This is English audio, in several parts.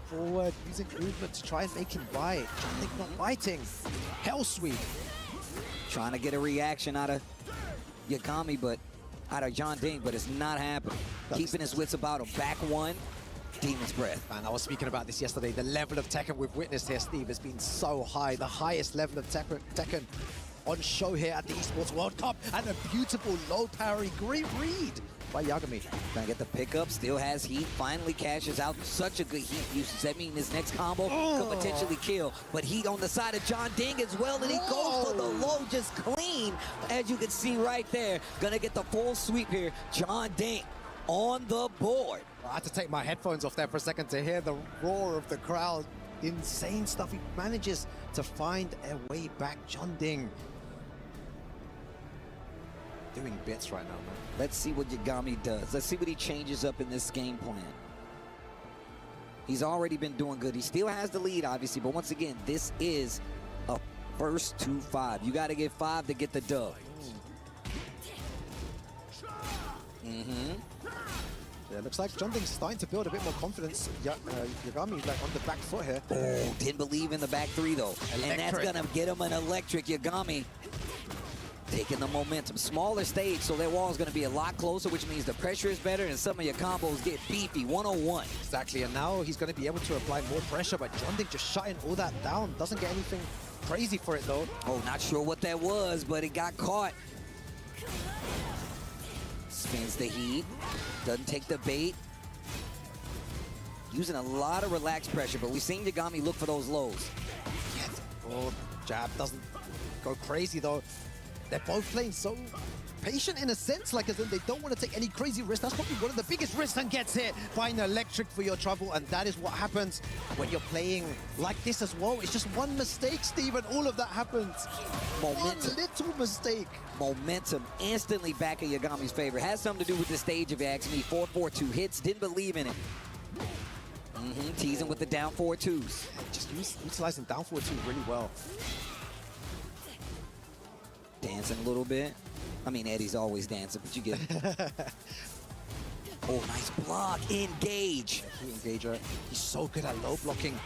forward, using movement to try and make him bite. Junding not biting. Hell sweep. Trying to get a reaction out of Yagami, but out of Junding, but it's not happening. Keeping his wits about him. Back one, Demon's Breath. Man, I was speaking about this yesterday. The level of Tekken we've witnessed here, Steve, has been so high. The highest level of Tekken on show here at the Esports World Cup. And a beautiful low parry. Great read by Yagami. Trying to get the pickup, still has heat, finally cashes out such a good heat usage. That means his next combo could potentially kill. But heat on the side of Junding as well, and he goes for the low just clean. As you can see right there, gonna get the full sweep here. Junding on the board. I had to take my headphones off there for a second to hear the roar of the crowd. Insane stuff. He manages to find a way back. Junding doing bits right now, man. Let's see what Yagami does. Let's see what he changes up in this game plan. He's already been doing good. He still has the lead, obviously, but once again, this is a first to 5. You got to get 5 to get the dub. Yeah, looks like Junding's starting to build a bit more confidence. Yagami like on the back foot here. Oh, didn't believe in the back 3 though. Electric. And that's gonna get him an electric. Yagami taking the momentum. Smaller stage, so that wall is gonna be a lot closer, which means the pressure is better and some of your combos get beefy. 101. Exactly, and now he's going to be able to apply more pressure, but Junding just shutting all that down. Doesn't get anything crazy for it though. Oh, not sure what that was, but it got caught. Spins the heat. Doesn't take the bait. Using a lot of relaxed pressure, but we've seen Yagami look for those lows. Oh, jab doesn't go crazy though. They're both playing so patient in a sense, like as in they don't want to take any crazy risks. That's probably one of the biggest risks, and gets hit by an electric for your trouble, and that is what happens when you're playing like this as well. It's just one mistake, Steve, and all of that happens. Momentum. One little mistake. Momentum instantly back in Yagami's favor. Has something to do with the stage, if you ask me. 4-4-2 hits, didn't believe in it. Teasing with the down 4-2s. Just utilizing down 4-2 really well. Dancing a little bit. I mean, Eddie's always dancing, but you get it. Oh, nice block. Engage. Key engager. He's so good at low blocking.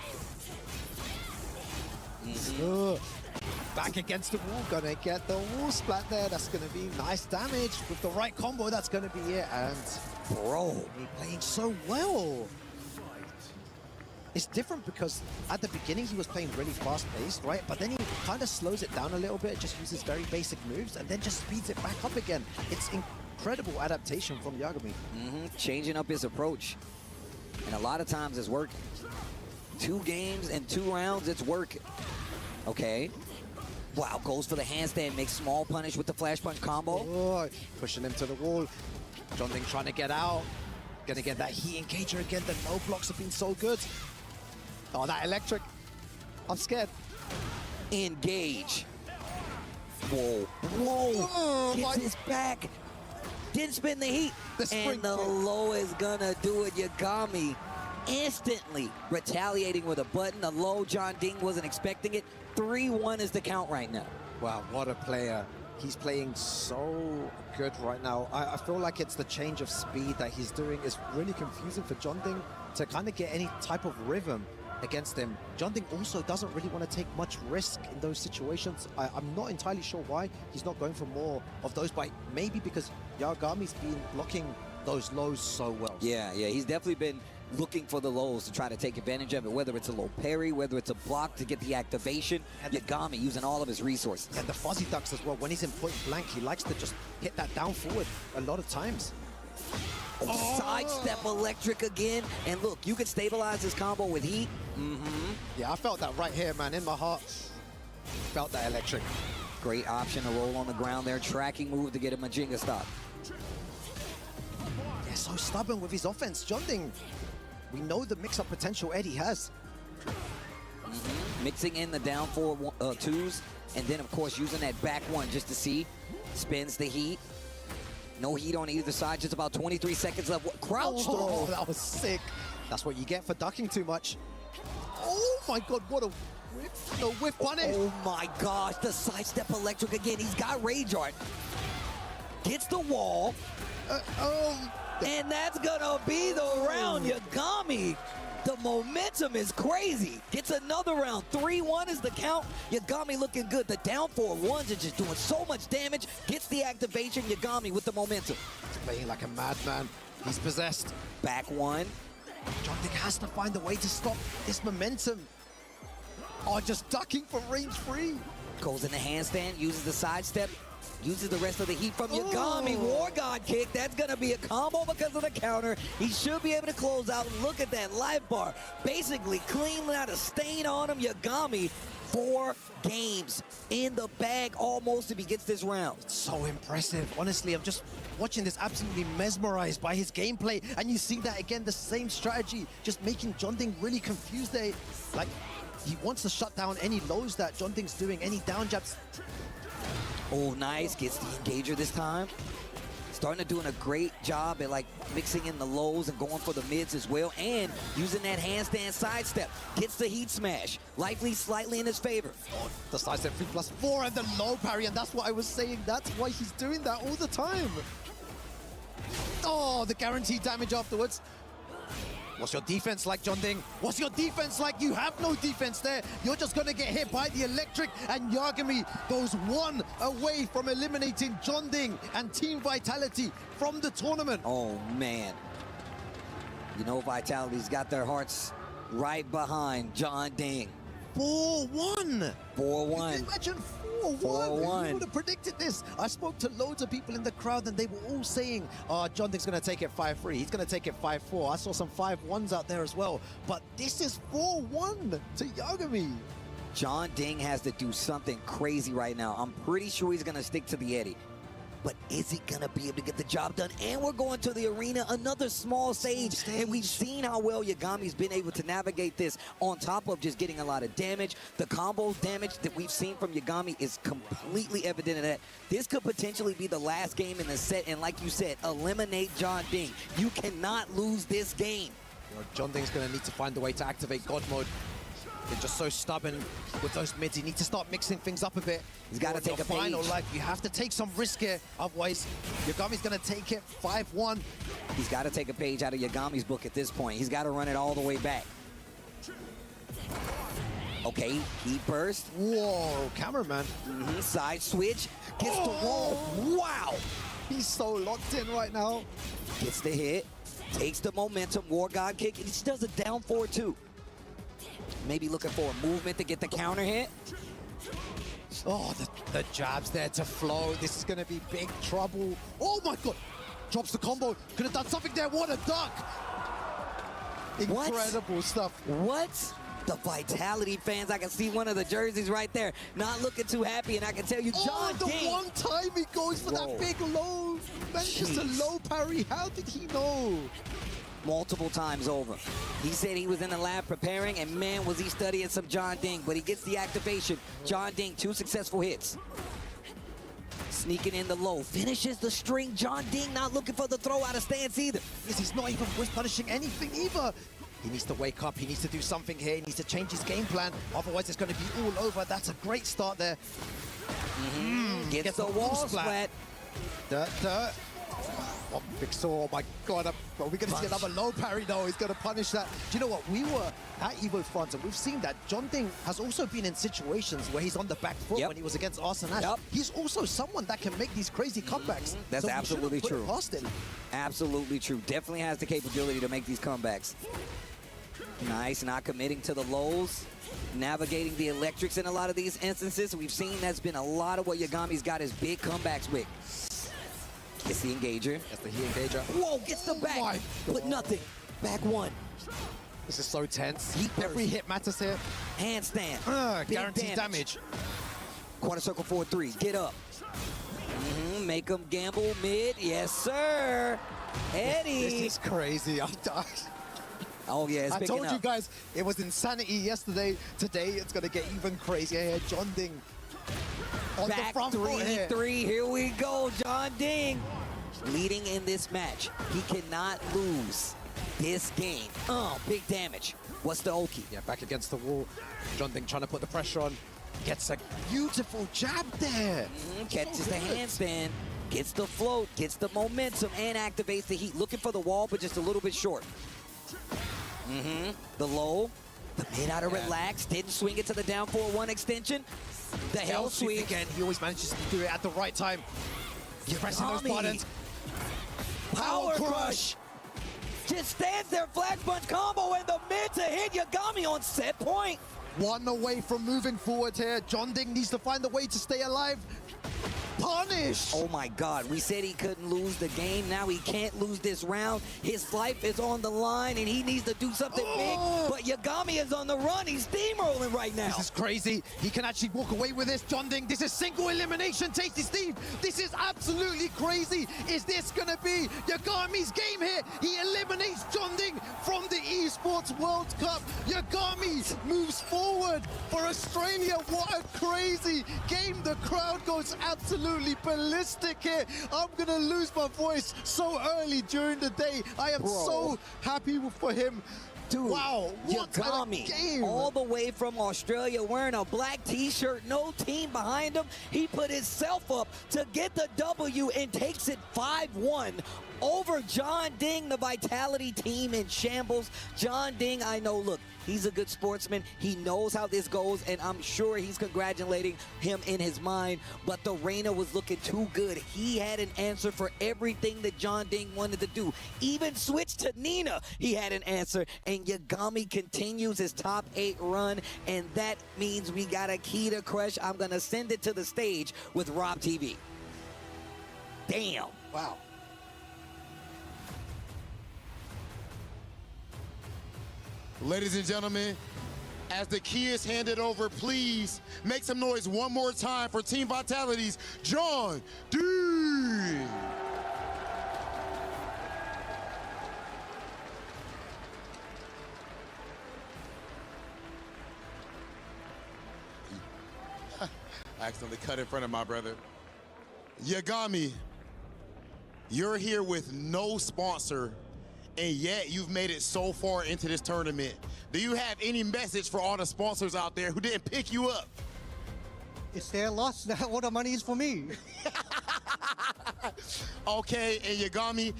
Back against the wall. Gonna get the wall splat there. That's gonna be nice damage. With the right combo, that's gonna be it. And bro, he's playing so well. It's different because at the beginning he was playing really fast-paced, right? But then he kind of slows it down a little bit, just uses very basic moves, and then just speeds it back up again. It's incredible adaptation from Yagami. Changing up his approach. And a lot of times it's working. 2 games and 2 rounds, it's working. Okay. Wow, goes for the handstand, makes small punish with the flash punch combo. Oh, pushing him to the wall. Junding trying to get out. Gonna get that heat engager again. The no blocks have been so good. Oh, that electric. I'm scared. Engage. Whoa. Whoa. Gets his back. Didn't spin the heat. And the low is gonna do it. Yagami instantly retaliating with a button. The low, Junding wasn't expecting it. 3-1 is the count right now. Wow, what a player. He's playing so good right now. I feel like it's the change of speed that he's doing is really confusing for Junding to kind of get any type of rhythm against him. Junding also doesn't really want to take much risk in those situations. I'm not entirely sure why he's not going for more of those, but maybe because Yagami's been blocking those lows so well. Yeah, he's definitely been looking for the lows to try to take advantage of it, whether it's a low parry, whether it's a block to get the activation. And Yagami using all of his resources. And the fuzzy ducks as well. When he's in point blank, he likes to just hit that down forward a lot of times. Sidestep electric again. And look, you can stabilize this combo with heat. Yeah, I felt that right here, man. In my heart. Felt that electric. Great option to roll on the ground there. Tracking move to get a Majinga stop. Yeah, so stubborn with his offense. Junding, we know the mix-up potential Eddie has. Mixing in the down 4-2s. And then, of course, using that back one just to see. Spins the heat. No heat on either side, just about 23 seconds left. Crouch throw. Oh, that was sick. That's what you get for ducking too much. Oh my god, what a whip. The whip punish. Oh my gosh, the sidestep electric again. He's got Rage Art. Gets the wall. And that's gonna be the round. Yagami The momentum is crazy. Gets another round. 3-1 is the count. Yagami looking good. The down 4-1s are just doing so much damage. Gets the activation. Yagami with the momentum. He's playing like a madman. He's possessed. Back one. Jonding has to find a way to stop this momentum. Oh, just ducking from range 3. Goes in the handstand, uses the sidestep, uses the rest of the heat from Yagami. War God kick. That's going to be a combo because of the counter. He should be able to close out. Look at that life bar. Basically cleaning out a stain on him. Yagami, 4 games in the bag almost if he gets this round. So impressive. Honestly, I'm just watching this, absolutely mesmerized by his gameplay. And you see that again, the same strategy, just making Jonding really confused there. Like, he wants to shut down any lows that Jonding's doing, any down jabs. Oh, nice. Gets the engager this time. Starting to doing a great job at like mixing in the lows and going for the mids as well, and using that handstand sidestep. Gets the heat smash. Likely slightly in his favor. Oh, the sidestep 3+4 and the low parry, and that's what I was saying. That's why he's doing that all the time. Oh, the guaranteed damage afterwards. What's your defense like, Jonding? What's your defense like? You have no defense there. You're just going to get hit by the electric, and Yagami goes 1 away from eliminating Jonding and Team Vitality from the tournament. Oh, man. You know Vitality's got their hearts right behind Jonding. 4-1. 4-1. Imagine 4-1. 4-1. Who would have predicted this? I spoke to loads of people in the crowd, and they were all saying, Jonding's going to take it 5-3. He's going to take it 5-4. I saw some 5-1s out there as well. But this is 4-1 to Yagami. Jonding has to do something crazy right now. I'm pretty sure he's going to stick to the Eddie. But is he going to be able to get the job done? And we're going to the arena, another small stage. And we've seen how well Yagami's been able to navigate this on top of just getting a lot of damage. The combo damage that we've seen from Yagami is completely evident in that this could potentially be the last game in the set. And like you said, eliminate Jonding. You cannot lose this game. You know, Jonding's going to need to find a way to activate God mode. They're just so stubborn with those mids. You need to start mixing things up a bit. He's got to take a final page. life. You have to take some risk here. Otherwise, Yagami's going to take it 5-1. He's got to take a page out of Yagami's book at this point. He's got to run it all the way back. Okay, heat burst. Whoa, cameraman. Side switch. Gets the wall. Wow. He's so locked in right now. Gets the hit. Takes the momentum. War God kick. He just does a down 4-2. Maybe looking for a movement to get the counter hit. Oh, the jabs there to flow. This is going to be big trouble. Oh my God. Drops the combo. Could have done something there. What a duck. Incredible stuff. What? The Vitality fans, I can see one of the jerseys right there. Not looking too happy, and I can tell you, Jonding. The one time he goes for that big low. Man, just a low parry. How did he know? Multiple times over. He said he was in the lab preparing, and man, was he studying some Jonding, but he gets the activation. Jonding, 2 successful hits. Sneaking in the low, finishes the string. Jonding not looking for the throw out of stance either. He's not even punishing anything either. He needs to wake up. He needs to do something here. He needs to change his game plan. Otherwise, it's going to be all over. That's a great start there. Gets the wall splat. Dirt. Oh, big saw. Oh my God. Are we going to see another low parry? No, he's going to punish that. Do you know what? We were at Evo Front, and we've seen that Jonding has also been in situations where he's on the back foot when he was against Arsene Ash. He's also someone that can make these crazy comebacks. That's absolutely true. Past him. Absolutely true. Definitely has the capability to make these comebacks. Nice, not committing to the lows. Navigating the electrics in a lot of these instances. We've seen that's been a lot of what Yagami's got his big comebacks with. Gets the engager. Gets the heat engager. Whoa, gets the back. But nothing. Back one. This is so tense. Every hit matters here. Handstand. Guaranteed damage. Quarter circle 4-3. Get up. Make him gamble mid. Yes, sir. Eddie. This is crazy. I died. Oh, yeah, it's I told you guys it was insanity yesterday. Today, it's going to get even crazier here. Jonding on the front 3-3. Here we go. Jonding leading in this match. He cannot lose this game. Big damage. What's the Oki? Yeah, back against the wall. Jonding trying to put the pressure on. Gets a beautiful jab there. Catches the handstand. Gets the float. Gets the momentum and activates the heat. Looking for the wall, but just a little bit short. The low, the mid out of relax, didn't swing it to the down 4-1 extension. The hell sweep again. He always manages to do it at the right time. He's pressing those buttons. Power crush. Just stands there, flag punch combo in the mid to hit Yagami on set point. One away from moving forward here. John Ding needs to find a way to stay alive. Punish! Oh my God, we said he couldn't lose the game. Now he can't lose this round. His life is on the line and he needs to do something big. But Yagami is on the run. He's steamrolling right now. This is crazy. He can actually walk away with this. John Ding, this is single elimination. Tasty Steve, this is absolutely crazy. Is this gonna be Yagami's game here? He eliminates John Ding from the Esports World Cup. Yagami moves forward for Australia. What a crazy game. The crowd goes absolutely ballistic here. I'm gonna lose my voice so early during the day. I am so happy for him. Dude, wow, what Yagami, a game. all the way from Australia wearing a black t-shirt, no team behind him. He put himself up to get the W and takes it 5-1 over John Ding, the Vitality team in shambles. John Ding, I know, look, he's a good sportsman. He knows how this goes, and I'm sure he's congratulating him in his mind, but the Reina was looking too good. He had an answer for everything that John Ding wanted to do. Even switched to Nina, he had an answer, and Yagami continues his top 8 run, and that means we got a key to crush. I'm gonna send it to the stage with Rob TV. Damn. Wow. Ladies and gentlemen, as the key is handed over, please make some noise one more time for Team Vitality's John Ding. I accidentally cut in front of my brother. Yagami, you're here with no sponsor, and yet you've made it so far into this tournament. Do you have any message for all the sponsors out there who didn't pick you up? It's their loss. All the money is for me. Okay, and Yagami,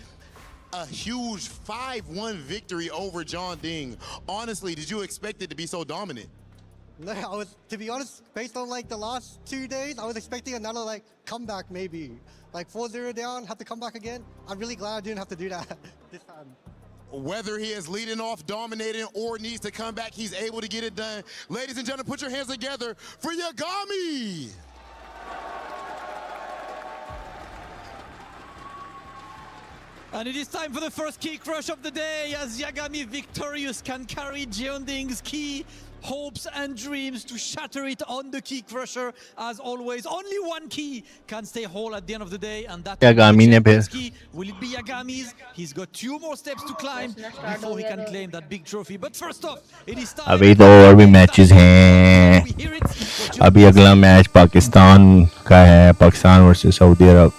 a huge 5-1 victory over John Ding. Honestly, did you expect it to be so dominant? No, I was, to be honest, based on like the last 2 days, I was expecting another like comeback maybe. Like 4-0 down, have to come back again. I'm really glad I didn't have to do that this time. Whether he is leading off, dominating, or needs to come back, he's able to get it done. Ladies and gentlemen, put your hands together for Yagami. And it is time for the first key crush of the day, as Yagami victorious can carry John Ding's key hopes and dreams to shatter it on the key crusher. As always, only one key can stay whole at the end of the day, and that Yagami ne be. key. Will it be Yagami's? He's got 2 more steps to climb before he can claim that big trophy. But first off, it is time. अभी तो और भी matches हैं. अभी अगला match Pakistan का है, Pakistan versus Saudi Arab.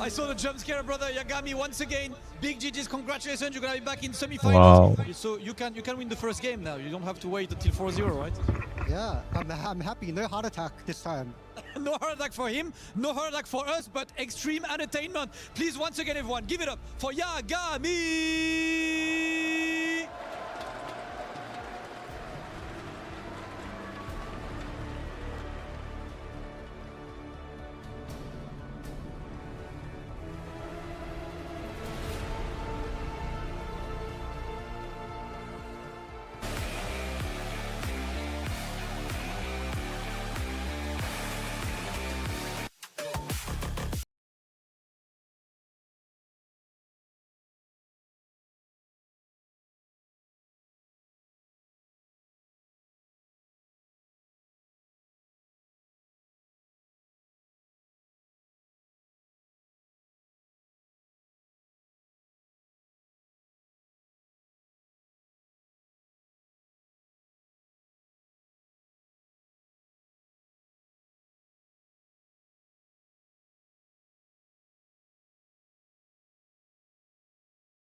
I saw the jump scare, brother. Yagami, once again, big GG's. Congratulations, you're gonna be back in semi-finals. Wow. So you can win the first game now. You don't have to wait until 4-0, right? Yeah, I'm happy. No heart attack this time. No heart attack for him, no heart attack for us, but extreme entertainment. Please, once again, everyone, give it up for Yagami!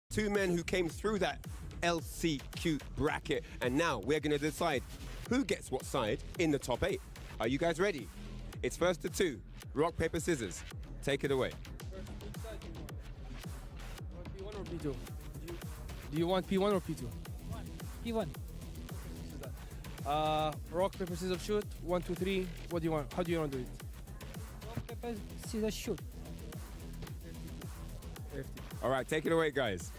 Two men who came through that LCQ bracket, and now we're going to decide who gets what side in the top 8. Are you guys ready? It's first to 2. Rock, paper, scissors. Take it away. P2. Do you want P1 or P2? P1. Rock, paper, scissors, shoot. 1, 2, 3. What do you want? How do you want to do it? Rock, paper, scissors, shoot. All right, take it away, guys.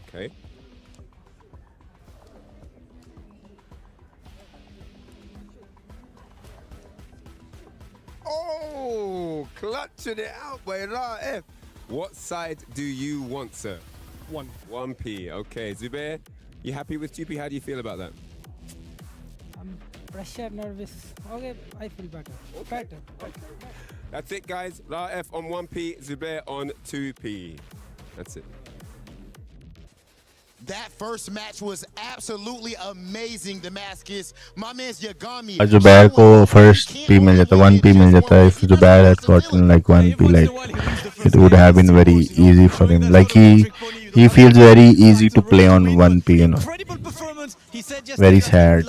Okay. Oh, clutching it out by Raif. What side do you want, sir? 1. 1P. Okay, Zubair, you happy with 2P? How do you feel about that? I'm pressure, nervous. Okay, I feel better. Better. That's it, guys. Raif on 1P, Zubair on 2P. That's it. That first match was absolutely amazing, Damascus. My man's Yagami. Zubair को first P मिल जाता, 1P मिल जाता. If Zubair had gotten like 1P, like it would have been very easy for him. Like he feels very easy to play on 1P, you know. Very sad,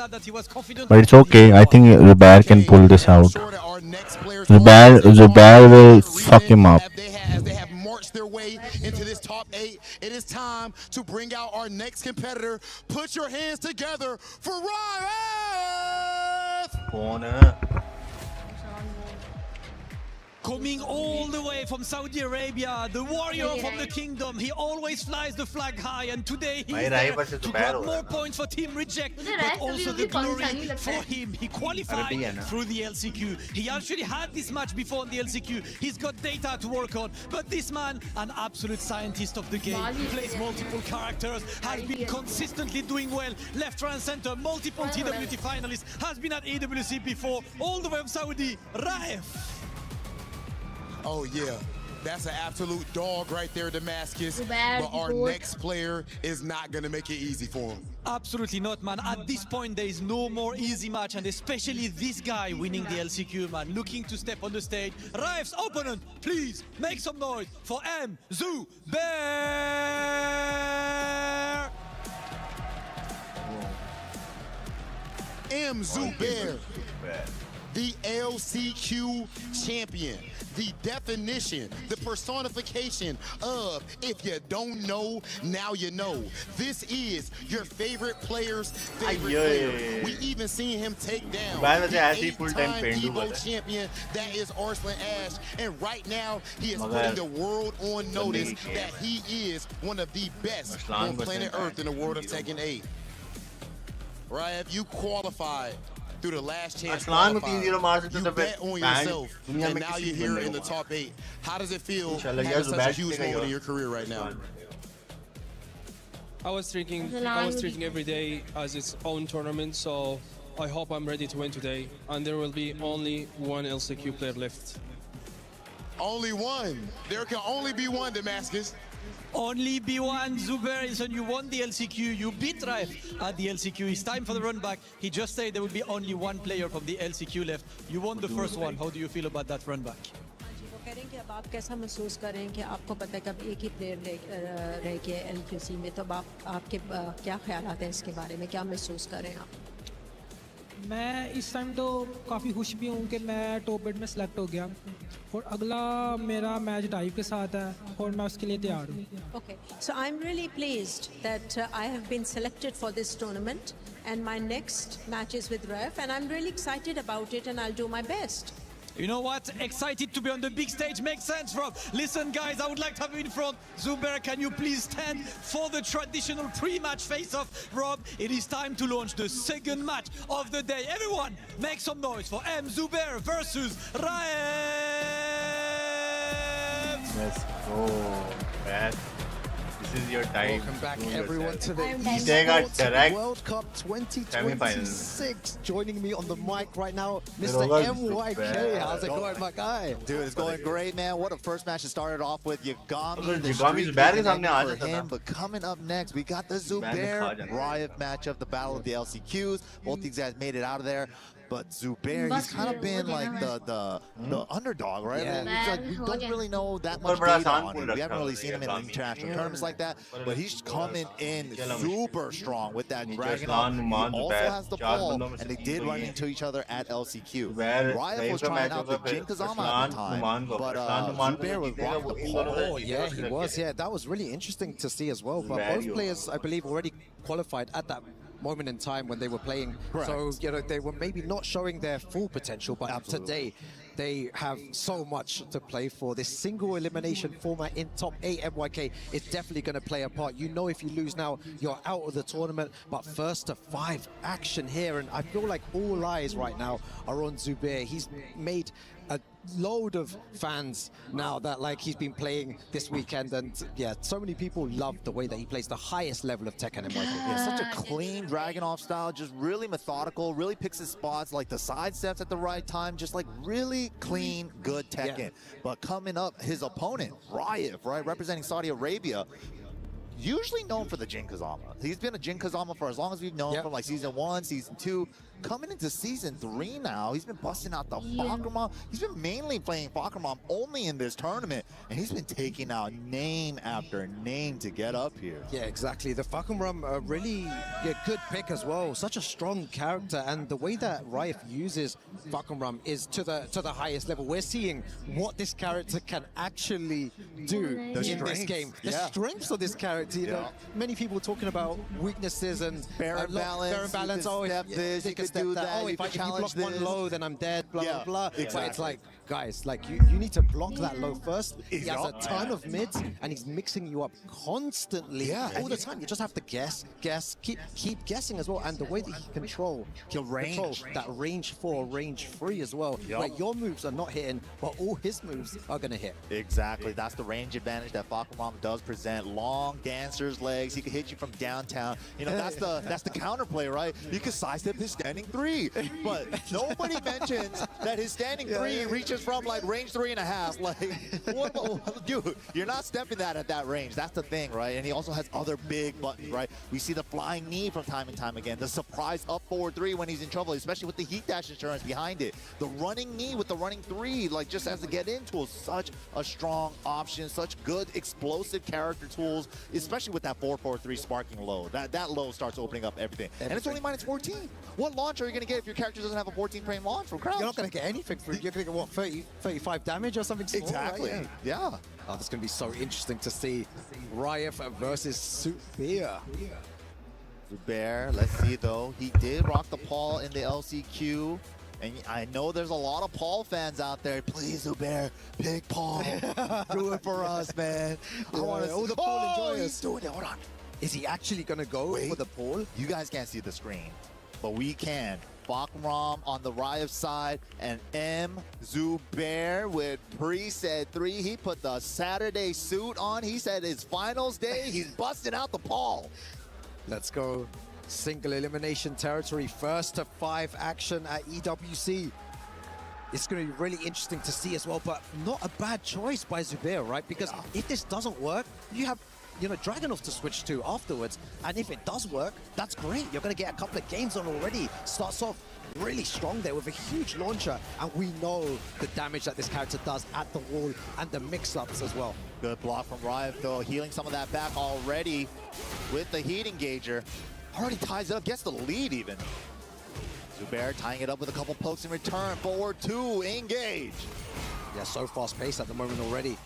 but it's okay. I think Zubair can pull this out. Zubair will fuck him up. They have marched their way into this top 8. It is time to bring out our next competitor. Put your hands together for Ryan. Coming all the way from Saudi Arabia, the warrior from the kingdom. He always flies the flag high, and today he's there to grab more points for Team Reject, but also the glory for him. He qualified through the LCQ. He actually had this match before in the LCQ. He's got data to work on, but this man, an absolute scientist of the game, plays multiple characters, has been consistently doing well, left, right, and center, multiple TWT finalists, has been at EWC before, all the way from Saudi. Raif. Oh yeah, that's an absolute dog right there, Damascus. But our next player is not gonna make it easy for him. Absolutely not, man. At this point, there is no more easy match, and especially this guy winning the LCQ, man, looking to step on the stage. Raif's opponent, please make some noise for Zubair. Zubair, the LCQ champion. The definition, the personification of, if you don't know, now you know. This is your favorite player's favorite player. We even seen him take down the 8-time Evo champion, that is Arslan Ash. And right now, he is putting the world on notice that he is one of the best on planet Earth in the world of Tekken 8. Raif, you qualified through the last chance qualifier. You bet on yourself, and now you're here in the top 8. How does it feel having such a huge moment in your career right now? I was treating every day as its own tournament, so I hope I'm ready to win today. And there will be only one LCQ player left. Only one. There can only be one, Damascus. Only B1, Zubair, and you won the LCQ. You beat Raif at the LCQ. It's time for the run back. He just said there will be only one player from the LCQ left. You won the first one. How do you feel about that run back? कह रहे हैं कि अब आप कैसा महसूस कर रहे हैं कि आपको पता है कि अब एक ही प्लेयर रह गए LQC में, तो आपके क्या ख्यालात हैं इसके बारे में, क्या महसूस कर रहे हैं आप? मैं इस टाइम तो काफ़ी खुश भी हूँ कि मैं टॉप 8 में सेलेक्ट हो गया और अगला मेरा मैच डाइव के साथ है और मैं उसके लिए तैयार हूँ. Okay, so I'm really pleased that I have been selected for this tournament, and my next match is with Raif, and I'm really excited about it, and I'll do my best. You know what? Excited to be on the big stage makes sense, Rob. Listen, guys, I would like to have you in front. Zubair, can you please stand for the traditional pre-match face-off? Rob, it is time to launch the second match of the day. Everyone, make some noise for Zubair versus Raif. Let's go, man. This is your time. Welcome back, everyone, to the Esports World Cup 2026. Joining me on the mic right now, Mr. MYK. How's it going, my guy? Dude, it's going great, man. What a first match. It started off with Yagami. Yagami's bad for him, but coming up next, we got the Zubair Raif matchup, the battle of the LCQs. Both these guys made it out of there. But Zubair, he's kind of been like the underdog, right? Yeah. It's like we don't really know that much data on him. We haven't really seen him in international tournaments like that, but he's coming in super strong with that Dragon Off. He also has the ball, and they did run into each other at LCQ. Riot was trying out the Jin Kazama at the time, but Zubair was rocking the ball. Oh, yeah, he was. Yeah, that was really interesting to see as well. But both players, I believe, already qualified at that moment in time when they were playing. Correct. So, you know, they were maybe not showing their full potential, but today they have so much to play for. This single elimination format in top 8 MYK is definitely going to play a part. You know, if you lose now, you're out of the tournament, but first to 5 action here, and I feel like all eyes right now are on Zubair. He's made a load of fans now that like he's been playing this weekend, and yeah, so many people love the way that he plays the highest level of Tekken and Yeah, such a clean Dragunov style, just really methodical, really picks his spots, like the side steps at the right time, just like really clean, good Tekken. Yeah. But coming up, his opponent, Riot, right, representing Saudi Arabia, usually known for the Jin Kazama. He's been a Jin Kazama for as long as we've known from like season 1, season 2. Coming into season 3 now, he's been busting out the Fakrama. He's been mainly playing Fakrama only in this tournament, and he's been taking out name after name to get up here. Yeah, exactly. The Fakrama, really good pick as well. Such a strong character, and the way that Riot uses Fakrama is to the highest level. We're seeing what this character can actually do in this game. The strengths of this character. You know, many people talking about weaknesses and Baron balance. Oh, you could do that. Oh, if you block one low, then I'm dead. Blah blah blah. Exactly. But it's like, guys, like you need to block that low first. He has a ton of mids, and he's mixing you up constantly, all the time. You just have to guess, keep guessing as well. And the way that he control that range 4, range 3 as well. Like your moves are not hitting, but all his moves are gonna hit. Exactly. That's the range advantage that Fakrama does present. Long dancer's legs. He can hit you from downtown. You know, that's the counterplay, right? You can sidestep his standing 3, but nobody mentions that his standing 3 reaches from like range 3.5. Like, dude, you're not stepping that at that range. That's the thing, right? And he also has other big buttons, right? We see the flying knee from time and time again. The surprise up forward 3 when he's in trouble, especially with the heat dash insurance behind it. The running knee with the running 3, like just as a get in tool, such a strong option, such good explosive character tools, especially with that 4-4-3 sparking low. That low starts opening up everything. And it's only minus 14. What launch are you going to get if your character doesn't have a 14 frame launch from Crouch? You're not going to get anything for it. You're going to get, what, 30, 35 damage or something small, exactly, right? yeah. Oh, that's going to be so interesting to see Riot versus Zubair. Zubair, let's see though. He did rock the Paul in the LCQ. And I know there's a lot of Paul fans out there. Please, Zubair, pick Paul. Do it for us, man. I want to see the Paul enjoyers. He's doing it. Hold on. Is he actually going to go for the Paul? You guys can't see the screen, but we can. Fakrama on the Riot side, and M. Zubair with preset 3. He put the Saturday suit on. He said his finals day, he's busting out the Paul. Let's go. Single elimination territory. First to 5 action at EWC. It's going to be really interesting to see as well, but not a bad choice by Zubair, right? Because if this doesn't work, you have, you know, Dragunov to switch to afterwards. And if it does work, that's great. You're going to get a couple of games on already. Starts off really strong there with a huge launcher. And we know the damage that this character does at the wall and the mix-ups as well. Good block from Riot, though. Healing some of that back already with the heat engager. Already ties it up, gets the lead even. Zubair tying it up with a couple pokes in return. Forward 2, engage. Yeah, so fast-paced at the moment already.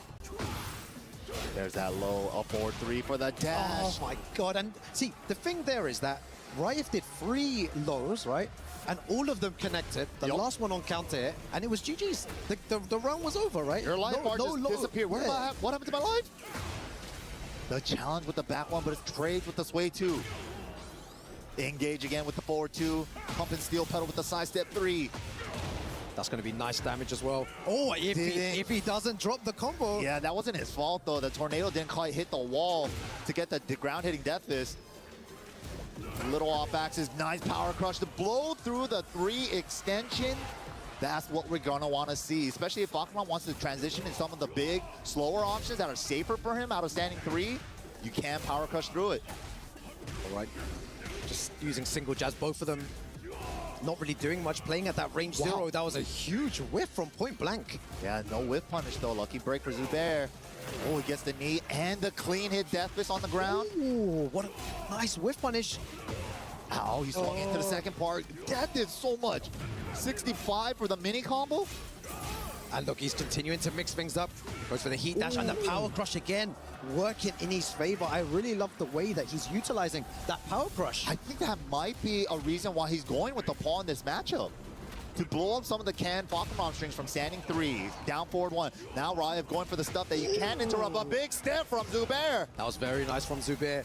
There's that low up forward 3 for the dash. Oh my god, and see, the thing there is that Riot did 3 lows, right? And all of them connected. The last one on counter hit, and it was GG's. The round was over, right? Your life bar just disappeared. What happened to my life? The challenge with the back one, but it's trades with the sway 2. Engage again with the forward 2. Pump and steel pedal with the side step 3. That's going to be nice damage as well. Oh, if he doesn't drop the combo. Yeah, that wasn't his fault, though. The tornado didn't quite hit the wall to get the ground-hitting death fist. Little off-axis, nice power crush to blow through the 3 extension. That's what we're going to want to see, especially if Fakrama wants to transition in some of the big, slower options that are safer for him out of standing 3. You can power crush through it. All right. Just using single jazz, both of them not really doing much, playing at that range 0. That was a huge whiff from point blank. Yeah, no whiff punish though. Lucky break for Zubair. Oh, he gets the knee and the clean hit death fist on the ground. Ooh, what a nice whiff punish. Ow, he swung into the second part. That did so much. 65 for the mini combo. And look, he's continuing to mix things up. Goes for the heat dash and the power crush again, working in his favor. I really love the way that he's utilizing that power crush. I think that might be a reason why he's going with the paw in this matchup. To blow up some of the canned Falcon strings from standing 3, down forward 1. Now Ryev going for the stuff that you can interrupt. A big step from Zubair. That was very nice from Zubair.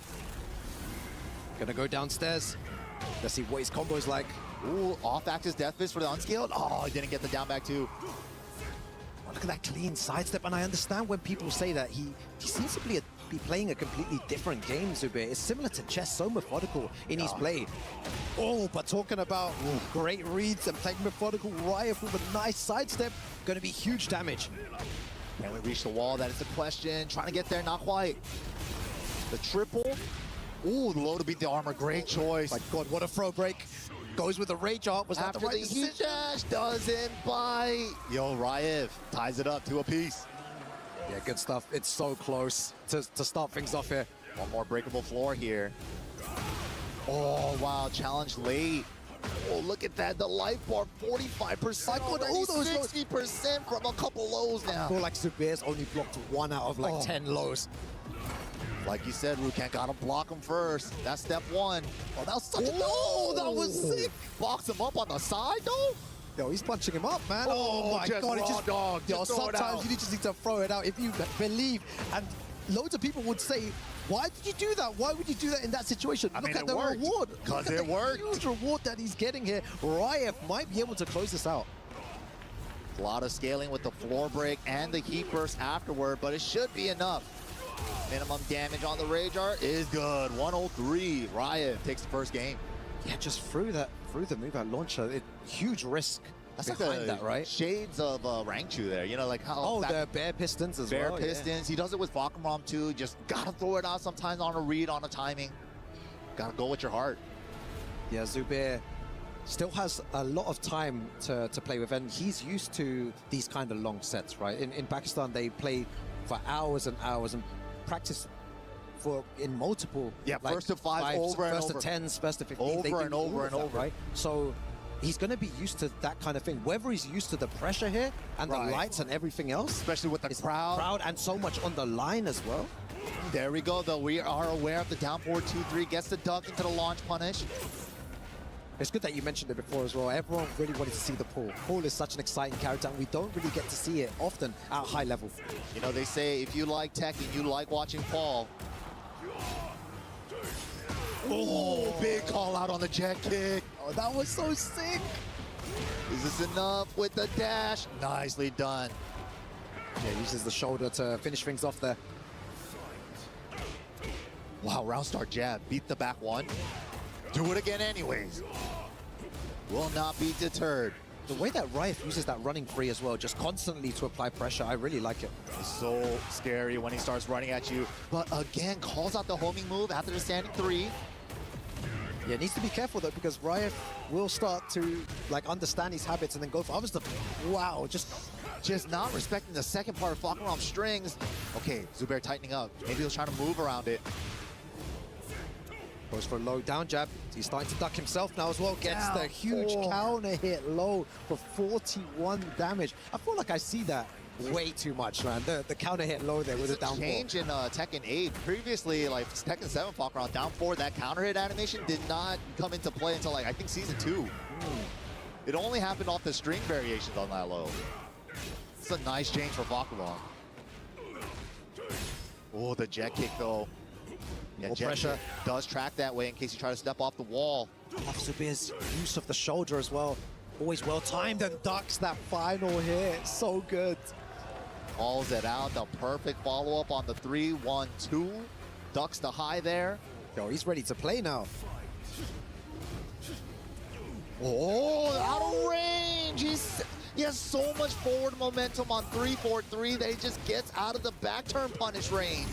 Gonna go downstairs. Let's see what his combo is like. Ooh, off-axis death fist for the unskilled. Oh, he didn't get the down back too. Oh, look at that clean sidestep, and I understand when people say that he seems to be playing a completely different game, Zubair. It's similar to chess, so methodical in his play. Oh, but talking about great reads and playing methodical, Ryev with a nice sidestep, gonna be huge damage. Can we reach the wall? That is the question. Trying to get there, not quite. The triple. Ooh, the low to beat the armor, great choice. My God, what a throw break. Goes with the rage art. Was that After the right the heat decision? dash doesn't bite. Yo, Ryev ties it up to a piece. Yeah, good stuff. It's so close to start things off here. One more breakable floor here. Oh, wow, challenge late. Oh, look at that, the life bar, 45%. God, already, all those 60% from a couple lows now. I feel like Zubair's only blocked 1 out of like 10 lows. Like you said, Rukan gotta block him first. That's step 1. Oh, that was such a... Oh, that was sick. Box him up on the side, though? Yo, he's punching him up, man. Oh, my just God. raw dog. Yo, Just throw it sometimes out. you just need to throw it out if you believe. And loads of people would say, why did you do that? Why would you do that in that situation? I Look mean, at it the worked. reward. 'Cause Look at it worked. the huge reward that he's getting here. Ryev might be able to close this out. A lot of scaling with the floor break and the heat burst afterward, but it should be enough. Minimum damage on the Rage Art is good. 103. Ryev takes the first game. Yeah, just through the move at launcher. Huge risk. That's like behind that, right? Shades of Rangchu there. You know, like how Oh, the bare pistons as bare well. pistons. He does it with Falcon too. Just gotta throw it out sometimes on a read, on a timing. Gotta go with your heart. Yeah, Zubair still has a lot of time to play with, and he's used to these kind of long sets, right? In Pakistan, they play for hours and hours and practice in multiple. Yeah, first to five, over and first over. to 10s, first to 15s. Over they do and over all of and that, over. right? So he's going to be used to that kind of thing. Whether he's used to the pressure here and the lights and everything else, Especially with the crowd. and so much on the line as well. There we go, though. We are aware of the down forward 2-3. Gets the duck into the launch punish. It's good that you mentioned it before as well. Everyone really wanted to see the Paul. Paul is such an exciting character, and we don't really get to see it often at high level. You know, they say if you like Tekken, you like watching Paul. Oh, big call out on the jet kick. Oh, that was so sick. Is this enough with the dash? Nicely done. Yeah, uses the shoulder to finish things off there. Wow, round start jab. Beat the back one. Do it again anyways. Will not be deterred. The way that Ryev uses that running free as well, just constantly to apply pressure, I really like it. It's so scary when he starts running at you. But again, calls out the homing move after the standing 3. Yeah, needs to be careful though, because Ryev will start to like understand his habits and then go for other stuff. Wow, just not respecting the second part of Falcon strings. Okay, Zubair tightening up. Maybe he'll try to move around it. Goes for a low down jab. He's starting to duck himself now as well. Gets Down. the huge counter hit low for 41 damage. I feel like I see that way too much, man. The counter hit low there with a down Change in Tekken 8. Previously, like Tekken 7 Falcon down 4, that counter hit animation did not come into play until like I think season 2. It only happened off the string variations on that low. It's a nice change for Falcon. Oh, the jet kick though. Yeah, More jet pressure. kick does track that way in case you try to step off the wall. Love Zubair's use of the shoulder as well. Always well timed and ducks that final hit. So good. Calls it out. The perfect follow-up on the 3-1-2. Ducks the high there. Yo, he's ready to play now. Oh, out of range. He has so much forward momentum on 3-4-3 that he just gets out of the back turn punish range.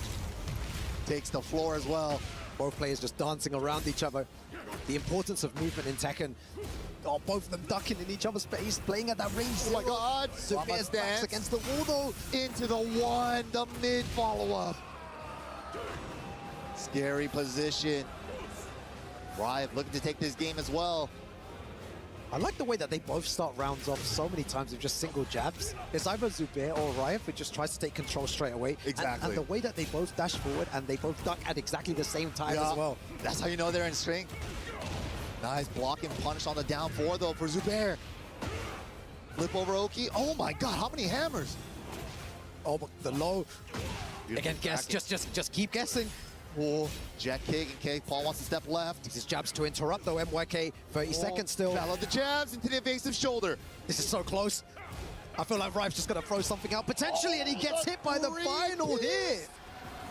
Takes the floor as well. Both players just dancing around each other. the importance of movement in Tekken. Oh, both of them ducking in each other's face, playing at that range. Oh my god! Zubair's dance against the wall though. Into the one, the mid follow-up. Scary position. Riot looking to take this game as well. I like the way that they both start rounds off so many times with just single jabs. It's either Zubair or Riot who just tries to take control straight away. Exactly. And the way that they both dash forward and they both duck at exactly the same time as well. That's how you know they're in sync. Nice blocking punish on the down 4 though for Zubair. Flip over Oki. Oh my god, how many hammers? Oh, but the low. Beautiful Again, guess, tracking. just keep guessing. Oh, jet kick in case Paul wants to step left. His jabs to interrupt though, MYK, 30 seconds still. Follow the jabs into the evasive shoulder. This is so close. I feel like Rive's just gonna throw something out potentially, and he gets hit by the final hit.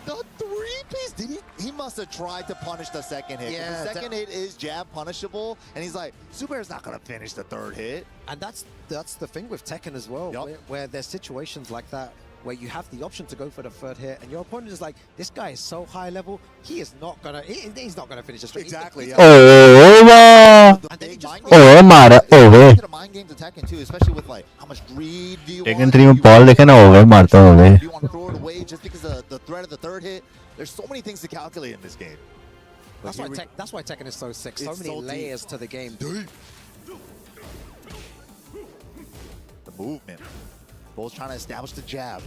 The 3-piece, he must have tried to punish the second hit. Yeah, the second hit is jab punishable, and he's like, Zubair's not gonna finish the third hit. And that's the thing with Tekken as well, where there's situations like that where you have the option to go for the third hit, and your opponent is like, this guy is so high level, he's not gonna finish the streak. Exactly. Yeah. मारा ओवे The mind games of Tekken too, especially with like how much greed do you Tekken want? 3 में Paul देखे ना ओवे मारता ओवे. Do you want to throw it away just because of the threat of the third hit? There's so many things to calculate in this game. That's why Tekken is so sick. So It's many so deep. layers to the game. The movement. Both trying to establish the jab.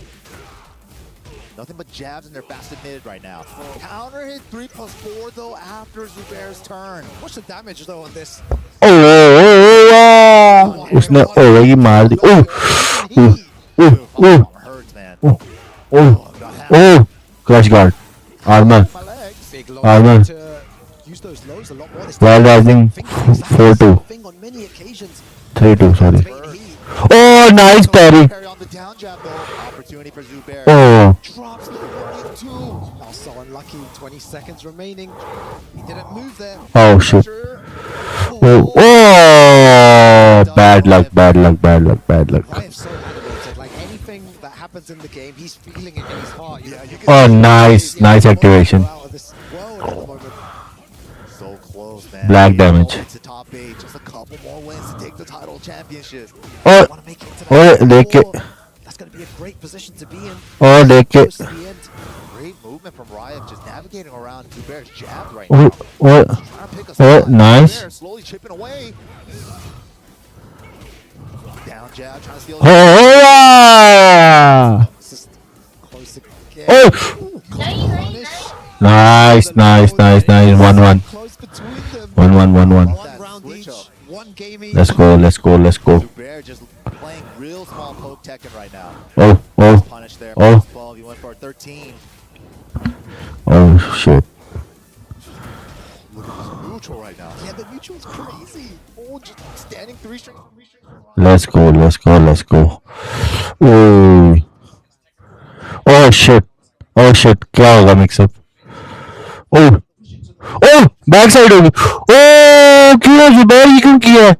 Nothing but jabs in their fasted mid right now. Counter hit 3+4 though after Zubair's turn. What's the damage though on this? उसने ओवे की मार दी. Hurts, man. Crush guard. Armor. Big low Armor. to use those lows a lot more. This While rising 4-2. thing on many occasions. 3-2, sorry. Oh, nice parry. Carry on the down jab though. Opportunity for Zubair. Oh. Drops the 42. Oh, so unlucky. 20 seconds remaining. He didn't move there. Oh shit. Oh, bad luck, bad luck, bad luck, bad luck. Riot's so animated. Like anything that happens in the game, he's feeling it in his heart. You know, you can Oh, see nice, nice activation. out of this world at the moment. So close, man. Black damage. It's a top 8. Just a couple more wins to take the title championship. Oh, Want to make it to the देख के. four. That's going to be a great position to be in. Oh, देख के. Close to the end. Great movement from Riot, just navigating around Zubair's jab right now. Oh, Trying to pick us oh, up. nice. Zubair slowly chipping away. Down jab, trying to steal. Oh, It's just close again. oh. Nice, nice, nice, nice. 1-1. Close between them. 1-1, 1-1. One round each. One game each. Let's go, let's go, let's go. Zubair just playing real small poke Tekken right now. Oh, oh, Punish there. oh. 12, he went for a 13. Oh shit. Look at this neutral right now. Yeah, the neutral's crazy. Oh, just standing 3 strings. Let's go, let's go, let's go. Oh, oh shit. Oh shit. क्या होगा mix-up? Oh, oh, back side होगी. Oh, क्यों Zubair ये क्यों किया?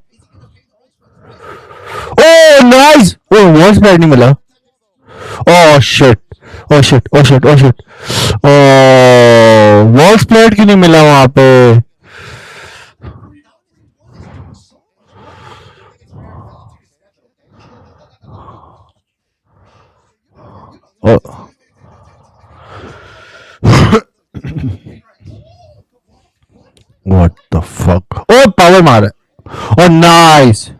Oh, nice. Oh, wall spread नहीं मिला. Oh shit. Oh shit. Oh shit. Oh shit. Oh, wall spread क्यों नहीं मिला वहाँ पे? Oh. What the fuck? Oh, power मारा. Oh, nice.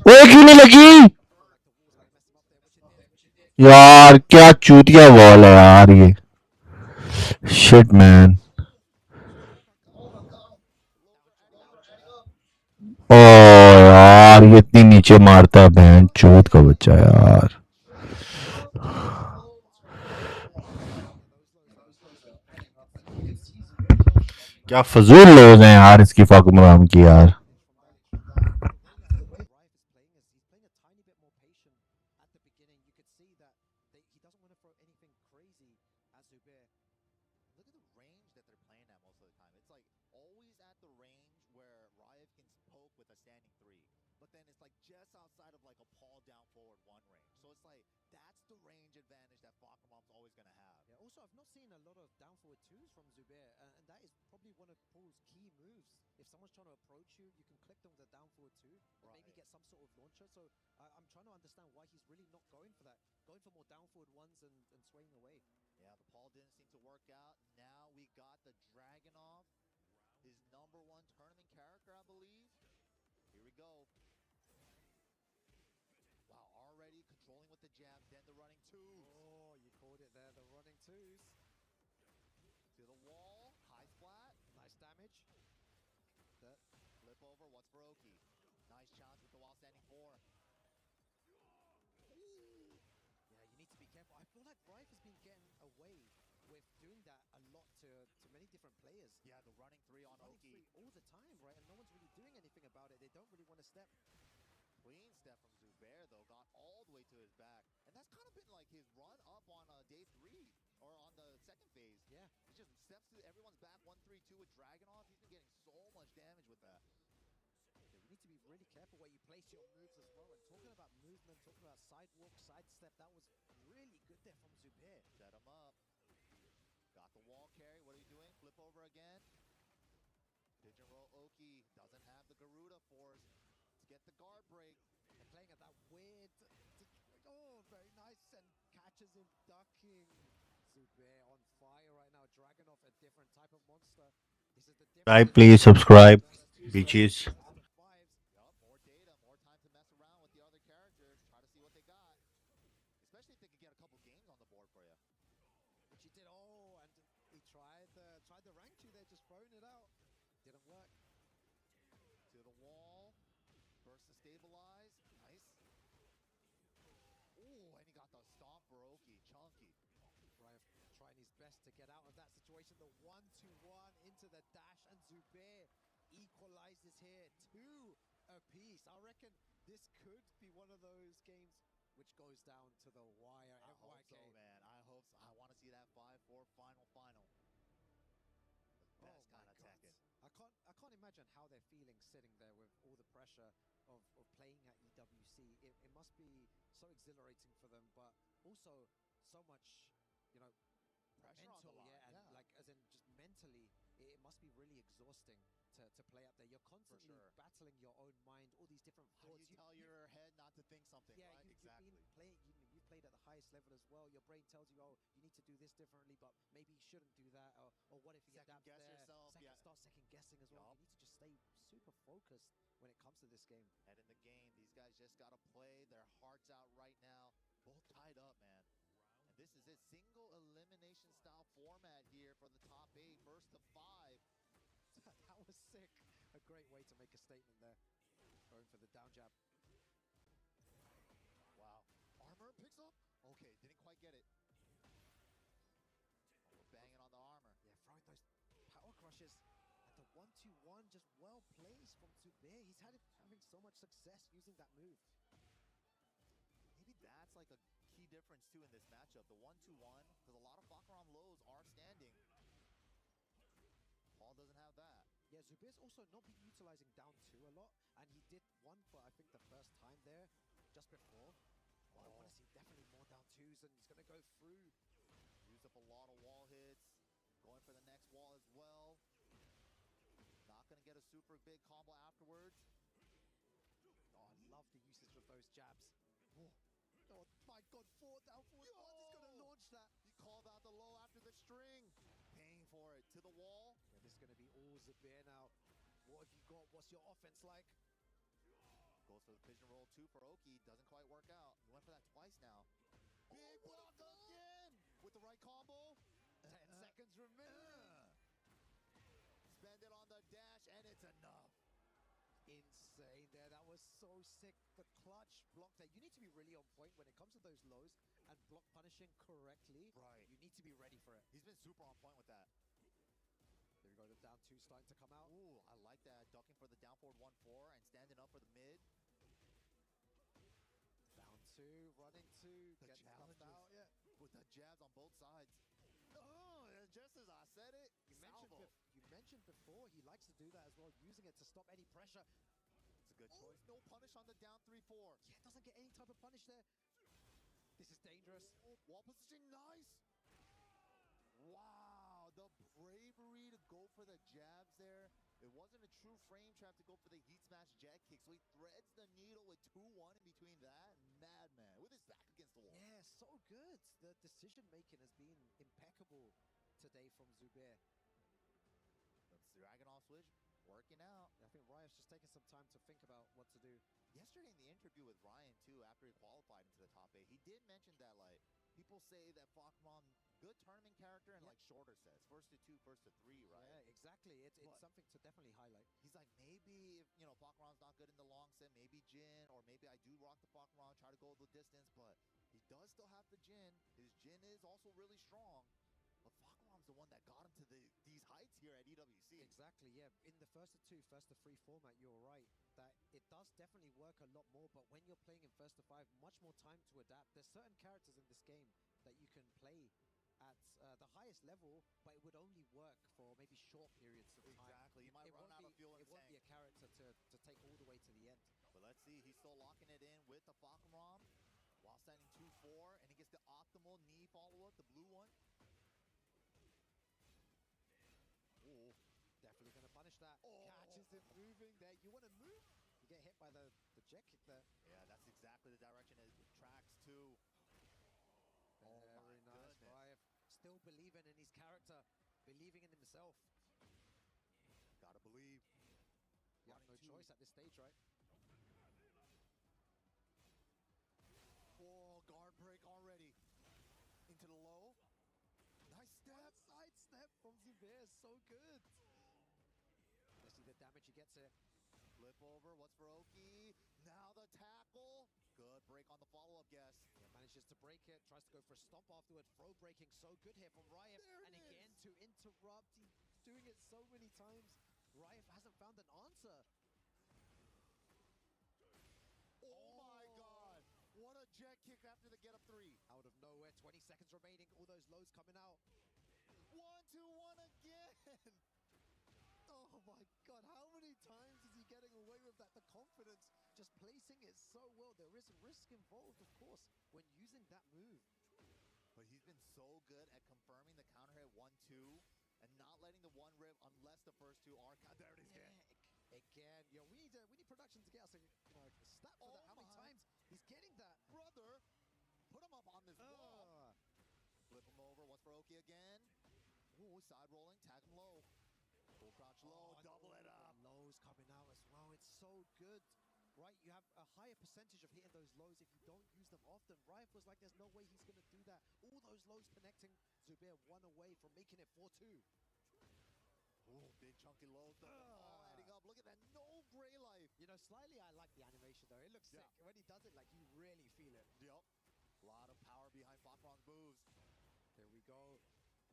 Oh, क्यों नहीं लगी? यार क्या चूतिया वॉल है यार ये. Shit man. Oh यार ये इतनी नीचे मारता है बहन चोद का बच्चा यार. क्या फजूल लोग हैं यार इसकी फाक मराम की यार. Also, I've not seen a lot of down forward twos from Zubair, and that is probably one of Paul's key moves. If someone's trying to approach you, you can click them with a down forward two, or maybe get some sort of launcher. So I'm trying to understand why he's really not going for that, going for more down forward ones and swaying away. Yeah, the Paul didn't seem to work out. Now we got the Dragunov, his #1 tournament character, I believe. Here we go. Wow, already controlling with the jab, then the running twos. Oh, you called it there, the running twos. To the wall, high splat. Nice damage. That flip over, what's for Oki? Nice challenge with the while standing 4. Yeah, you need to be careful. I feel like Rife has been getting away with doing that a lot to many different players. Yeah, the running 3 on Running Oki. 3 all the time, right? And no one's really doing anything about it. They don't really want to step. Clean step from Zubair, though, got all the way to his back. And that's kind of been like his run up on day 3, or on the second phase. Yeah. He just steps to everyone's back, 1-3-2 with Dragunov. He's been getting so much damage with that. Yeah, you need to be really careful where you place your moves as well. And talking about movement, talking about sidewalk, sidestep, that was really good there from Zubair. Set him up. Got the wall carry. What are you doing? Flip over again. Pigeon roll Oki. Doesn't have the Garuda force to get the guard break. They're playing at that weird... Oh, very nice. And catches him ducking. Zubair on fire right now. Dragunov, a different type of monster. This is the difference. Please subscribe, bitches. Yup, more data, more time to mess around with the other characters. Try to see what they got. Especially if they could get a couple games on the board for you. Which he did. Oh, and he tried the rank 2 there, just throwing it out. Didn't work. To the wall. Burst to stabilize. Nice. Oh, and he got the stomp for Oki. Chunky. Rife trying his best to get out of that situation. The 1-2-1 into the dash, and Zubair equalizes here. 2 apiece. I reckon this could be one of those games which goes down to the wire. I hope so, man. I hope so. I want to see that 5-4 final. The best kind of Tekken. I can't imagine how they're feeling sitting there with all the pressure of playing at EWC. It must be so exhilarating for them, but also so much, you know, Pressure mental, on the line, and like as in just mentally, it must be really exhausting to play up there. You're constantly battling your own mind, all these different How do thoughts. you tell your head not to think something, Yeah, right? exactly. You've played at the highest level as well. Your brain tells you, oh, you need to do this differently, but maybe you shouldn't do that. Or what if you Second adapt guess there? yourself, Start second guessing as well. You need to just stay super focused when it comes to this game. And in the game, these guys just got to play their hearts out right now. Both tied up, man. And this is it. Single elimination style format here for the top 8, first to 5. That was sick. A great way to make a statement there. Going for the down jab. Wow. Armor picks up? Okay, didn't quite get it. We're banging on the armor. Yeah, throwing those power crushes. And the 1-2-1 just well placed from Zubair. He's having so much success using that move. Maybe that's like a key difference too in this matchup. The 1-2-1, because a lot of Fakaram lows are standing. Paul doesn't have that. Yeah, Zubair's also not been utilizing down 2 a lot, and he did one for, I think, the first time there, just before. I want to see definitely more down 2s, and he's going to go through. Used up a lot of wall hits. Going for the next wall as well. Not going to get a super big combo afterwards. Oh, I love the usage of those jabs. Oh my God, 4 down forward. Oh, he's going to launch that. He called out the low after the string. Paying for it. To the wall. Yeah, this is going to be all Zubair now. What have you got? What's your offense like? Goes for the pigeon roll 2 for Oki. Doesn't quite work out. He went for that twice now. Big block again! With the right combo. 10 seconds remaining. Spend it on the dash, and it's enough. Insane there. That was so sick. The clutch block there. You need to be really on point when it comes to those lows and block punishing correctly. Right. You need to be ready for it. He's been super on point with that. There we go. The down 2 starting to come out. Ooh, I like that. Ducking for the down forward 1-4 and standing up for the mid. Down 2, running 2. The Getting challenges stuffed out. Yeah. with the jabs on both sides. Oh, and just as I said it, You mentioned before he likes to do that as well, using it to stop any pressure. It's a good choice. No punish on the down 3-4. Yeah, doesn't get any type of punish there. This is dangerous. Wall position, nice. bravery to go for the jabs there. It wasn't a true frame trap to go for the heat smash jet kick, so he threads the needle with 2-1 in between that. Madman with his back against the wall. Yeah, so good. The decision making has been impeccable today from Zubair. That's the Dragunov switch working out. I think Ryan's just taking some time to think about what to do. Yesterday in the interview with Ryan too, after he qualified into the top 8, he did mention that like people say that Falcon, good tournament character and like shorter sets, first to 2, first to 3, right? Yeah, exactly. It's something to definitely highlight. He's like, maybe if, you know, Falcon's not good in the long set, maybe Jin, or maybe I do rock the Falcon, try to go the distance, but he does still have the Jin. His Jin is also really strong. But Falcon's the one that got him to these heights here at EWC. Exactly, yeah. In the first to 2, first to 3 format, you're right. That it does definitely work a lot more, but when you're playing in first to 5, much more time to adapt. There's certain characters in this game that you can play at the highest level, but it would only work for maybe short periods of time. Exactly, you might run out of fuel in It won't be a character to take all the way to the end. But let's see, he's still locking it in with the Falcon while standing 2-4, and he gets the optimal knee follow-up, the blue one. Oh, definitely going to punish that. Oh. Catches it moving there. You want to move? You get hit by the jet kick there. Yeah, that's exactly the direction it tracks to. Very nice, Ryan. Still believing in his character, believing in himself. Gotta believe. You have no choice at this stage, right? Oh, guard break already. Into the low. Nice step. Side step from Zubair, so good. Let's see the damage he gets here. Flip over, what's for Oki? Now the tackle. Good break on the follow-up, guess. Yeah, manages to break it, tries to go for a stomp afterward. Throw breaking, so good here from Ryan. And again, to interrupt, he's doing it so many times. Ryan hasn't found an answer. Oh my God. What a jet kick after the get up 3. Out of nowhere, 20 seconds remaining, all those lows coming out. 1-2-1 again. Oh my God, how many times is he getting away with that? The confidence, just placing it so well. There is risk involved, of course, when using that move. But he's been so good at confirming the counter hit 1-2 and not letting the one rip unless the first 2 are count. There it is again. Again, yo, we need production to get us a stat for that. How many times he's getting that? Brother, put him up on this wall. Flip him over, what's for Oki again? Ooh, side rolling, tag him low. Full crouch low, double it up. Lows coming out as well. It's so good, right? You have a higher percentage of hitting those lows if you don't use them often. Riot was like, there's no way he's going to do that. All those lows connecting. Zubair 1 away from making it 4-2. Ooh, big chunky lows, all adding up. Look at that, no gray life. You know, slightly I like the animation though. It looks sick. When he does it, like, you really feel it. Yep. A lot of power behind Falcon's moves. Here we go.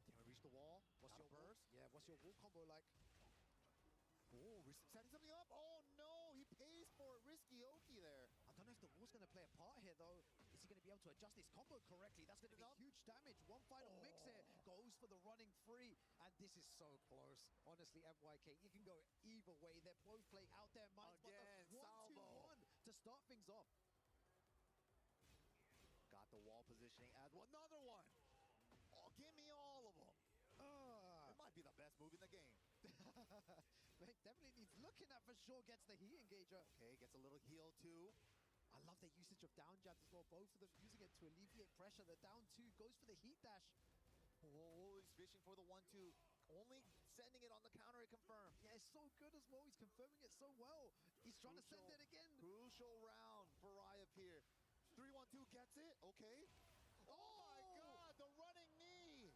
Can we reach the wall? What's your burst? Yeah, what's your wall combo like? Oh, setting something up. Oh no, he pays for it. Risky Oki there. I don't know if the wall's going to play a part here though. Is he going to be able to adjust his combo correctly? That's going to be huge damage. One final mix here. Goes for the running free. And this is so close. Honestly, MYK, you can go either way. They're both playing out their minds. Again, salvo. 1-2-1 to start things off. Got the wall positioning as well. Another one. Oh, give me all of them. It might be the best move in the game. Definitely needs looking at for sure. Gets the heat engager. Okay, gets a little heal too. I love the usage of down jabs as well. Both of them using it to alleviate pressure. The down 2 goes for the heat dash. Oh, he's fishing for the 1-2. Only sending it on the counter, it confirmed. Yeah, it's so good as well. He's confirming it so well. He's trying to send it again. Crucial round for Raya here. 3-1-2 gets it. Okay. Oh my God, the running knee.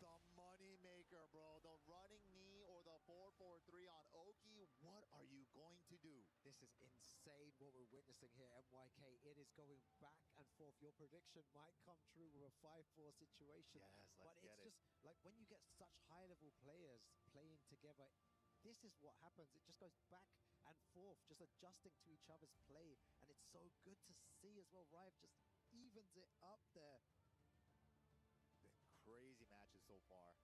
The money maker, bro. The running knee or the 4-4-3 on Oki. What are you going to do? This is insane what we're witnessing here, MYK. It is going back and forth. Your prediction might come true with a 5-4 situation. Yes, but it's just like when you get such high-level players playing together, this is what happens. It just goes back and forth, just adjusting to each other's play. And it's so good to see as well. Rive just evens it up there. Been crazy matches so far.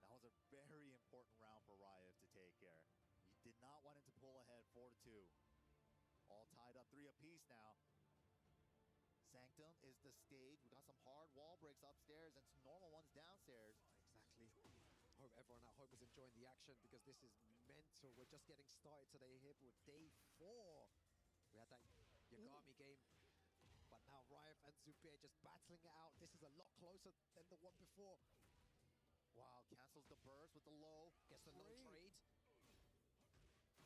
That was a very important round for Riot to take care. He did not want him to pull ahead 4-2. All tied up 3 apiece now. Sanctum is the stage. We got some hard wall breaks upstairs and some normal ones downstairs. Exactly. hope everyone at home is enjoying the action because this is mental. We're just getting started today here with day 4. We had that Yagami game, but now Riot and Zubair just battling it out. This is a lot closer than the one before. Wow, cancels the burst with the low. Gets the low trade.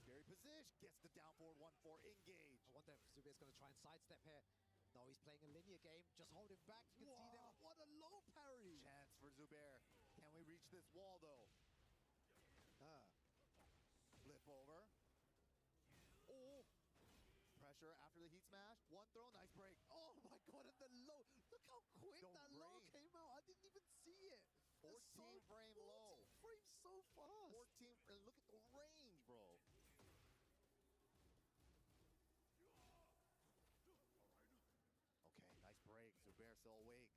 Very position. Gets the down forward 1-4 engage. I wonder if Zubair's going to try and sidestep here. No, he's playing a linear game. Just holding back. You can see there. What a low parry. Chance for Zubair. Can we reach this wall, though? Flip over. Oh. Pressure after the heat smash. One throw. Nice break. Oh, my God. And the low. Look how quick The that low range. came out. I didn't even see it. 14 frame low. 14 frames so fast. 14. Look at the range, bro. Okay, nice break. Zubair still awake.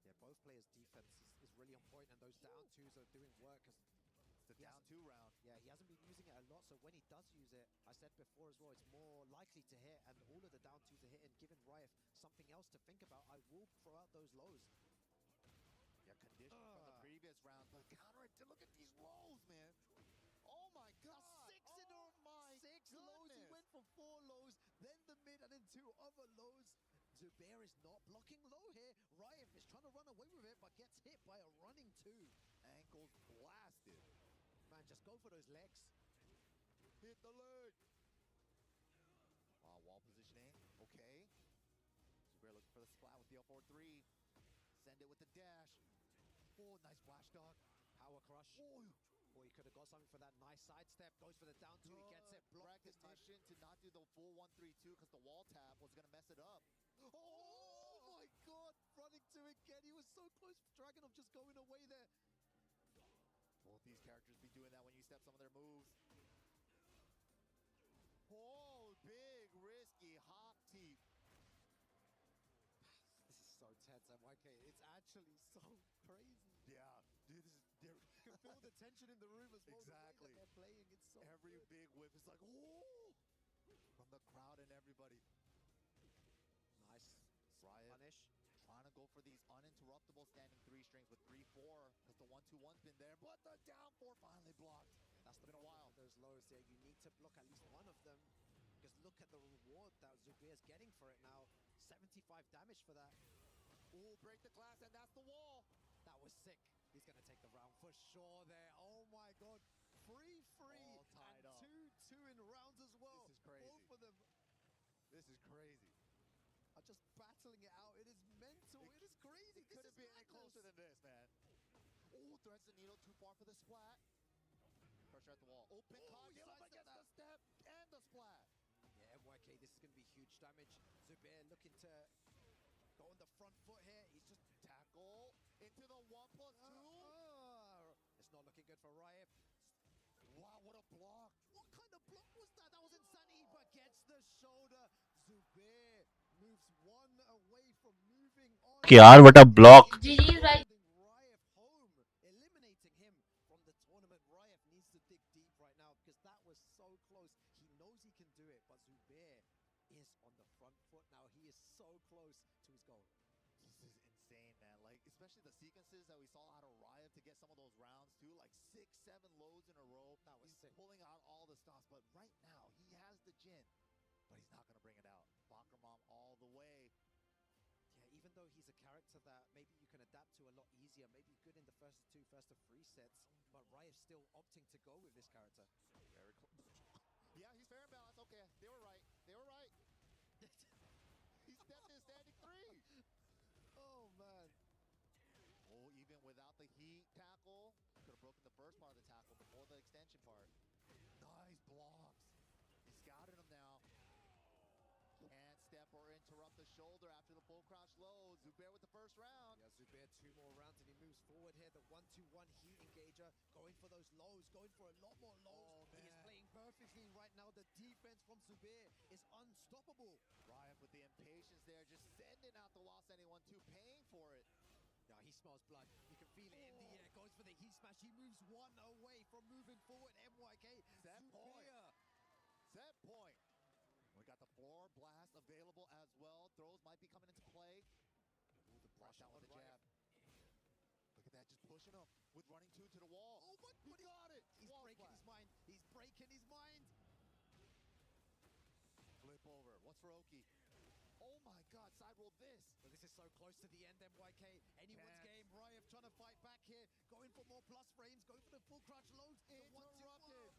Yeah, both players' defense is really on point, and those down twos are doing work. It's the down 2 round. Yeah, he hasn't been using it a lot, so when he does use it, I said before as well, it's more likely to hit, and all of the down twos are hitting, giving Riot something else to think about. I will throw out those lows. Yeah, condition from the previous round, but counter it. Look at these lows, man. Oh my God! 6 in a row. My 6 lows. He goodness. went for 4 lows, then the mid, and then 2 other lows. Zubair is not blocking low here. Riot is trying to run away with it, but gets hit by a running 2. Ankles blasted. Man, just go for those legs. Hit the leg. Wow, wall positioning. Okay. Zubair looking for the splat with the L4-3. Send it with the dash. Oh, nice flash dog. Power crush. Oh, Or he could have got something for that nice sidestep. Goes for the down 2. He gets it blocked this time. Recognition to not do the full 1-3-2 because the wall tap was going to mess it up. Oh my God, running to it again. He was so close. Dragunov just going away there. Both these characters be doing that when you step some of their moves. Oh, big, risky hop teep. This is so tense, MYK. It's actually so crazy. Yeah, dude, this is You can feel the tension in the room as well. Exactly. The way that they're playing. It's so every good. big whip is like, oh, from the crowd and everybody. Nice. Riot Punish. trying to go for these uninterruptible standing 3 strings with 3-4 because the 1-2-1's been there, but the down 4 finally blocked. That's been a while. Those lows there. You need to block at least one of them. Because look at the reward that Zubair's getting for it now. 75 damage for that. Oh, break the glass, and that's the wall. That was sick. He's going to take the round for sure there. Oh my God. 3-3 All tied and up. 2-2 in rounds as well. This is crazy. Both of them This is crazy. are just battling it out. It is mental. It is crazy. It couldn't be any closer than this, man. Oh, threads the needle too far for the splat. Pressure at the wall. Open cog, slice up against the step and the splat. Yeah, MYK, this is going to be huge damage. Zubair looking to go on the front foot here. He's just Tackle into the 1+2. It's not looking good for Riot. Wow, what a block. What kind of block was that? That was insanity, but gets the shoulder. Zubair moves one away from moving on. यार what a block. Riot home, eliminating him from the tournament. Riot needs to dig deep right now because that was so close. He knows he can do it, but Zubair is on the front foot now. He is so close to his goal. This is insane, man. Like, especially the sequences that we saw out of Riot to get some of those rounds too, like 6, 7 loads in a row. That was sick. Pulling out all the stops, but right now he has the Jin, but he's not gonna bring it out. Bakuman all the way. Yeah, even though he's a character that maybe you can adapt to a lot easier, maybe good in the first of 3 sets, but Riot's still opting to go with this character. Very close. Yeah, he's fair and balanced. Okay, they were right. They were right. He stepped in standing 3. Oh, man. Oh, even without the heat tackle, could have broken the first part of the tackle before the extension part. Nice blocks. He's scouting him now. Can't step or interrupt the shoulder after the full crouch low. Zubair with the first round. Yeah, Zubair 2 more rounds and he moves forward here. The 1-2-1 heat engager, going for those lows, going for a lot more lows. He is playing perfectly right now. The defense from Zubair is unstoppable. Riot with the impatience there, just sending out the wall, sending 1-2, paying for it. Yeah, he smells blood. You can feel it in the air. Goes for the heat smash. He moves one away from moving forward. MYK. Set point. Zubair. Set point. We got the floor blast available as well. Throws might be coming into play. Ooh, the brush out with the jab. Look at that, just pushing him with running 2 to the wall. Oh my He God, got it. He's Wall breaking splat. his mind. He's breaking his mind. Flip over. What's for Oki? Oh my God, side roll this. But this is so close to the end, MYK. Anyone's game. Ryev trying to fight back here. Going for more plus frames. Going for the full crouch loads. Interrupted.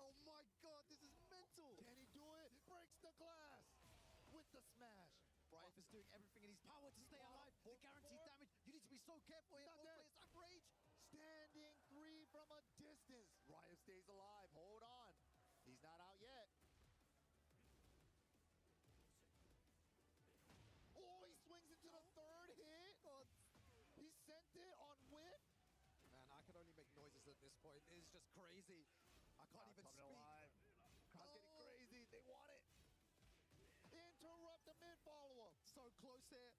Oh my God, this is mental. Can he do it? Breaks the glass with the smash. Ryev is doing everything in his power to stay alive. The guaranteed damage. You need to be so careful here. Both players have rage. Standing 3 from a distance. Ryev stays alive. Hold on. He's not out yet. Oh, he swings into the 3rd hit. He sent it on whip. Man, I can only make noises at this point. It's just crazy. I can't even speak. Alive. Crowd's getting crazy. They want it. Interrupt the mid follow-up. So close here.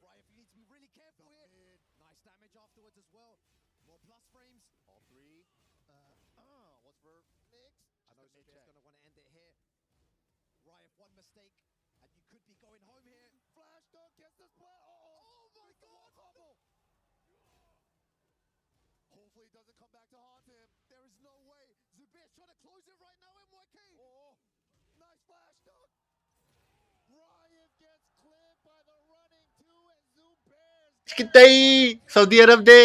Ryev, you need to be really careful here. Nice damage afterwards as well. More plus frames. All 3. What's for mix? I know Zubair's going to want to end it here. Ryev, one mistake, and you could be going home here. Flash dunk gets the split. Oh my God. Combo. Hopefully it doesn't come back to haunt him. There is no way. Zubair's trying to close it right now, MYK. Oh, nice flash dunk. Ryev gets clipped by the running 2 and Zubair's कितना ही Saudi Arab दे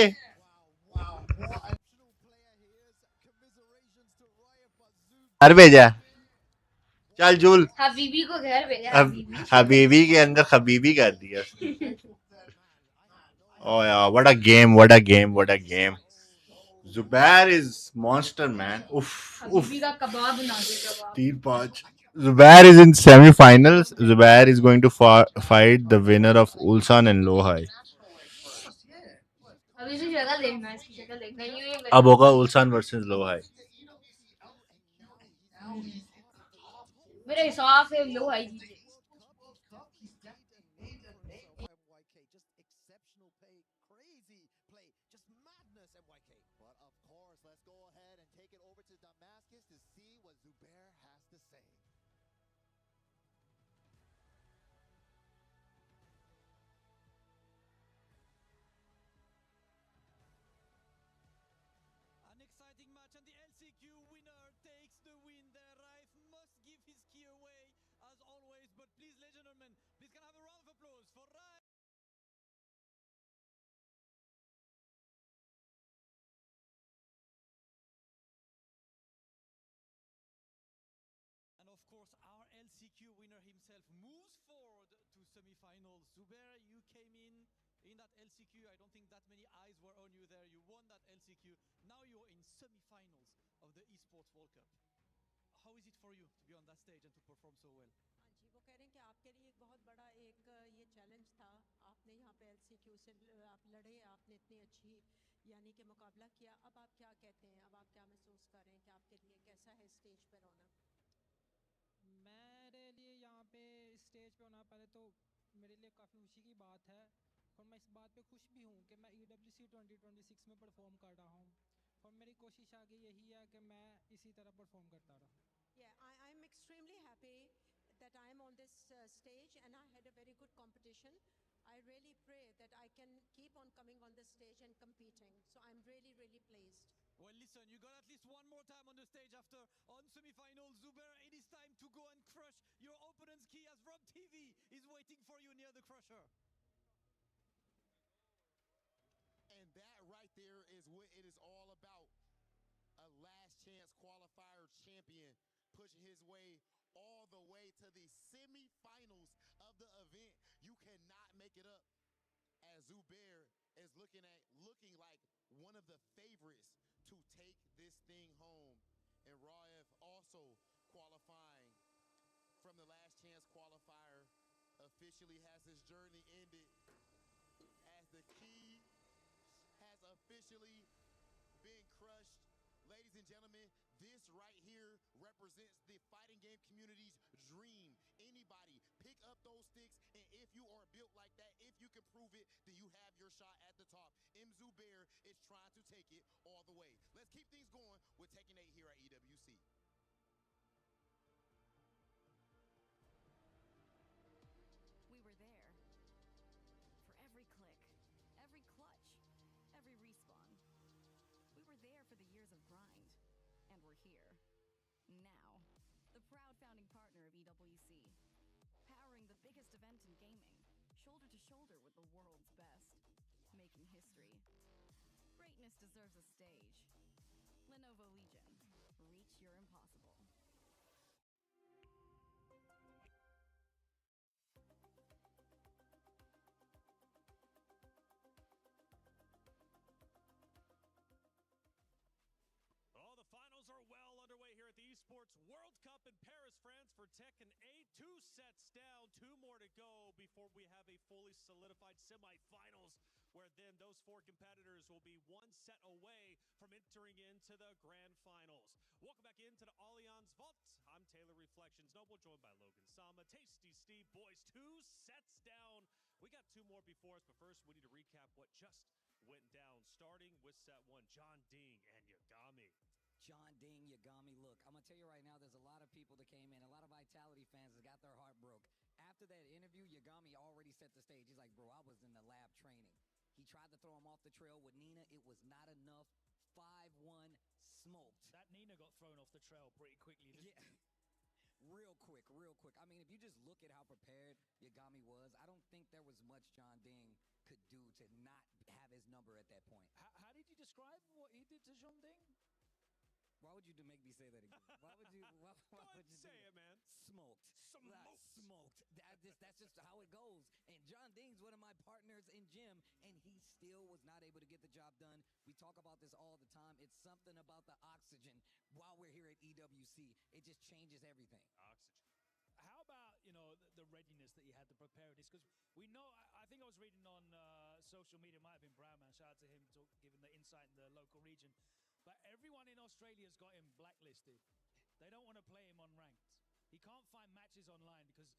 Exceptional player here. Commiserations to Ryev, but Zubair. घर भेजा चल joule Habibi को घर भेजा अब हबीबी के अंदर हबीबी कर दिया Oh yeah, what a game, what a game, what a game. Zubair is monster, man. Oof, oof. Habibi का कबाब बना दे कबाब Teen punch. Zubair is in semi-finals. Zubair is going to fight the winner of Ulsan and Lohai. अभी इसकी शक्ल देखना इसकी शक्ल देखना ये अब होगा Ulsan versus Lohai. मेरे हिसाब से लो आई MYK, just exceptional play, crazy play, just madness, MYK. But of course, let's go ahead and take it over to Damascus to see what Zubair has to say. An exciting match, and the LCQ winner takes the win there. Raif must give his key away as always, but please, ladies and gentlemen, please can I have a round of applause for Raif. And of course, our LCQ winner himself moves forward to semi-finals. Zubair, you came in that LCQ. I don't think that many eyes were on you there. You won that LCQ. Now you're in semi-finals of the Esports World Cup. How is it for you to be on that stage and to perform so well? हाँ जी, वो कह रहे हैं कि आपके लिए एक बहुत बड़ा एक ये चैलेंज था। आपने यहाँ पे LCQ से आप लड़े, आपने इतनी अच्छी यानी कि मुकाबला किया। अब आप क्या कहते हैं? अब आप क्या महसूस कर रहे हैं कि आपके लिए कैसा है स्टेज पर होना? मेरे लिए यहाँ पे स्टेज पे होना पहले तो मेरे लिए काफ़ी खुशी की बात है और मैं इस बात पे खुश भी हूँ कि मैं EWC 2026 में परफॉर्म कर रहा हूँ और मेरी कोशिश आगे यही है कि मैं इसी तरह परफॉर्म करता रहूँ। Yeah, I'm extremely happy that I'm on this stage and I had a very good competition. I really pray that I can keep on coming on this stage and competing. So I'm really, really pleased. Well, listen, you got at least one more time on the stage after on semi-finals. Zubair, it is time to go and crush your opponent's key as Rob TV is waiting for you near the crusher. And that right there is what it is all about. A last chance qualifier champion pushing his way all the way to the semi-finals of the event. You cannot make it up as Zubair is looking like one of the favorites to take this thing home. And Ryev also qualifying from the last chance qualifier officially has his journey ended as the key has officially been crushed. Ladies and gentlemen, this right here represents the fighting game community's dream. Anybody, pick up those sticks, and if you are built like that, if you can prove it, then you have your shot at the top. Zubair is trying to take it all the way. Let's keep things going with Tekken 8 here at EWC. We were there. For every click, every we're here. Now, the proud founding partner of EWC, powering the biggest event in gaming, shoulder to shoulder with the world's best, making history. Greatness deserves a stage. Lenovo Legion, reach your impossible. Oh, the finals are well underway here at the Esports World Cup in Paris, France for Tekken 8. 2 sets down, 2 more to go before we have a fully solidified semifinals, where then those 4 competitors will be 1 set away from entering into the grand finals. Welcome back into the Allianz Vault. I'm Taylor Reflections Noble, joined by Logan Sama, Tasty Steve. Boys, 2 sets down. We got 2 more before us, but first we need to recap what just went down, starting with set 1, John Ding and Yagami. John Ding, Yagami, look, I'm going to tell you right now, there's a lot of people that came in, a lot of Vitality fans that got their heart broke. After that interview, Yagami already set the stage. He's like, bro, I was in the lab training. He tried to throw him off the trail with Nina. It was not enough. 5-1 smoked. That Nina got thrown off the trail pretty quickly. Yeah. Real quick, real quick. I mean, if you just look at how prepared Yagami was, I don't think there was much John Ding could do to not have his number at that point. How did you describe what he did to John Ding? Why would you make me say that again? Why would you? Why would you say it, man? Smoked. Smoked. Smoked. That's just how it goes. And John Ding's one of my partners in gym, and he still was not able to get the job done. We talk about this all the time. It's something about the oxygen while we're here at EWC. It just changes everything. Oxygen. How about, you know, the readiness that you had to prepare this? Because we know, I think I was reading on social media, it might have been Brownman, shout out to him, giving the insight in the local region. But everyone in Australia's got him blacklisted. They don't want to play him on ranked. He can't find matches online because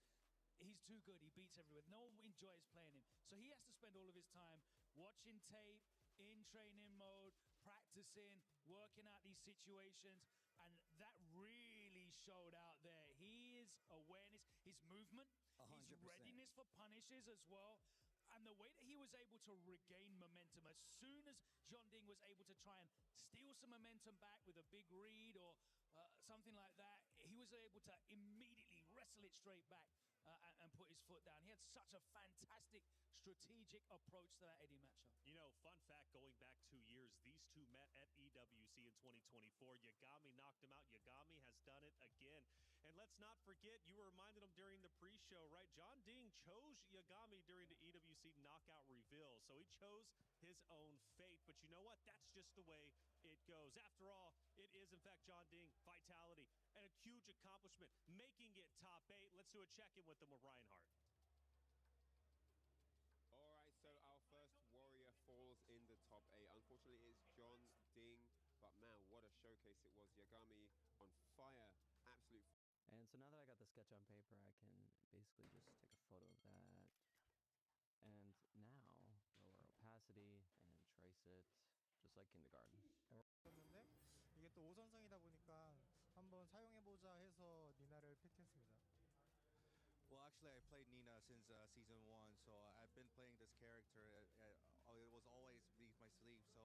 he's too good. He beats everyone. No one enjoys playing him. So he has to spend all of his time watching tape, in training mode, practicing, working out these situations. And that really showed out there. His awareness, his movement, 100%. his readiness for punishes as well. And the way that he was able to regain momentum as soon as John Ding was able to try and steal some momentum back with a big read or something like that, he was able to immediately wrestle it straight back and put his foot down. He had such a fantastic strategic approach to that Eddie matchup. You know, fun fact, going back 2 years, these two met at EWC in 2024. Yagami knocked him out. Yagami has done it again. And let's not forget, you were reminded him during the pre-show, right? John Ding chose Yagami during the EWC knockout reveal. So he chose his own fate. But you know what? That's just the way it goes. After all, it is, in fact, John Ding, Vitality, and a huge accomplishment, making it top 8. Let's do a check-in with them with Reinhardt. All right, so our first warrior falls in the top 8. Unfortunately, it's John Ding, but man, what a showcase it was. Yagami on fire, absolute. And so now that I got the sketch on paper, I can basically just take a photo of that. And now lower opacity and trace it, just like kindergarten. 이게 또 5선성이다 보니까 한번 사용해보자 해서 니나를 픽했습니다. Well, actually, I played Nina since season 1, so I've been playing this character. It was always beneath my sleeve, so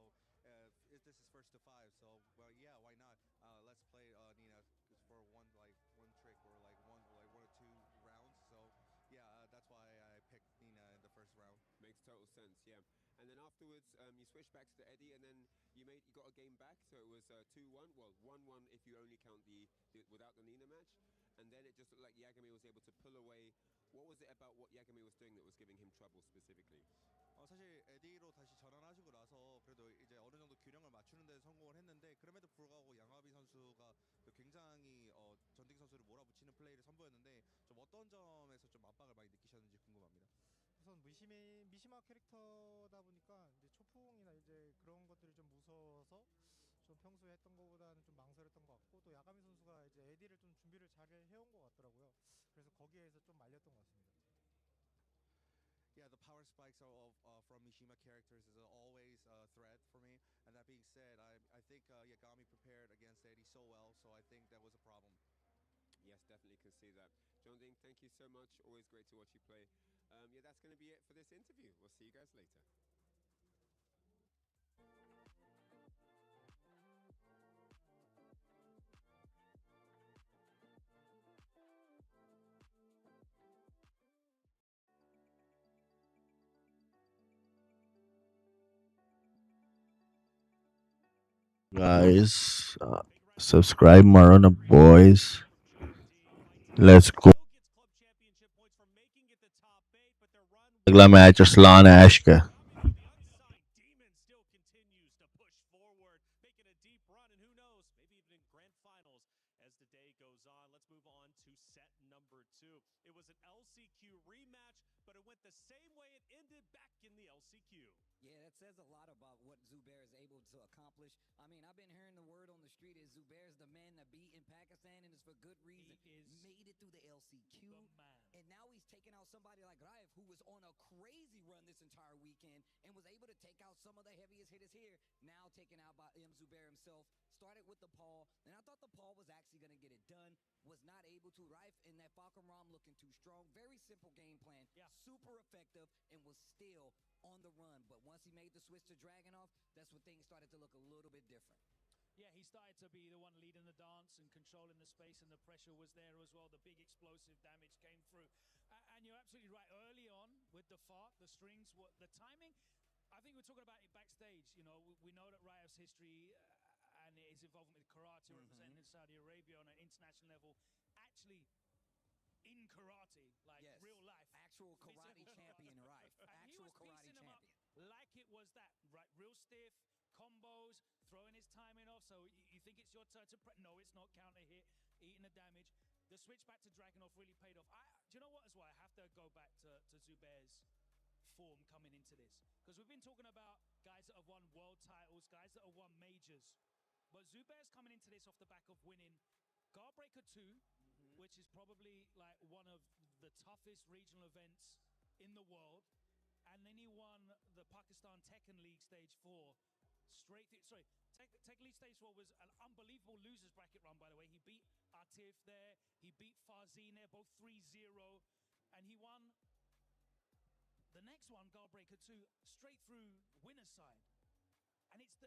this is first to 5, so well, yeah, why not? Let's play Nina for one trick or one or 2 rounds. So yeah, that's why I picked Nina in the first round. Makes total sense, yeah. And then afterwards, you switched back to the Eddie, and then you got a game back, so it was 2-1. Well, 1-1 if you only count the without the Nina match. And then it just looked like Yagami was able to pull away. What was it about what Yagami was doing that was giving him trouble specifically? 사실 에디로 다시 전환하시고 나서 그래도 이제 어느 정도 균형을 맞추는 데 성공을 했는데, 그럼에도 불구하고 양아비 선수가 굉장히 전딩 선수를 몰아붙이는 플레이를 선보였는데, 좀 어떤 점에서 좀 압박을 많이 느끼셨는지 궁금합니다. 우선 미시마 캐릭터다 보니까 이제 초풍이나 이제 그런 것들이 좀 무서워서 좀 평소에 했던 것보다는 좀 망설였던 것 같고, 또 야가미 선수가 이제 에디를 좀 준비를 잘 해온 것 같더라고요. 그래서 거기에서 좀 말렸던 것 같습니다. Yeah, the power spikes from Mishima characters is always a threat for me. And that being said, I think Yagami prepared against Eddie so well, so I think that was a problem. Yes, definitely can see that. John Ding, thank you so much. Always great to watch you play. Yeah, that's going to be it for this interview. We'll see you guys later. Guys, subscribe Marona boys. Let's go. अगला match Arsalan ऐश का. Yeah, that says a lot about what Zubair is able to accomplish. I mean, I've been hearing the word on the street is Zubair's the man to beat in Pakistan, and it's for good reason. Made it through the LCQ, and now he's taking out somebody like Raif, who was on a crazy run this entire weekend and was able to take out some of the heaviest hitters here. Now taken out by Zubair himself. Started with the Paul, and I thought the Paul was actually going to get it done. Was not able to. Raif in that Falcon Rom looking too strong. Very simple game plan. Super effective, and was still on the run. But once he made the switch to Dragunov, that's when things started to look a little bit different. Yeah, he started to be the one leading the dance and controlling the space, and the pressure was there as well. The big explosive damage came through. And you're absolutely right. Early on with the fart, the strings, the timing, I think we're talking about it backstage. You know, we know that Raif's history and his involvement with karate, representing in Saudi Arabia on an international level, actually in karate, like real life. Actual karate champion, Raif. Actual karate champion. Like it was that, right? Real stiff combos, throwing his timing off. So you think it's your turn to no, it's not. Counter hit, eating the damage. The switch back to Dragunov really paid off. Do you know what as well? I have to go back to Zubair's form coming into this, because we've been talking about guys that have won world titles, guys that have won majors, but Zubair's coming into this off the back of winning Guardbreaker 2, which is probably like one of the toughest regional events in the world. And then he won the Pakistan Tekken League Stage 4 straight through. Sorry, Tekken League Stage 4 was an unbelievable losers bracket run, by the way. He beat Atif there, he beat Farzin there, both 3-0, and he won the next one, Guardbreaker 2, straight through winner's side. And it's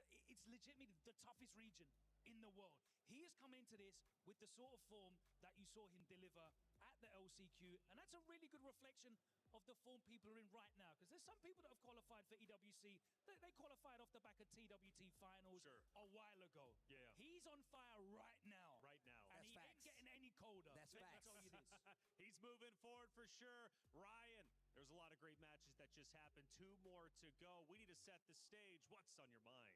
legitimately the toughest region in the world. He has come into this with the sort of form that you saw him deliver at the LCQ, and that's a really good reflection of the form people are in right now, because there's some people that have qualified for EWC. They qualified off the back of TWT finals a while ago. Yeah. He's on fire right now. And he ain't getting any colder. That's facts. I'll tell you this. He's moving forward for sure. Ryan, there's a lot of great matches that just happened. 2 more to go. We need to set the stage. What's on your mind?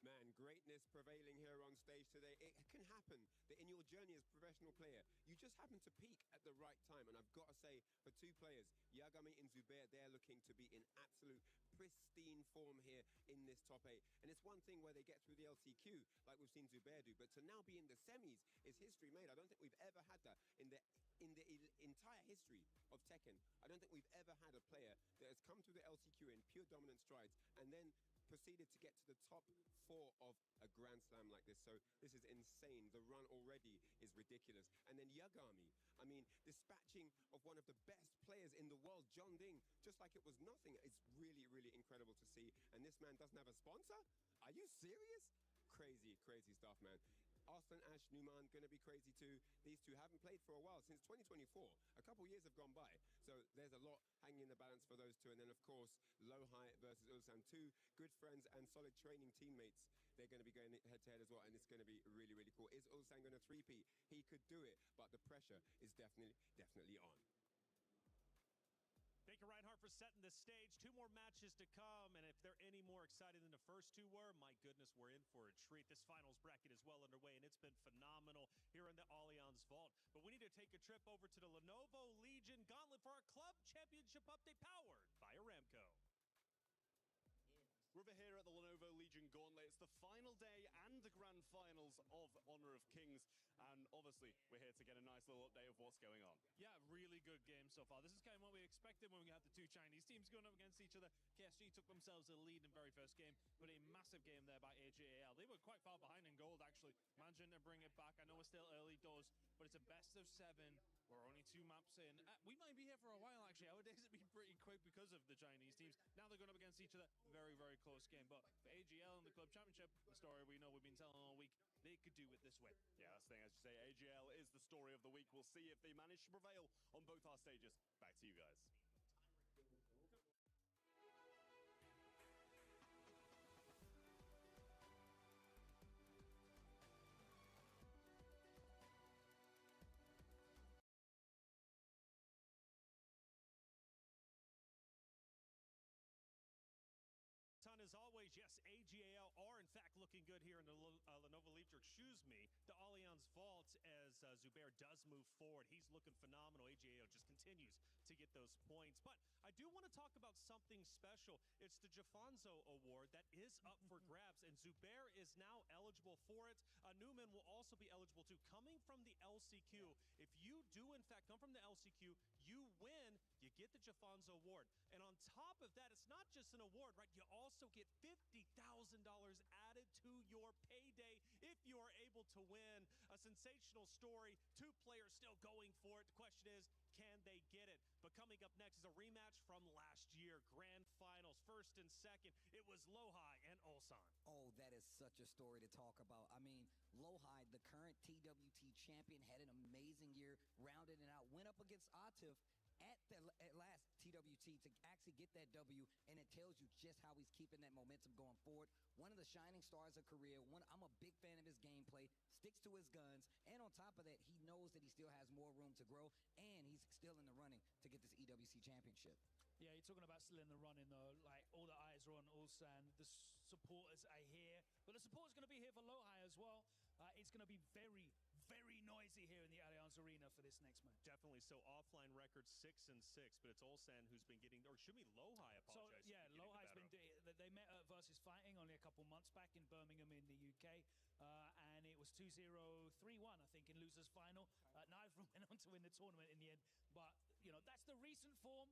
Man, greatness prevailing here on stage today. It can happen that in your journey as a professional player, you just happen to peak at the right time. And I've got to say, for 2 players, Yagami and Zubair, they're looking to be in absolute pristine form here in this top 8. And it's one thing where they get through the LCQ, like we've seen Zubair do, but to now be in the semis is history made. I don't think we've ever had that in the entire history of Tekken. I don't think we've ever had a player that has come through the LCQ in pure dominant strides and then proceeded to get to the top 4 of a Grand Slam like this. So this is insane. The run already is ridiculous. And then Yagami, I mean, dispatching of one of the best players in the world, John Ding, just like it was nothing. It's really, really incredible to see. And this man doesn't have a sponsor? Are you serious? Crazy, crazy stuff, man. Arslan, Ash, Numan, gonna be crazy too. These two haven't played for a while, since 2024. A couple years have gone by. So there's a lot hanging in the balance for those two. And then, of course, Lohai versus Ulsan, 2 good friends and solid training teammates. They're going to be going head-to-head as well, and it's going to be really, really cool. Is Ulsan going to 3-peat? He could do it, but the pressure is definitely on. Thank you, Reinhardt, for setting the stage. 2 more matches to come, and if they're any more exciting than the first 2 were, my goodness, we're in for a treat. This finals bracket is well underway, and it's been phenomenal here in the Allianz Vault. But we need to take a trip over to the Lenovo Legion Gauntlet for our club championship update powered by Aramco. We're over here at the Lenovo Legion Gauntlet. It's the final day and the grand finals of Honor of Kings. And obviously, we're here to get a nice little update of what's going on. Yeah, really good game so far. This is kind of what we expected when we had the 2 Chinese teams going up against each other. KSG took themselves the lead in very first game, but a massive game there by AJAL. They were quite far behind in gold, actually, managing to bring it back. I know we're still early doors, but it's a best of 7. We're only 2 maps in. We might be here for a while, actually. Our days have been pretty quick because of the Chinese teams. Now they're going up against each other. Very, very close game. But for AGL and the club championship, the story we know we've been telling all week, they could do with this win. Yeah, that's the thing. As you say, AGL is the story of the week. We'll see if they manage to prevail on both our stages. Back to you guys. as always, yes, AGAL are in fact looking good here in the Lenovo Leaf, excuse me, the Allianz Vault as Zubair does move forward. He's looking phenomenal. AGAL just continues to get those points. But I do want to talk about something special. It's the Jafonzo Award that is up for grabs, and Zubair is now eligible for it. Newman will also be eligible too. Coming from the LCQ, if you do in fact come from the LCQ, you win, you get the Jafonzo Award. And on top of that, it's not just an award, right? You also get $50,000 added to your payday if you are able to win. A sensational story. 2 players still going for it. The question is, can they get it? But coming up next is a rematch from last year. Grand Finals, first and second. It was Lohai and Ulsan. Oh, that is such a story to talk about. I mean, Lohai, the current TWT champion, had an amazing year, rounded it out, went up against Atif at last TWT to actually get that W, and it tells you just how he's keeping that momentum going forward. One of the shining stars of Korea. I'm a big fan of his gameplay, sticks to his guns, and on top of that, he knows that he still has more room to grow, and he's still in the running to get this EWC championship. Yeah, you're talking about still in the running though. Like, all the eyes are on Ulsan. The supporters are here, but the supporters going to be here for Lohai as well. It's going to be very, very noisy here in the Allianz Arena for this next match. Definitely. So offline record 6-6, but it's Ulsan who's been getting, or should be Lohai. Apologize. So yeah, Lohai's been doing. They met at Versus Fighting only a couple months back in Birmingham in the UK, and it was 2-0, 3-1, I think, in losers final. Neither of them went on to win the tournament in the end, but you know that's the recent form.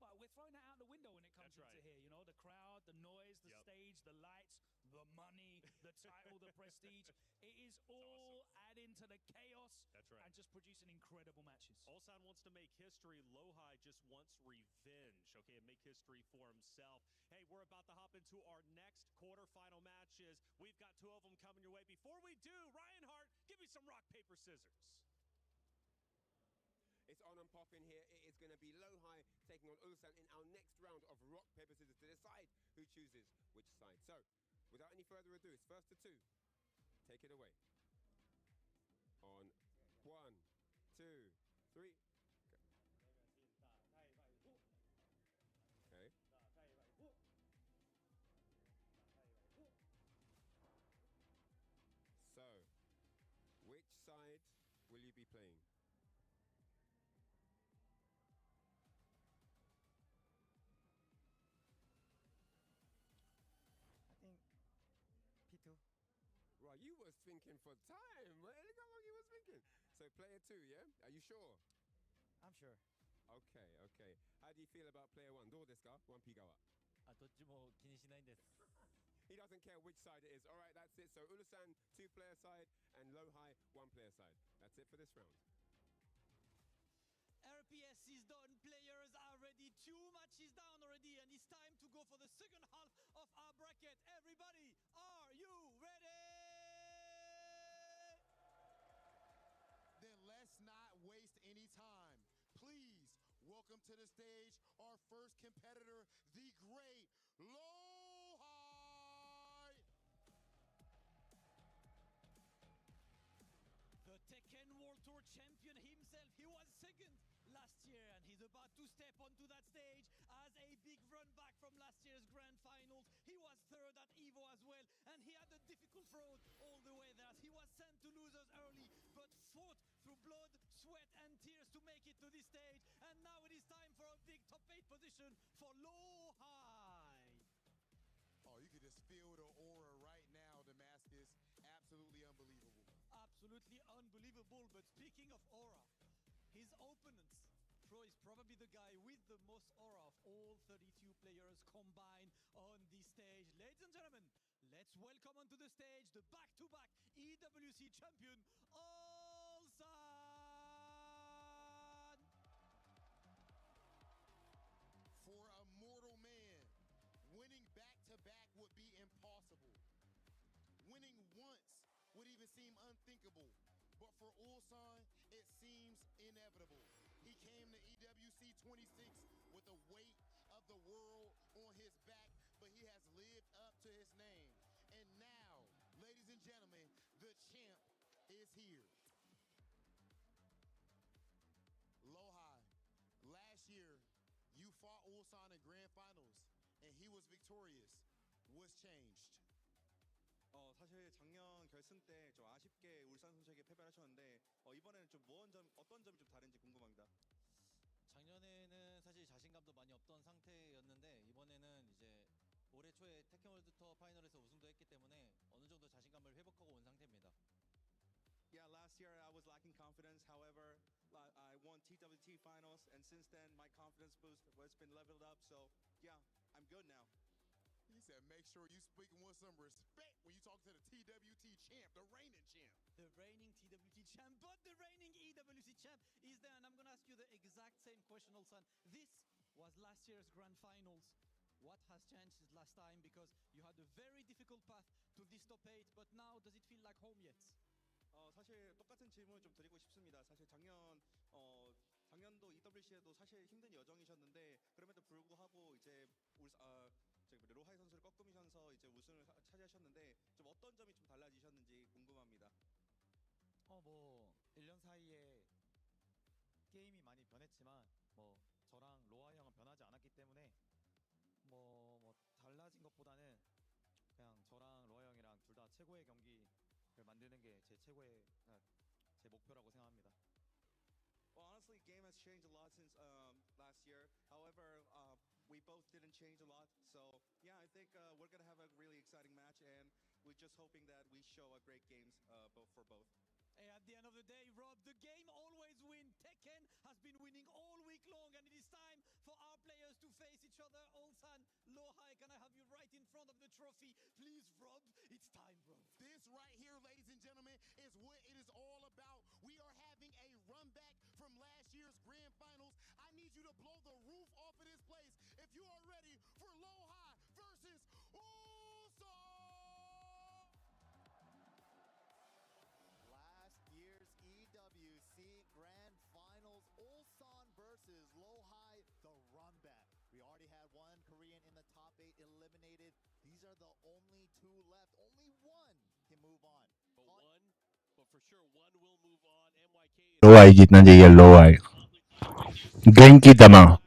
But we're throwing that out the window when it comes into here. You know, the crowd, the noise, the stage, the lights, the money, the title, the prestige. It is all awesome. Adding to the chaos. That's right. And just producing incredible matches. Ulsan wants to make history. Lohai just wants revenge, okay, and make history for himself. Hey, we're about to hop into our next quarterfinal matches. We've got 2 of them coming your way. Before we do, Ryan Hart, give me some rock, paper, scissors. It's on and popping here. It is going to be Lohai taking on Ulsan in our next round of rock, paper, scissors to decide who chooses which side. So, without any further ado, it's first to 2. Take it away. On 1, 2, 3. Okay. So, which side will you be playing? I think P2. Right, you was thinking for time. Man. Look how long you was thinking. So player 2, yeah? Are you sure? I'm sure. Okay, okay. How do you feel about player 1? どうですか? 1P 側。どっちも気にしないんです。He doesn't care which side it is. All right, that's it. So Ulsan, 2-player side, and Lohai, 1-player side. That's it for this round. RPS is done, players are ready, 2 matches down already, and it's time to go for the second half of our bracket. Everybody, are you ready? Then let's not waste any time. Please welcome to the stage our first competitor, the great Lohai. The Tekken World Tour champion himself, he was second last year, and he's about to step onto that stage as a big run back from last year's grand finals. He was third at EVO as well, and he had a difficult road all the way there. He was sent to losers early, but fought through blood, sweat, and tears to make it to this stage. And now it is time for a big top 8 position for Lohai. Oh, you can just feel the aura right now, Damascus. Absolutely unbelievable. Absolutely unbelievable, but speaking of aura, his opponents, Pro is probably the guy with the most aura of all 32 players combined on this stage. Ladies and gentlemen, let's welcome onto the stage the back-to-back EWC champion, Ulsan! For a mortal man, winning back-to-back would be impossible. Winning once would even seem unthinkable. But for Ulsan, it seems inevitable. He came to EWC 26 with the weight of the world on his back, but he has lived up to his name. And now, ladies and gentlemen, the champ is here. Lohai, last year, you fought Ulsan in grand finals, and he was victorious. What's changed? 사실 작년 결승 때 좀 아쉽게 울산 선수에게 패배를 하셨는데 이번에는 좀 어떤 점이 좀 다른지 궁금합니다. 작년에는 사실 자신감도 많이 없던 상태였는데 이번에는 이제 올해 초에 테kken 월드 투어 파이널에서 우승도 했기 때문에 어느 정도 자신감을 회복하고 온 상태입니다. Yeah, last year I was lacking confidence. However, I won TWT finals, and since then my confidence boost has been leveled up. So yeah, I'm good now. He said, make sure you speaking with some respect when you talk to the TWT champ, the reigning champ. The reigning TWT champ, but the reigning EWC champ is there. And I'm going to ask you the exact same question, Ulsan. This was last year's grand finals. What has changed since last time? Because you had a very difficult path to this top 8, but now does it feel like home yet? 사실 똑같은 질문을 좀 드리고 싶습니다. 사실 작년도 EWC에도 사실 힘든 여정이셨는데 그럼에도 불구하고 이제 로하이 선수를 꺾으면서 이제 우승을 차지하셨는데 좀 어떤 점이 좀 달라지셨는지 궁금합니다. 1년 사이에 게임이 많이 변했지만 저랑 로하 형은 변하지 않았기 때문에 달라진 것보다는 그냥 저랑 로하 형이랑 둘 다 최고의 경기를 만드는 게 제 목표라고 생각합니다. Well, honestly, game has changed a lot since last year. However, we both didn't change a lot. So yeah, I think we're gonna have a really exciting match, and we're just hoping that we show a great games for both. Hey, at the end of the day, Rob, the game always wins. Tekken has been winning all week long, and it is time for our players to face each other. Ulsan, Lohai, can I have you right in front of the trophy? Please, Rob, it's time, bro. This right here, ladies and gentlemen, is what it is all about. We are having a run back from last year's grand finals. I need you to blow the roof off of this place if you are ready for Lohai versus Ulsan. Last year's EWC Grand Finals, Ulsan versus Lohai, the run back. We already had one Korean in the top 8 eliminated. These are the only two left. Only one can move on. But for sure one will move on. MYK Lohai जीतना चाहिए लोहाई गेंकी दमा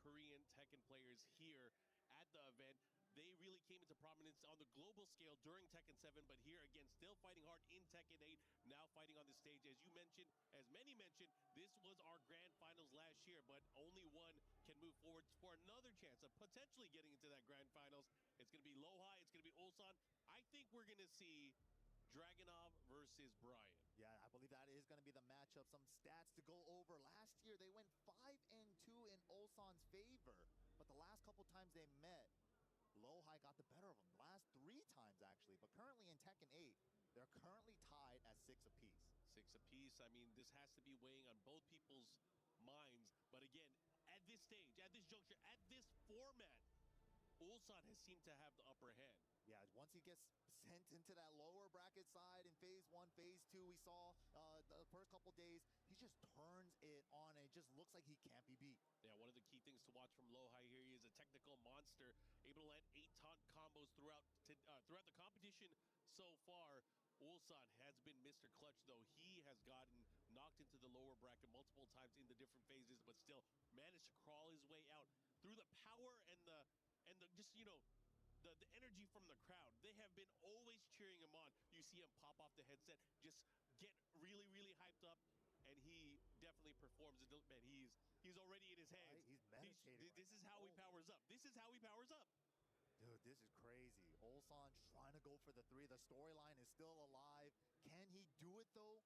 Korean Tekken players here at the event. They really came into prominence on the global scale during Tekken 7, but here again, still fighting hard in Tekken 8, now fighting on the stage. As you mentioned, as many mentioned, this was our grand finals last year, but only one can move forward for another chance of potentially getting into that grand finals. It's going to be Lohai, it's going to be Ulsan. I think we're going to see Dragunov versus Brian. Yeah, I believe that is going to be the matchup. Some stats to go over. Last year, they went 5-2 in Ulsan's favor, but the last couple times they met, Lohai got the better of them. Last 3 times, actually. But currently in Tekken 8, they're currently tied at 6 apiece. 6 apiece. I mean, this has to be weighing on both people's minds. But again, at this stage, at this juncture, at this format, Ulsan has seemed to have the upper hand. Yeah, once he gets sent into that lower bracket side in phase 1, phase 2, we saw the first couple days, he just turns it on and it just looks like he can't be beat. Yeah, one of the key things to watch from Lohai here, he is a technical monster, able to land 8 taunt combos throughout the competition so far. Ulsan has been Mr. Clutch, though. He has gotten knocked into the lower bracket multiple times in the different phases, but still managed to crawl his way out through the power and the just, you know, the energy from the crowd. They have been always cheering him on. You see him pop off the headset, just get really, really hyped up, and he definitely performs. Man, he's already in his hands. Right? He's meditating. This is how he powers up. This is how he powers up. Dude, this is crazy. Ulsan trying to go for the 3. The storyline is still alive. Can he do it, though?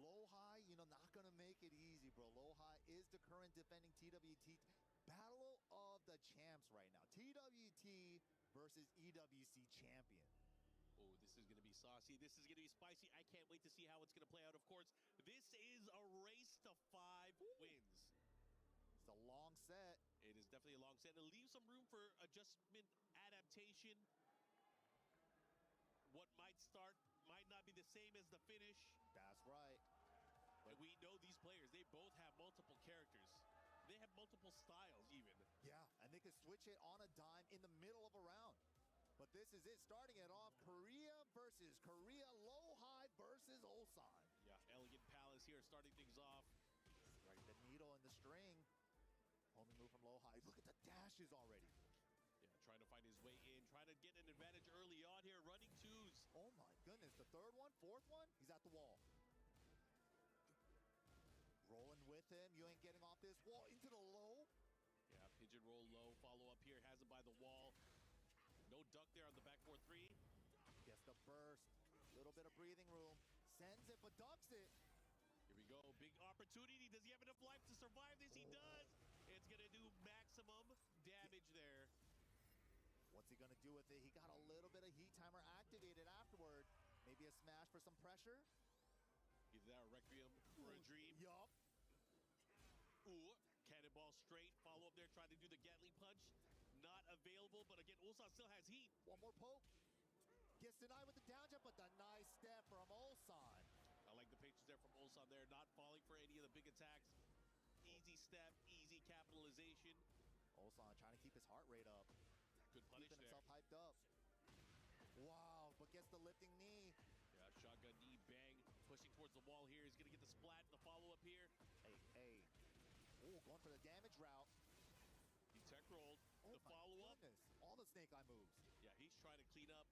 Lohai, not going to make it easy, bro. Lohai is the current defending TWT Battle of the Champs right now. TWT versus EWC champion. Oh, this is going to be saucy. This is going to be spicy. I can't wait to see how it's going to play out. Of course, this is a race to 5 wins. It's a long set. It is definitely a long set. It'll leave some room for adjustment, adaptation. What might start might not be the same as the finish. That's right. And we know these players. They both have multiple characters. They have multiple styles even. Yeah, and they can switch it on a dime in the middle of a round. But this is it, starting it off, Korea versus Korea, Lohai versus Ulsan. Yeah, Elegant Palace here starting things off. Right, the needle and the string. Homing move from Lohai. Look at the dash inches already. Yeah, trying to find his way in, trying to get an advantage early on here, running twos. Oh my goodness, the third one, fourth one, he's at the wall. Rolling with him, you ain't getting off this wall, into the low. Yeah, pigeon roll low, follow up here, has him by the wall. No duck there on the back 4-3. Gets the burst, little bit of breathing room, sends it but ducks it. Here we go, big opportunity. Does he have enough life to survive this? He does. It's gonna do maximum damage there. What's he gonna do with it? He got a little bit of heat timer activated afterward. Maybe a smash for some pressure. Either that or Requiem for a dream. Yup. Ooh, cannonball straight. Follow up there, trying to do the Gatling punch. Not available, but again, Ulsan still has heat. One more poke. Gets denied with the down jump, but the nice step from Ulsan. I like the patience there from Ulsan there, not falling for any of the big attacks. Easy step, easy capitalization. Ulsan trying to keep his heart rate up. Good punish Keeping there. himself hyped up. Wow, but gets the lifting knee. Yeah, shotgun knee, bang. Pushing towards the wall here. He's going to get the splat, the follow-up here. Hey. Oh, going for the damage route. He tech rolled. Oh The follow-up. All the snake eye moves. Yeah, he's trying to clean up.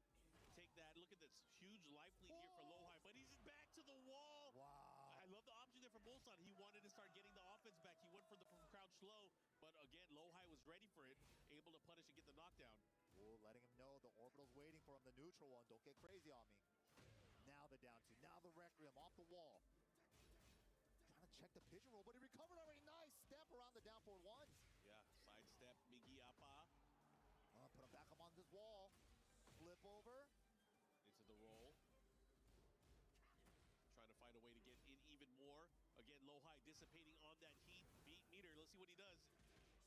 Take that. Look at this huge life lead here for Lowhigh, but he's back to the wall. Wow. I love the option there from Ulsan. He wanted to start getting the offense back. He went for the crouch low, but again, Lowhigh was ready for it, able to punish and get the knockdown. Oh, letting him know the orbital's waiting for him, the neutral one. Don't get crazy on me. Now the down two. Now the Requiem off the wall. Trying to check the pigeon roll, but he recovered already. Nice step around the down forward ones. Yeah, sidestep, Migi Appa. Put him back up on this wall. Flip over. Into the roll. Trying to find a way to get in even more. Again, Lowhigh dissipating on that heat beat meter. Let's see what he does.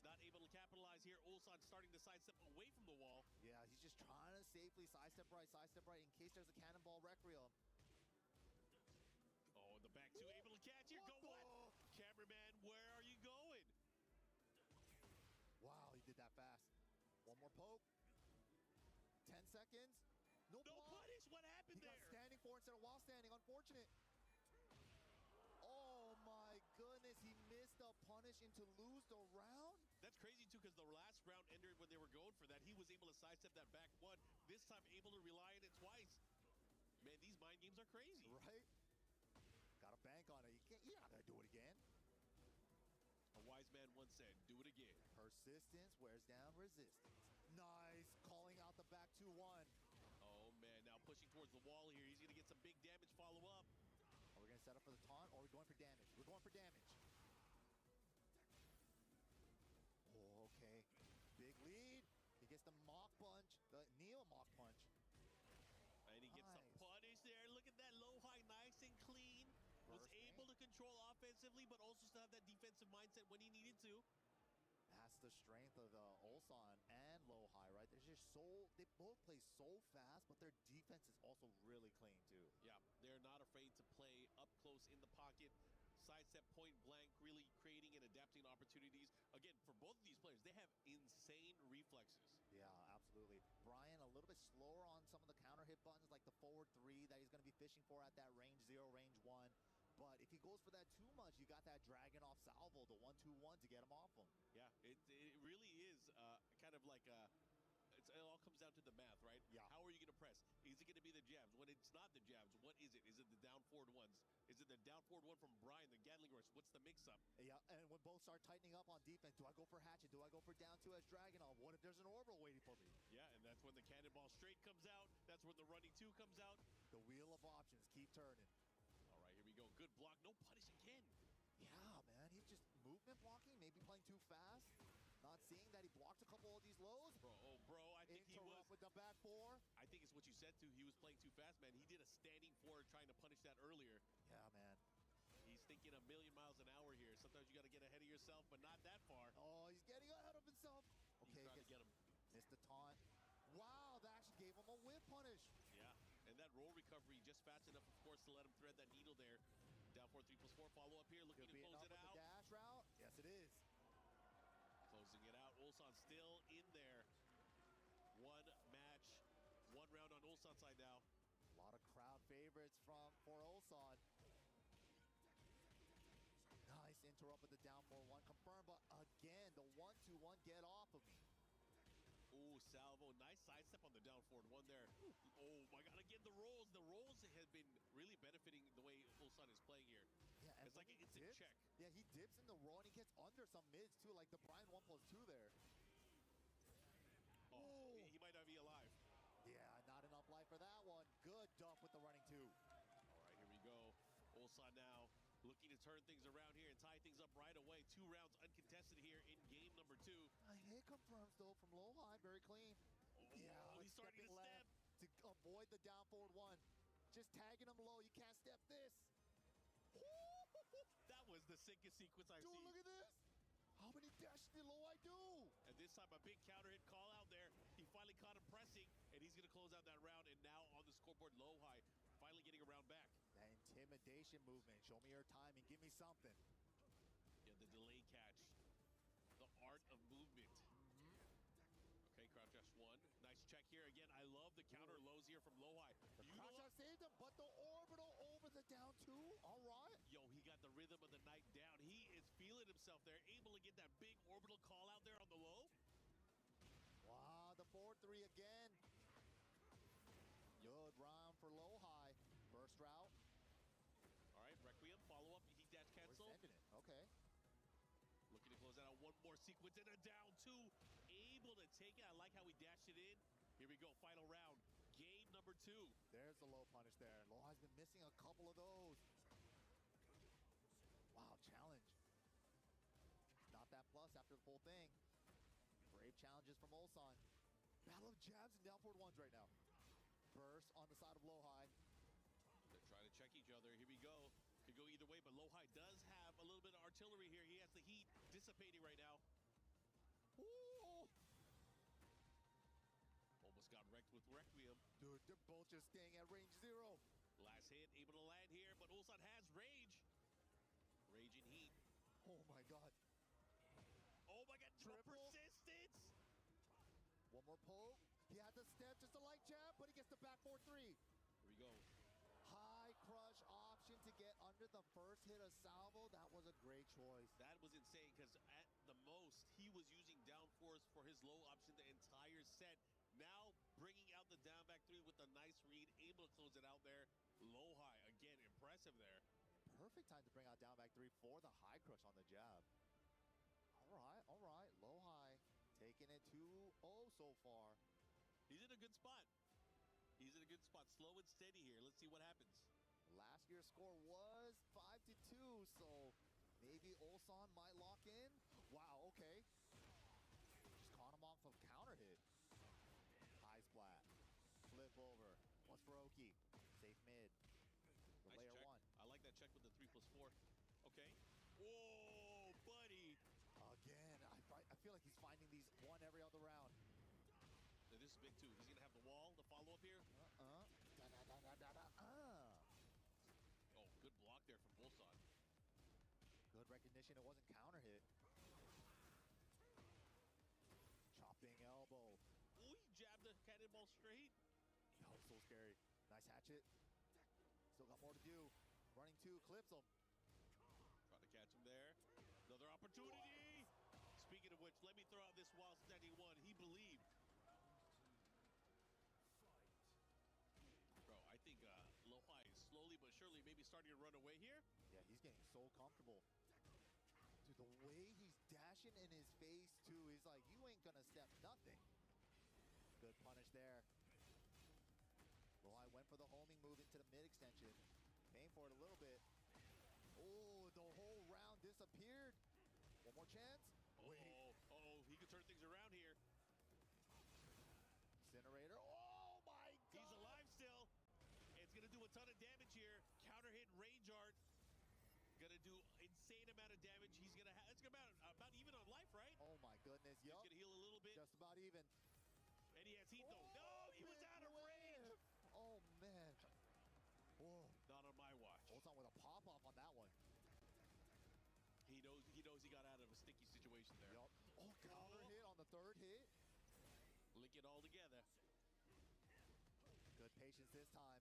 Not able to capitalize here. Ulsan starting to sidestep away from the wall. Yeah, he's just trying to safely sidestep right in case there's a cannonball Requiem. Oh, the back two able to catch here. Go what? Cameraman, where are you going? Wow, he did that fast. One more poke. 10 seconds. No punish. What happened there? He got standing for instead of while standing. Unfortunate. Oh my goodness, he missed a punish and to lose the round? That's crazy too, because the last round ended when they were going for that. He was able to sidestep that back one. This time able to rely on it twice. Man, these mind games are crazy. Right? Gotta bank on it. You're not gonna do it again. A wise man once said, do it again. Persistence wears down resistance. Nice, calling out the back 2-1. Oh man, now pushing towards the wall here. He's gonna get some big damage follow-up. Are we gonna set up for the taunt or are we going for damage? We're going for damage. Oh, okay. Big lead. He gets the mock punch, the Neo mock punch. And he gets some punish there. Look at that Lowhigh, nice and clean. Was able to control offensively, but also still have that defensive mindset when he needed to. That's the strength of Ulsan and Lowhigh, right? They're just they both play so fast, but their defense is also really clean too. Yeah, they're not afraid to play up close in the pocket, sidestep point blank, really creating and adapting opportunities. Again, for both of these players, they have insane reflexes. Yeah, absolutely. Brian, a little bit slower on some of the counter hit buttons, like the forward 3 that he's going to be fishing for at that range 0, range 1. But if he goes for that too much, you got that dragon off salvo, the 1-2-1 to get him off him. Yeah, it really is kind of like it all comes down to the math, right? Yeah. How are you going to press? Is it going to be the jabs? When it's not the jabs, what is it? Is it the down forward ones? Is it the down forward one from Brian, the Gatling Rush? What's the mix-up? Yeah, and when both start tightening up on defense, do I go for Hatchet? Do I go for down 2 as Dragon off? What if there's an orbital waiting for me? Yeah, and that's when the cannonball straight comes out. That's when the running 2 comes out. The wheel of options keep turning. All right, here we go. Good block. No punish again. Yeah, man. He's just movement blocking, maybe playing too fast. Not seeing that he blocked a couple of these lows. Bro, I think he was. with the back 4. I think it's what you said, too. He was playing too fast, man. He did a standing forward trying to punish that earlier. Yeah, man. He's thinking a million miles an hour here. Sometimes you got to get ahead of yourself, but not that far. Oh, he's getting ahead of himself. Okay, he's trying to get him. Missed the taunt. Wow, that actually gave him a whip punish. Yeah, and that roll recovery just fast enough, of course, to let him thread that needle there. Down 4-3+4 follow up here, looking to close it out. The dash route? Yes, it is. Closing it out. Ulsan still in there. One match, one round on Ulsan's side now. A lot of crowd favorites for Ulsan. Nice interrupt with the down 4-1 confirmed, but again, the 1-2-1 get off of me. Oh, salvo. Nice sidestep on the down forward one there. Oh, my God. Again, the rolls. The rolls have been really benefiting the way Ulsan is playing here. Yeah, it's like an instant check. Yeah, he dips in the roll and he gets under some mids too, like the Brian 1+2 there. Oh, he might not be alive. Yeah, not enough life for that one. Good duck with the running 2. All right, here we go. Ulsan now looking to turn things around here and tie things up right away. 2 rounds uncontested here in game number 2. A hit confirms though from low high, very clean. Yeah, he's starting to step. To avoid the down forward 1. Just tagging him low, you can't step this. That was the sickest sequence I've seen. Dude, look at this. How many dashes did low I do? And this time a big counter hit call out there. He finally caught him pressing, and he's gonna close out that round. And now on the scoreboard, low high, finally getting a round back. That intimidation movement. Show me your timing. Give me something. Yeah, the delay catch. The art of movement. Okay, crouch dash 1. Nice check here. Again, I love the counter lows here from low high. The crouch dash saved him, but the orbital over the down 2. All right. Yo, he got the rhythm of the night down. He is feeling himself there, able to get that big orbital call out there on the low. Wow, the 4-3 again. Good round for low high. Burst route. All right, Requiem, follow up. He dash cancel. We're sending it. Okay. Looking to close out on one more sequence and a down 2. Able to take it. I like how he dashed it in. Here we go, final round. Game number 2. There's the low punish there. Low high's been missing a couple of those. Wow, challenge. Not that plus after the full thing. Brave challenges from Ulsan. Battle of jabs and down forward 1s right now. Burst on the side of low high. They're trying to check each other. Here we go. Could go either way, but low high does have a little bit of artillery here. He has the heat dissipating right now. Ooh. Almost got wrecked with Requiem. Dude, they're both just staying at range 0. Last hit, able to land here, but Ulsan has rage. Rage and heat. Oh my God. Oh my God, Triple. Persistence. One more poke. He had the step, just a light jab, but he gets the back 4-3. Here we go. High crush option to get under the first hit of salvo. That was a great choice. That was insane because at the most, he was using down force for his low option the entire set. Now bringing out the down back 3 with a nice read, able to close it out there. Low high, again, impressive there. Perfect time to bring out down back 3 for the high crush on the jab. All right. Low high, taking it 2-0 so far. He's in a good spot. He's in a good spot, slow and steady here. Let's see what happens. Last year's score was 5-2, so maybe Ulsan might lock in. Wow, okay. Just caught him off of counter hit. High splat, flip over. What's for Oki? Safe mid. The Nice layer check. 1. I like that check with the 3+4. Okay. Whoa, buddy. Again, I feel like he's finding these one every other round. Now, this is big too. He's gonna have the wall, the follow-up here. Oh, good block there from Ulsan. Good recognition. It wasn't counter hit. Chopping elbow. Ooh, he jabbed the cannonball straight. Oh, so scary. Nice hatchet. Still got more to do. Running 2, clips him. Trying to catch him there. Another opportunity. Speaking of which, let me throw out this while standing 1. He believed. Bro, I think Lo-Hi is slowly but surely maybe starting to run away here. Yeah, he's getting so comfortable. Dude, the way he's dashing in his face, too, he's like, you ain't gonna step nothing. Good punish there. Lo-Hi went for the homing move into the mid extension. Paying for it a little bit. Oh, the whole round disappeared. One more chance. Oh, he could turn things around here. Incinerator. Oh my God. He's alive still. It's gonna do a ton of damage here. Counter hit range art. Gonna do insane amount of damage. He's gonna have, it's about even on life, right? Oh my goodness, He's gonna heal a little bit. Just about even. And he has heat though. No, he was out of range. Oh man. Whoa. Not on my watch. Ulsan with a pop-off on that one. He knows he got out of a sticky situation there. Yep. Oh, counter hit on the 3rd hit. Link it all together. Good patience this time.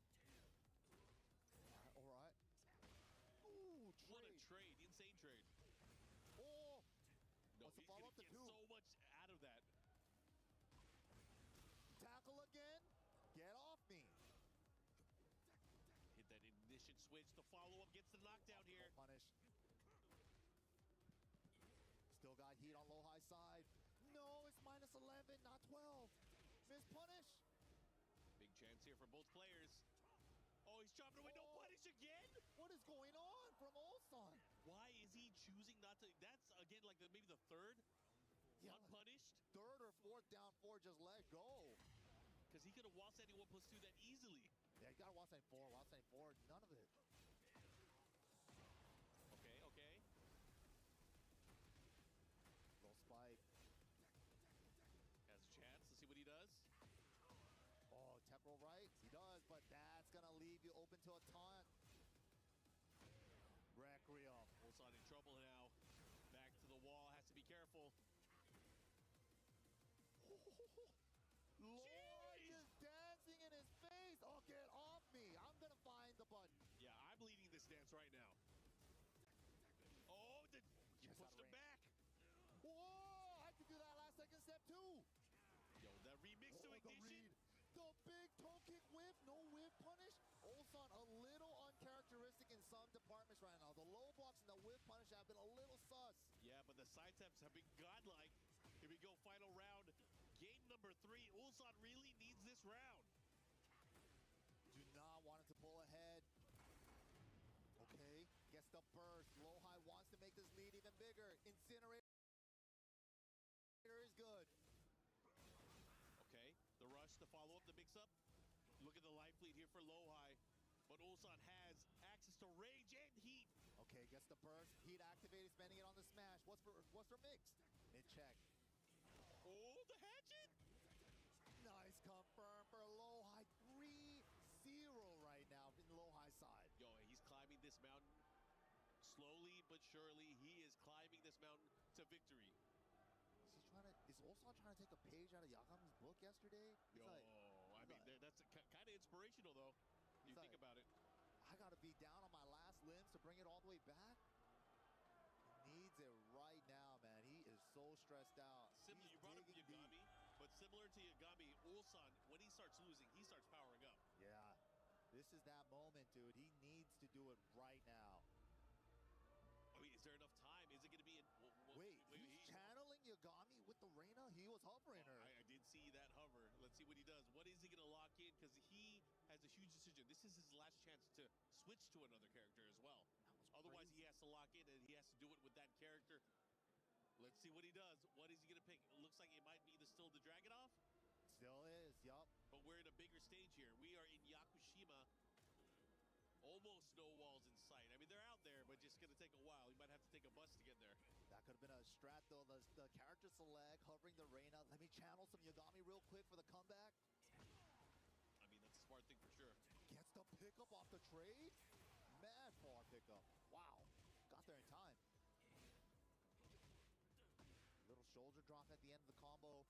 All right. Ooh, trade. What a trade. Insane trade. Oh. No, What's the he's gonna follow-up to get 2? so much out of that. switch. The follow-up gets the knockdown here. Punish. Still got heat on low high side. No, it's minus 11, not 12. Miss punish. Big chance here for both players. Oh, he's chopping away. No punish again. What is going on from Ulsan? Why is he choosing not to? That's again like maybe the third unpunished. Third or fourth down four, just let go. Because he could have waltzed 1+2 that easily. Yeah, you got to waltz 4, none of it. Okay, okay. Little spike. Has a chance. Let's see what he does. Oh, tech roll right. He does, but that's going to leave you open to a taunt. Requiem. Ulsan in trouble now. Back to the wall. Has to be careful. Lord is dancing in his face. Oh, get off me. I'm going to find the button. Yeah, I'm leading this dance right now. Oh, you pushed him back. Whoa, I could do that last second step too. Yo, that remix to ignition. The big toe kick whip, no whip punish. Ulsan a little uncharacteristic in some departments right now. The low blocks and the whip punish have been a little sus. Yeah, but the side steps have been godlike. Here we go, final round. Game number 3. Ulsan really needs this round. Do not want it to pull ahead. Okay, gets the burst. Low high wants to make this lead even bigger. Incinerator is good. Okay, the rush, the follow-up, the mix-up. Look at the life lead here for low high. But Ulsan has access to rage and heat. Okay, gets the burst. Heat activated, spending it on the smash. What's for mix? Mid check. Oh, the hatchet! Nice confirm for low high. 3-0 right now in low high side. Yo, he's climbing this mountain slowly but surely. He is climbing this mountain to victory. Is Ulsan trying to take a page out of Yagami's book yesterday? Yo, I mean, that's kind of inspirational though. You think about it. I gotta be down on my last limbs to bring it all the way back. He needs it right now, man. He is so stressed out. Similar, you brought up Yagami, but similar to Yagami, Ulsan, when he starts losing, he starts powering up. Yeah, this is that moment, dude. He needs to do it right now. I mean, is there enough time? Is it going to be in... Wait, he's channeling Yagami with the Reina? He was hovering her. I did see that hover. Let's see what he does. What is he going to lock in? Because he has a huge decision. This is his last chance to switch to another character as well. Otherwise, he has to lock in, and he has to do it with that character. Let's see what he does. What is he going to pick? It looks like it might be still the Dragunov. Still is, yup. But we're in a bigger stage here. We are in Yakushima. Almost no walls in sight. I mean, they're out there, but just going to take a while. You might have to take a bus to get there. That could have been a strat, though. The character select, hovering the Reina. Let me channel some Yagami real quick for the comeback. I mean, that's a smart thing for sure. Gets the pickup off the trade. Mad far pickup. Wow. Got there in time. Little shoulder drop at the end of the combo.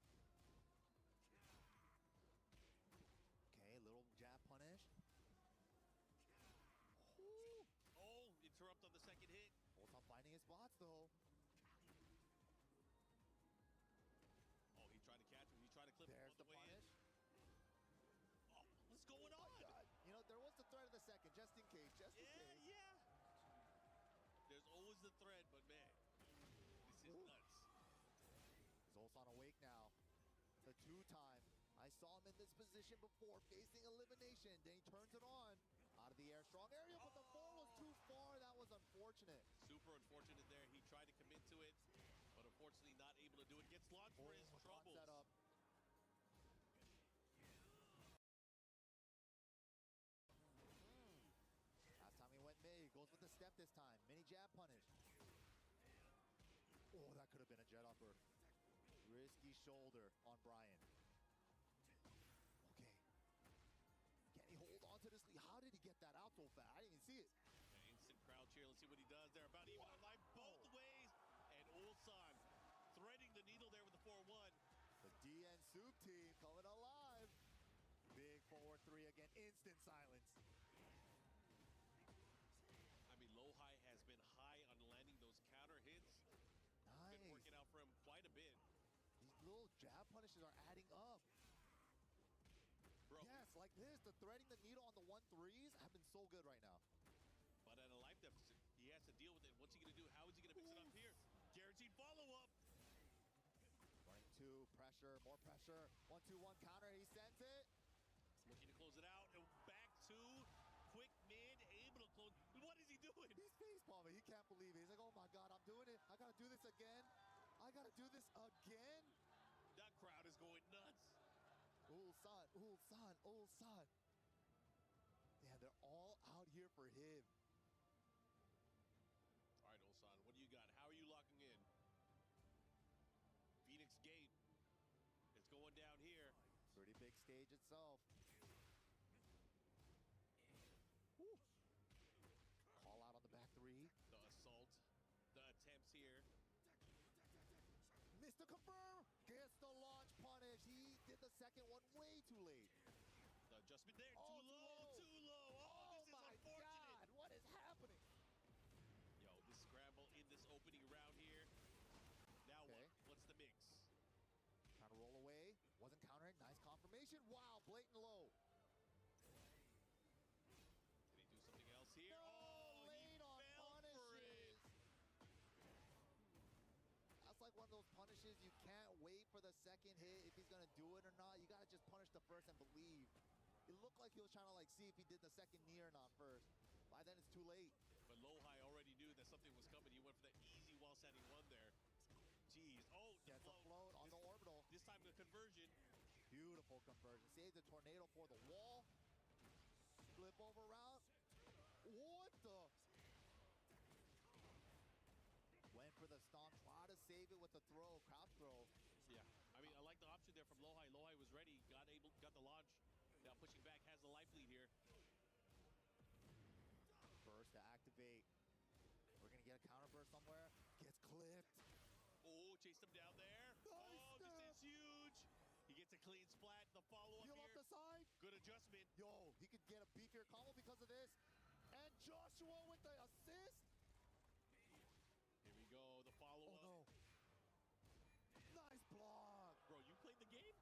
Okay, little jab punish. Ooh. Oh, interrupt on the second hit. Ulsan finding his spots, though. Oh, he tried to catch him. He tried to clip him There's on the way punish. in. Oh, what's going on? You know, there was the threat of the second, just in case, just in case. Yeah. There's always the threat, but man, this is nuts. Is Ulsan awake now? The two-time. I saw him in this position before, facing elimination. Then he turns it on. Out of the air, strong area, but the ball was too far. That was unfortunate. Super unfortunate there. He tried to commit to it, but unfortunately not able to do it. Gets launched for his troubles. Set up. Last time he went mid, goes with the step this time. Mini jab punish. Oh, that could have been a jet upper. Risky shoulder on Brian. Okay. Can he hold on to this lead? How did he get that out so fast? I didn't even see it. Instant crowd cheer. Let's see what he does there. About even on line both ways. And Ulsan threading the needle there with the 4-1. The DN Soup team coming alive. Big forward 3 again. Instant silence. I mean, low high has been high on landing those counter hits. Nice. Been working out for him quite a bit. These little jab punishes are adding up. Bro. Yes, like this, the threading the needle on the 1-3s have been so good right now. What's he gonna do? How is he gonna mix it up here? Guaranteed follow-up. Running two, pressure, more pressure. 1-2-1 counter, he sends it. Looking to close it out, and back to quick mid, able to close. What is he doing? He's facepalming, he can't believe it. He's like, oh my God, I'm doing it. I gotta do this again. I gotta do this again. That crowd is going nuts. Ulsan, Ulsan, Ulsan. Damn, they're all out here for him. All right, Ulsan, what do you got? How are you locking in? Phoenix Gate. It's going down here. Pretty big stage itself. Woo. Call out on the back three. The assault, the attempts here. Mr. Confirm gets the launch punish. He did the second one way too late. The adjustment there, Oh, too low, too low. Oh, this is my unfortunate. God, what is happening? Yo, this scramble in this opening round here. Now Okay. what's the mix? Trying to roll away. Wasn't countering. Nice confirmation. Wow, blatant low. Can he do something else here? No, Oh, late he on fell for punishes. it. That's like one of those punishes. You can't wait for the second hit if he's gonna do it or not. You gotta just punish the first and believe. It looked like he was trying to like see if he did the second knee or not first. By then it's too late. But Lohai already knew that something was coming. He went for that easy while standing one there. Jeez. Oh, the Gets a float on the orbital. This time the conversion. Beautiful conversion. Saves the tornado for the wall. Flip over route. What the? Went for the stomp. Try to save it with the throw, crouch throw. Yeah. I mean, I like the option there from Lohai. Lohai was ready, got the launch. Now pushing back, has the life lead here. Burst to activate. We're gonna get a counter burst somewhere. Gets clipped. Oh, chased him down there. Oh, this is huge. He gets a clean splat. The follow-up Peel here. off the side. Good adjustment. Yo, he could get a beefier combo because of this. And Joshua with the assist. Here we go. The follow-up. Oh, no. Nice block. Bro, you played the game?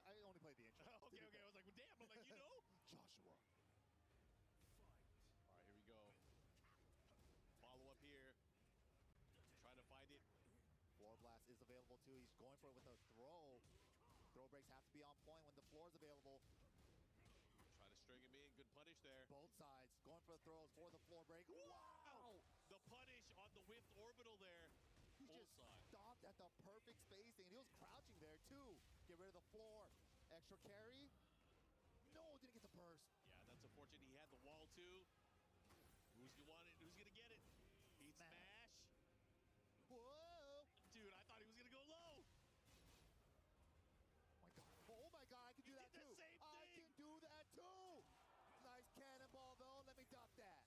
I only played the intro. okay. I was like, well, damn. I'm like, you know? Joshua. All right, here we go. Follow-up here. Trying to find it. Floor blast is available too. He's going for it with a throw. Throw breaks have to be on point when the floor is available. Trying to string him in. Good punish there. Both sides going for the throws for the floor break. Wow! The punish on the whipped orbital there. He just stopped at the perfect spacing. And he was crouching there too. Get rid of the floor. Extra carry. No, didn't get the burst. Yeah, that's unfortunate. He had the wall too. Who's gonna want it? Who's gonna get it? Beat smash. Whoa! Dude, I thought he was gonna go low. Oh my God, I can do that did too. the same I thing. can do that too. Nice cannonball though. Let me duck that.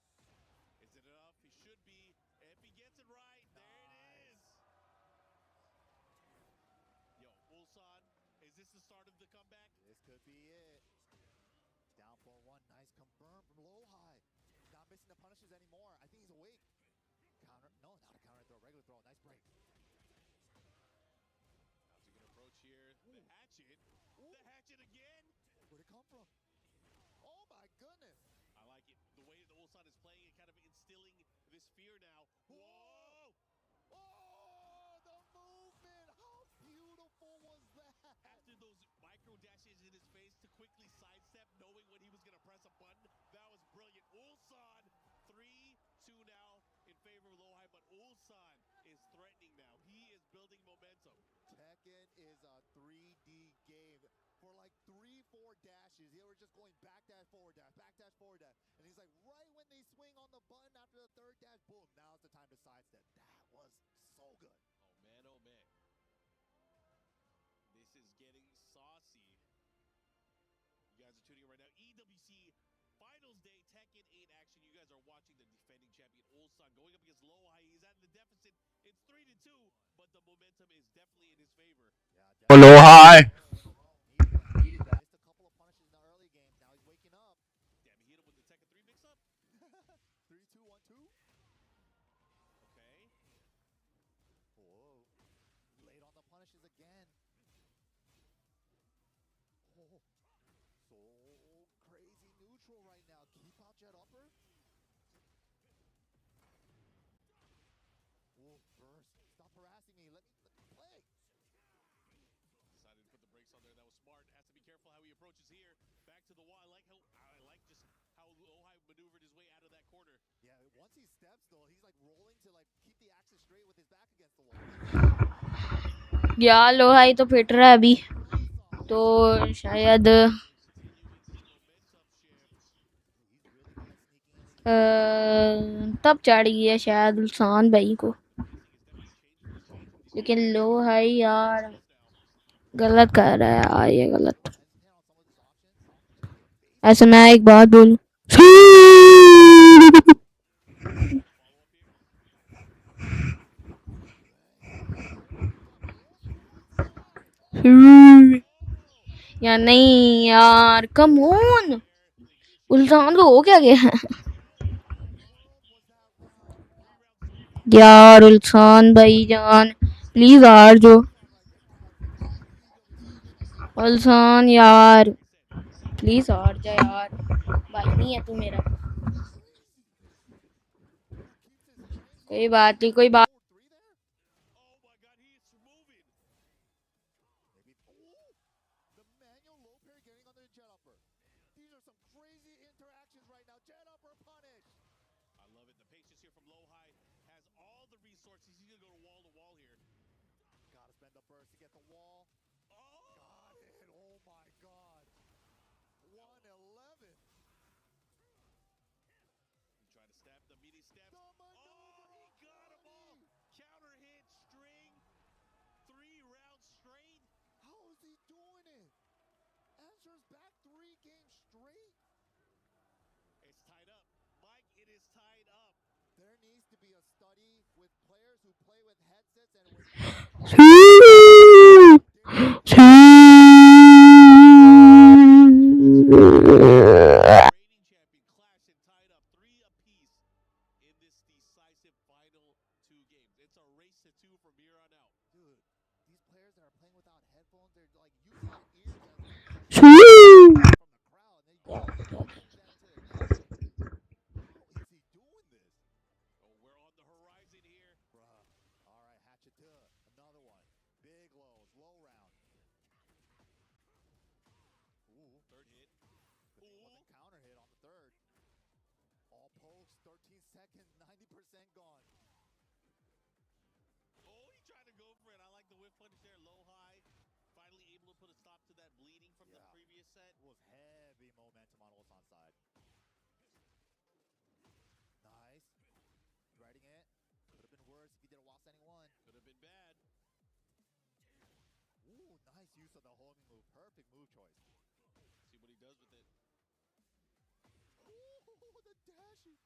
Is it enough? He should be. If he gets it right, there it is. Yo, Ulsan, is this the start of the comeback? This could be it. Down 4-1. Nice confirm from Lohai. Not missing the punishes anymore. I think he's awake. Counter. No, not a counter throw. Regular throw. Nice break. How's he gonna approach here? The hatchet. The hatchet again. Where'd it come from? Oh my goodness. I like it. The way that Ulsan is playing it, kind of instilling this fear now. Whoa! Oh, the movement. How beautiful was that? After those micro dashes in his face to quickly sidestep, knowing when he was gonna press a button, that was brilliant. Ulsan, 3-2 now in favor of Lohai, but Ulsan is threatening now. He is building momentum. Tekken is a 3D game. For like 3-4 dashes, they were just going back dash, forward dash, back dash, forward dash. And he's like, right when they swing on the button after the third dash, boom, now's the time to sidestep. That was so good. Oh man, oh man. This is getting saucy. You guys are tuning in right now. EWC Finals Day, Tekken 8 action. You guys are watching the defending champion Ulsan going up against Lohai. He's at the deficit. It's 3-2, but the momentum is definitely in his favor. Yeah, Lohai. Missed a couple of punishes in the early game. Now he's waking up. Damn, he hit him with the Tekken 3 mix-up. 3-2-1-2. Okay. Whoa. Late on the punishes again. Oh. So crazy neutral right now. Keep out jet upper. smart. Has to be careful how he approaches here. Back to the wall. I like just how Lohai maneuvered his way out of that corner. Yeah, once he steps though, he's like rolling to like keep the axis straight with his back against the wall. यार लोहाई तो fit रहा है अभी तो शायद तब चढ़ गया शायद उल्सान भाई को, लेकिन लोहाई यार गलत कर रहा है यार, ये गलत। ऐसे मैं एक बात बोलूं, या नहीं यार, कम ऑन, उल्सान को हो क्या गया यार, उल्सान भाई जान प्लीज हार जो, उल्सान यार प्लीज हार जा यार, भाई नहीं है तू मेरा, कोई बात नहीं, कोई बात I love it. The patience here from Lohai has all the resources. He's going to go to wall here. Gotta spend the burst to get the wall. Got it. Oh my god. 111. He tried to stab the meaty steps. He got him all. Counter hit, string, 3 rounds straight. How is he doing it? Answers back 3 games straight. It's tied up. Mike, it is tied up. There needs to be a study with players who play with headsets and with It's a race to 2 from here on out. Dude, these players that are playing without headphones, they're like using their ears as from the crowd. And they that to their How is he doing this? Oh, we're on the horizon here. Bruh. All right, hatchet to another one. Big lows, low round. Ooh, third hit. Good thing it wasn't counter hit on the third. All pokes, 13 seconds, 90% gone. Oh, he tried to go for it. I like the whiff punish there. Low high. Finally able to put a stop to that bleeding from the previous set. Was heavy momentum on Ulsan's side. Nice. Riding it. Could have been worse if he did a while standing one. Could have been bad. Ooh, nice use of the homing move. Perfect move choice. See what he does with it. Ooh, the dashing.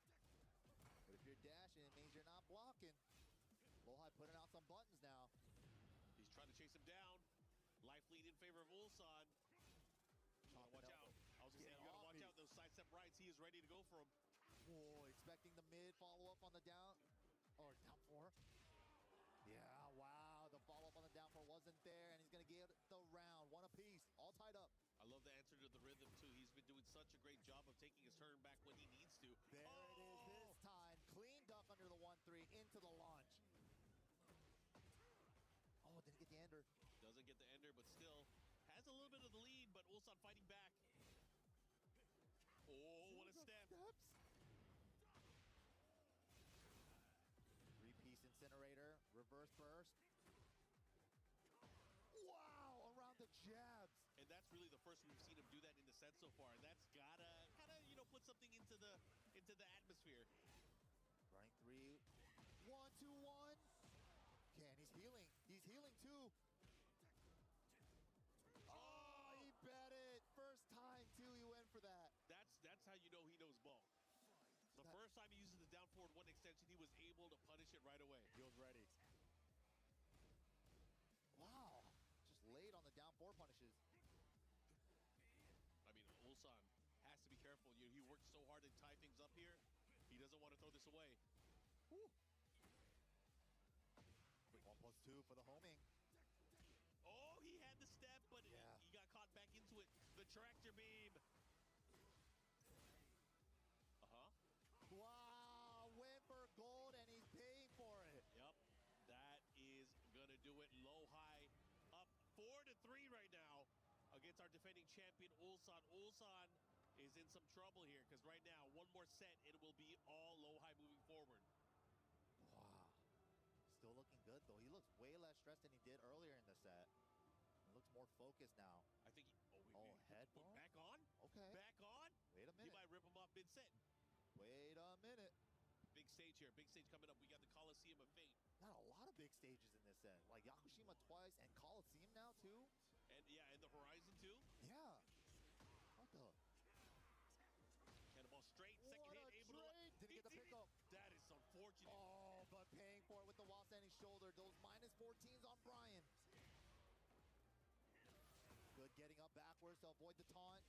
But if you're dashing, it means you're not blocking. Lohai putting out some buttons now. He's trying to chase him down. Life lead in favor of Ulsan. You gotta watch out. I was gonna say, you gotta watch out. Those sidestep rights, he is ready to go for him. Whoa, expecting the mid follow-up on the down. Or down 4. Yeah, wow. The follow-up on the down 4 wasn't there. And he's gonna get the round. One apiece. All tied up. I love the answer to the rhythm, too. He's been doing such a great job of taking his turn back when he needs to. There it is this time. Clean duck under the 1-3 into the launch. Oh, didn't get the ender. Doesn't get the ender, but still has a little bit of the lead, but Ulsan fighting back. Oh, what a step. Steps. 3-piece incinerator. Reverse burst. Wow, around the jabs. And that's really the first we've seen him do that in the set so far. And that's gotta kind of, put something into the atmosphere. Running 3. 1-2-1. Can he's healing. He's healing too. Oh, he bet it. First time too, he went for that. That's how you know he knows ball. The first time he uses the down forward 1 extension, he was able to punish it right away. He was ready. Wow. Just laid on the down 4 punishes. I mean, Ulsan has to be careful. He worked so hard to tie things up here. He doesn't want to throw this away. Woo. 1+2 for the homing. Oh, he had the step, but he got caught back into it. The tractor beam. Wow, went for gold and he's paying for it. Yep, that is gonna do it. Low high up 4-3 right now against against our defending champion, Ulsan. Ulsan is in some trouble here because right now, one more set, it will be all low-high moving forward. Wow. Still looking good, though. He looks way less stressed than he did earlier in the set. He looks more focused now. I think head put back on? Okay. Back on? Wait a He minute. might rip him off mid-set. Wait a minute. Big stage here. Big stage coming up. We got the Coliseum of Fate. Not a lot of big stages in this set. Like Yakushima twice and Coliseum now, too? And yeah, and the Horizon too. Yeah. What the? Cannonball straight. Second hit. Able to... Didn't get the pickup. That is unfortunate. Oh, but paying for it with the while standing shoulder. Those minus 14s on Brian. Good getting up backwards to avoid the taunt.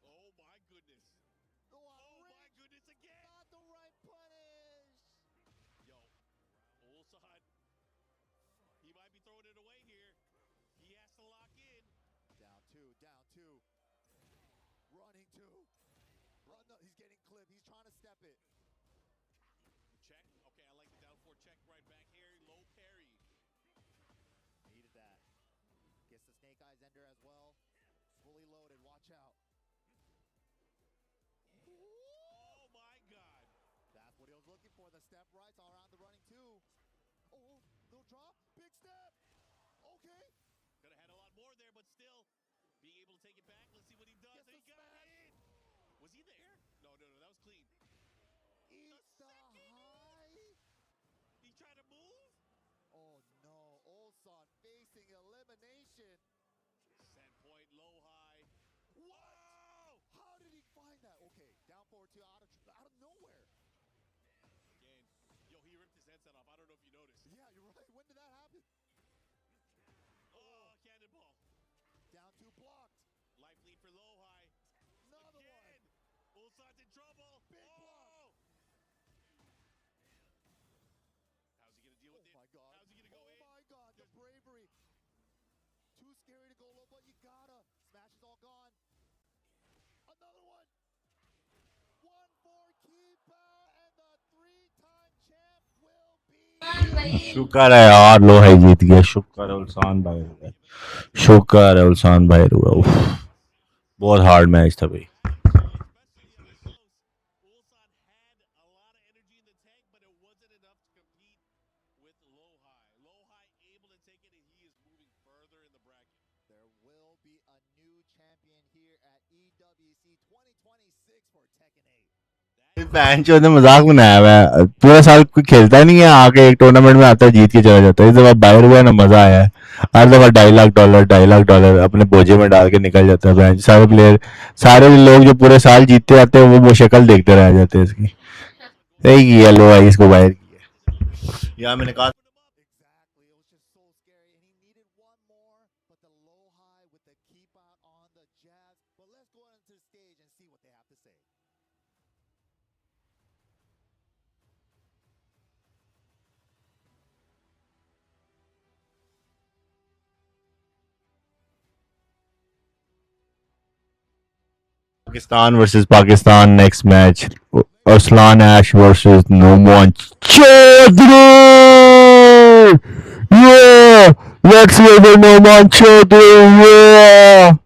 Oh my goodness. Oh my goodness again. Not the right punish. Yo, Ulsan. He might be throwing it away here. He has to lock in. Down two, down two. Running two. Run the, he's getting clipped. He's trying to step it. Check. Okay, I like the down four check right back here. Low parry. Needed that. Gets the Snake Eyes Ender as well. Fully loaded. Watch out. Oh my God. That's what he was looking for. The step rights all around the running two. Oh, little drop. Big step. Okay. Could have had a lot more there, but still being able to take it back. Let's see what he does. He got it. Was he there? No, that was clean. Eats the high. He tried to move. Oh no, Ulsan facing elimination. Set point, low high. Whoa! How did he find that? Okay, down forward two out of nowhere. Again, yo, he ripped his headset off. I don't know if you noticed. Yeah, you're right. When did that happen? Oh, cannonball. Down two blocked. Life lead for low high. Another again. One. Ulsan's in trouble. Big block. How's he gonna deal with it? Oh my God. How's he gonna go in? Oh my God, the bravery. Too scary to go low, but you gotta. Smash is all gone. Another one. One for keeper, and the three-time champ will be. शुक्र है यार लो है जीत गया शुक्र है उल्सान भाई रुआ शुक्र है उल्सान भाई रुआ बहुत हार्ड मैच था भाई There will be a new champion here at EWC 2026 for Tekken 8. Bench ने मजाक बनाया हुआ है पूरा साल कोई खेलता नहीं है आके एक टूर्नामेंट में आता है जीत के चला जाता है इस दफा बाहर हुआ ना मजा आया है हर दफा $2.5 अपने बोझे में डाल के निकल जाता है बेंच सारे प्लेयर सारे लोग जो पूरे साल जीतते आते हैं वो शक्ल देखते रह जाते हैं इसकी सही किया लो भाई इसको बाहर किया यार मैंने कहा Pakistan versus Pakistan next match. Arslan Ash versus Noman Chaudhary. Yeah, let's go for Noman Chaudhary. Yeah.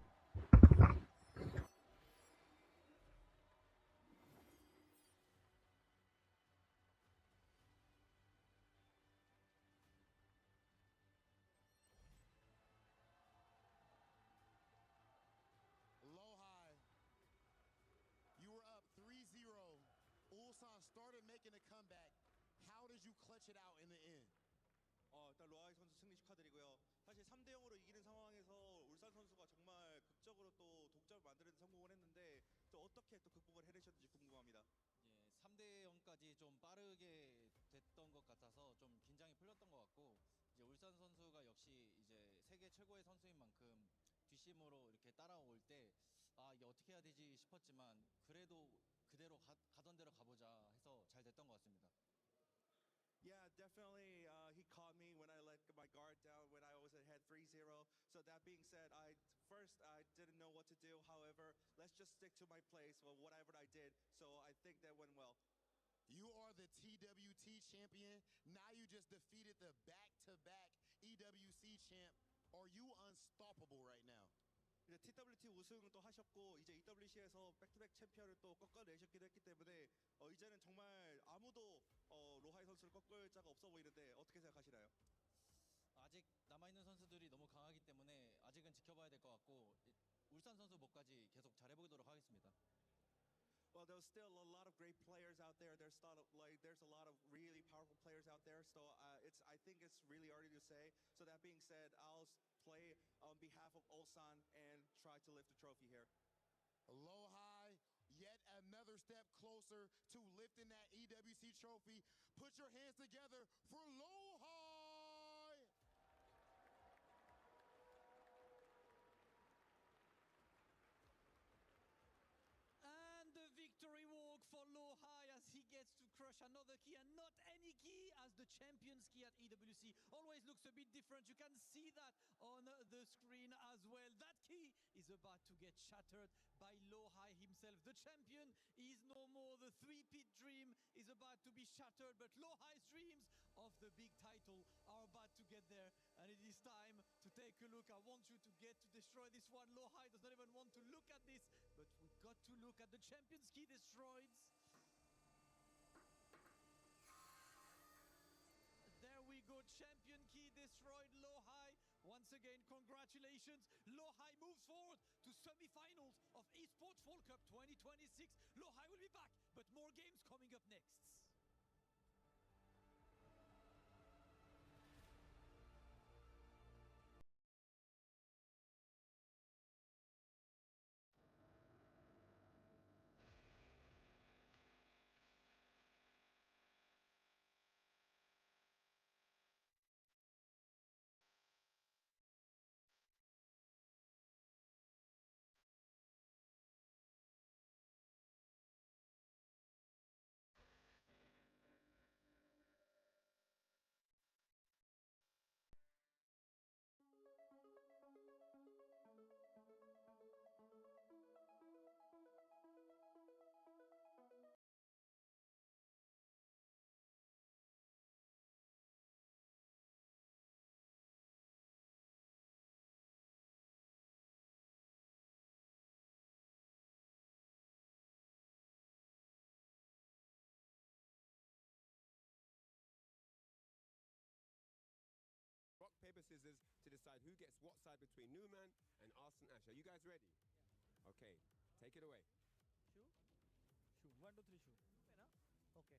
Ulsan started making a comeback. How did you clutch it out in the end? 일단 로하이 선수 승리 축하드리고요. 사실 3대 0으로 이기는 상황에서 울산 선수가 정말 극적으로 또 독점을 만드는 성공을 했는데 또 어떻게 또 극복을 해내셨는지 궁금합니다. 예, 3대 0까지 좀 빠르게 됐던 것 같아서 좀 긴장이 풀렸던 것 같고 이제 울산 선수가 역시 이제 세계 최고의 선수인 만큼 뒷심으로 이렇게 따라올 때 아, 이게 어떻게 해야 되지 싶었지만 그래도 그대로 가던 대로 가보자 해서 잘 됐던 것 같습니다. Yeah, definitely. He caught me when I let my guard down when I was ahead 3-0. So that being said, I didn't know what to do. However, let's just stick to my place. Well, whatever I did. So I think that went well. You are the TWT champion. Now you just defeated the back-to-back EWC champ, are you unstoppable right now? 이제 TWT 우승도 하셨고 이제 EWC에서 백투백 챔피언을 또 꺾어내셨기도 했기 때문에 이제는 정말 아무도 로하이 선수를 꺾을 자가 없어 보이는데 어떻게 생각하시나요? 아직 남아있는 선수들이 너무 강하기 때문에 아직은 지켜봐야 될 것 같고 울산 선수 목까지 계속 잘해보도록 하겠습니다. Well, there's still a lot of great players out there. There's a lot of really powerful players out there. So I think it's really early to say. So that being said, I'll play on behalf of Ulsan and try to lift the trophy here. Lohai, yet another step closer to lifting that EWC trophy. Put your hands together for Lohai! And the victory walk for Lohai as he gets to crush another key, and not any key, as the champion's key at EWC always looks a bit different. You can see that on the screen as well. That key is about to get shattered by Lohai himself. The champion is no more. The three-peat dream is about to be shattered, but Lohai's dreams of the big title are about to get there, and it is time to take a look. I want you to get to destroy this one. Lohai does not even want to look at this, but we got to look at the champion's key destroyed. There we go, champion key destroyed. Lohai, once again, congratulations. Lohai moves forward to semi-finals of Esports World Cup 2026. Lohai will be back, but more games coming up next. Rock, paper, scissors to decide who gets what side between Newman and Arsene Ash. Are you guys ready? Yeah. Okay, take it away. Shoe? Shoe. 1, 2, 3, shoe. Okay.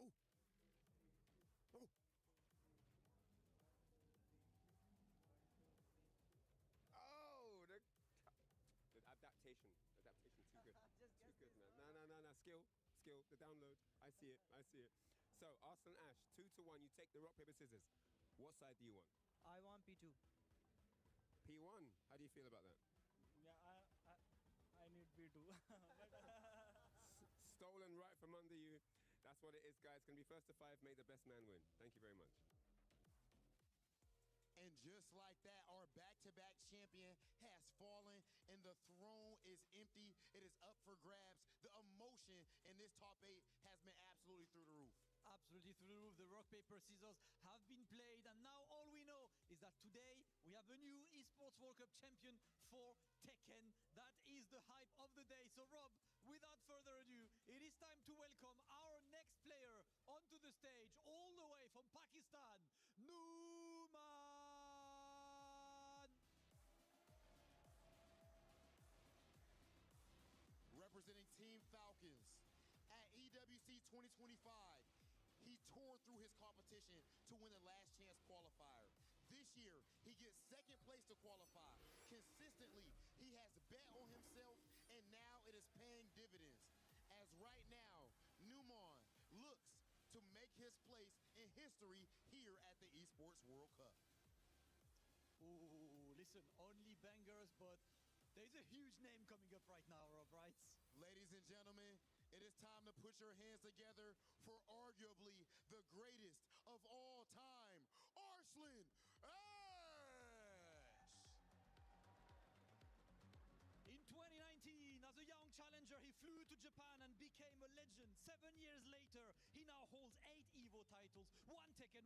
Oh! Oh! Oh! The adaptation too good. Too good, man. No. Skill. The download. I see it. So, Arsene Ash, 2-1. You take the rock, paper, scissors. What side do you want? I want P2. P1. How do you feel about that? Yeah, I need P2. Stolen right from under you. That's what it is, guys. It's going to be first to 5. May the best man win. Thank you very much. And just like that, our back-to-back champion has fallen and the throne is empty. It is up for grabs. The emotion in this top 8 has been absolutely through the roof. Absolutely through the roof. The rock, paper, scissors have been played, and now all we know is that today we have a new Esports World Cup champion for Tekken. That is the hype of the day. So Rob, without further ado, it is time to welcome our next player onto the stage, all the way from Pakistan, Numan. Representing Team Falcons at EWC 2025. He tore through his competition to win the last chance qualifier. This year, he gets second place to qualify. Consistently, he has bet on himself, and now it is paying dividends. As right now, Numan looks to make his place in history here at the Esports World Cup. Ooh, listen, only bangers, but there's a huge name coming up right now, Rob, right? Ladies and gentlemen, it is time to put your hands together for arguably the greatest of all time, Arsene Ash! In 2019, as a young challenger, he flew to Japan and became a legend. 7 years later, he now holds 8 EVO titles,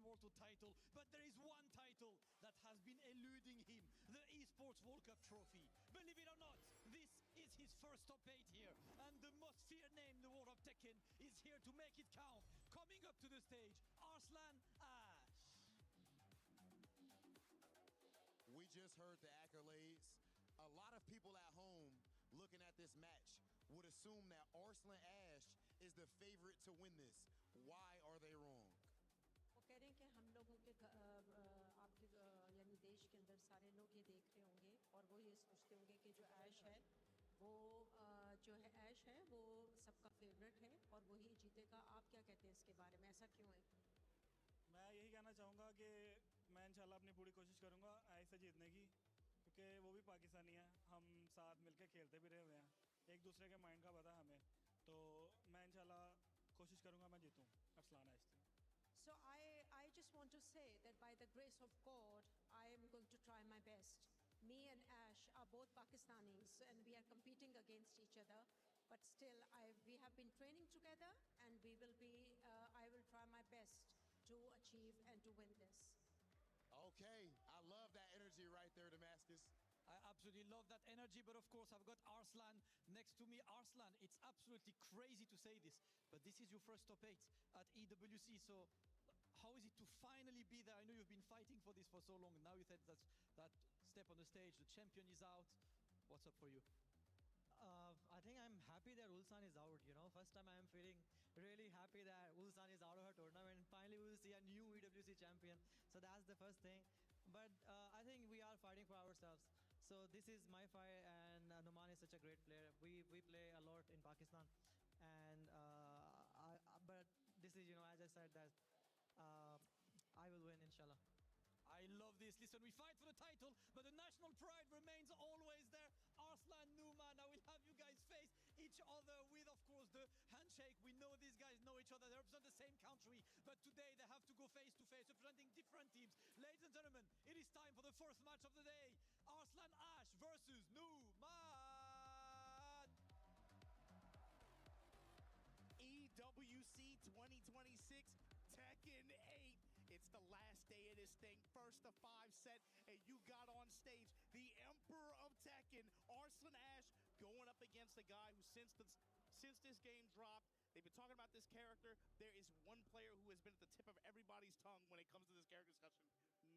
World Tour title, but there is one title that has been eluding him, the Esports World Cup trophy. Believe it or not, this is his first top 8 here, and the most feared name in the world of Tekken is here to make it count. Coming up to the stage, Arslan Ash. We just heard the accolades. A lot of people at home looking at this match would assume that Arslan Ash is the favorite to win this. Why are they wrong? वो कह रहे हैं कि हम लोगों के आपके यानी देश के अंदर सारे लोग ये देख रहे होंगे और वो ये सोचते होंगे कि जो ऐश है वो जो है ऐश है वो सबका फेवरेट है और वही जीतेगा। आप क्या कहते हैं इसके बारे में, ऐसा क्यों है? मैं यही कहना चाहूँगा कि मैं इंशाल्लाह अपनी पूरी कोशिश करूँगा ऐश से जीतने की, क्योंकि वो भी पाकिस्तानी है, हम साथ मिलकर खेलते भी रहे हुए हैं, एक दूसरे के माइंड का पता हमें, तो मैं इंशाल्लाह कोशिश करूँगा मैं जीतूँ अरसलान ऐश से। So I just want to say that by the grace of God, I am going to try my best. Me and Ash are both Pakistanis and we are competing against each other. But still, we have been training together and we will be, I will try my best to achieve and to win this. Okay, I love that energy right there, Damascus. I absolutely love that energy, but of course I've got Arslan next to me. Arslan, it's absolutely crazy to say this, but this is your first top 8 at EWC, so how is it to finally be there? I know you've been fighting for this for so long, and now you said that step on the stage, the champion is out. What's up for you? I think I'm happy that Ulsan is out, you know. First time I am feeling really happy that Ulsan is out of her tournament and finally we will see a new EWC champion. So that's the first thing. But I think we are fighting for ourselves. So this is my fight, and Numan is such a great player. We play a lot in Pakistan, and but this is, you know, as I said, that I will win, inshallah. I love this. Listen, we fight for the title, but the national pride remains always there. Arslan, Numan, I will have you guys face each other with, of course, the handshake. We know these guys know each other. They represent the same country, but today they have to go face to face, representing different teams. Ladies and gentlemen, it is time for the first match of the day. Arslan Ash versus Numan. EWC 2026, Tekken 8. It's the last day of this thing, first to 5 set, and you got on stage the Emperor of Tekken, Arslan Ash, going up against a guy who since this game dropped, they've been talking about this character. There is one player who has been at the tip of everybody's tongue when it comes to this character discussion,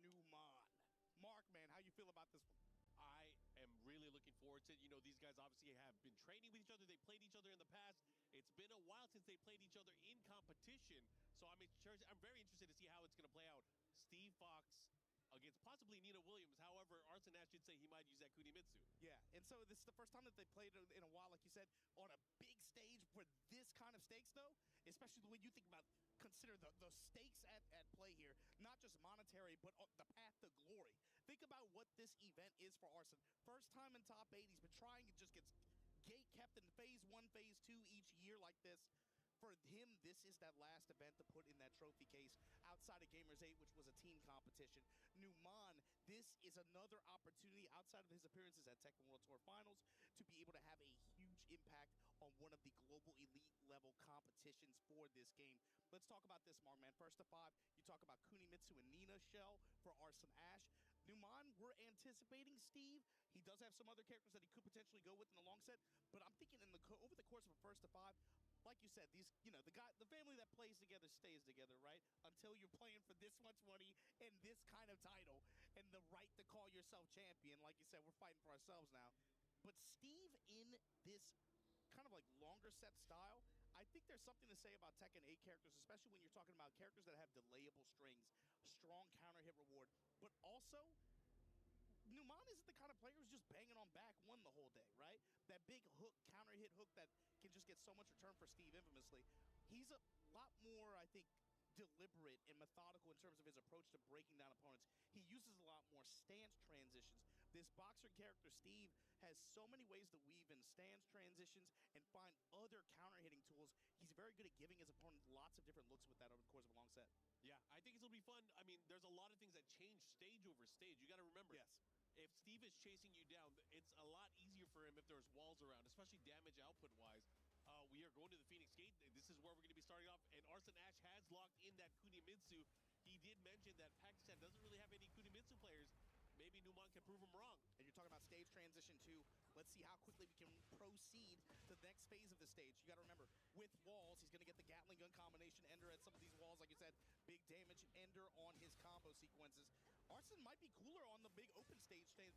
Numan. Mark, man, how you feel about this one? I am really looking forward to it. You know, these guys obviously have been training with each other. They played each other in the past. It's been a while since they played each other in competition. So I'm very interested to see how it's going to play out. Steve Fox against possibly Nina Williams. However, Arslan Ash did say he might use that Kunimitsu. Yeah, and so this is the first time that they played in a while, like you said, on a big stage for this kind of stakes, though, especially when you think about, consider the stakes at play here, not just monetary, but the path to glory. Think about what this event is for Arslan. First time in top 8, he's been trying, it just gets gate kept in phase 1, phase 2 each year like this. For him, this is that last event to put in that trophy case outside of Gamers 8, which was a team competition. Numan, this is another opportunity outside of his appearances at Tekken World Tour Finals to be able to have a huge impact on one of the global elite level competitions for this game. Let's talk about this, Mark, man. First to 5, you talk about Kunimitsu and Nina Shell for Arslan Ash. Numan, we're anticipating Steve. He does have some other characters that he could potentially go with in the long set, but I'm thinking over the course of a first to 5, like you said, these, you know, the family that plays together stays together, right? Until you're playing for this much money and this kind of title and the right to call yourself champion. Like you said, we're fighting for ourselves now. But Steve, in this kind of like longer set style, I think there's something to say about Tekken 8 characters, especially when you're talking about characters that have delayable strings, strong counter hit reward, but also Numan isn't the kind of player who's just banging on back one the whole day, right? That big hook, counter hit hook that can just get so much return for Steve infamously. He's a lot more, I think, deliberate and methodical in terms of his approach to breaking down opponents. He uses a lot more stance transitions. This boxer character, Steve, has so many ways to weave in stance transitions and find other counter-hitting tools. He's very good at giving his opponent lots of different looks with that over the course of a long set. Yeah, I think it'll be fun. I mean, there's a lot of things that change stage over stage. You got to remember. Yes. If Steve is chasing you down, it's a lot easier for him if there's walls around, especially damage output-wise. We are going to the Phoenix Gate. This is where we're going to be starting off, and Arslan Ash has locked in that Kunimitsu. He did mentioned that Pakistan doesn't really have any Kunimitsu players. Maybe Numan can prove him wrong. And you're talking about stage transition too. Let's see how quickly we can proceed to the next phase of the stage. You got to remember, with walls, he's going to get the Gatling gun combination ender at some of these walls. Like you said, big damage ender on his combo sequences. Arslan might be cooler on the big open stage phase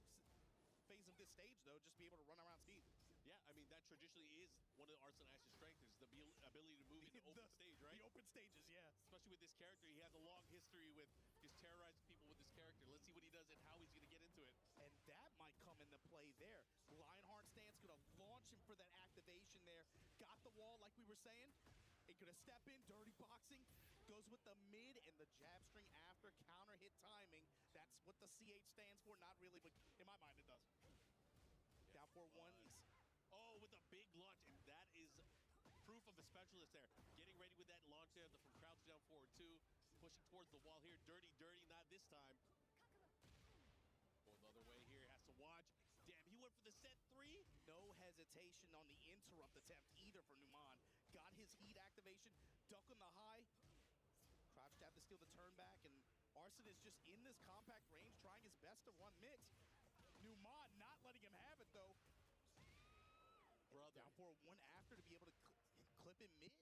of this stage, though, just be able to run around speed. Yeah, I mean, that traditionally is one of Arslan Ash's strengths, is the ability to move into open stage, right? The open stages, yeah. Especially with this character. He has a long history with just terrorizing people with this character. Let's see what he does and how he's going to get into it. And that might come into play there. Lionheart stance going to launch him for that activation there. Got the wall, like we were saying. It going to step in, dirty boxing. Goes with the mid and the jab string after counter hit timing. That's what the CH stands for. Not really, but in my mind it does. Down 4-1. Oh, with a big launch, and that is proof of a specialist there. Getting ready with that launch there from crouch down forward 2, pushing towards the wall here. Dirty, not this time. Going the other way here, has to watch. Damn, he went for the set 3. No hesitation on the interrupt attempt either for Numan. Got his heat activation, duck on the high. Crouch jab to steal the turn back, and Arslan is just in this compact range trying his best to run mix. Numan not letting him have it though. Brother. Down 4-1 after to be able to clip him mid.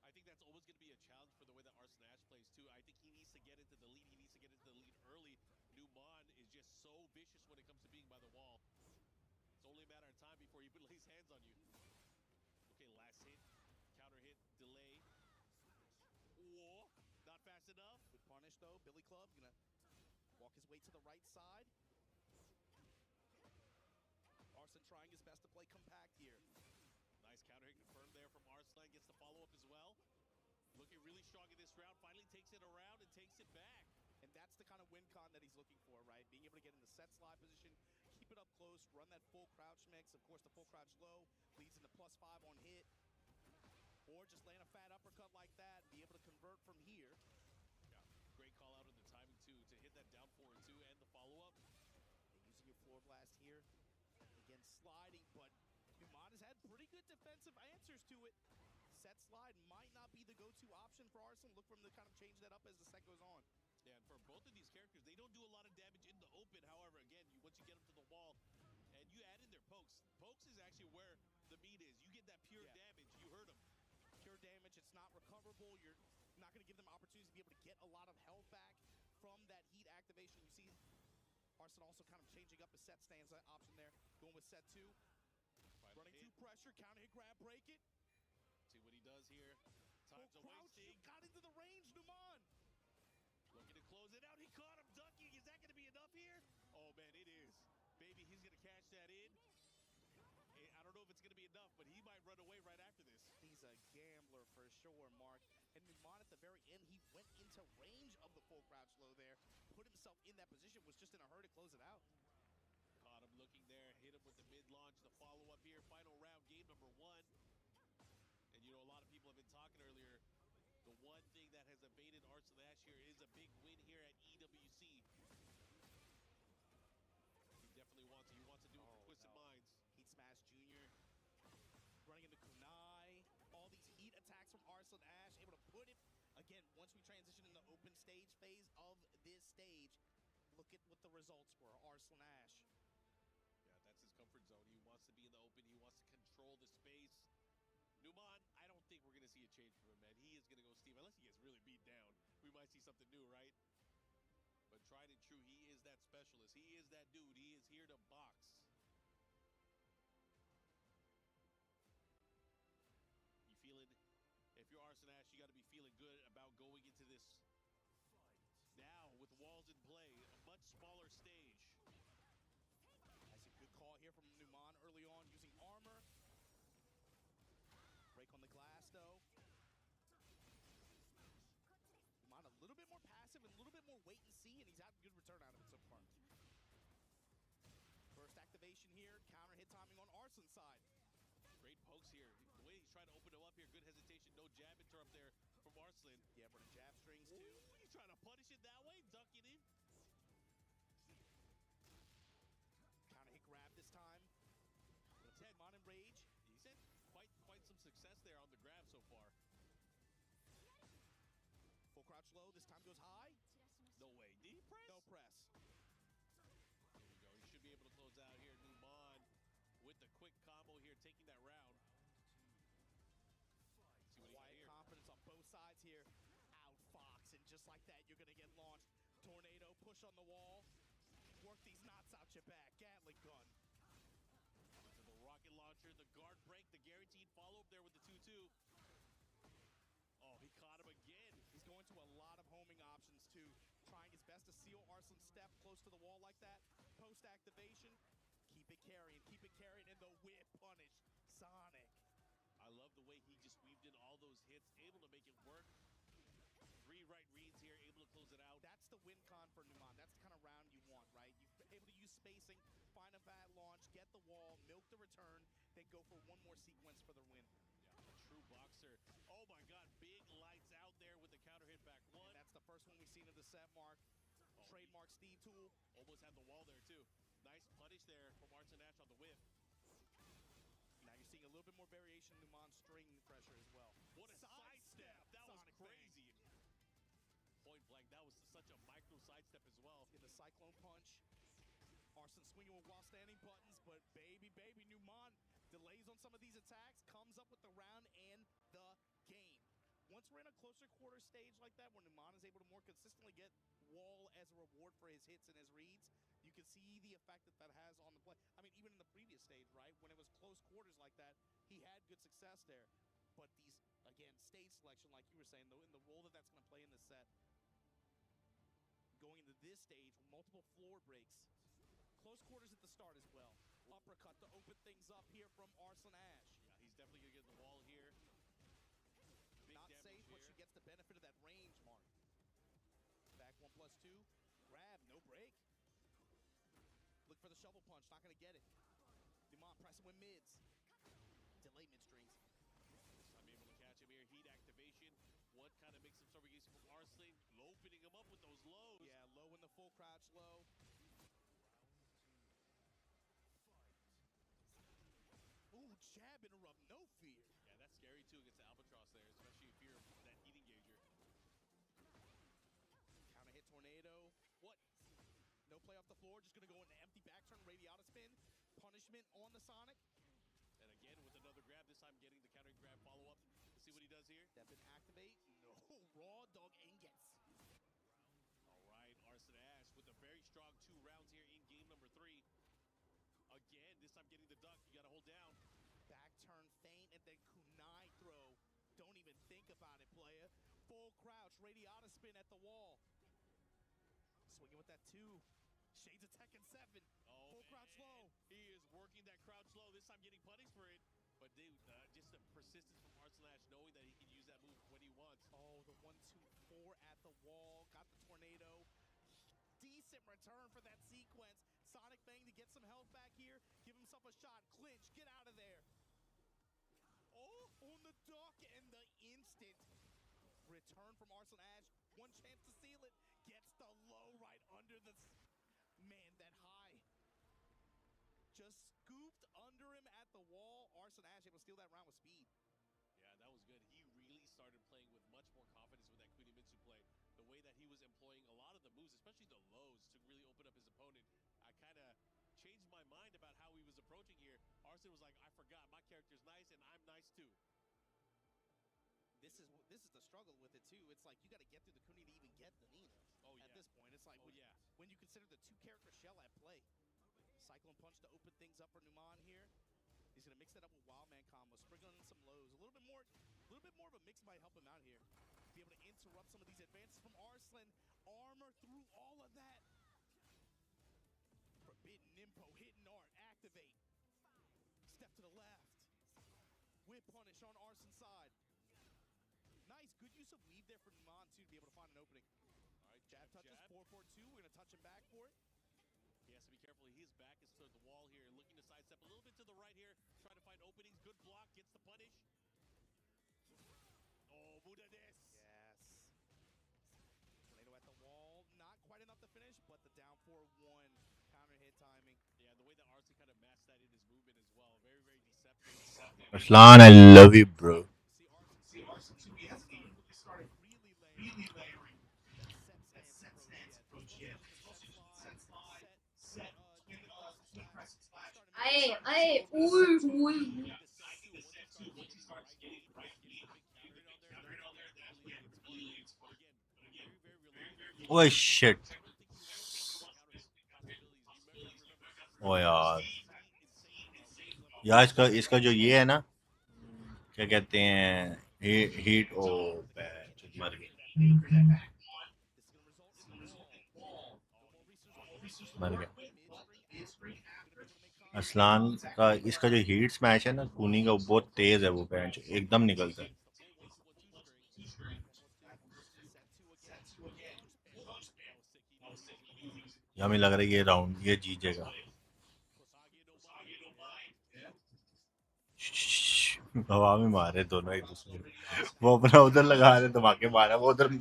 I think that's always going to be a challenge for the way that Arslan Ash plays too. I think he needs to get into the lead. He needs to get into the lead early. Numan is just so vicious when it comes to being by the wall. It's only a matter of time before he lays hands on you. Okay, last hit, counter hit, delay. Whoa, not fast enough. Good punish though. Billy Club gonna walk his way to the right side. Arslan trying his best to play compact here. Nice counter hit confirmed there from Arslan. Gets the follow-up as well. Looking really strong in this round. Finally takes it around and takes it back. And that's the kind of win con that he's looking for, right? Being able to get in the set slide position, keep it up close, run that full crouch mix. Of course, the full crouch low leads into +5 on hit. Or just land a fat uppercut like that, be able to convert from here. Yeah, great call out on the timing too, to hit that down 4-2 and the follow-up. Using your floor blast here. Again, sliding, but Numan has had pretty good defensive answers to it. Set slide might not be the go-to option for Arslan. Look for him to kind of change that up as the set goes on. Yeah, and for both of these characters, they don't do a lot of damage in the open. However, again, once you get them to the wall, and you add in their pokes. Pokes is actually where the meat is. You get that pure damage. You hurt them. Pure damage, it's not recoverable. You're not going to give them opportunities to be able to get a lot of health back from that heat activation. You see Arslan also kind of changing up his set stance option there. Going with set 2. Running through pressure, counter hit, grab, break it. See what he does here. Time's a wasting. Got into the range, Numan. Looking to close it out. He caught him ducking. Is that going to be enough here? Oh, man, it is. Baby, he's going to cash that in. I don't know if it's going to be enough, but he might run away right after this. He's a gambler for sure, Mark. And Numan at the very end, he went into range of the full crouch low there, put himself in that position, was just in a hurry to close it out. Caught him looking there, hit him with the mid-launch, the follow-up here, final round, game number 1. And you know, a lot of people have been talking earlier, the one thing that has evaded Arslan Ash here is a big win here at EWC. He definitely wants it. He wants to do it for Twisted Minds. Heat Smash Jr. running into Kunai. All these heat attacks from Arslan Ash, able to put it. Again, once we transition in the open stage phase of this stage, look at what the results were. Arslan Ash. Yeah, that's his comfort zone. He wants to be in the open. He wants to control the space. Numan, I don't think we're going to see a change from him, man. He is going to go Steve. Unless he gets really beat down, we might see something new, right? But tried and true, he is that specialist. He is that dude. He is here to box. You feeling, if you're Arslan Ash, you got to be feeling good about going into this now with walls in play, a much smaller stage. That's a good call here from Numan early on, using armor. Break on the glass, though. Numan a little bit more passive and a little bit more wait and see, and he's had a good return out of it so far. First activation here, counter hit timing on Arslan's side. Great pokes here. The way he's trying to open him up here, good hesitation, no jab interrupt there from Arslan. Yeah, running jab strings too. Ooh, he's trying to punish it that way, ducking in. Counter hit grab this time. Gonna put him on in rage. He's had quite some success there on the grab so far. Full crouch crouch low. This time goes high. No way. Did he press? No press. There we go. He should be able to close out here. Numan with the quick combo here, taking that round. See what he got Quiet here. confidence on both sides here. Outfox, and just like that, you're going to get launched. Tornado, push on the wall. Work these knots out your back. Gatling gun. Into the rocket launcher, the guard break, the guaranteed follow-up there with the 2-2. Oh, he caught him again. He's going to a lot of homing options, too. Trying his best to seal Arslan's step close to the wall like that. Post-activation, keep it carrying, and the whip punish. Sonic. I love the way he just weaved in all those hits, able to make it work. 3 right reads here, able to close it out. That's the win con for Numan. That's the kind of round you want, right? You're able to use spacing, find a bad launch, get the wall, milk the return, then go for one more sequence for the win. Yeah, a true boxer. Oh my God, big lights out there with the counter hit back one. And that's the first one we've seen of the set, Mark. Trademark Steve tool. Almost had the wall there too. Nice punish there from Arts and Ash on the whip. Now you're seeing a little bit more variation in Numan's string pressure as well. What a sidestep! That was Sonic crazy. Point blank, that was such a micro sidestep as well. In the Cyclone Punch. Arslan swinging with while standing buttons, but baby, Numan delays on some of these attacks, comes up with the round and the game. Once we're in a closer quarter stage like that, where Numan is able to more consistently get wall as a reward for his hits and his reads, you can see the effect that that has on the play. I mean, even in the previous stage, right? When it was close quarters like that, he had good success there. But these, again, stage selection, like you were saying, though, in the role that that's going to play in this set, going into this stage, multiple floor breaks, close quarters at the start as well. Uppercut to open things up here from Arslan Ash. Yeah, he's definitely going to get the wall here. Big Not safe, here. but she gets the benefit of that range, Mark. Back 1+2. Grab, no break. Look for the shovel punch, not going to get it. Numan pressing with mids. Delay mid-strings. I'm able to catch him here. Heat activation. What kind of makes him sort of use from Arslan? Opening him up with those lows. Yeah, low in the full crouch low. Ooh, jab interrupt, no fear. Yeah, that's scary too against the Albatross there, especially if you're that heat engager. Counter hit tornado. What? No play off the floor, just gonna go into empty back turn, radiata spin. Punishment on the Sonic. And again with another grab, this time getting the counter grab follow-up. Let's see what he does here. Definite activate. No, raw dog ingots. All right, Arslan Ash with a very strong 2 rounds here in game number 3. Again, this time getting the duck, you gotta hold down. Back turn feint and then kunai throw. Don't even think about it, player. Full crouch, radiata spin at the wall. Swinging with that 2. Shades of Tekken 7. Oh, full crouch low. He is working that crouch low, this time getting punished for it. But dude, just the persistence from Arslan Ash, knowing that he can use that move when he wants. Oh, the 1-2-4 at the wall. Got the tornado. Decent return for that sequence. Sonic Bang to get some health back here. Give himself a shot. Clinch. Get out of there. Oh, on the duck and the instant return from Arslan Ash. One chance to seal it. Gets the low right under the... Man, that high. Just scooped under him at the wall. Arslan Ash able to steal that round with speed. Yeah, that was good. He really started playing with much more confidence with that Kunimitsu play. The way that he was employing a lot of the moves, especially the lows, to really open up his opponent. I kind of changed my mind about how he was approaching here. Arslan was like, I forgot, my character's nice and I'm nice too. This is the struggle with it too. It's like you got to get through the Kuni to even get the Nina. Oh, At yeah. this point, it's like Oh, when you consider the 2-character shell at play. Cyclone Punch to open things up for Numan here. He's gonna mix that up with Wildman combo, sprinkling in some lows. A little bit more of a mix might help him out here. Be able to interrupt some of these advances from Arslan. Armor through all of that. Forbidden Nimpo, hidden art, activate. Step to the left. Whip punish on Arslan's side. Nice, good use of weave there for Numan too to be able to find an opening. All right, Jab touches, 4-4-2. We're gonna touch him back for it. He has to be careful. His back is to the wall here, looking to sidestep a little bit to the right here, trying to find openings. Good block, gets the punish. Oh, Buddha this. Yes. Tornado at the wall. Not quite enough to finish, but the down 4-1 counter hit timing. Yeah, the way that Arslan kind of matched that in his movement as well. Very, very deceptive. Arslan, I love you, bro. See Arslan too, he hasn't even really started really layering Oh shit. ओ यार इसका जो ये है ना क्या कहते हैं heat ओ मर गया मर गया असलान का इसका जो हीट स्मैश है ना कूनी का बहुत तेज है वो बेंच एकदम निकलता है हमें लग रहा है ये राउंड ये जीतेगा हवा में मारे दोनों एक दूसरे को वो अपना उधर लगा रहे धमाके मारा वो उधर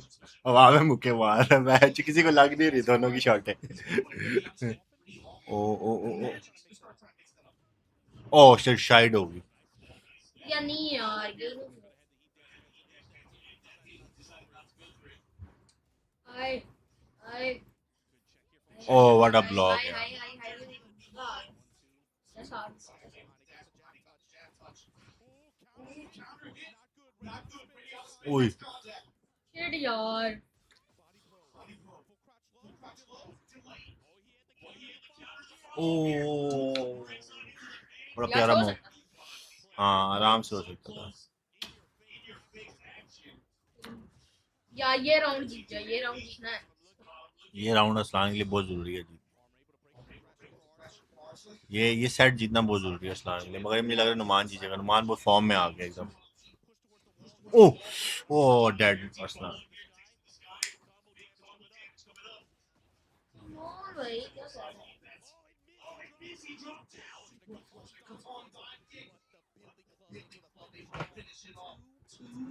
हवा में मुक्के मार रहा मैच किसी को लग नहीं रही दोनों की शॉटें ओ ओ शिट शाइड होगी या नहीं यार ये हाय हाय ओ व्हाट अ ब्लॉक यार That's hard. ओए Shit यार ओ बड़ा यार प्यारा हो मूव सकता हाँ आराम से हो सकता था यार ये राउंड जीत जाए ये राउंड जीतना है ये राउंड असलान के लिए बहुत जरूरी है जी ये सेट जीतना बहुत जरूरी है असलान के लिए मगर मुझे लग रहा है नुमान जीतेगा नुमान बहुत फॉर्म में आ गया एकदम ओह ओह डेड असलान और भाई क्या कर रहा है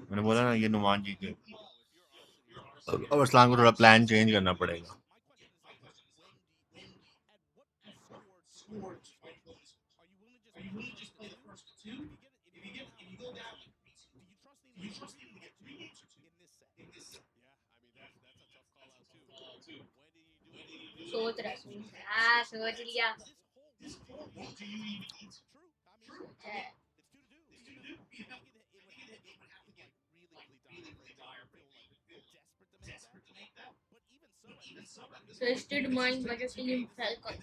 मैंने बोला ना ये नुमान जीते अब असलान को थोड़ा प्लान चेंज करना पड़ेगा सोच लिया Twisted mind budgeting in Falcon.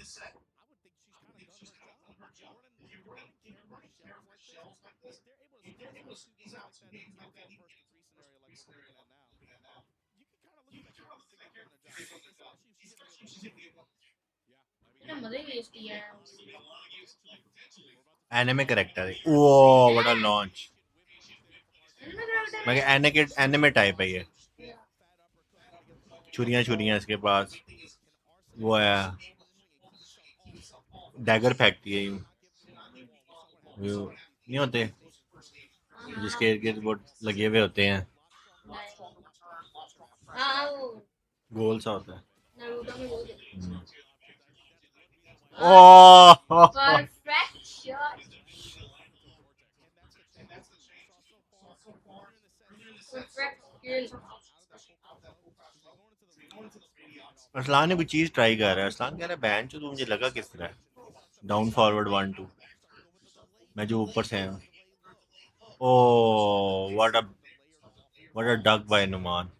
Anime character है ओह व्हाट अ लॉन्च मैं एनिमे टाइप है ये छुरियां इसके पास वो है डैगर फेंकती है यूं नहीं होते जिसके इर्द गिर्द वो लगे हुए होते हैं गोल सा होता है ओह Perfect shot. Perfect kill. Aslan ने कोई चीज ट्राई कर रहा है असलान कह रहा है बैन तो मुझे लगा किस तरह डाउन फॉरवर्ड 1-2 मैं जो ऊपर से हूँ oh what a duck by Numan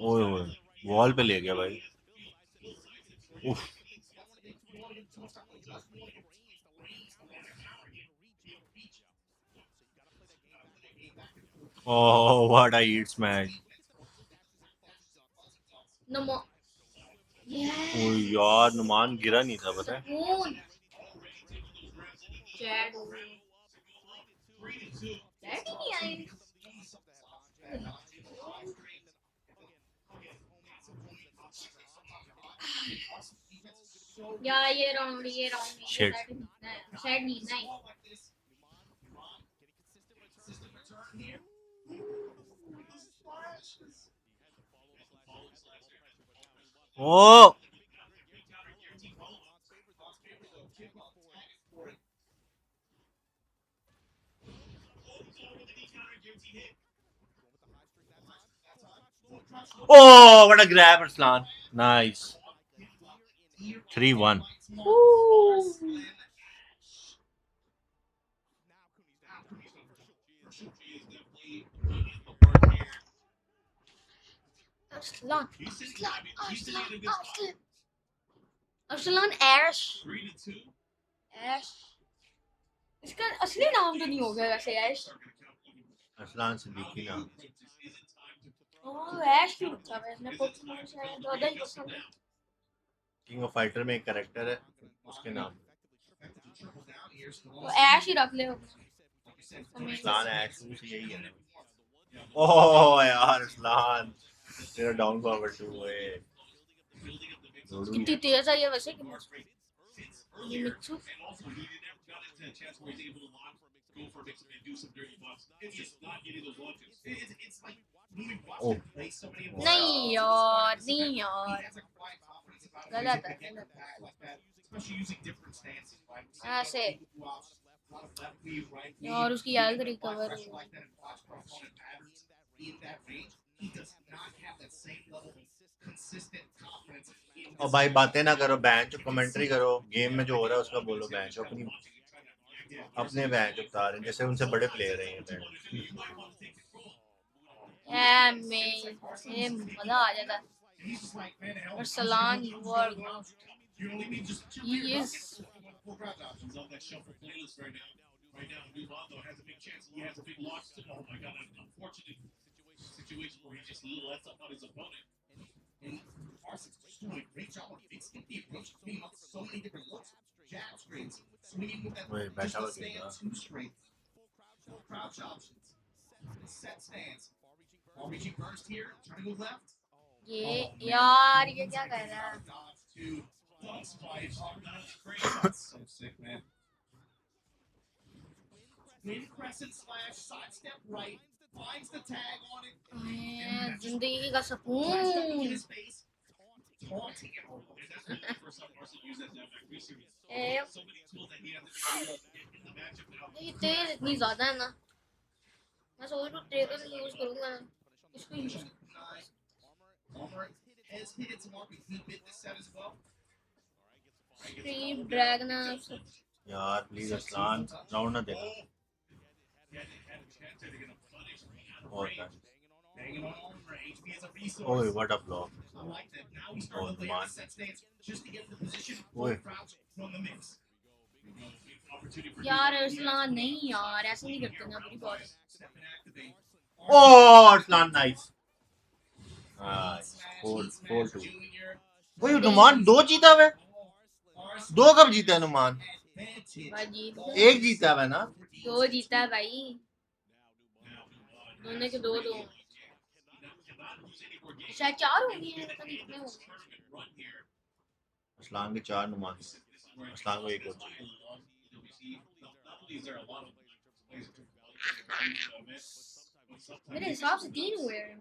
ओए ओए वॉल पे ले गया भाई उफ oh what a heat smash No more. Yes. Oh यार नुमान गिरा नहीं था पता है Moon. Chad. Chad नहीं आई. Yeah, ये round Shit. Chad नहीं नहीं. ओह Oh, what a grab, Arslan. Nice. 3-1. Arslan. Arslan Ash. Ash. इसका असली नाम तो नहीं होगा वैसे ऐश। अरसलान सिद्दीकी नाम। ऐश क्यों रखा है इसने? पोकेमॉन से ज्यादा ही पसंद है। किंग ऑफ फाइटर में एक कैरेक्टर है उसके नाम। तो ऐश ही रख ले। अरसलान ऐश से यही है। ओह यार अरसलान तेरा डाउन फॉरवर्ड 2 है। कितनी तेज है ये वैसे ये मिक्सू। नहीं यार गलत है ऐसे यार उसकी हेल्थ रिकवर और भाई बातें ना करो बेंच कमेंट्री करो गेम में जो हो रहा है उसका बोलो बेंच अपने बेंच उतार रहे जैसे उनसे बड़े प्लेयर हैं ये मजा आ जाता है। अरसलान ये यार ये क्या कर रहा है? जिंदगी का सुकून। ये तेज इतनी ज्यादा है ना। मैं सोच रहा हूँ ट्रेकर यूज करूंगा ना इसको यूज स्ट्रीम ड्रैगन यार प्लीज अरसलान राउंड ना देना और ओए व्हाट अ ब्लॉक ओए यार अरसलान नहीं यार ऐसे नहीं करते ना बुरी बात है। ओह अरसलान नाइस 4-2 ओए नुमान 2 जीता है 2 कब जीता है नुमान एक जीता है ना 2 जीता है भाई दोनों के 2 शायद 4 होंगे पता नहीं कितने होंगे। अरसलान के 4 नुमान अरसलान को एक और मेरे हिसाब से 3 हुए हैं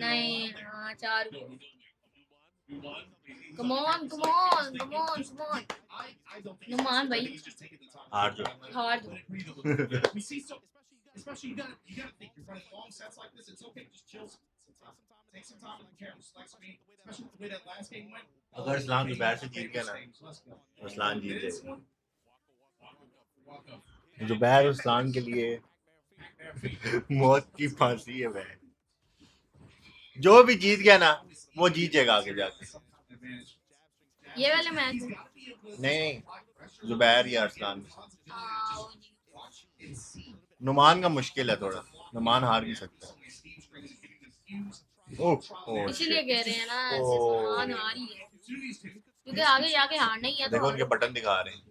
नहीं 4 कम ऑन नुमान भाई हार दो Especially you gotta think you're running long sets like this. It's okay, just chill. Take some time with the camera, select screen. Especially with the way that last game went. अगर इस्लाम दोपहर से जीत गया ना इस्लाम जीत जाएगा दोपहर इस्लाम के लिए मौत की फांसी है वह जो भी जीत गया ना वो जीत जाएगा आगे जाके ये वाले मैच नहीं जुबैर या अरसलान नुमान का मुश्किल है थोड़ा नुमान हार नहीं सकता इसीलिए कह रहे हैं ना नुमान हार ही है क्योंकि आगे जाके हारना ही है। देखो उनके बटन दिखा रहे हैं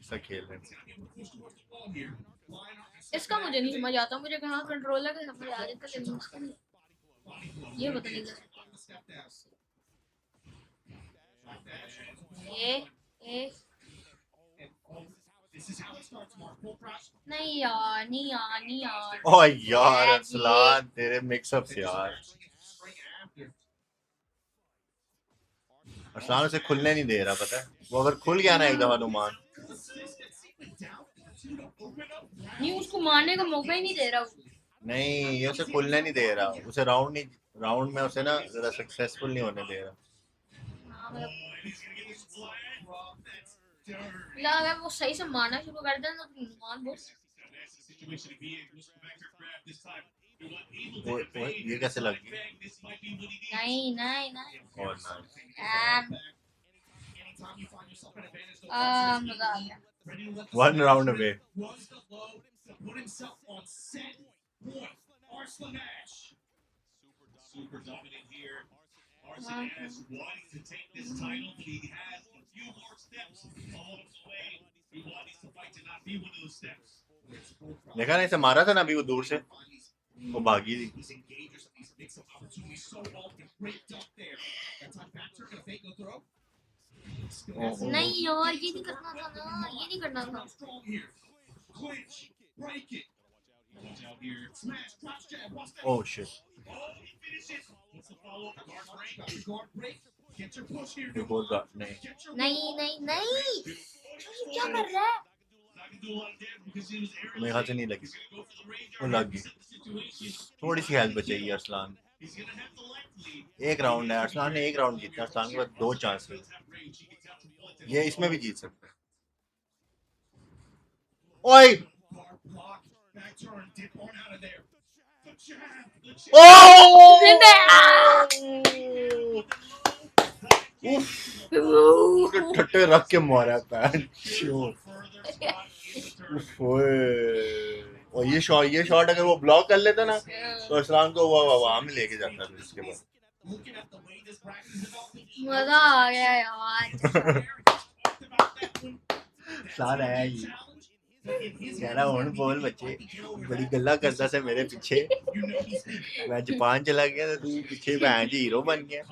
इसका खेल रहे हैं इसका मुझे नहीं समझ आता मुझे कहाँ कंट्रोलर का समझ आ जाता लेकिन उसका नहीं ये पता नहीं ये नहीं यार ओ यार अरसलान तेरे मिक्सअप्स यार अरसलान उसे खुलने नहीं दे रहा पता है वो अगर खुल गया ना एक दफा नुमान नहीं उसको मारने का मौका ही नहीं दे रहा नहीं ये उसे खुलने नहीं दे रहा उसे राउंड में उसे ना जरा सक्सेसफुल नहीं होने दे रहा अगर वो सही से मारना शुरू कर दें तो मान वो ये कैसे लग गई? नहीं नहीं नहीं और मजा आ गया 1 round away. Super dominant here. Arslan Ash wanting to take this title, but he has a few more steps along the way. He wants to fight to not be one of those steps. देखा ना, इसे मारा था ना अभी वो दूर से, वो भागी थी. नहीं यार ये नहीं करना था ना ये नहीं करना था Oh shit. You both got नहीं. नहीं क्या कर रहा है मेरे ख्याल से नहीं लगी. वो लग गई. थोड़ी सी हेल्प बचेगी अरसलान. एक राउंड है, अरसलान ने एक राउंड जीता. अरसलान के पास 2 चांस है. ये इसमें भी जीत सकता है. ओए ठट्टे रख के मारा पैन. और ये शॉट अगर वो ब्लॉक कर लेता ना तो अरसलान को वो हवा में लेके जाता था. इसके बाद मजा आ गया यार सारा है ये कह रहा हूँ बोल बच्चे बड़ी गल्ला करता से मेरे पीछे. मैं जापान चला गया तो तू पीछे बहन जी हीरो बन गया.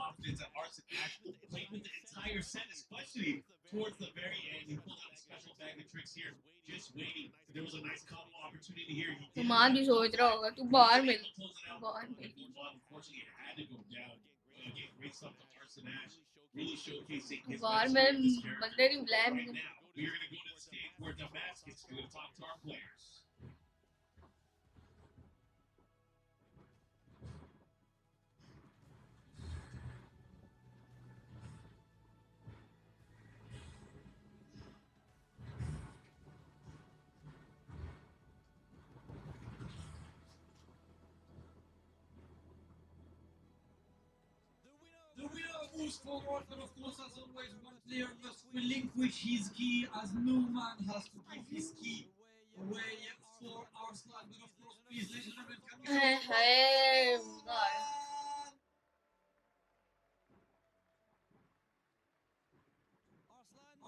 तो माँ भी सोच रहा होगा तू बाहर मिल बाहर में बंदे नहीं बुलाया मैंने. Moves forward, but of course, as always, one player must relinquish his key, as no man has to give his key away for Arslan. But of course, please, ladies and gentlemen, can we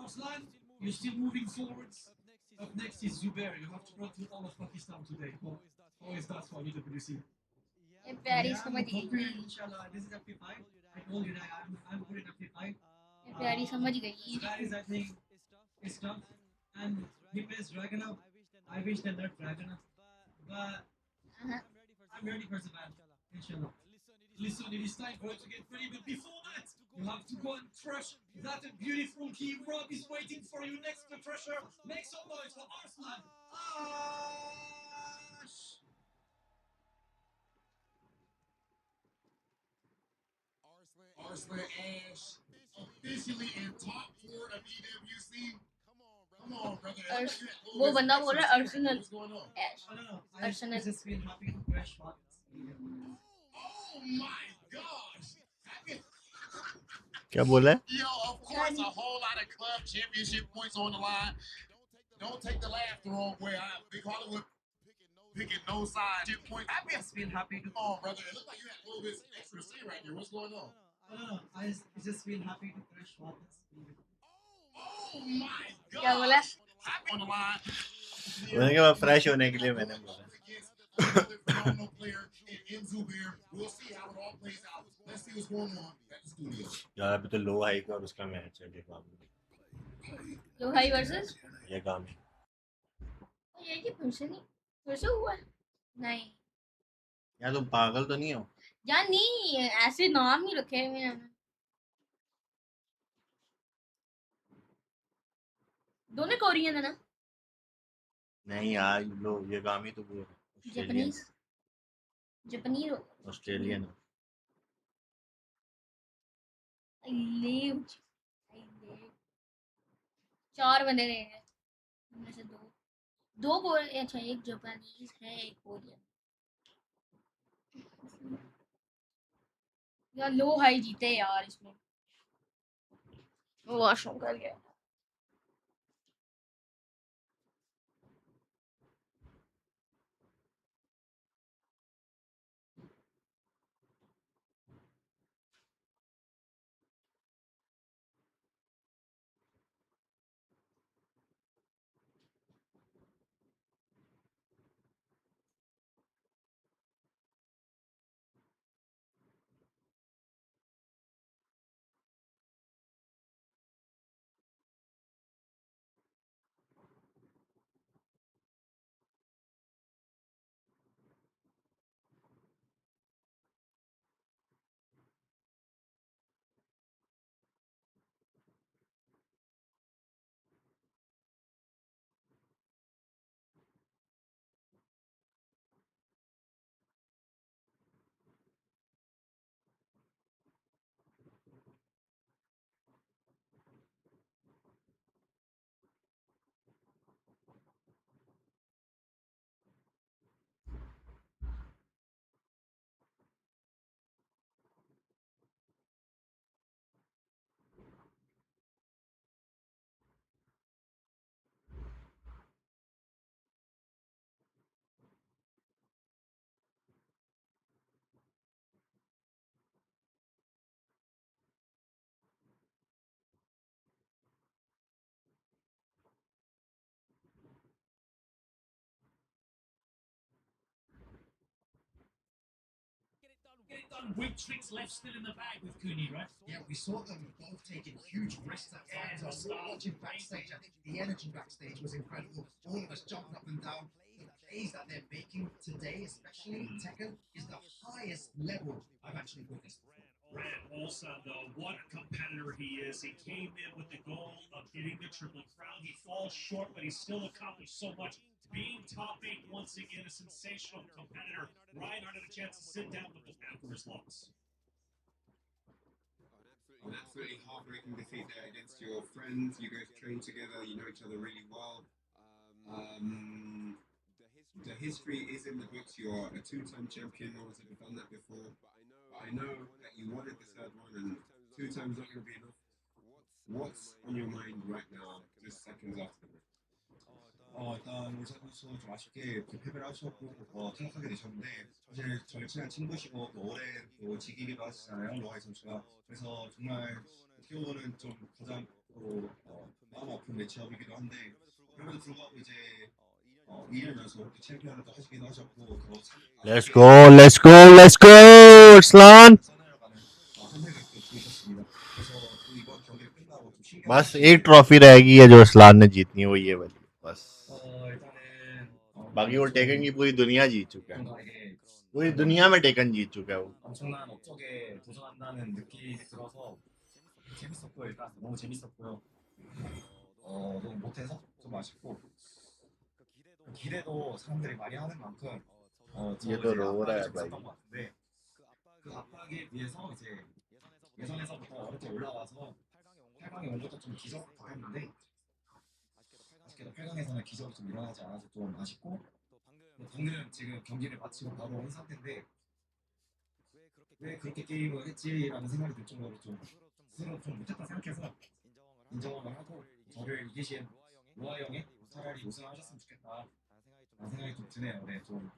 Arslan, you're still moving forwards. Up next is Zubair. You have to run through all of Pakistan today. How is that for EWC? प्यारी समझ गई Inshallah, this is a P5. I told you that I'm good in a P5. प्यारी समझ गई That is, I think, it's tough. And he plays Dragunov. I wish they let Dragunov. But I'm ready for Savannah. Inshallah. Listen, it is time for it to get ready. But before that, you have to go and crush that beautiful key. Rob is waiting for you next to Crusher. Make some noise for Arslan. Arslan Ash officially in top 4 of EWC. Come on, brother. वो बंदा बोल रहा है arsenal I just feel happy to crush one. Oh my gosh. क्या बोला है? Yo, of course, a whole lot of club championship points on the line. Don't take the laugh the wrong way. Big Hollywood picking no side. Points. I just feel happy to. Come on, brother. It looks like you had a little bit extra say right there. What's going on? No. I just feel happy to crush one. Oh my God. क्या बोला? On the line. मैंने कहा fresh होने के लिए मैंने बोला. We'll see how it all plays out. Let's see what's going on at the studio. यार अभी तो लो हाई का और उसका मैच है देखो. लो हाई वर्सेस ये गामी. ये फिर से हुआ नहीं यार तुम पागल तो नहीं हो यार? नहीं ऐसे नाम ही रखे हुए हैं दोनों कोरियन है ना? नहीं यार लो ये गामी तो वो जापानीज ऑस्ट्रेलियन. 4 बंदे रहेंगे उनमें से दो कोरियन, अच्छा एक जापानीज है एक कोरियन यार। लो हाई जीते यार इसमें। वॉशरूम कर गया। Weak tricks left still in the bag with Cooney, right? Yeah, we saw them both taking huge risks at times. I was watching backstage. I think the energy backstage was incredible. All of us jumping up and down. The plays that they're making today, especially Tekken, is the highest level I've actually witnessed. Ran Olsen, though, what a competitor he is. He came in with the goal of getting the Triple Crown. He falls short, but he still accomplished so much. Being top 8 once again, a sensational competitor. Reinhardt had a chance to sit down with him after his loss. An absolutely heartbreaking defeat there against your friends. You guys train together, you know each other really well. The history is in the books. You're a 2-time champion. No one's ever done that before. But I know that you wanted the 3rd one, and 2 times not going to be enough. What's on your mind right now, just seconds after the match? 일단 우리 선수 좀 아쉽게 패배를 하셨고 탈락하게 되셨는데 사실 절친한 친구시고 또 오랜 또 직이기도 하시잖아요 로하이 선수가. 그래서 정말 어떻게 보면은 좀 가장 또 마음 아픈 매치업이기도 한데 그럼에도 불구하고 이제 2년 연속 또 챔피언을 또 하시기도 하셨고 더 Let's go, let's go, let's go, Slan. 선택을 또 보이셨습니다. 그래서 또 이번 경기를 끝나고 좀 신경 बस एक trophy रहेगी है जो स्लान ने जीतनी है वो ये वाली बस बाकी वो टेकन की पूरी दुनिया जीत चुका है पूरी दुनिया में टेकन जीत चुका है वो 엄청난 업적에 도전한다는 느낌이 들어서 재밌었고요. 일단 너무 재밌었고요. 너무 못해서 좀 아쉽고 기대도 사람들이 많이 하는 만큼 얘도 로 रहा है भाई 있었던 것 같은데 그 압박에 비해서 이제 예선에서부터 이렇게 올라와서 8강에 온 것도 좀 기적 같았는데 아쉽게도 8강에서는 기적이 좀 일어나지 않아서 좀 아쉽고 방금 지금 경기를 마치고 바로 온 상태인데 왜 그렇게 게임을 했지라는 생각이 들 정도로 좀 스스로 좀 못했다 생각해서 인정을 하고 저를 이기신 로아 형이 차라리 우승하셨으면 좋겠다 라는 생각이 좀 드네요. 네, 좀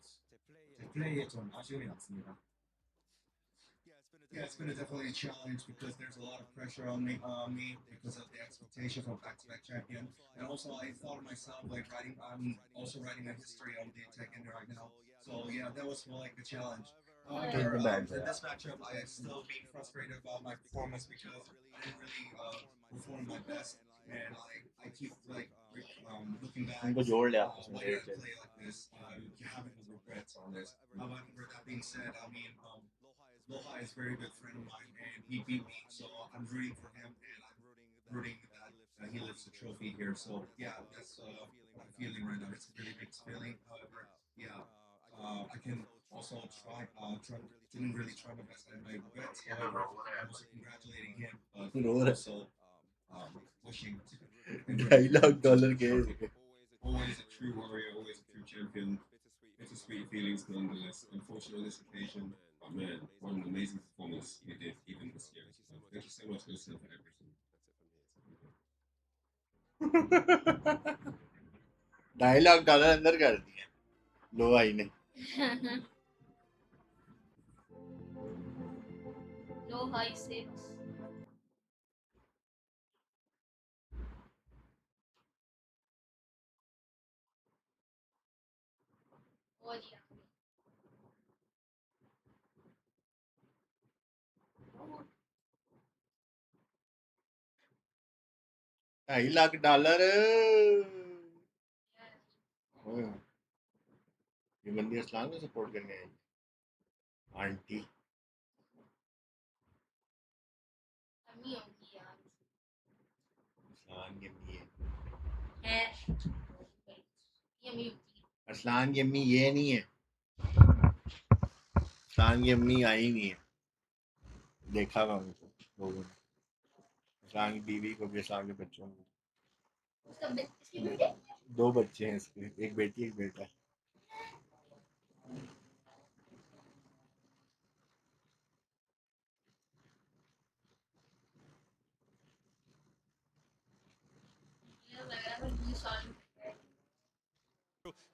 제 플레이에 좀 아쉬움이 남습니다. Yeah, it's been definitely a challenge because there's a lot of pressure on me because of the expectation from back-to-back champion, and also I thought of myself like I'm also writing a history on the Tekken right now. So yeah, that was like the challenge. However, this matchup, I still being frustrated about my performance because I didn't really perform my best, and I keep like looking back. उनको जोड़ लिया Why did I play like this? Having regrets on this. However, that being said, I mean. Loha is a very good friend of mine, and he beat me, so I'm rooting for him, and I'm rooting that he lifts the trophy here. So yeah, that's what I'm feeling right now. It's a really big feeling. However, yeah, I can also didn't really try my best. I regret. I'm also congratulating him, but also pushing. $2 के Always a true warrior, always a true champion. Bittersweet feelings nonetheless. Unfortunate on this occasion, but man, what an amazing performance you did even this year. So thank you so much, Wilson, for everything. $2.5 अंदर कर दिए लो भाई ने Low high stakes. Oh yeah. $2.5 ये बंदी असलान को support करने आई aunty Ami hogi yaar. Aslan की अम्मी है है ये अमी होगी. असलान की अम्मी ये नहीं है असलान की अम्मी आई नहीं है देखा हुआ उनको लोगों ने असलान की बीवी को भी असलान के बच्चों को इसकी बेटे 2 बच्चे हैं इसके एक बेटी एक बेटा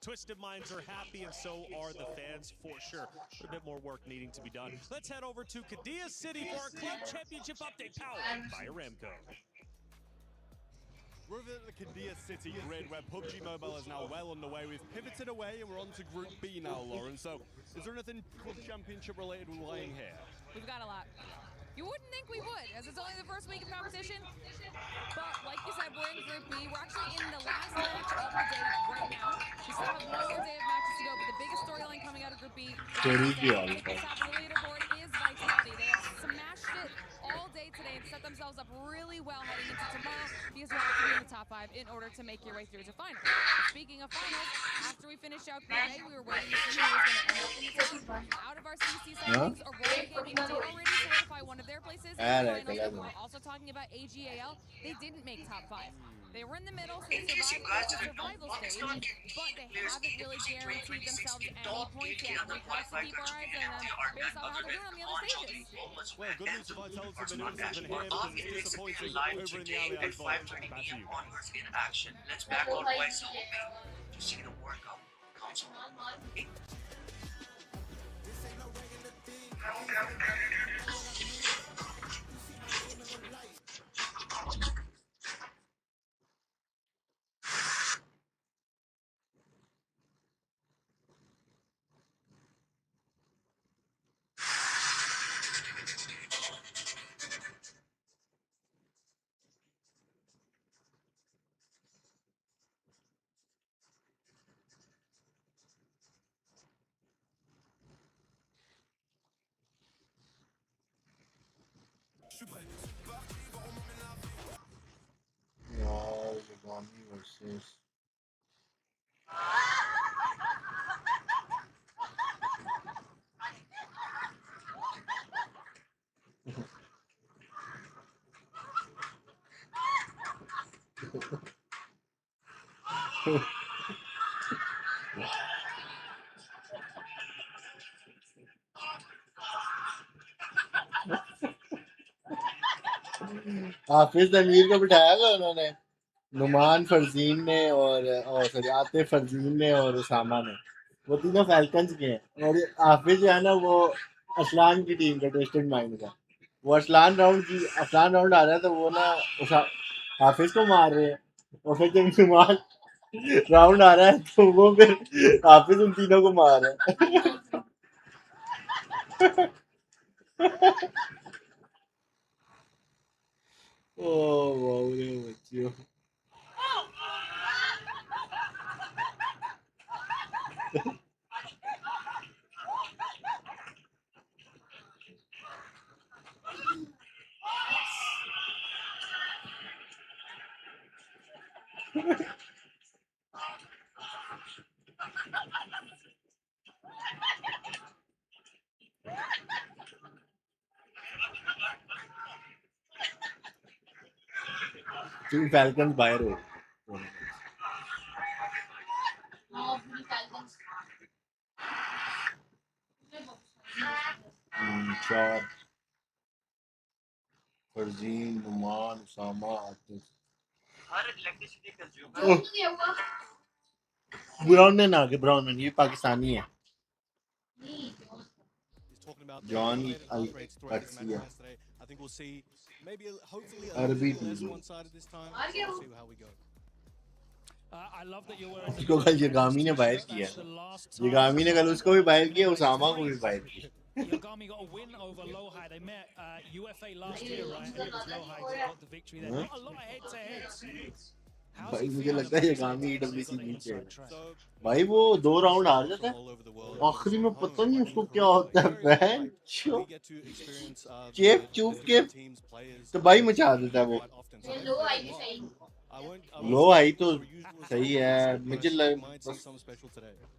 Twisted minds are happy, and so are the fans for sure. But a bit more work needing to be done. Let's head over to Qiddiya City for our club championship update, powered by Aramco. We're over at the Qiddiya City grid, where PUBG Mobile is now well underway. We've pivoted away, and we're on to Group B now, Lauren. So, is there anything club championship related we're laying here? We've got a lot. You wouldn't think we would, as it's only the first week of competition. But like you said, we're in Group B. We're actually in the last match of the day right now. We still have one more day of matches to go, but the biggest storyline coming out of Group B Story की at the top of the leaderboard is Vitality. They have smashed it all day today and set themselves up really well heading into tomorrow, because you have to be in the top 5 in order to make your way through to finals. Speaking of finals, after we finished out Group A, we were waiting to see who was going to end up in the top. Out of our CC settings, Aurora Gaming did already solidify one of their places in the finals, but we're also talking about AGAL. They didn't make top 5. They were in the middle, so they survived the survival stage, but they haven't really guaranteed themselves any points yet. We have to keep our eyes on them based on how they're doing on the other stages. Well, good news for Vitality have been doing something here, because it's disappointing over in the Allianz Vault. Back to you. In action. Let's back out twice a week to see the workout. Console. यार Yagami versus हाफिज तनवीर को बिठाया था उन्होंने नुमान फरजीन ने और sorry Atif Farzeen ने और उसामा ने वो तीनों फैल्कन्स के हैं और हाफिज जो है ना वो असलान की टीम का ट्विस्टेड माइंड का वो असलान राउंड आ रहा है तो वो ना हाफिज को मार रहे हैं और फिर जब नुमान राउंड आ रहा है तो वो फिर हाफिज उन तीनों को मार रहा है ओ वाह रे बच्चियों Two Falcons by a row. Sure. Farzeen, Numan, Usama, Atif. Oh, Brownman आ गए Brownman ये पाकिस्तानी है. John Garcia. I think we'll see maybe hopefully a Arabi little less TV. one-sided this time. So we'll see how we go. I love that you're wearing उसको कल यगामी ने बाहर किया. यगामी ने कल उसको भी बाहर किया, उसामा को भी बाहर किया. Yagami got a win over Lohai. They met UFA last year, right? And it was Lohai who got the victory there. Not a lot of head-to-heads. भाई मुझे लगता है यगामी EWC नीचे है. भाई वो 2 राउंड हार जाता है. आखिरी में पता नहीं उसको क्या होता है. बहन चेप चूप के तो भाई मचा देता है वो. लो आई तो सही है. मुझे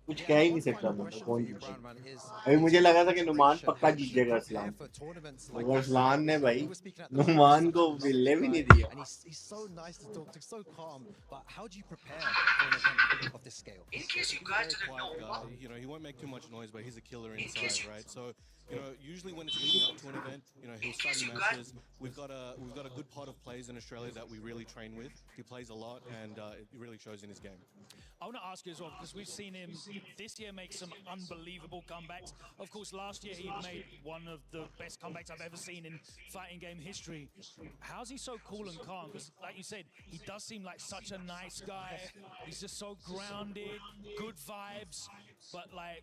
कुछ कह ही नहीं सकता मैं कौन जीता. अभी मुझे लगा था कि नुमान पक्का जीत जाएगा अरसलान, मगर अरसलान ने भाई नुमान को मिलने भी नहीं दिया. He's so nice to talk to, so calm. But how do you prepare for an event of this scale? In case you guys didn't know, you know, he won't make too much noise, but he's a killer inside, right? So, you know, usually when it's leading up to an event, you know, he'll study matches. We've got a good pot of plays in Australia that we really train with. He plays a lot, and it really shows in his game. I want to ask you as well, because we've seen him this year make some unbelievable comebacks. Of course, last year he made one of the best comebacks I've ever seen in fighting game history. How's he so cool and calm? Because, like you said, he does seem like such a nice guy. He's just so grounded, good vibes. But, like,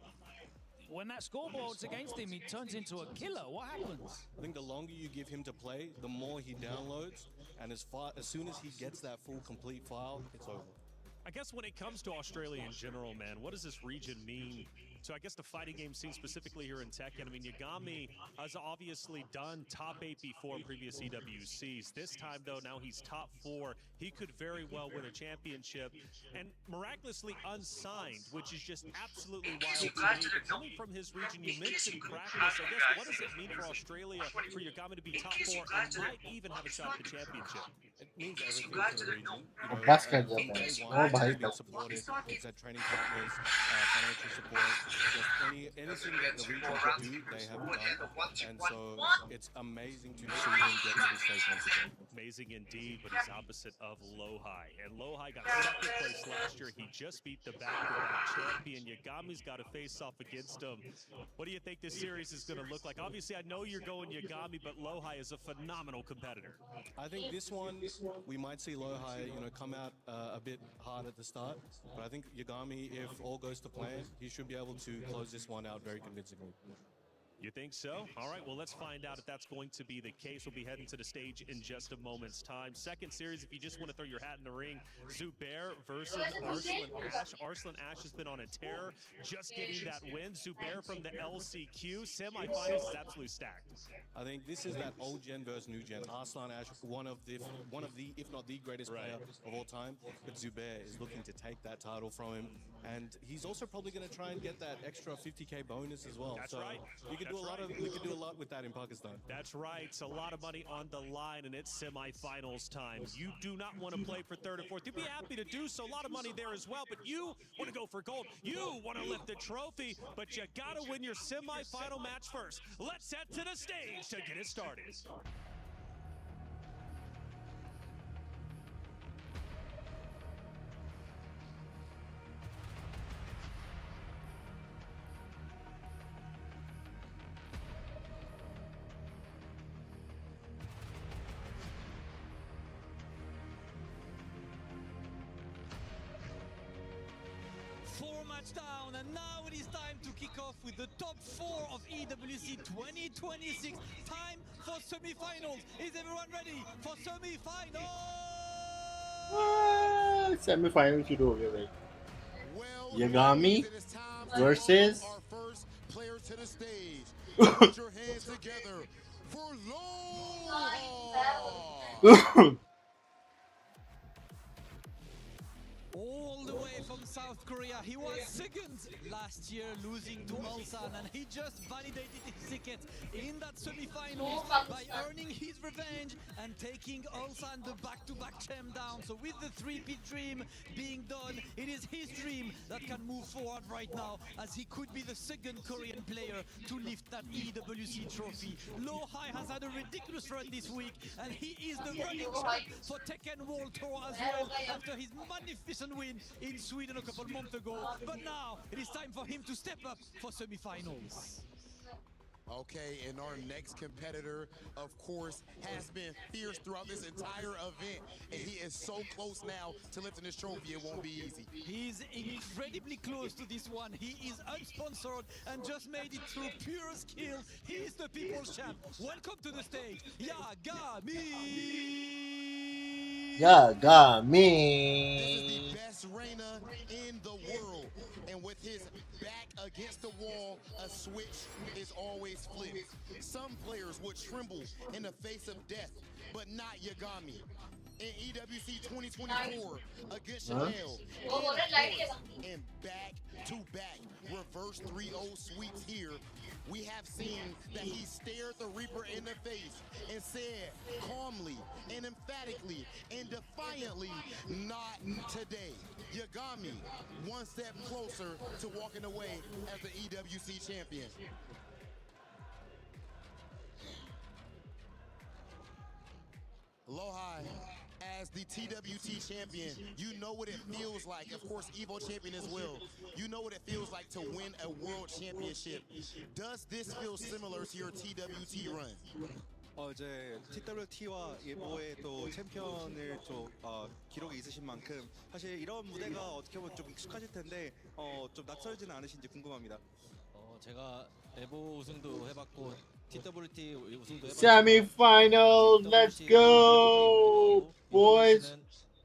when that scoreboard's against him, he turns into a killer. What happens? I think the longer you give him to play, the more he downloads, and as soon as he gets that full, complete file, it's over. I guess when it comes to Australia in general, man, what does this region mean to, I guess, the fighting game scene specifically here in Tekken? I mean, Yagami has obviously done top 8 before previous EWCs. This time, though, now he's top 4. He could very well win a championship, and miraculously unsigned, which is just absolutely wild to me. But coming from his region, you mentioned practice. I guess, what does it mean for Australia for Yagami to be top 4 and might even have a shot at the championship? It means everything to the region. You know, बस कर जाता है. ओ भाई being supported, it's that training partners, financial support, just anything that the region could do, they have done, and so it's amazing to see him get to this stage once again. Amazing indeed, but he's opposite of Lohai, and Lohai got second place last year. He just beat the back-to-back champion. Yagami's got to face off against him. What do you think this series is going to look like? Obviously, I know you're going Yagami, but Lohai is a phenomenal competitor. I think this one, we might see Lohai, you know, come out a bit hard at the start, but I think Yagami, if all goes to plan, he should be able to close this one out very convincingly. You think so? All right, well, let's find out if that's going to be the case. We'll be heading to the stage in just a moment's time. Second series, if you just want to throw your hat in the ring, Zubair versus Arslan Ash. Arslan Ash has been on a tear, just getting that win. Zubair from the LCQ. Semifinals is absolutely stacked. I think this is that old gen versus new gen. Arslan Ash, one of the, if not the greatest player of all time. But Zubair is looking to take that title from him, and he's also probably going to try and get that extra 50K bonus as well. That's so right. You can we could do a lot with that in Pakistan. That's right. It's a lot of money on the line, and it's semifinals time. You do not want to play for third or fourth. You'd be happy to do so. A lot of money there as well, but you want to go for gold. You want to lift the trophy, but you got to win your semifinal match first. Let's head to the stage to get it started. Down, and now it is time to kick off with the top 4 of EWC 2026. Time for semi-finals. Is everyone ready for semi-finals? Semi-final शुरू हो गया भाई. Yagami versus our first player to the stage. Put your hands together for All the way from South Korea, he was second last year, losing to Ulsan, and he just validated his ticket in that semi-finals by earning his revenge and taking Ulsan the back-to-back champ down. So with the three-peat dream being done, it is his dream that can move forward right now, as he could be the second Korean player to lift that EWC trophy. Low High has had a ridiculous run this week, and he is the running champ for TEKKEN World Tour as well, after his magnificent win in Sweden a couple months ago. But now it is time for him to step up for semi-finals. Okay, and our next competitor, of course, has been fierce throughout this entire event, and he is so close now to lifting this trophy, it won't be easy. He's incredibly close to this one. He is unsponsored and just made it through pure skill. He is the people's champ. Welcome to the stage, Yagami! This is the best Reina in the world, and with his back against the wall, a switch is always flipped. Some players would tremble in the face of death, but not Yagami. In EWC 2024 against Chanel, and back-to-back reverse 3-0 sweeps here, we have seen that he stared the Reaper in the face and said calmly and emphatically and defiantly, not today. Yagami, one step closer to walking away as the EWC champion. Lohai, as the TWT champion, you know what it feels like. Of course, Evo champion as well. You know what it feels like to win a world championship. Does this feel similar to your TWT run? 이제 TWT와 예보의 또 챔피언을 좀 기록이 있으신 만큼 사실 이런 무대가 어떻게 보면 좀 익숙하실 텐데 좀 낯설지는 않으신지 궁금합니다. 제가 에보 우승도 해봤고 TWT 우승도 해봤고 Semi-final, let's go, boys.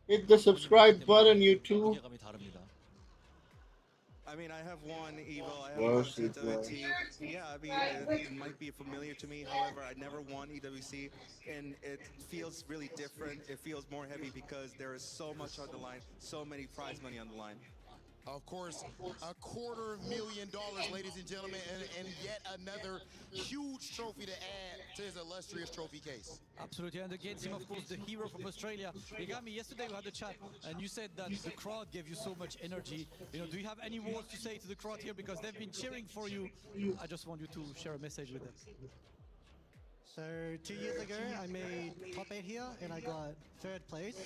Hit the subscribe button, YouTube. I mean, I have one Evo, I have one TWT. Yeah, I mean, it might be familiar to me. However, I never won EWC, and it feels really different. It feels more heavy because there is so much on the line, so many prize money on the line. Of course, $250,000, ladies and gentlemen, and yet another huge trophy to add to his illustrious trophy case. Absolutely, and against him, of course, the hero from Australia. Yagami, yesterday we had a chat, and you said that the crowd gave you so much energy. You know, do you have any words to say to the crowd here? Because they've been cheering for you. I just want you to share a message with them. So 2 years ago, I made top 8 here, and I got 3rd place.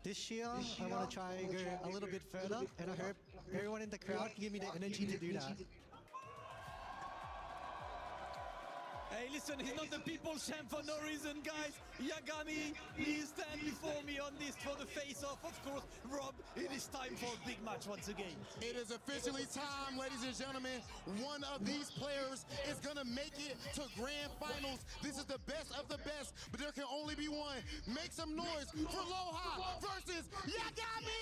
This year, I want to try and go a little bit further, and I hope everyone in the crowd can give me the energy to do that. Hey, listen, he's not the people's champ for no reason, guys. Yagami, please stand before me on this for the face-off. Of course, Rob, it is time for a big match once again. It is officially time, ladies and gentlemen. One of these players is going to make it to grand finals. This is the best of the best, but there can only be one. Make some noise for Lohai versus Yagami!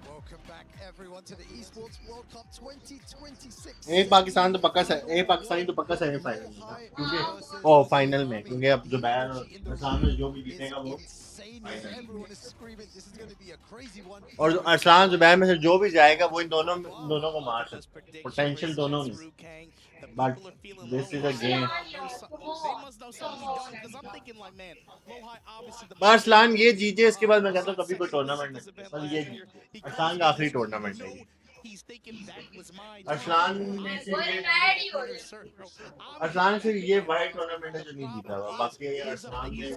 Welcome back, everyone, to the Esports World Cup 2026. Pakistan तो पक्का semifinal क्योंकि final में क्योंकि अब जुबैर और सामने जो भी जीतेगा वो और अरसलान जुबैर में से जो भी जाएगा वो इन दोनों को मार सकता है पोटेंशियल दोनों में but this is a game Arsalan ये जीते इसके बाद मैं कहता हूँ कभी कोई टूर्नामेंट नहीं बस ये अरसलान का आखिरी टूर्नामेंट है अरसलान से ये वाइड टूर्नामेंट है जो नहीं जीता हुआ बाकी अरसलान ने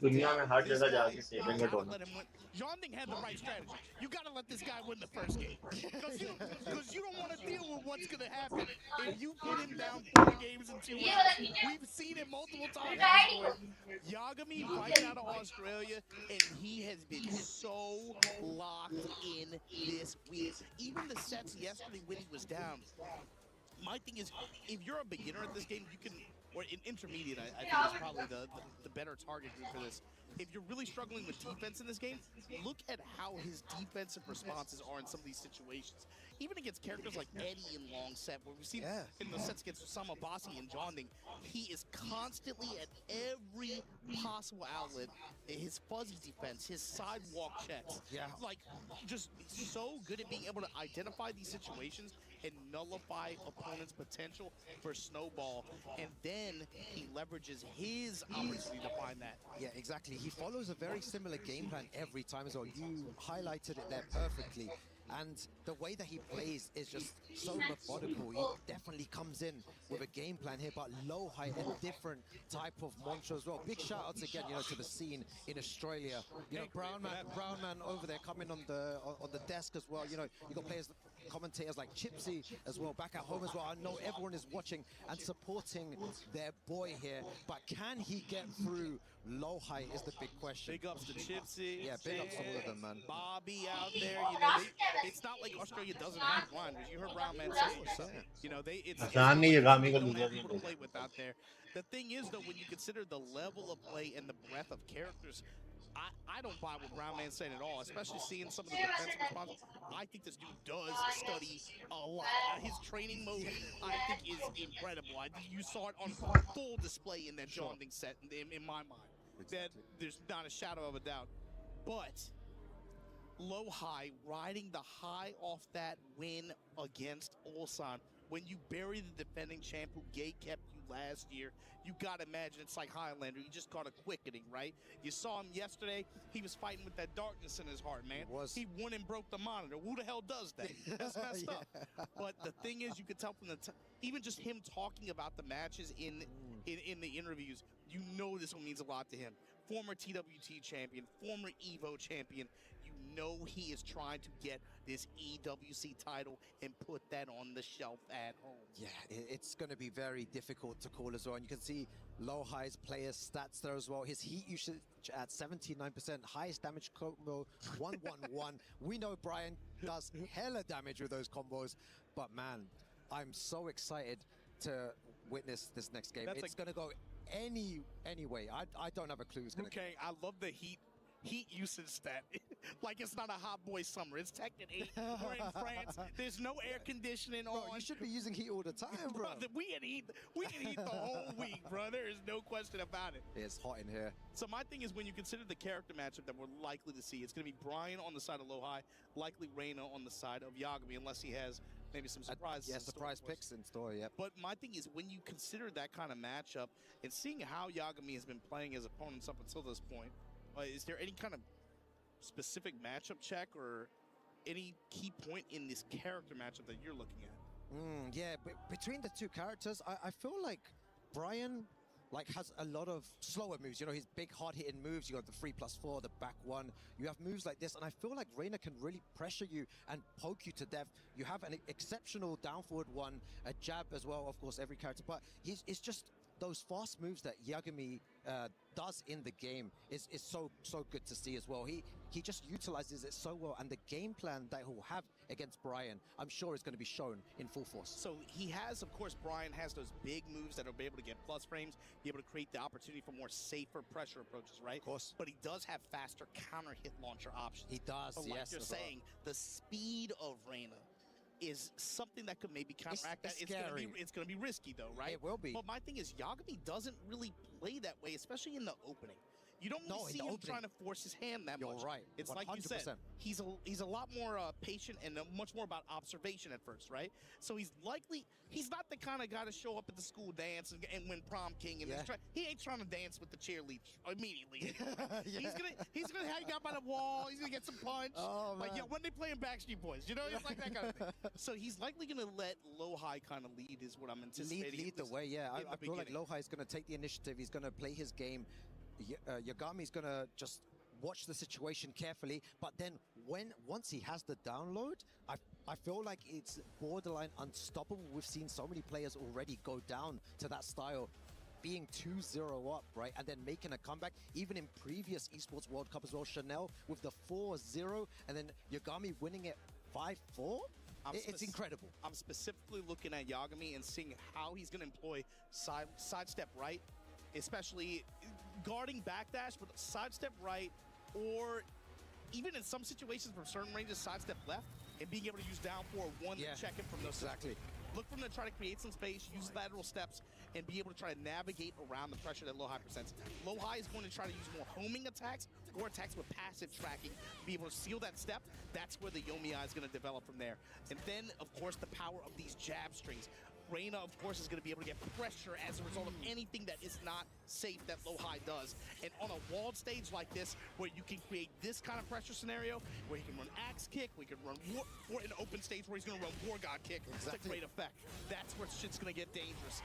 दुनिया में हर जगह जाके खेलेंगे tournament Yonding had the right strategy. You got to let this guy win the first game. Because you don't want to deal with what's going to happen if you put him down 4 games in 2 rounds. We've seen it multiple times. Yagami fighting out of Australia, and he has been so locked in this week. Even the sets yesterday when he was down. My thing is, if you're a beginner at this game, you can, or an intermediate, I think is probably the better target group for this. If you're really struggling with defense in this game, look at how his defensive responses are in some of these situations. Even against characters like Eddie in long set, where we've seen in the sets against Osama Bassi and Jonding, he is constantly at every possible outlet, his fuzzy defense, his sidewalk checks. Yeah. Like, just so good at being able to identify these situations and nullify opponents' potential for snowball. And then he leverages his opportunity to find that. Yeah, exactly. He follows a very similar game plan every time as well. You highlighted it there perfectly. And the way that he plays is just so methodical. He definitely comes in with a game plan here, but low height, a different type of mantra as well. Big shout outs again, to the scene in Australia. Brown man over there coming on the desk as well. You got players, commentators like Chipsy as well, back at home as well. I know everyone is watching and supporting their boy here, but can he get through low height is the big question. Big ups to Chipsy. Yeah, big ups to all of them, man. Bobby out there, it's not like Australia doesn't have blinders. You heard Brown Man say, it's not like they don't have people to play with out there. The thing is, though, when you consider the level of play and the breadth of characters, I don't buy what Brown Man's saying at all, especially seeing some of the defensive responses. I think this dude does study a lot. His training mode, I think, is incredible. You saw it on full display in that jaunting set, in my mind. That there's not a shadow of a doubt. But low high, riding the high off that win against Ulsan, when you bury the defending champ who gate kept you last year, you gotta imagine it's like Highlander. You just caught a quickening, right? You saw him yesterday. He was fighting with that darkness in his heart, man. He won and broke the monitor. Who the hell does that? That's messed up. But the thing is, you could tell from even just him talking about the matches in the interviews, you know this one means a lot to him. Former TWT champion, former EVO champion. You know he is trying to get this EWC title and put that on the shelf at home. Yeah, it's going to be very difficult to call as well. And you can see low highs player stats there as well. His heat usage at 79%, highest damage combo 111. We know Brian does hella damage with those combos, but man, I'm so excited to witness this next game. It's going to go any way. I don't have a clue. Okay, I love the heat usage stat. Like it's not a hot boy summer. It's Tekken 8. We're in France. There's no air conditioning on. You should be using heat all the time, bro. We can heat the whole week, bro. There is no question about it. It's hot in here. So my thing is, when you consider the character matchup that we're likely to see, it's going to be Brian on the side of low high, likely Reina on the side of Yagami, unless he has maybe some surprises. Yeah, surprise picks in store, yeah. But my thing is, when you consider that kind of matchup and seeing how Yagami has been playing his opponents up until this point, is there any kind of specific matchup check or any key point in this character matchup that you're looking at? Yeah, but between the two characters, I feel like Brian has a lot of slower moves. His big hard-hitting moves. You got the 3+4, the back one. You have moves like this, and I feel like Reina can really pressure you and poke you to death. You have an exceptional down forward one, a jab as well, of course, every character. But it's just those fast moves that Yagami does in the game is so good to see as well. He just utilizes it so well, and the game plan that he'll have against Brian, I'm sure is going to be shown in full force. So he has, of course, Brian has those big moves that will be able to get plus frames, be able to create the opportunity for more safer pressure approaches, right? Of course. But he does have faster counter hit launcher options. He does, so like yes. you're saying, the speed of Reina is something that could maybe counteract that. It's going to be risky, though, right? It will be. But my thing is, Yagami doesn't really play that way, especially in the opening. You don't really see him trying to force his hand that much. You're right. It's 100%. like you said, he's a lot more patient and much more about observation at first, right? So he's not the kind of guy to show up at the school dance and win prom king. And he ain't trying to dance with the cheerleaders immediately. He's gonna hang out by the wall. He's gonna get some punch. Oh, like, yo, when they playing Backstreet Boys, it's like that kind of thing. So he's likely gonna let Low High kind of lead, is what I'm anticipating. Lead the way, yeah. I feel like Low High is gonna take the initiative. He's gonna play his game. Yagami's gonna just watch the situation carefully, but then once he has the download, I feel like it's borderline unstoppable. We've seen so many players already go down to that style, being 2-0 up, right, and then making a comeback. Even in previous Esports World Cup as well, Chanel with the 4-0, and then Yagami winning it 5-4. It's incredible. I'm specifically looking at Yagami and seeing how he's going to employ sidestep right, especially guarding backdash, but sidestep right, or even in some situations from certain ranges, sidestep left, and being able to use down 4-1 to check it from those. Exactly. Look for him to try to create some space, use lateral steps, and be able to try to navigate around the pressure that Lowhigh presents. Lowhigh is going to try to use more homing attacks or attacks with passive tracking to be able to seal that step. That's where the Yomi is going to develop from there. And then, of course, the power of these jab strings. Reyna, of course, is going to be able to get pressure as a result of anything that is not safe that Lowhigh does. And on a walled stage like this, where you can create this kind of pressure scenario, where he can run Axe Kick, we can run or an open stage where he's going to run War God Kick. Exactly. It's a great effect. That's where shit's going to get dangerous.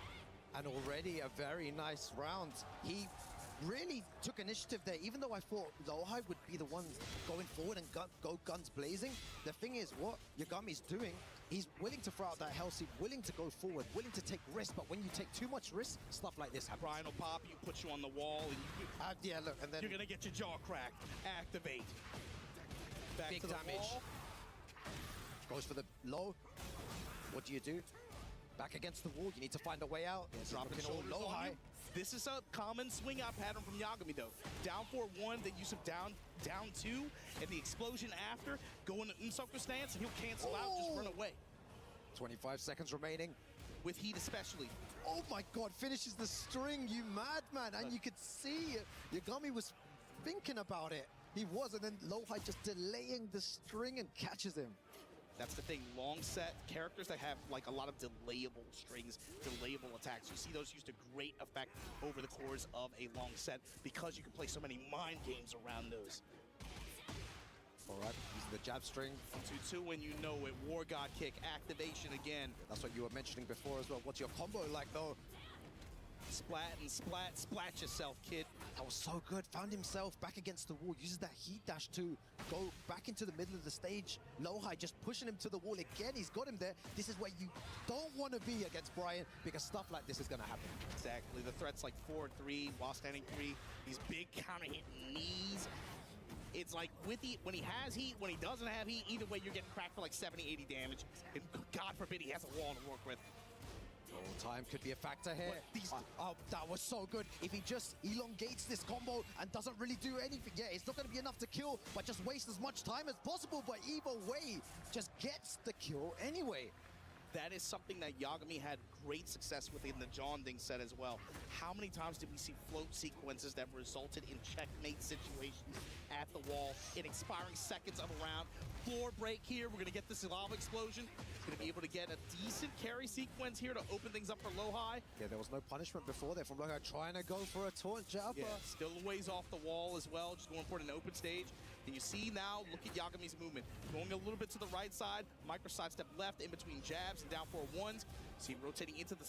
And already a very nice round. He really took initiative there, even though I thought Lowhigh would be the one going forward and go guns blazing. The thing is, what Yagami's doing, he's willing to throw out that hell seed, willing to go forward, willing to take risks, but when you take too much risk, stuff like this happens. Brian will pop you, put you on the wall, and yeah, look, and then you're gonna get your jaw cracked. Activate. Back big to the damage. wall. Goes for the low. What do? Back against the wall, you need to find a way out. Dropping shoulders low on high. you. This is a common swing out pattern from Yagami though. Down 4-1, the use of down 2, and the explosion after, go into Unsoku stance, and he'll cancel out, just run away. 25 seconds remaining. With heat especially. Oh my god, finishes the string, you madman! And you could see Yagami was thinking about it. He was, and then Lowhigh just delaying the string and catches him. That's the thing, long set characters that have like a lot of delayable strings, delayable attacks. You see those used to great effect over the course of a long set because you can play so many mind games around those. All right, using the jab string. 2-2 when you know it. War God Kick, activation again. That's what you were mentioning before as well. What's your combo like though? Splat and splat, splat yourself, kid. That was so good. Found himself back against the wall. Uses that heat dash to go back into the middle of the stage. Lowhigh just pushing him to the wall again. He's got him there. This is where you don't want to be against Brian because stuff like this is going to happen. Exactly. The threat's like 4-3 while standing 3. These big counter hit knees. It's like with heat, when he has heat, when he doesn't have heat, either way you're getting cracked for like 70, 80 damage. And God forbid he has a wall to work with. Time could be a factor here. Oh, that was so good. If he just elongates this combo and doesn't really do anything, yeah, it's not going to be enough to kill, but just waste as much time as possible. But either way, just gets the kill anyway. That is something that Yagami had great success with in the John Ding set as well. How many times did we see float sequences that resulted in checkmate situations at the wall in expiring seconds of a round? Floor break here. We're going to get this lava explosion. Going to be able to get a decent carry sequence here to open things up for Lowhigh. Yeah, there was no punishment before there from Lowhigh trying to go for a taunt jab. Yeah, still a ways off the wall as well, just going for an open stage. And you see now, look at Yagami's movement. Going a little bit to the right side, micro sidestep left in between jabs and down 4-1s. See him rotating into the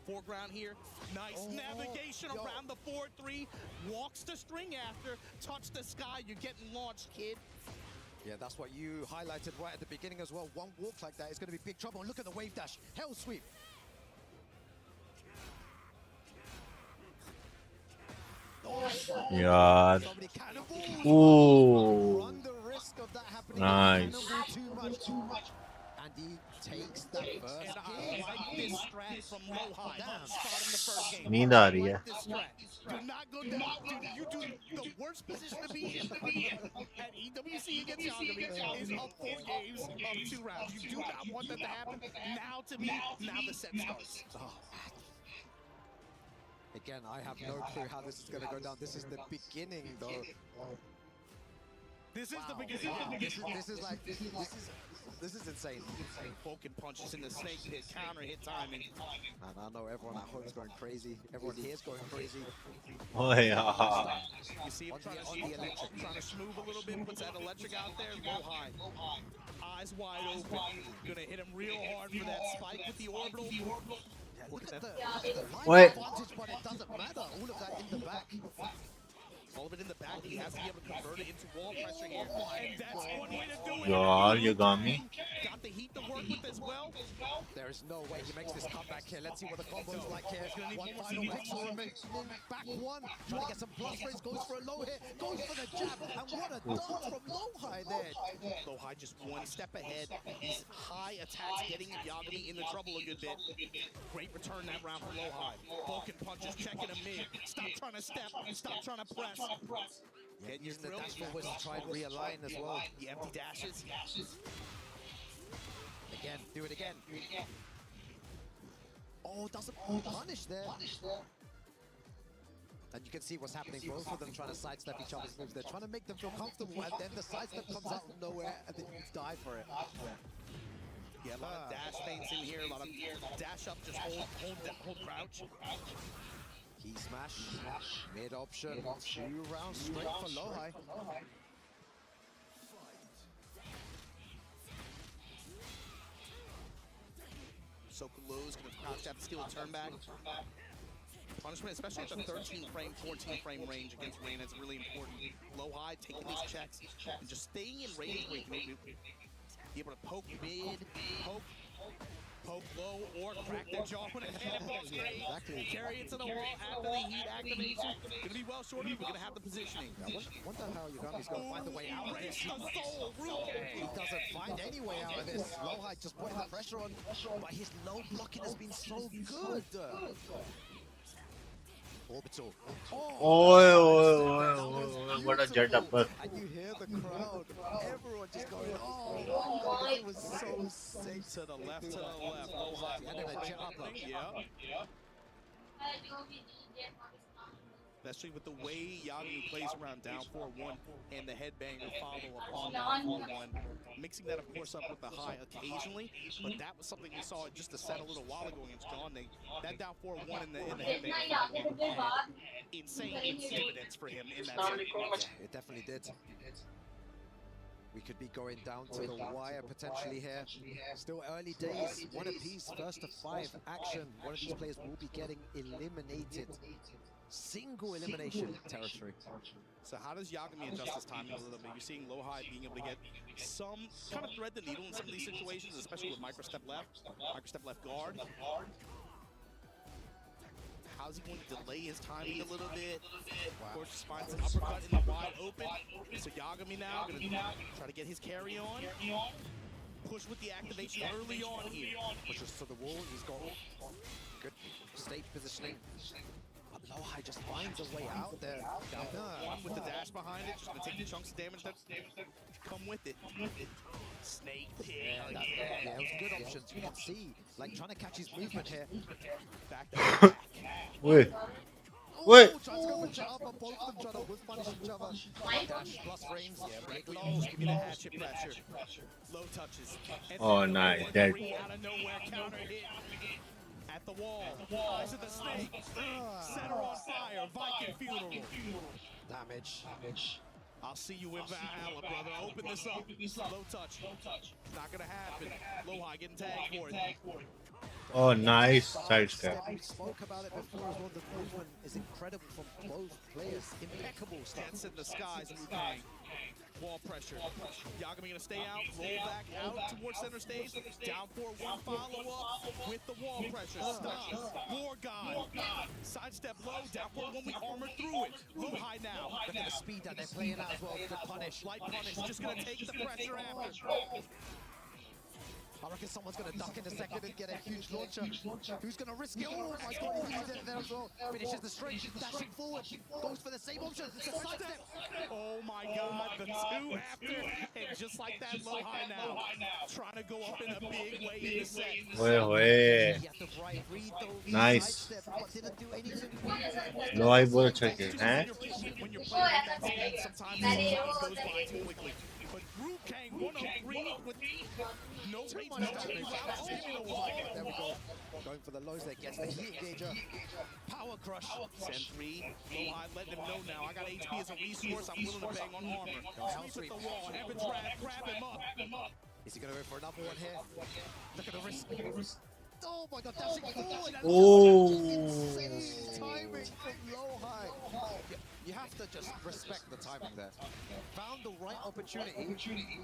foreground here. Nice navigation around the 4-3. Walks the string after, touch the sky, you're getting launched, kid. Yeah, that's what you highlighted right at the beginning as well. One walk like that is going to be big trouble. And look at the wave dash. Hell sweep. Yeah. Ooh. Run the risk of that happening. Nice. Too much. And he takes that first And I like this strat from Lowhigh. Starting the first game. नींद आ रही है. Do not go down. Dude, you do the worst position to be in at EWC against Yagami is up 4 games of 2 rounds. You do not want that to happen. Now to me, now the set starts. Oh, again, I have no clue how this is going to go down. This is the beginning, though. This is the beginning. This is insane. Poking punches in the snake pit, counter hit timing. And I know everyone at home is going crazy. Everyone here is going crazy. Oh yeah. You see him trying to smooth a little bit, puts that electric out there, Lowhigh. Eyes wide open. Gonna hit him real hard for that spike with the orbital. Yeah, look at the Wait. advantage, but it doesn't matter. All of that in the back. All of it in the back, he has to be able to convert it into wall pressure here. And that's one way to do it. Yeah, Yagami. Got the heat to work with as well. There is no way he makes this comeback here. Let's see what the combo's like here. One final pixel remains. Back one. Trying to get some plus frames. Goes for a low hit. Goes for the jab. And what a dunk from Lowhigh there. Lowhigh just one step ahead. These high attacks getting Yagami into trouble a good bit. Great return that round from Lowhigh. Vulcan punches, checking him mid. Stop trying to step. Stop trying to press. Yeah, using the dash forwards to try and realign as well. The empty dashes. Again, do it again. Oh, doesn't punish there. And you can see what's happening. Both of them trying to sidestep each other's moves. They're trying to make them feel comfortable, and then the sidestep comes out of nowhere, and then you die for it. Yeah, a lot of dash feints in here, a lot of dash up, just hold crouch. Key smash, mid option, 2 rounds straight for Lohai. Sokolow's gonna crouch, have to steal a turn back. Punishment, especially at the 13 frame, 14 frame range against Reina, is really important. Lohai taking these checks and just staying in range where you can be able to poke mid, poke low, or crack their jaw when it cannonballs great. Exactly. Carry it to the wall after the heat activation. Gonna be well shorted, we're gonna have the positioning. I wonder how Yagami's gonna find a way out of this. He doesn't find any way out of this. Lohai just putting the pressure on, but his low blocking has been so good. Orbital. Oh, what a jet upper. And you hear the crowd, everyone just going, oh, it was so sick. To the left, Lohai. And then a jet upper. Yeah. Especially with the way Yagami plays around down 4-1 and the headbanger follow-up on down 4-1. Mixing that, of course, up with the high occasionally, but that was something we saw just a set a little while ago against John. That down 4-1 in the headbanger follow-up had insane dividends for him in that set. It definitely did. We could be going down to the wire potentially here. Still early days, 1 apiece, first to 5 action. One of these players will be getting eliminated. Single elimination territory. So how does Yagami adjust his timing a little bit? You're seeing Lohai being able to get some kind of thread the needle in some of these situations, especially with micro-step left guard. How's he going to delay his timing a little bit? Of course, just finds an uppercut in the wide open. So Yagami now going to try to get his carry on. Push with the activation early on here. Pushes to the wall. He's got good stage positioning. Lohai just finds a way out there. One with the dash behind it, just gonna take the chunks of damage that come with it. Snake pit. Yeah, it was good options. You can see, like trying to catch his movement here. Back to back. Wait. Trying to go for each other, both of them trying to whiff punish each other. Dash plus frames. Yeah, break low, give me the hatchet pressure. Low touches. Oh, nice. Dead. Out of nowhere, counter hit. At the wall, eyes of the snake, center on fire, Viking funeral. Damage. I'll see you in Valhalla, brother. Open this up. Low touch. Not gonna happen. Lohai getting tagged for it. Oh, nice sidestep. We spoke about it before as well. The movement is incredible from both players. Impeccable stuff. Dance in the skies, Wu-Kang. Wall pressure. Yagami gonna stay out, roll back out towards center stage. Down 4-1 follow-up with the wall pressure. Stop. War God. Sidestep low, down 4-1, we armor through it. Lohai now. Look at the speed that they're playing at as well. Good punish. Light punish, just gonna take the pressure after. I reckon someone's going to duck in a second and get a huge launcher. Who's going to risk it? Oh my god, he did it there as well. Finishes the string, dashing forward. Goes for the same option. It's a sidestep. Oh my god, the 2 after. And just like that, Lohai now. Trying to go up in a big way in the set. Nice. Lohai bola check it, huh? When you're playing like that speed, sometimes it goes by too quickly. But Wu-Kang 103 with no range. There we go. Going for the lows there, gets the heat engager. Power crush. Send 3. Lohai letting him know now. I got HP as a resource. I'm willing to bang on armor. Sweep at the wall. Heaven's Wrath. Grab him up. Is he going to go for another one here? Look at the wrist. Oh my god, dashing forward. Insane timing from Lohai. You have to just respect the timing there. Found the right opportunity.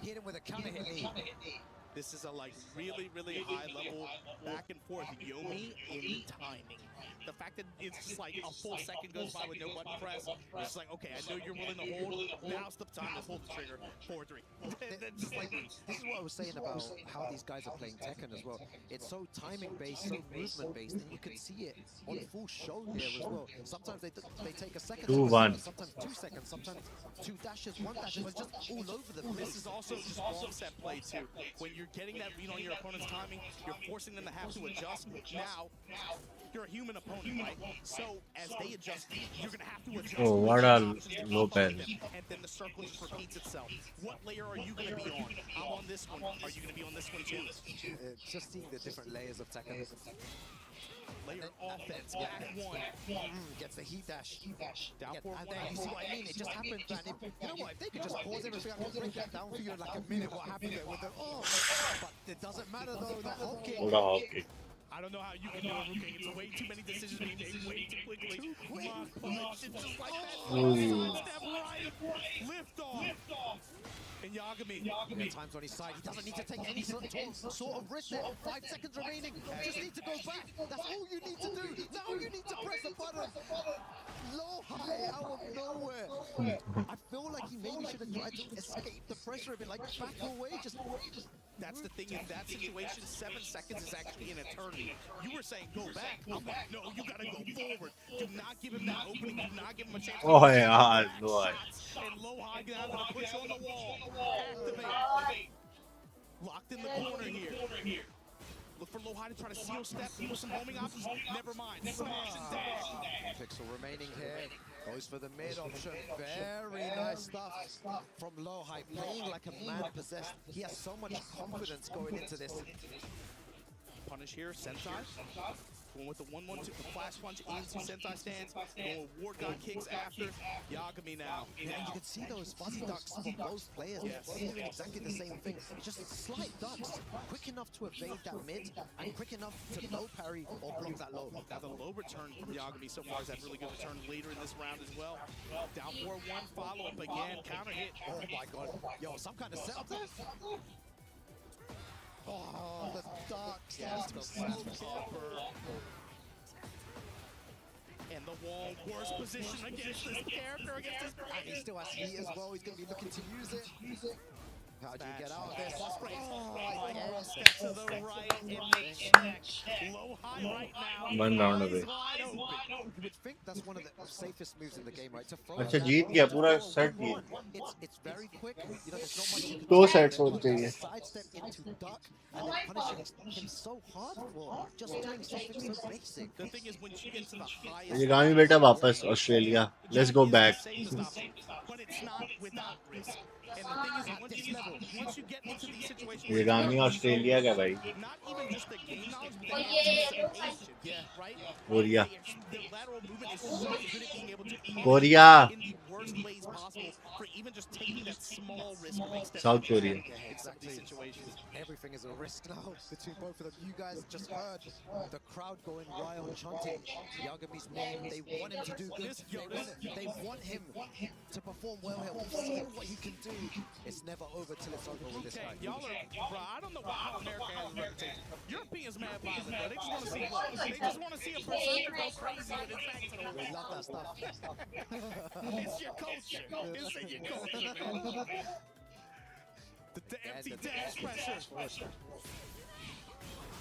Hit him with a counter hit. This is a really high level back and forth. Yomi in timing. The fact that it's just like a full second goes by with no button press, it's like, okay, I know you're willing to hold. Now's the time to pull the trigger. 4-3. Just like, this is what I was saying about how these guys are playing Tekken as well. It's so timing based, so movement based, and you can see it on full show here as well. Sometimes they take a second, 2-1. sometimes 2 seconds, sometimes 2 dashes, 1 dash, but just all over the place. This is also just wrong set play too. When you're You're getting that read on your opponent's timing. You're forcing them to have to adjust. Now, you're a human opponent, right? So as they adjust, you're gonna have to adjust. Oh, what a low bell. And then the circle just repeats itself. What layer are you gonna be on? I'm on this one. Are you gonna be on this one too? Just seeing the different layers of Tekken. Layer offense, back one. Gets the heat dash. Down Yeah, for and one. then you see what I mean? It just happened, and you know what? If they could just pause everything, I can break that down for you in like a minute. What happened there with the but it doesn't matter though. The hop kick. What a hop kick. I don't know how you can do it, Ruking. It's way too many decisions being made way too quickly. It's just like that. Step right. Lift off. And Yagami. At times on his side, he doesn't need to take any sort of risk there. 5 seconds remaining. Just need to go back. That's all you need to do. Now you need to press the button. Low high out of nowhere. I feel like he maybe should have tried to escape the pressure a bit, like back away. Just that's the thing, in that situation, 7 seconds is actually an eternity. You were saying go back. I'm like, no, you gotta go forward. Do not give him that opening. Do not give him a chance. Oh, yeah, no. And low high now gonna push on the wall. Activate. Locked in the corner here. Look for low high to try to seal step. With some homing options. Never mind. Smash and dash. Pixel remaining here. Goes for the mid option. Very nice stuff from low high. Playing like a man possessed. He has so much confidence going into this. Punish here. Sentai. Going with the 1-1-2, the flash punch into Sentai stance. Going with War God kicks after. Yagami now. Yeah, you can see those fuzzy ducks from both players. Yes. They're doing exactly the same thing. Just slight ducks. Quick enough to evade that mid and quick enough to low parry or block that low. Now the low return from Yagami so far has had really good return later in this round as well. Down 4-1, follow up again, counter hit. Oh my god. Yo, some kind of setup there? Oh, the ducks. That's the and the wall, worst position against this character, and he still has heat as well. He's going to be looking to use it. How do you get out of this? Step to the right and they check. Low high right now. 1 round away. You would think that's one of the safest moves in the game, right? To throw अच्छा जीत गया पूरा set Jeet. It's very quick. You know, there's not much you can 2 sets होने चाहिए. sidestep into duck and then punishing him so hard for just doing something so basic. The thing is when you get to the highest Yagami बेटा वापस Australia. Let's go back. But it's not without risk. And the thing is, once you get into these situations, Yagami Australia का भाई. not even just the game knowledge, but the yeah, right? Korea. The lateral movement is so good at being able to Korea. in the worst ways possible for even just taking that small risk of extending. South Korea. Exactly. Everything is a risk now between both of them. You guys just heard the crowd going wild, chanting Yagami's name. They want him to do good. They want him to perform well here. We've seen what he can do. It's never over till it's over with this guy. Y'all are, bro, I don't know how America has a reputation. Europeans mad violent, bro. They just want to see blood. They just want to see a berserker go crazy with his back to the wall. We love that stuff. It's your culture. It's in your culture, man. The empty dash pressure.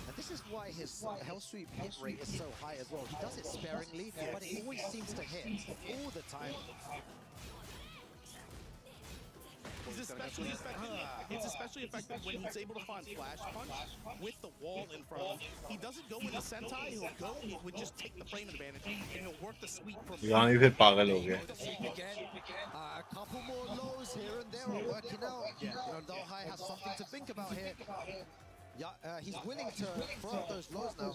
And this is why his hell sweep hit rate is so high as well. He does it sparingly, but it always seems to hit all the time. It's especially effective when he's able to find flash punch with the wall in front of him. He doesn't go with the sentai, he'll go with just take the frame advantage and he'll work the sweep from Yagami फिर पागल हो गया. A couple more lows here and there are working out. You know, Dohai has something to think about here. Yeah, he's willing to throw out those lows now.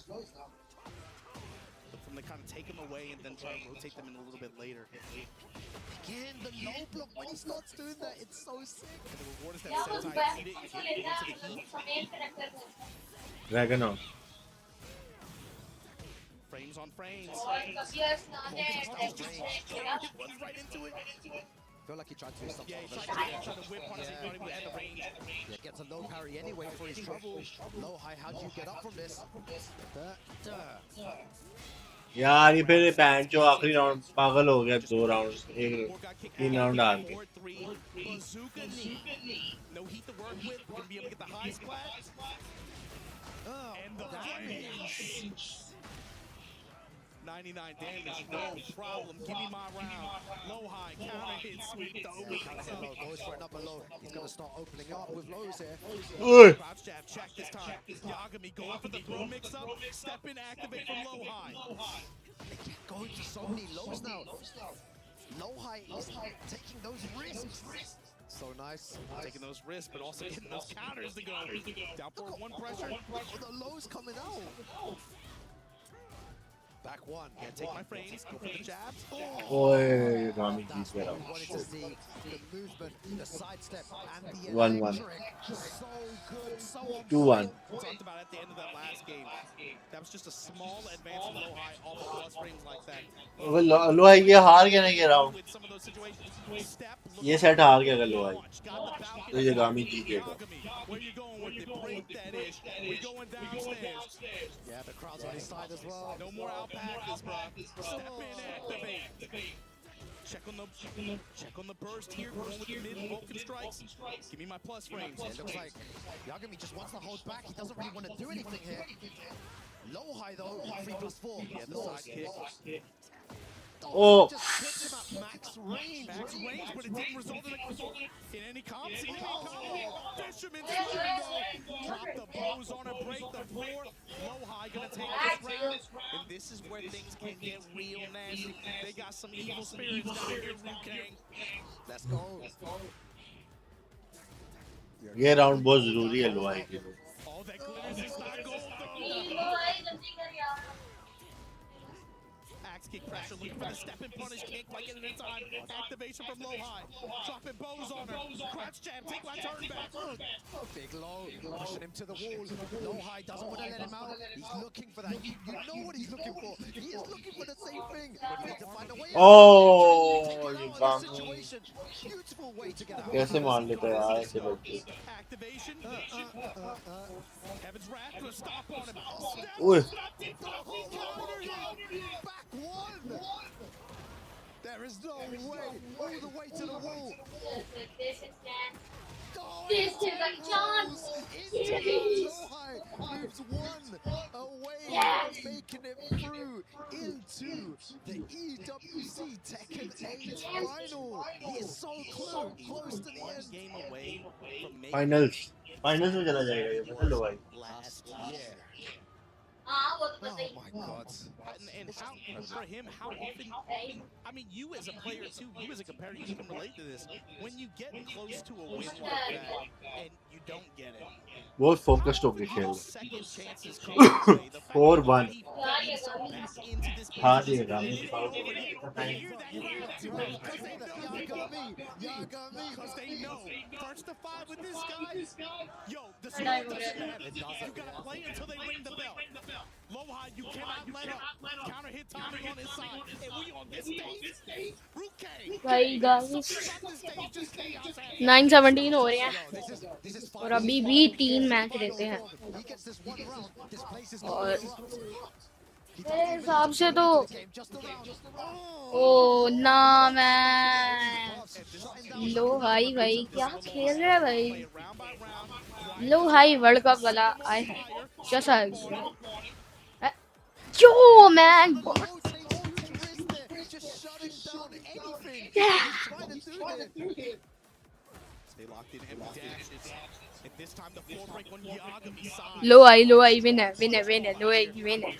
From they kind of take him away and then try to rotate them in a little bit later. Again, the low block when he starts doing that, it's so sick. And the reward is that sentai eat it, you get into the heat. Dragon off. Frames on frames. Runs right into it. Feel like he tried to do something. Yeah, he tried to whip punish, he thought he had the range. Yeah, gets a low parry anyway for his trouble. Low high, how do you get up from this? यार ये फिर pant जो आखिरी round पागल हो गया. 2 round 3 round डाल के. No heat to work with. We're gonna be able to get the high splat. And the range. 99 damage, no problem. Give me my round. Low high, counter hit, sweep, though. Low goes for another low. He's going to start opening up with lows here. Crouch jab, check this time. Yagami going for the throw mix up. Step in, activate from low high. They keep going for so many lows now. Low high is taking those risks. So nice. Taking those risks, but also getting those counters to go. Down forward, one pressure. Oh, the lows coming out. Back one. Yeah, take my frames, go for the jabs. Oh, Yagami beats that out. Wanted to see the movement, the sidestep, and the 1-1. electric. So good, so on 2-1. Talked about at the end of that last game. That was just a small advance from low high off of plus frames like that. लो है ये हार गया नहीं ये round ये set हार गया अगर लो है तो ये गामी जीतेगा Where you going with it? Break that ish. We going downstairs. Yeah, the crowd's on his side as well. No more alpacas, bro. Step in, activate. Check on the burst here. Going with the mid Vulcan strikes. Give me my plus frames. It looks like Yagami just wants to hold back. He doesn't really want to do anything here. Low high though, 3+4. Yeah, the side kick. Oh. Just hits him at max range. Max range, but it didn't result in any comps. Fisherman sliding though. Drop the bows on it, break the floor. Low high gonna take this round. And this is where things can get real nasty. They got some evil spirits down here, Rukang. Let's go. ये round बहुत जरूरी है लो है के लिए All that glitters is not gold though. Axe kick pressure, looking for the step and punish, can't quite get it in time. Activation from low high, dropping bows on her. Crouch jab, take my turn back. Big low, pushing him to the wall. Low high doesn't want to let him out. He's looking for that. You know what he's looking for. He is looking for the same thing. He needs to find a way out. Oh, Take you him out of bum. this situation. Beautiful way to get out. कैसे मान लेता है यार ऐसे लोग Activation. Heaven's Wrath, gonna stop on him. ओए Back one. There is no way. All the way to the wall. This is a chance. Moves one away, making it through into the EWC Tekken 8 final. He is so close to the end. Game away from making finals में चला जाएगा ये पता लो भाई last year. Oh my God. And how, for him, how often, I mean, you as a player too, you as a competitor, you can relate to this. When you get close to a win like that and you don't get it, बहुत focused होके खेल second chances come 4-1 हार दिएगा because they know first to five with this guy, yo, the score doesn't matter. You gotta play until they ring the bell. Low high, you cannot let up. Counter hit timing on his side, and we on this stage. भाई guys 9-17 हो रहे हैं और अभी भी 3 match रहते हैं और मेरे हिसाब से तो ओ ना मैं लो हाई भाई क्या खेल रहा है भाई लो हाई वर्ल्ड कप वाला आए हैं कैसा है yo man Stay locked in heavy dashes. And this time the floor break on Yagami side. Low I winner low I winner लो आई की winner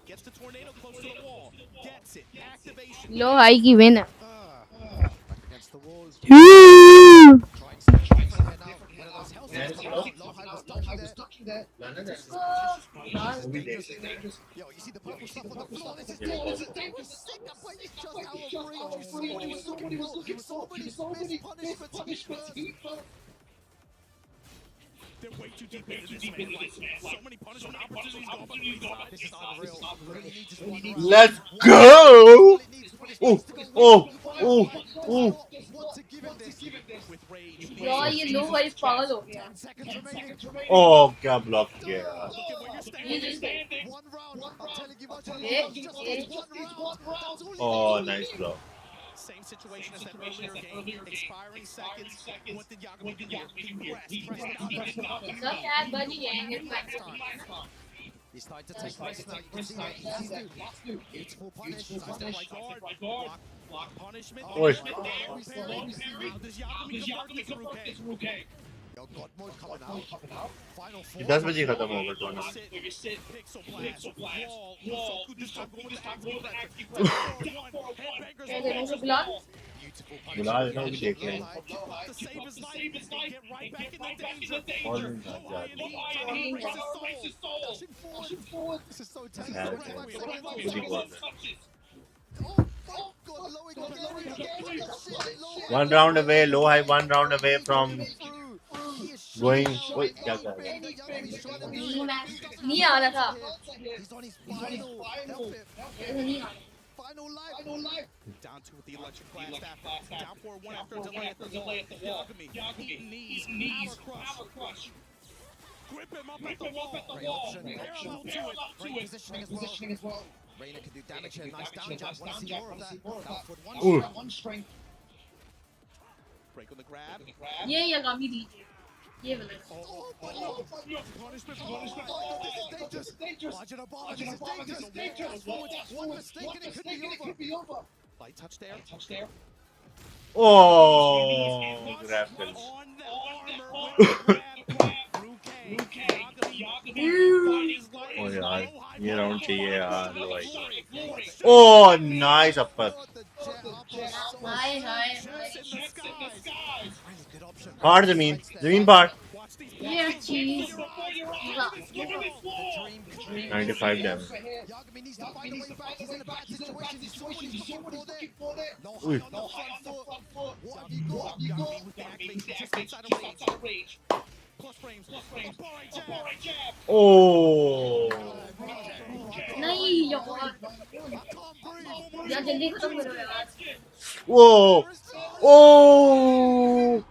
Gets the tornado close to the wall. Gets it. Activation. लो आई की winner Against the walls. Yo, you see the purple stuff on the floor? This is dangerous. Sick, but he's just out of range. You see what he was looking for. Somebody missed punish fatigue first. They're way too deep into this, man. Like, so many punishment opportunities going by. This is unreal. Really needs just one round. Let's go! Oh! Want to give him this. With rage. यार ये लो भाई पागल हो गया Oh, क्या block किया One round. I'm telling you much. Just one round. Oh, nice block. Same situation as that earlier game. Expiring seconds. What did Yagami do here? He pressed down. सब यार बच गए हैं He's starting to take risks now. You can see that he has to. Beautiful punish. Right guard. Block punishment. Oi. How does Yagami convert this Ruke? Yo, God mode coming out. Final 4. 10 बजे खत्म होगा tournament Pixel blast. Wall. This time going to active pressure. Headbangers. बुला लेना भी देख लेंगे To save his life. Get right back in the danger. और नहीं जा This is so tense. One round away, low high, 1 round away from going. Wait, क्या कर रहा है? नहीं आ रहा था Down 2 with the electric blast after. Down 4-1 after a delay at the wall. Yagami. Knees. Power crush. Grip him up at the wall. Parallel to it. Great positioning as well. Reina can do damage here. Nice down jab. Want to see more of that. Downward one strength. Break on the grab. ये Yagami दीजिए ये वाला Punishment. This is dangerous. Margin of Obama. This is dangerous. One mistake and it could be over. Light touch there. Oh, grab kill. Oh यार ये round चाहिए यार भाई Oh, nice upper. Hard ज़मीन पार. ये चीज 95 damage. Ui. Oh. नहीं यार यार जल्दी खत्म करो यार Whoa. Oh.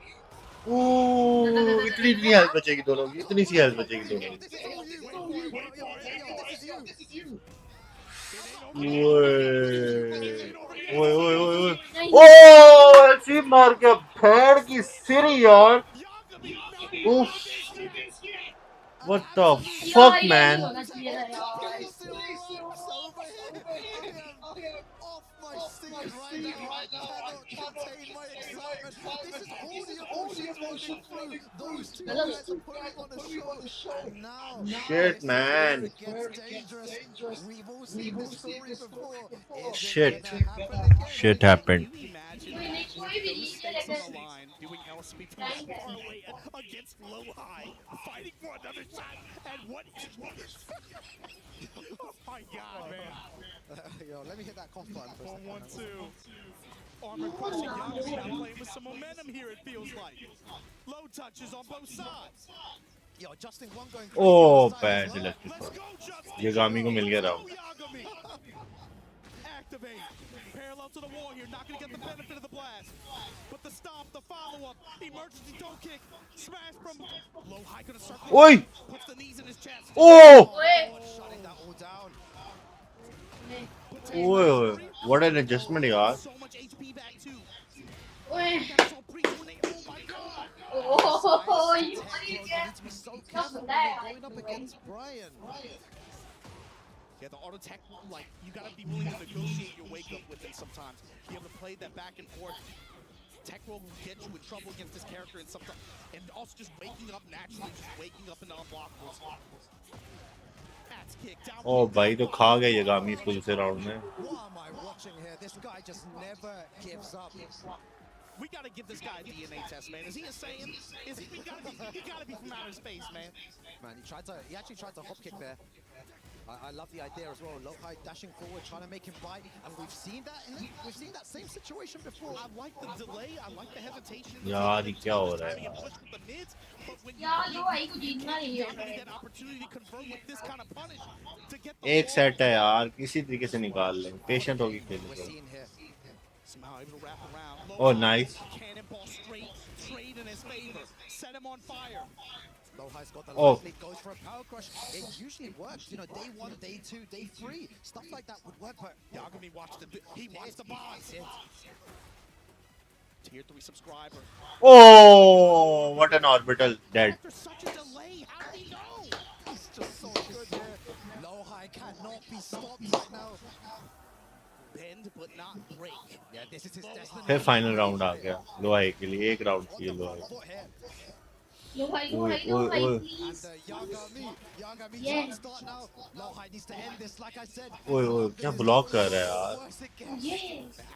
इतनी हेल्थ बचेगी दोनों की इतनी सी हेल्थ बचेगी दोनों की ओए ओए ओए ओए ऐसी मार के पैर की सिरी यार उफ what the fuck man shit man shit happened against low high fighting for another shot and what oh my god man yo let me hit that cough button for 1-1-2 armor crushing Yagami now playing with some momentum here it feels like low touches on both sides yo Justin one going oh bad Yagami को मिल गया round activate parallel to the wall here not going to get the benefit of the blast but the stop the follow-up emergency toe kick smash from low high going to circle Oi! puts the knees in his chest oh shutting that all down oh what an adjustment yaar so much HP back too oh you going up against Brian yeah, the auto tech, like, you gotta be willing to negotiate your wake up with him sometimes. Be able to play that back and forth. Tech will get you in trouble against this character and sometimes, and also just waking up naturally, just waking up in the unblockables. Axe kick down. oh भाई तो खा गया Yagami इसको दूसरे round में what am I watching here this guy just never gives up we gotta give this guy a DNA test, man. Is he a Saiyan? Is he? He gotta be from outer space, man. Man, he actually tried to hop kick there. I love the idea as well. Low high dashing forward, trying to make him bite, and we've seen that same situation before. I like the delay. I like the hesitation. यार ये क्या हो रहा है यार लो आई को जीतना नहीं है एक सेट है यार किसी तरीके से निकाल लें पेशेंट होगी खेल oh nice cannonball straight trade in his favor set him on fire Low high's got the oh lead, goes for a power crush. It usually works, you know, day 1, day 2, day 3, stuff like that would work. But Yagami watched the bonds. Tier 3 subscriber. oh what an orbital dead After such a delay, how did he know? he's just so good there. cannot be stopped right now. Bend but not break. Yeah, this is his destiny. फिर final round आ गया लो high के लिए एक round चाहिए लो high Low high, ओए ओए please. Yagami Yeah. can't start now. Lowhigh needs to end this, like I said. ओए ओए क्या ब्लॉक कर रहा है यार Worse it gets. Yeah.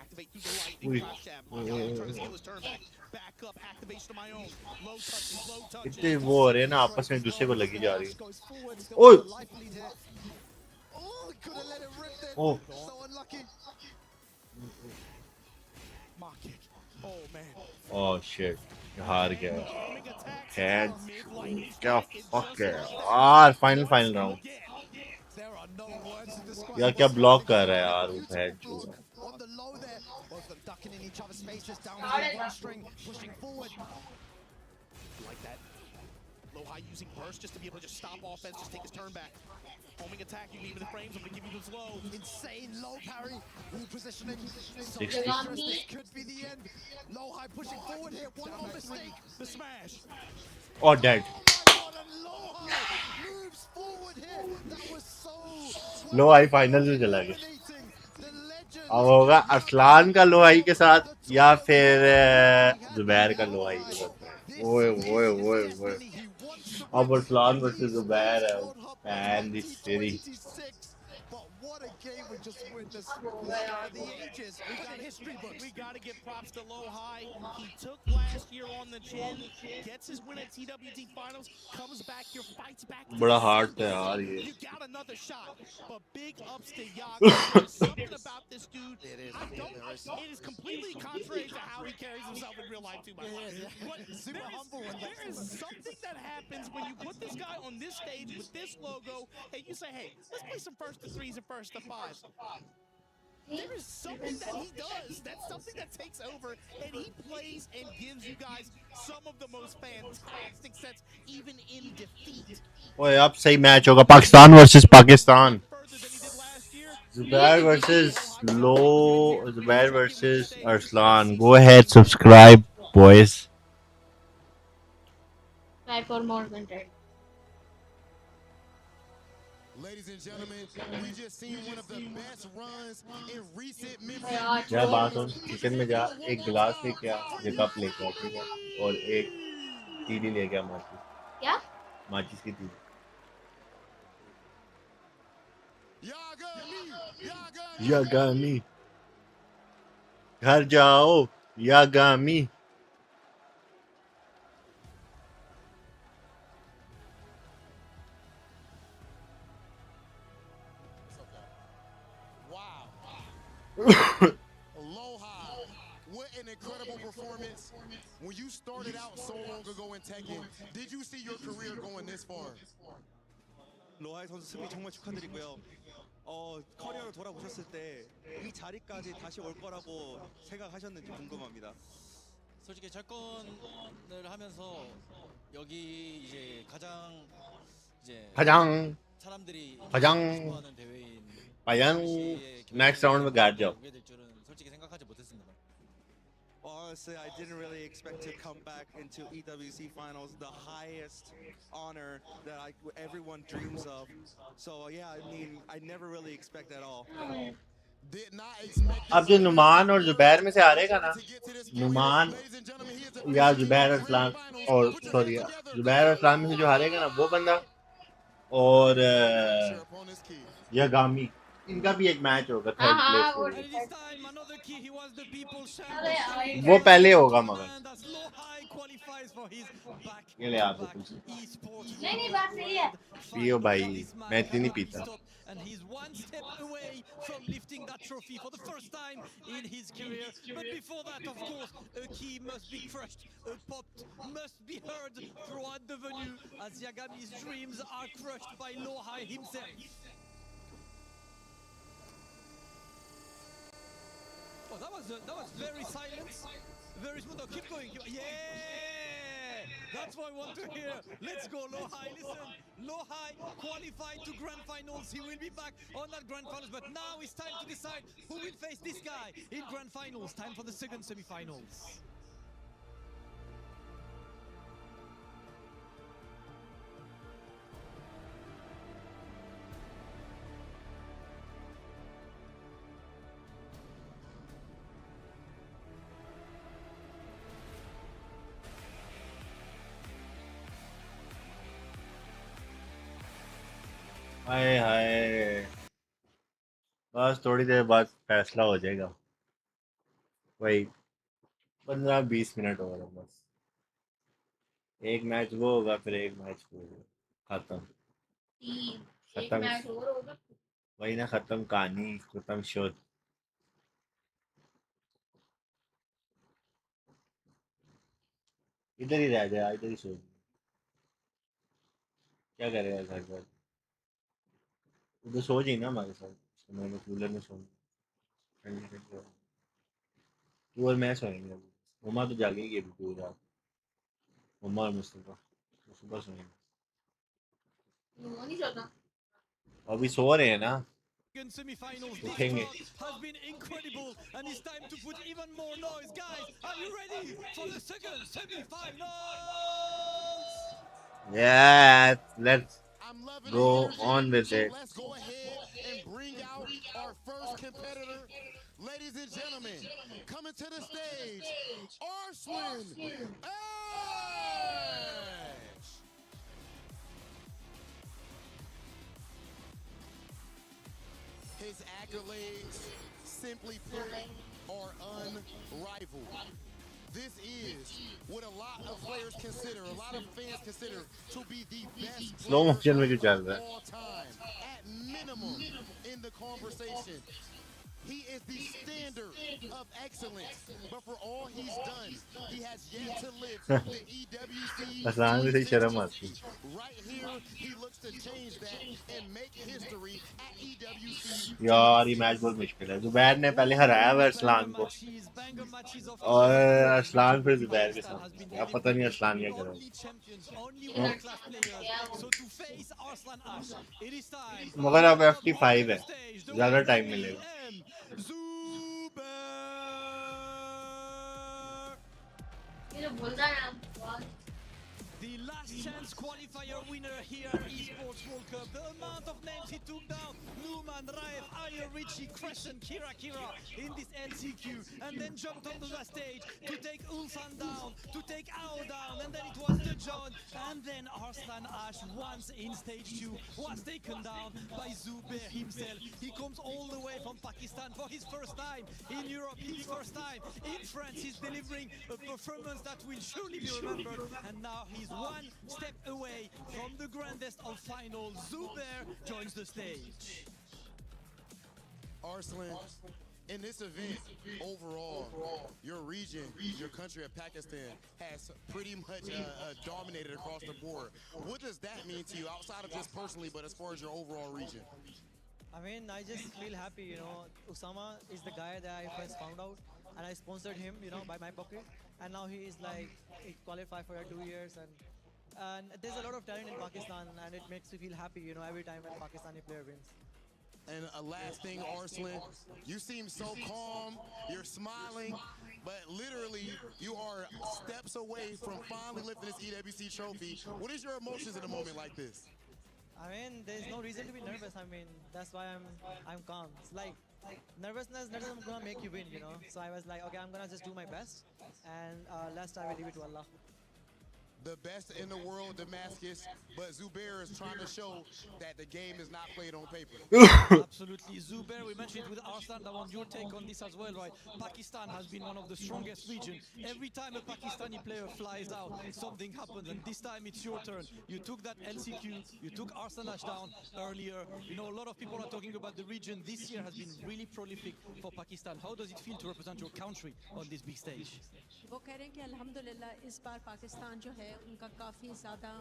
Activate through the lightning ओए crash jab. ओए, Now ओए, I'm trying to ओए, steal his turn back. Back up, activation of my own. Low touches, low touches. इतने वो हो रहे हैं ना आपस में एक दूसरे को लगी जा रही है Goes forward, still ओए with the life lead here. Oh, could have let it rip there. Oh. So unlucky. Mock kick. Oh man. Oh shit हार गया हेड क्या फक है यार फाइनल राउंड यार क्या ब्लॉक कर रहा है यार वो head On the low there, both of them ducking in each other's faces down to the one string, pushing forward. Like that. Low high using burst just to be able to just stop offense, just take his turn back. Homing attack, you leave it in frames, I'm gonna give you this low. Insane low parry, repositioning. So 60. dangerous, this could be the end. Low high pushing forward here, one more mistake. The smash. और dead Moves forward here. That was so low high final में चला गया अब होगा अरसलान का लो high के साथ या फिर जुबैर का लो हाई के साथ ओए ओए ओए ओए अब अरसलान वर्सेस जुबैर है and this series But what a game we just witnessed. For the ages, we got history books. We gotta give props to Low High. He took last year on the chin, gets his win at TWT Finals, comes back here, fights back. बड़ा hard था यार ये You got another shot, but big ups to Yaga. There's something about this dude. It is completely contrary to how he carries himself in real life, too, by the way. But there is something that happens when you put this guy on this stage with this logo, and you say, hey, let's play some first to threes and first to fives. There is something that he does. That's something that takes over, and he plays and gives you guys some of the most fantastic sets, even in defeat. ओए अब सही match होगा Pakistan versus Pakistan Zubair versus Arsalan go ahead subscribe boys Try for more content. Ladies and gentlemen, we just seen one of the best runs in recent जा बात हो kitchen में जा एक गिलास लेके आ एक कप लेके आ ठीक है और एक तीली लेके आ माचिस क्या माचिस की तीली यागामी घर जाओ Yagami Aloha, what an incredible performance. When you started out so long ago in Tekken, did you see your career going this far? 로하이 선수 승리 정말 축하드리고요. 커리어로 돌아보셨을 때 이 자리까지 다시 올 거라고 생각하셨는지 궁금합니다. 솔직히 철권을 하면서 여기 이제 가장 사람들이 좋아하는 대회인 next round में गार्ड जाओ 오게 될 줄은 솔직히 생각하지 못했습니다. Honestly, I didn't really expect to come back into EWC finals, the highest honor that everyone dreams of. So yeah, I mean, I never really expect at all. अब जो नुमान और जुबैर में से हारेगा ना नुमान या जुबैर अरसलान और सॉरी जुबैर अरसलान में से जो हारेगा ना वो बंदा और यागामी इनका भी एक मैच होगा थर्ड प्लेस वो पहले होगा मगर ये ले आप नहीं बात सही है पियो भाई मैं इतनी नहीं पीता And he's one step away from lifting that trophy for the first time in his career. But before that, of course, a key must be crushed, a pop must be heard throughout the venue as Yagami's dreams are crushed by Lohai himself. Oh, that was very silent, very smooth. Oh, keep going. Yeah, that's what I want to hear. Let's go, Lohai. Listen, Lohai qualified to grand finals. He will be back on that grand finals, but now it's time to decide who will face this guy in grand finals. Time for the second semi-finals. हाय हाय बस थोड़ी देर बाद फैसला हो जाएगा वही 15-20 minute और है बस एक मैच वो होगा फिर एक मैच वो होगा खत्म खत्म वही ना खत्म कहानी खत्म शोध इधर ही रह जाए इधर ही सो क्या करेगा घर पर उधर सो जाए ना हमारे साथ मैंने कूलर में सो ठंडी ठंडी हवा। तू और मैं सोएंगे अभी मम्मा तो जागेगी अभी पूरी रात मम्मा और मुस्तफा तो सुबह सोएंगे अभी सो रहे हैं ना Semi-finals. This उठेंगे crowd has been incredible, and it's time to put even more noise, guys. Are you ready for the second semi-finals? yeah let's go on with it Let's go ahead and bring out our first competitor. Ladies and gentlemen, coming to the stage, Arslan Ash! His accolades, simply put, are unrivaled. This is what a lot of players consider, a lot of fans consider to be the best slow player motion में क्यों चल रहा of है all time, at minimum in the conversation. He is the standard of excellence, but for all he's done, he has yet to live through the EWC. आसान में से शर्म आती Right here, he looks to change that and make history at EWC. यार ये match बहुत मुश्किल है जुबैर ने पहले हराया हुआ अरसलान को और अरसलान फिर जुबैर के साथ अब पता नहीं अरसलान क्या करेगा मगर अब FT5 है ज़्यादा टाइम मिलेगा The last chance qualifier winner here at Esports World Cup. The amount of names he took down: Numan, Raif, Ayer, Richie, Crescent, Kira in this LCQ, and then jumped onto the stage to take Ulsan down, to take Ao down, and then it was the John, and then Arslan Ash once in stage 2 was taken down by Zubair himself. He comes all the way from Pakistan for his first time in Europe, his first time in France. He's delivering a performance that will surely be remembered, and now he's one step away from the grandest of finals. Zubair joins the stage. Arslan, in this event, overall, your region, your country of Pakistan, has pretty much dominated across the board. What does that mean to you, outside of just personally, but as far as your overall region? I mean, I just feel happy, you know. Usama is the guy that I first found out, and I sponsored him, you know, by my pocket. And now he is like, he qualified for 2 years, and there's a lot of talent in Pakistan, and it makes me feel happy, you know, every time a Pakistani player wins. And a last thing, Arslan, you seem so calm, you're smiling, but literally you are steps away from finally lifting this EWC trophy. What is your emotions in a moment like this? I mean, there's no reason to be nervous. I mean, that's why I'm calm. It's like nervousness doesn't gonna make you win, you know. So I was like, okay, I'm gonna just do my best, and last I will leave it to Allah. The best in the world, Damascus, but Zubair is trying to show that the game is not played on paper. Absolutely. Zubair, we mentioned it with Arslan. I want your take on this as well, right? Pakistan has been one of the strongest regions. Every time a Pakistani player flies out, something happens, and this time it's your turn. You took that LCQ, you took Arslan Ash down earlier. You know, a lot of people are talking about the region. This year has been really prolific for Pakistan. How does it feel to represent your country on this big stage? वो कह रहे हैं कि अल्हम्दुलिल्लाह इस बार पाकिस्तान जो है उनका काफ़ी ज़्यादा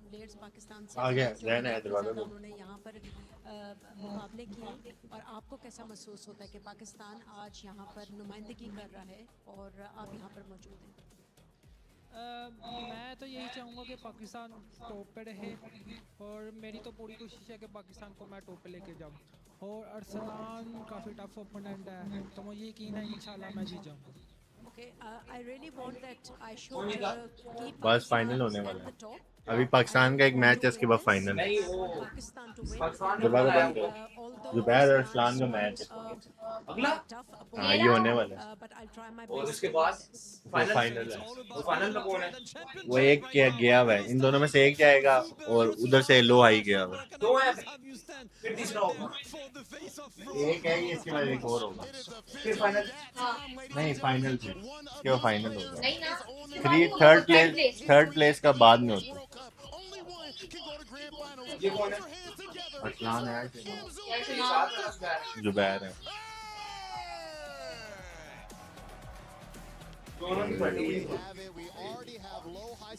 प्लेयर्स पाकिस्तान से उन्होंने यहाँ पर मुकाबले किए और आपको कैसा महसूस होता है कि पाकिस्तान आज यहाँ पर नुमाइंदगी कर रहा है और आप यहाँ पर मौजूद हैं? मैं तो यही चाहूँगा कि पाकिस्तान टॉप पे रहे और मेरी तो पूरी कोशिश है कि पाकिस्तान को मैं टॉप पे लेके जाऊँ और अरसलान काफ़ी टफ ओपोनेंट है तो मुझे यकीन है इंशाल्लाह मैं जीत जाऊँगा। बस फाइनल होने वाला है अभी पाकिस्तान का एक मैच है इसके बाद फाइनल है जुबैर और अरसलान का मैच है हाँ ये होने वाला है और उसके बाद फाइनल है वो फाइनल में कौन है वो एक क्या गया हुआ है इन दोनों में से एक जाएगा और उधर से लो हाई गया हुआ है दो है फिर तीसरा होगा एक है ये, इसके बाद एक और होगा फिर फाइनल नहीं फाइनल से क्या फाइनल होगा नहीं ना थर्ड प्लेस का बाद में होता है ये कौन है अरसलान है जुबैर है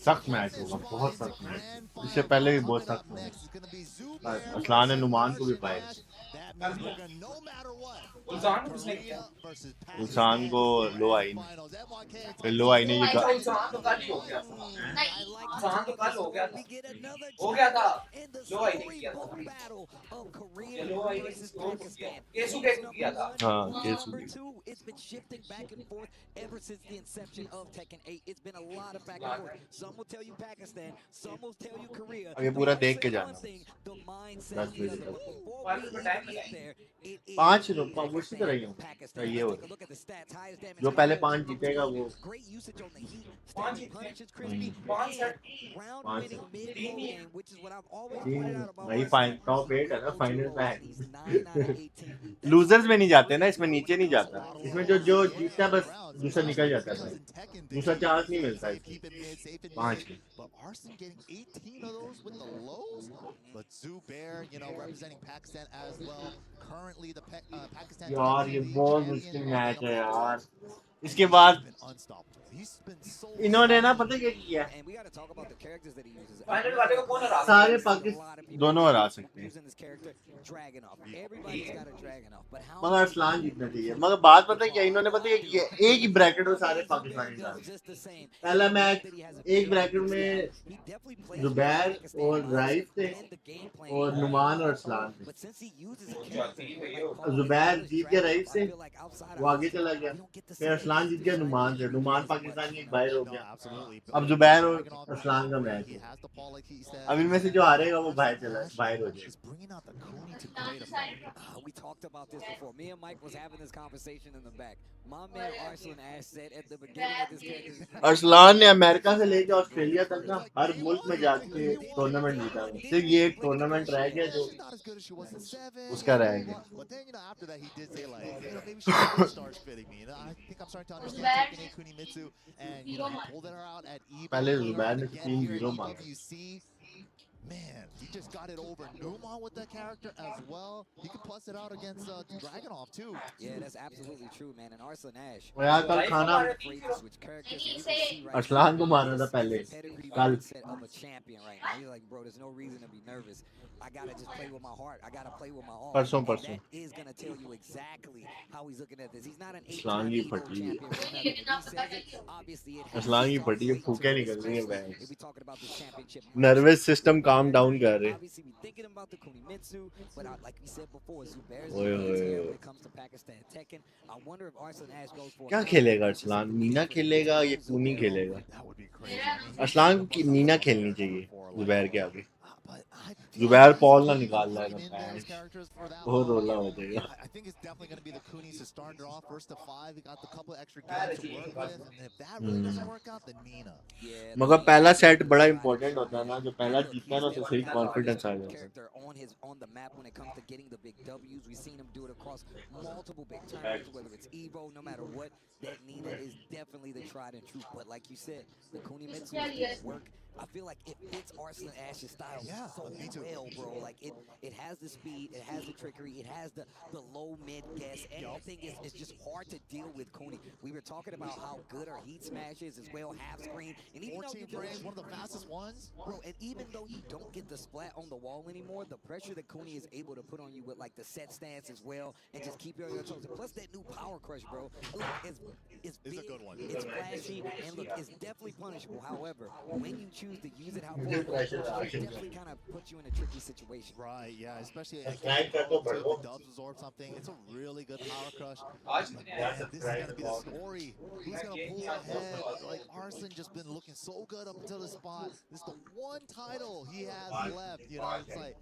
सख्त मैच होगा बहुत सख्त मैच इससे पहले भी बहुत सख्त मैच अरसलान ने नुमान को भी पाए उल्सान को लो आई फिर लो आई ने ये उल्सान तो कल हो गया था लो आई ने किया था लो आई ने केसु किया था हाँ केसु It's been shifting back and forth ever since the inception of Tekken 8. It's been a lot of back and forth. Some will tell you Pakistan, some will tell you Korea. ये पूरा देख के जाना 10 बजे तक 5 उसी तरह ही ये हो जो पहले 5 जीतेगा वो 5 वही टॉप 8 है ना फाइनल में लूजर्स में नहीं जाते ना इसमें नीचे नहीं जाता इसमें जो जीतता है बस दूसरा निकल जाता है भाई दूसरा चांस नहीं मिलता है 5 के यार ये बहुत मुश्किल मैच है यार इसके बाद इन्होंने ना पता क्या किया फाइनल वाले को कौन हरा सारे पाकिस्तान दोनों हरा सकते हैं मगर अरसलान जीतना चाहिए मगर बात पता है क्या इन्होंने पता है क्या एक ही ब्रैकेट में सारे पाकिस्तानी डाले पहला मैच एक ब्रैकेट में जुबैर और राइफ थे और नुमान और अरसलान थे जुबैर जीत गया राइफ से वो आगे चला गया फिर अरसलान जीत गया नुमान से नुमान पाकिस्तानी एक बाहर हो गया अब जुबैर और अरसलान का मैच है अब इनमें से जो हारेगा वो बाहर हो जाएगा We talked about this before. Me and Mike was having this conversation in the back. My man Arslan Ash said at the beginning of this game. Arsalan ने अमेरिका से लेकर ऑस्ट्रेलिया तक ना हर मुल्क में जाके टूर्नामेंट जीता है सिर्फ ये एक टूर्नामेंट रह गया जो उसका रह गया पहले जुबैर ने 3-0 मारा Man, he just got it over Numan with that character as well. He could plus it out against Dragunov too. Yeah, that's absolutely true, man. And Arslan Ash. यार कल खाना अरसलान को मारना था पहले कल of a champion right now. He's like, bro, there's no reason to be nervous. I gotta just play with my heart. I gotta play with my all. परसों That is gonna tell you exactly how he's looking at this. He's not an Arsalan की फटी है obviously it Arsalan की फटी है फूके निकल रही है बहन नर्वस सिस्टम काम डाउन कर रहे obviously we thinking about the Kunimitsu, but like we said before, Zubair's ओए when ओए it comes to Pakistan Tekken. I wonder if Arslan Ash goes for क्या खेलेगा अरसलान मीना खेलेगा या कूनी खेलेगा अरसलान को मीना खेलनी चाहिए जुबैर के आगे जुबैर पॉल ना निकाल रहा है बहुत रोला हो जाएगा I think it's definitely going to be the Kunis to start it off first to 5. He got a couple extra games to work with, and if that really doesn't work out, then Nina. मगर पहला set बड़ा important होता है ना जो पहला जीतता है ना तो सही कॉन्फिडेंस आ जाता है on the map when it comes to getting the big W's. We've seen him do it across multiple big tournaments, whether it's Evo, no matter what. That Nina is definitely the tried and true. But like you said, the Kunimitsu work. I feel like it fits Arslan Ash's style so well, bro. Like it has the speed, it has the trickery, it has the low mid guess. Everything is just hard to deal with Kuni. We were talking about how good our heat smash is as well, half screen, and even 14 frames, one of the fastest ones, bro. And even though you don't get the splat on the wall anymore, the pressure that Kuni is able to put on you with like the set stance as well, and just keep you on your toes. Plus that new power crush, bro. Look, it's big, a good one. It's flashy, and look, it's definitely punishable. However, when you choose to use it how far it definitely kind of puts you in a tricky situation. Right, yeah, especially if the dubs absorb something. It's a really good power crush. Man, this is going to be the story. Who's going to pull ahead? Like, Arslan just been looking so good up until this spot. This is the one title he has left, you know, it's like,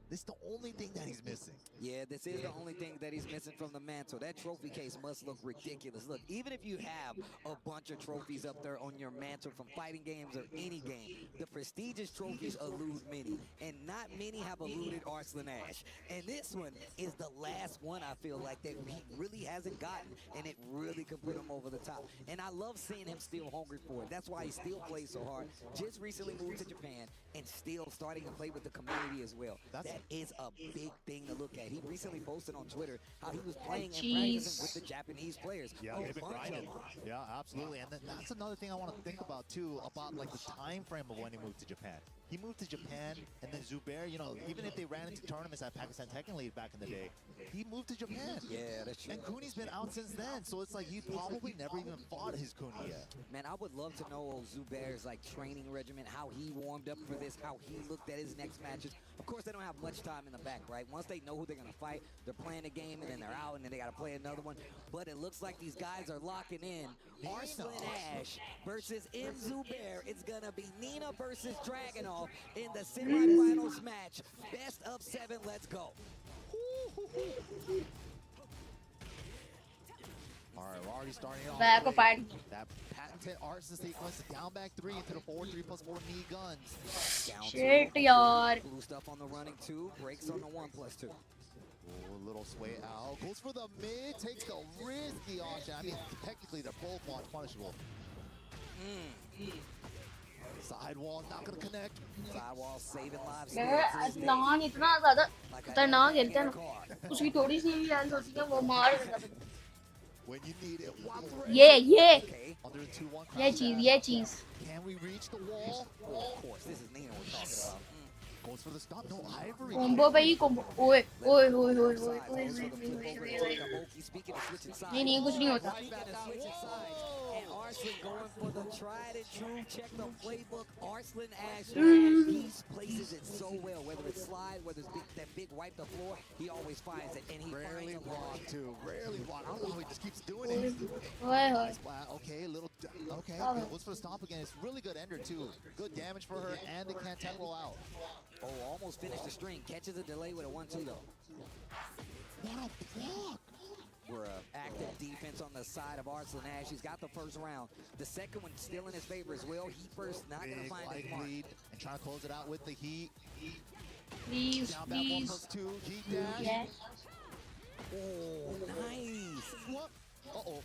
this is the only thing that he's missing. Yeah, this is the only thing that he's missing from the mantle. That trophy case must look ridiculous. Look, even if you have a bunch of trophies up there on your mantle from fighting games or any game, the prestigious trophies elude many. And not Not many have eluded Arslan Ash. And this one is the last one I feel like that he really hasn't gotten, and it really could put him over the top. And I love seeing him still hungry for it. That's why he still plays so hard. Just recently moved to Japan and still starting to play with the community as well. That is a big thing to look at. He recently posted on Twitter how he was playing and practicing with the Japanese players. Yeah, they've been grinding. Yeah, absolutely. And then that's another thing I want to think about too, about like the time frame of when he moved to Japan. He moved to Japan, and then Zubair, you know, even if they ran into tournaments at Pakistan Tekken League back in the day, he moved to Japan. Yeah, that's true. And Cooney's been out since then, so it's like he probably never even fought his Cooney yet. Man, I would love to know Zubair's like training regimen, how he warmed up for this, how he looked at his next matches. Of course, they don't have much time in the back, right? Once they know who they're gonna fight, they're playing a game, and then they're out, and then they gotta play another one. But it looks like these guys are locking in. Arslan Ash versus M. Zubair. It's gonna be Nina versus Dragunov in the semifinals match. Best of 7, let's go. All right, we're already starting off. Back up, That patented Arslan sequence, down back 3 into the 4-3+4 knee guns. Shit, yaar. Blue stuff on the running 2, breaks on the 1+2. Oh, a little sway out. Goes for the mid, takes the risky option. I mean, technically, they're both launch punishable. Sidewall not gonna connect. Sidewall saving lives. Aslan इतना ज़्यादा खतरनाक खेलता है ना उसकी थोड़ी सी भी health होती है वो मार देता है When you need it. ये चीज Can we reach the wall? Of course, this is Nina we're talking about. Goes for the stop. No ivory. Combo पे ही कॉम्बो ओए नहीं कुछ नहीं होता And Arslan going for the tried and true. Check the playbook. Arslan Ash, he places it so well. Whether it's slide, whether it's that big wipe the floor, he always finds it. And he rarely finds block too. Rarely block. I don't know how he just keeps doing it. Okay, little. Okay, goes for the stomp again. It's really good ender too. Good damage for her, and they can't tackle out. Oh, almost finished the string. Catches a delay with a 1-2 though. What a block! We're active defense on the side of Arslan Ash. He's got the first round. The second one still in his favor as well. Heat first, not going to find his mark. Lead and trying to close it out with the heat. Please, down please. Back 1+2. Heat dash. Yes. Oh, nice. What? Uh-oh.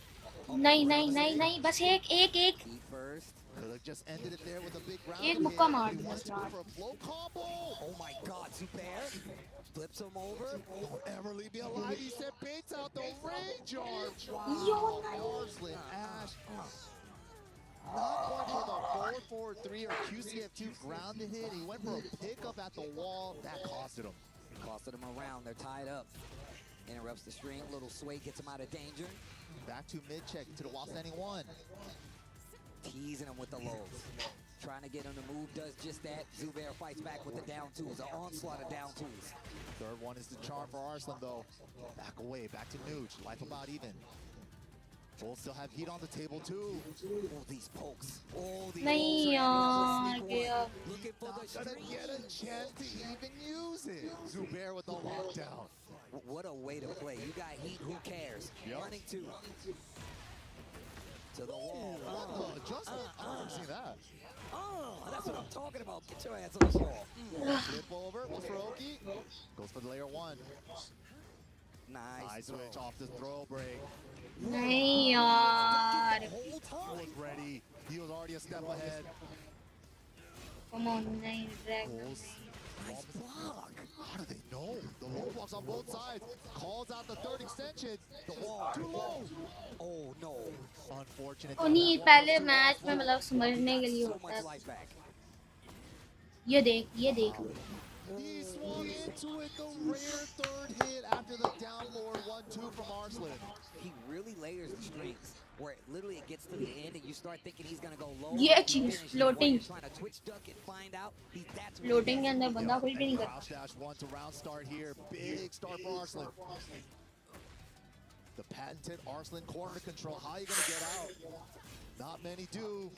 नहीं बस एक Heat first. Could have just ended it there with a big round. एक मुक्का मार He दिया wants to go for a flow combo. Oh my God, Zubair flips him over. Don't ever leave me alive. He said baits out the range arm. Yo, Arslan Ash. Not going for the 4-4-3 or QCF2 grounded hit. He went for a pickup at the wall. That costed him. Costed him a round. They're tied up. Interrupts the string. Little sway gets him out of danger. Back to mid check to the wall standing 1. Teasing him with the lows. Trying to get him to move, does just that. Zubair fights back with the down 2s, an onslaught of down 2s. Third one is the charm for Arslan though. Back away, back to Nuge. Life about even. Both still have heat on the table too. Oh, these pokes. Oh, these नहीं यार looking for the Not gonna get a chance to even use it. Zubair with the lockdown. What a way to play. You got heat, who cares? Yep. Running 2. To the wall. Just I've never seen that. Oh, that's what I'm talking about. Get your ass on the wall. Flip over, what's for Oki? Goes for the layer 1. Nice switch off the throw break. नहीं यार He was ready. He was already a step ahead. come on नहीं Nice block. How do they know? The low blocks on both sides. Calls out the third extension. The wall too low. Oh no. Unfortunate. नहीं पहले match में मतलब समझने के लिए होता है ये देख He swung into it, the rare third hit after the down forward 1-2 from Arslan. He really layers the strings where literally it gets to the end and you start thinking he's gonna go low. ये चीज floating Trying to twitch duck and find out. That's floating के अंदर बंदा कोई भी नहीं करता Crouch dash 1 to round start here. Big start for Arslan. The patented Arslan corner control. How are you gonna get out? Not many do.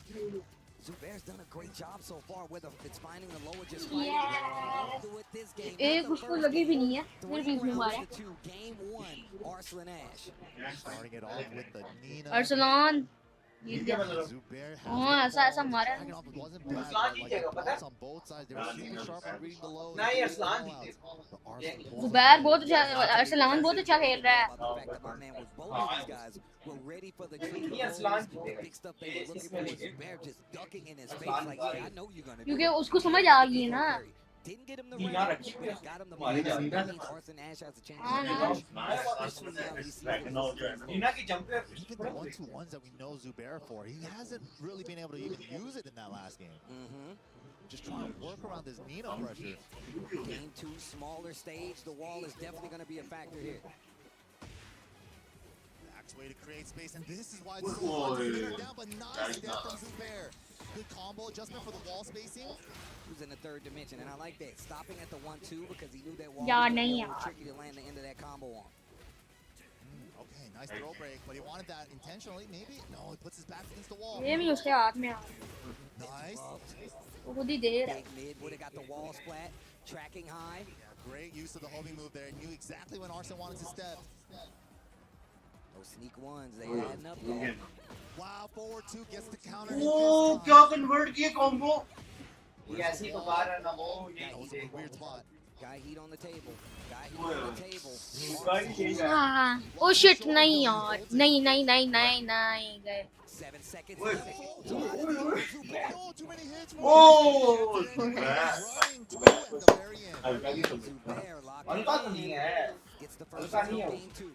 Zubair's done a great job so far, whether it's finding the lower just Yeah. with this game. एक उसको लगी भी नहीं है फिर बीच में मारा Game 1, Arslan Ash. Starting it off with the Nina. Arsalan जीत गया Zubair has हाँ ऐसा ऐसा मारा Dragon off wasn't bad, but like the blocks on both sides, they were super sharp on reading the lows. But Arslan pulls Zubair away. बहुत अच्छा अरसलान बहुत अच्छा खेल रहा है Both of these guys were ready for the tricky rolls, the big stuff they were looking for. Zubair just ducking in his face like, yeah, I know you're gonna do क्योंकि it. उसको समझ आ गई है ना Didn't get him the round, but got him the money. That means Arson Ash has a chance to हाँ finish, especially now he sees that this is Even the 1-2-1s that we know Zubair for, he hasn't really been able to even use it in that last game. Just trying to work around this Nino pressure. Game 2, smaller stage. The wall is definitely going to be a factor here. Max way to create space, and this is why it's so hard to get her down, but nice step from Zubair. Good combo adjustment for the wall spacing. Who's in the third dimension, and I like that. Stopping at the 1-2 because he knew that wall यार was नहीं a little यार tricky to land the end of that combo on. Okay, nice throw break, but he wanted that intentionally, maybe? No, he puts his back against the wall. ये भी उसके हाथ में आ Nice. वो खुद ही दे रहा है Big mid would have got the wall splat, tracking high. Great use of the homing move there. Knew exactly when Arson wanted to step. Those sneak ones, they adding up though. Wow, forward 2 gets the counter. Oh, क्या convert किए combo? ये ऐसी तो बाहर है ना वो ये That was a weird spot. Guy heat on the table. Guy heat on the table. हाँ oh shit नहीं यार नहीं नहीं नहीं नहीं नहीं गए 7 seconds. Oh, Gets the first one in game 2.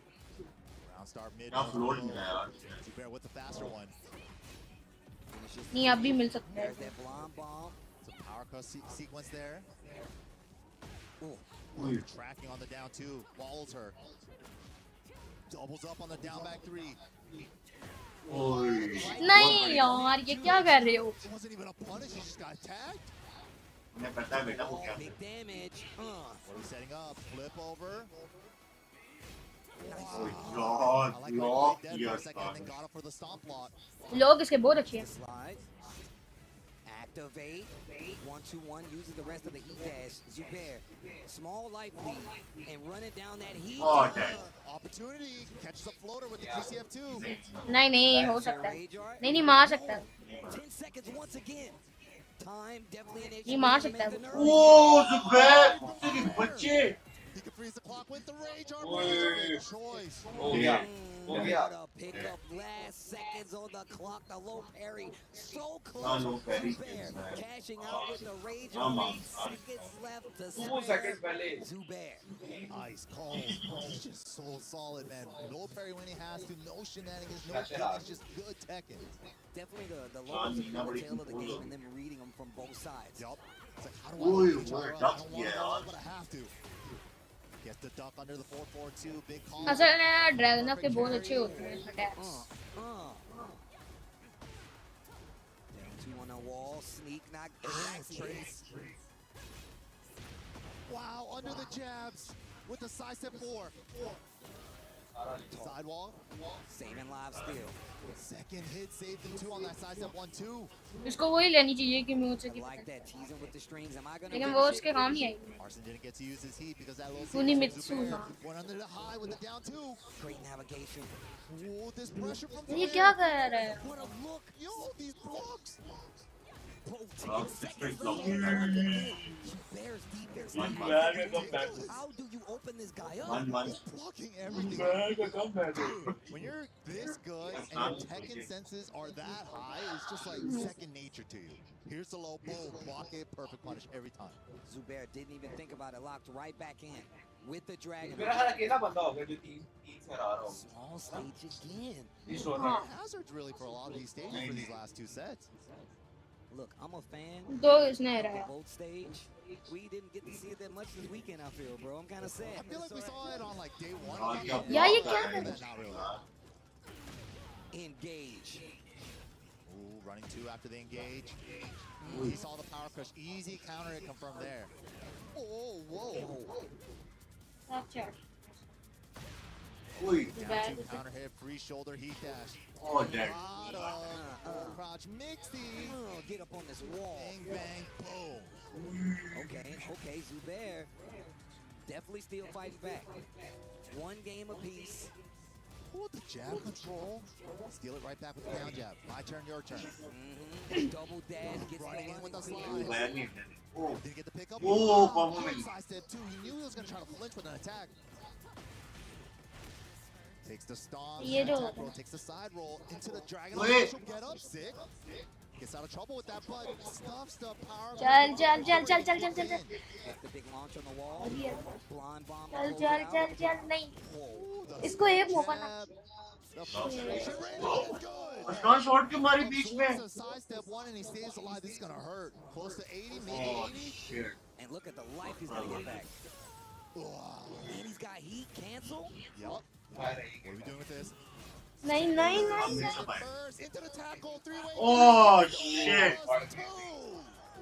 Round start mid. Zubair with the faster one. नहीं अब भी मिल सकता है There's that blonde bomb. Some power cross sequence there. Ooh. Tracking on the down 2. Follows her. Doubles up on the down back 3. नहीं यार ये क्या कर रहे हो It wasn't even a punish, he just got tagged. Big damage. What are we setting up? Flip over. God, block Dead for a second and then got up for the stomp block. लोग इसके बहुत अच्छे हैं Slide. Activate. 1-2-1 uses the rest of the heat dash. Zubair. Small life lead. And running down that heat. Opportunity. Catches a floater with the QCF2. नहीं नहीं हो सकता है नहीं नहीं मार सकता है 10 seconds once again. Time definitely an issue. नहीं मार सकता है Oh, Zubair, बच्चे. He can freeze the clock with the rage arm. Good choice. What a pick up last seconds on the clock. The low parry so close. Zubair cashing out with the rage arm. Seconds left to spare. Zubair. Ice cold. He's just so solid, man. No parry when he has to. No shenanigans. No kills. Just good Tekken. Definitely the lowest of the tail of the game and them reading them from both sides. Yup. It's like, how do I want to I don't want to go, but I have to. Get the duck under the 4-4-2. Big call. असल में dragon के बहुत अच्छे होते हैं attacks Down 2 on the wall. Sneak knock. Trace. Wow, under the jabs with the side step 4. Sidewall. Saving live still. Second hit saved him 2 on that side step 1-2. इसको वही लेनी चाहिए कि म्यूट से Like that teasing with the strings. Am I gonna लेकिन वो उसके काम नहीं आएगी Arson didn't get to use his heat because that little Funimitsu ना went under the high with the down 2. Great navigation. Whoa, this pressure from ये क्या कर रहा है What a look. Yo, these blocks. Bears defense. How do you open this guy up? Blocking everything. When you're this good and your Tekken senses are that high, it's just like second nature to you. Here's the low, boom, block it, perfect punish every time. Zubair didn't even think about it, locked right back in with the dragon. Small stage again. Hazards really for a lot of these stages for these last 2 sets. Look, I'm a fan. दो इसने रहा Both stage. We didn't get to see it that much this weekend, I feel, bro. I'm kind of sad. I feel like we saw it on like day 1. Yeah, you can. Not really. Engage. Ooh, running 2 after the engage. He saw the power crush. Easy counter it come from there. Oh, whoa. अच्छा Down 2 counter hit, free shoulder heat dash. Oh, dang. Crouch mixy. Get up on this wall. Bang, bang, boom. Okay, Zubair definitely still fighting back. One game apiece. Ooh, the jab control. Steal it right back with the down jab. My turn, your turn. Double dash, gets Running in with the slide. Oh, Didn't get the pickup. oh, Good side step too. He knew he was going to try to flinch with an attack. Takes the stomp, attack roll, takes the side roll into the dragon. She'll get up, sick. Gets out of trouble with that, but stuffs the power. चल चल चल चल चल चल चल चल The big launch on the wall. Blind bomb. चल चल चल चल नहीं इसको एक मौका ना Ashkan shot क्यों मारी बीच में? Side step one and he stays alive. This is gonna hurt. Close to 80, maybe 80. Oh shit! And look at the life he's gonna get back. And he's got heat cancel. Yup. What are we doing with this? नहीं नहीं नहीं Into the tackle, three-way. Oh shit!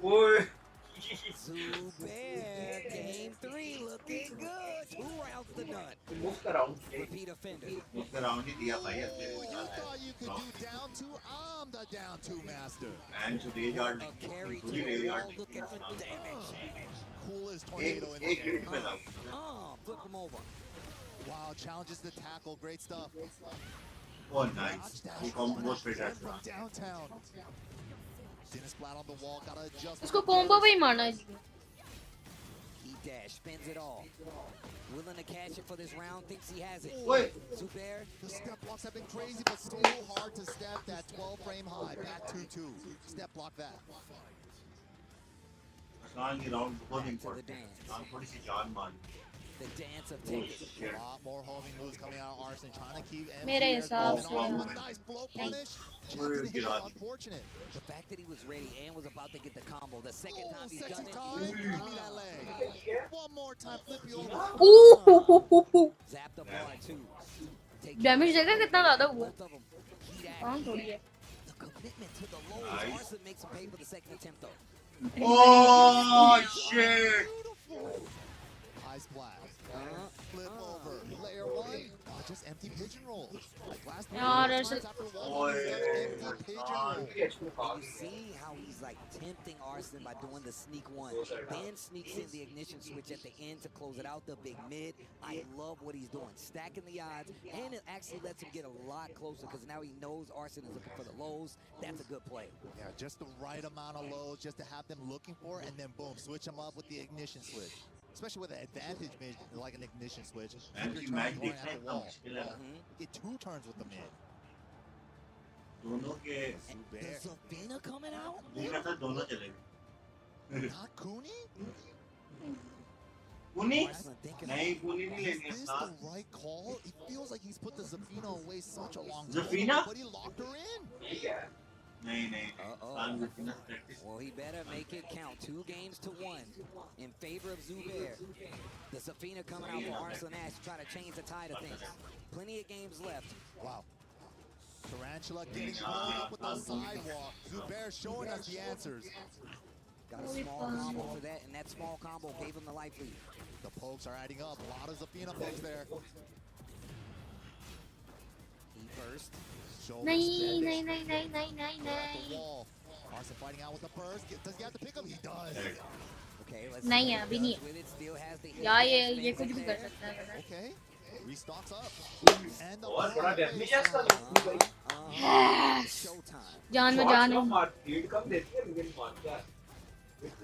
Boy. Zubair, game 3 looking good. 2 rounds to none. Repeat offender. You thought you could do down two? I'm the down two master. And today A carry to the wall looking for damage. Coolest tornado in the game. Flip him over. Wow, challenges the tackle. Great stuff. Oh nice. Combo straight at from downtown. Didn't splat on the wall. Gotta adjust. उसको combo पे ही मारना है He dash, spins it all. Willing to cash it for this round, thinks he has it. Wait. Zubair. The step blocks have been crazy, but so hard to step that 12 frame high. Back 2-2. Step block that. Ashkan की round बहुत important. Ashkan थोड़ी सी जान मान. The dance of Tekken. A lot more homing moves coming out of Arson, trying to keep मेरे हिसाब से nice blow punish. Unfortunate. The fact that he was ready and was about to get the combo. The second time he's done it. Give me that leg. One more time, flip you over. Zap the bar too. Damage देखा कितना ज़्यादा हुआ कौन थोड़ी है The commitment to the lows. Arson makes him pay for the second attempt though. Oh shit! High splash. Flip over. Layer 1. Oh, just empty pigeon roll. Like last यार ऐसे after wall, empty pigeon roll. You see how he's like tempting Arson by doing the sneak one, then sneaks in the ignition switch at the end to close it out, the big mid. I love what he's doing, stacking the odds, and it actually lets him get a lot closer because now he knows Arson is looking for the lows. That's a good play. Yeah, just the right amount of lows just to have them looking for it, and then boom, switch them up with the ignition switch. Especially with an advantage mid like an ignition switch. MSI MAG देखना इतना मुश्किल है. Get 2 turns with the mid. दोनों के. Is Zafina coming out? मुझे लगता है दोनों चलेंगे. Not Cooney? Cooney? नहीं Cooney नहीं लेंगे. Is this the right call? It feels like he's put the Zafina away such a long time. Zafina? But he locked her in. नहीं. Well, he better make it count. 2 games to 1 in favor of Zubair. The Zafina coming out for Arson Ash to try to change the tide of things. Plenty of games left. Wow. Tarantula getting blown up with the sidewalk. Zubair showing us the answers. Got a small combo for that, and that small combo gave him the life lead. The pokes are adding up. A lot of Zafina pokes there. He first. नहीं नहीं नहीं नहीं नहीं नहीं नहीं Arson fighting out with the burst. Does he have to pick up? He does. Okay, let's नहीं है अभी नहीं यार ये कुछ भी कर सकता है Okay. Restocks up. And the जान में जान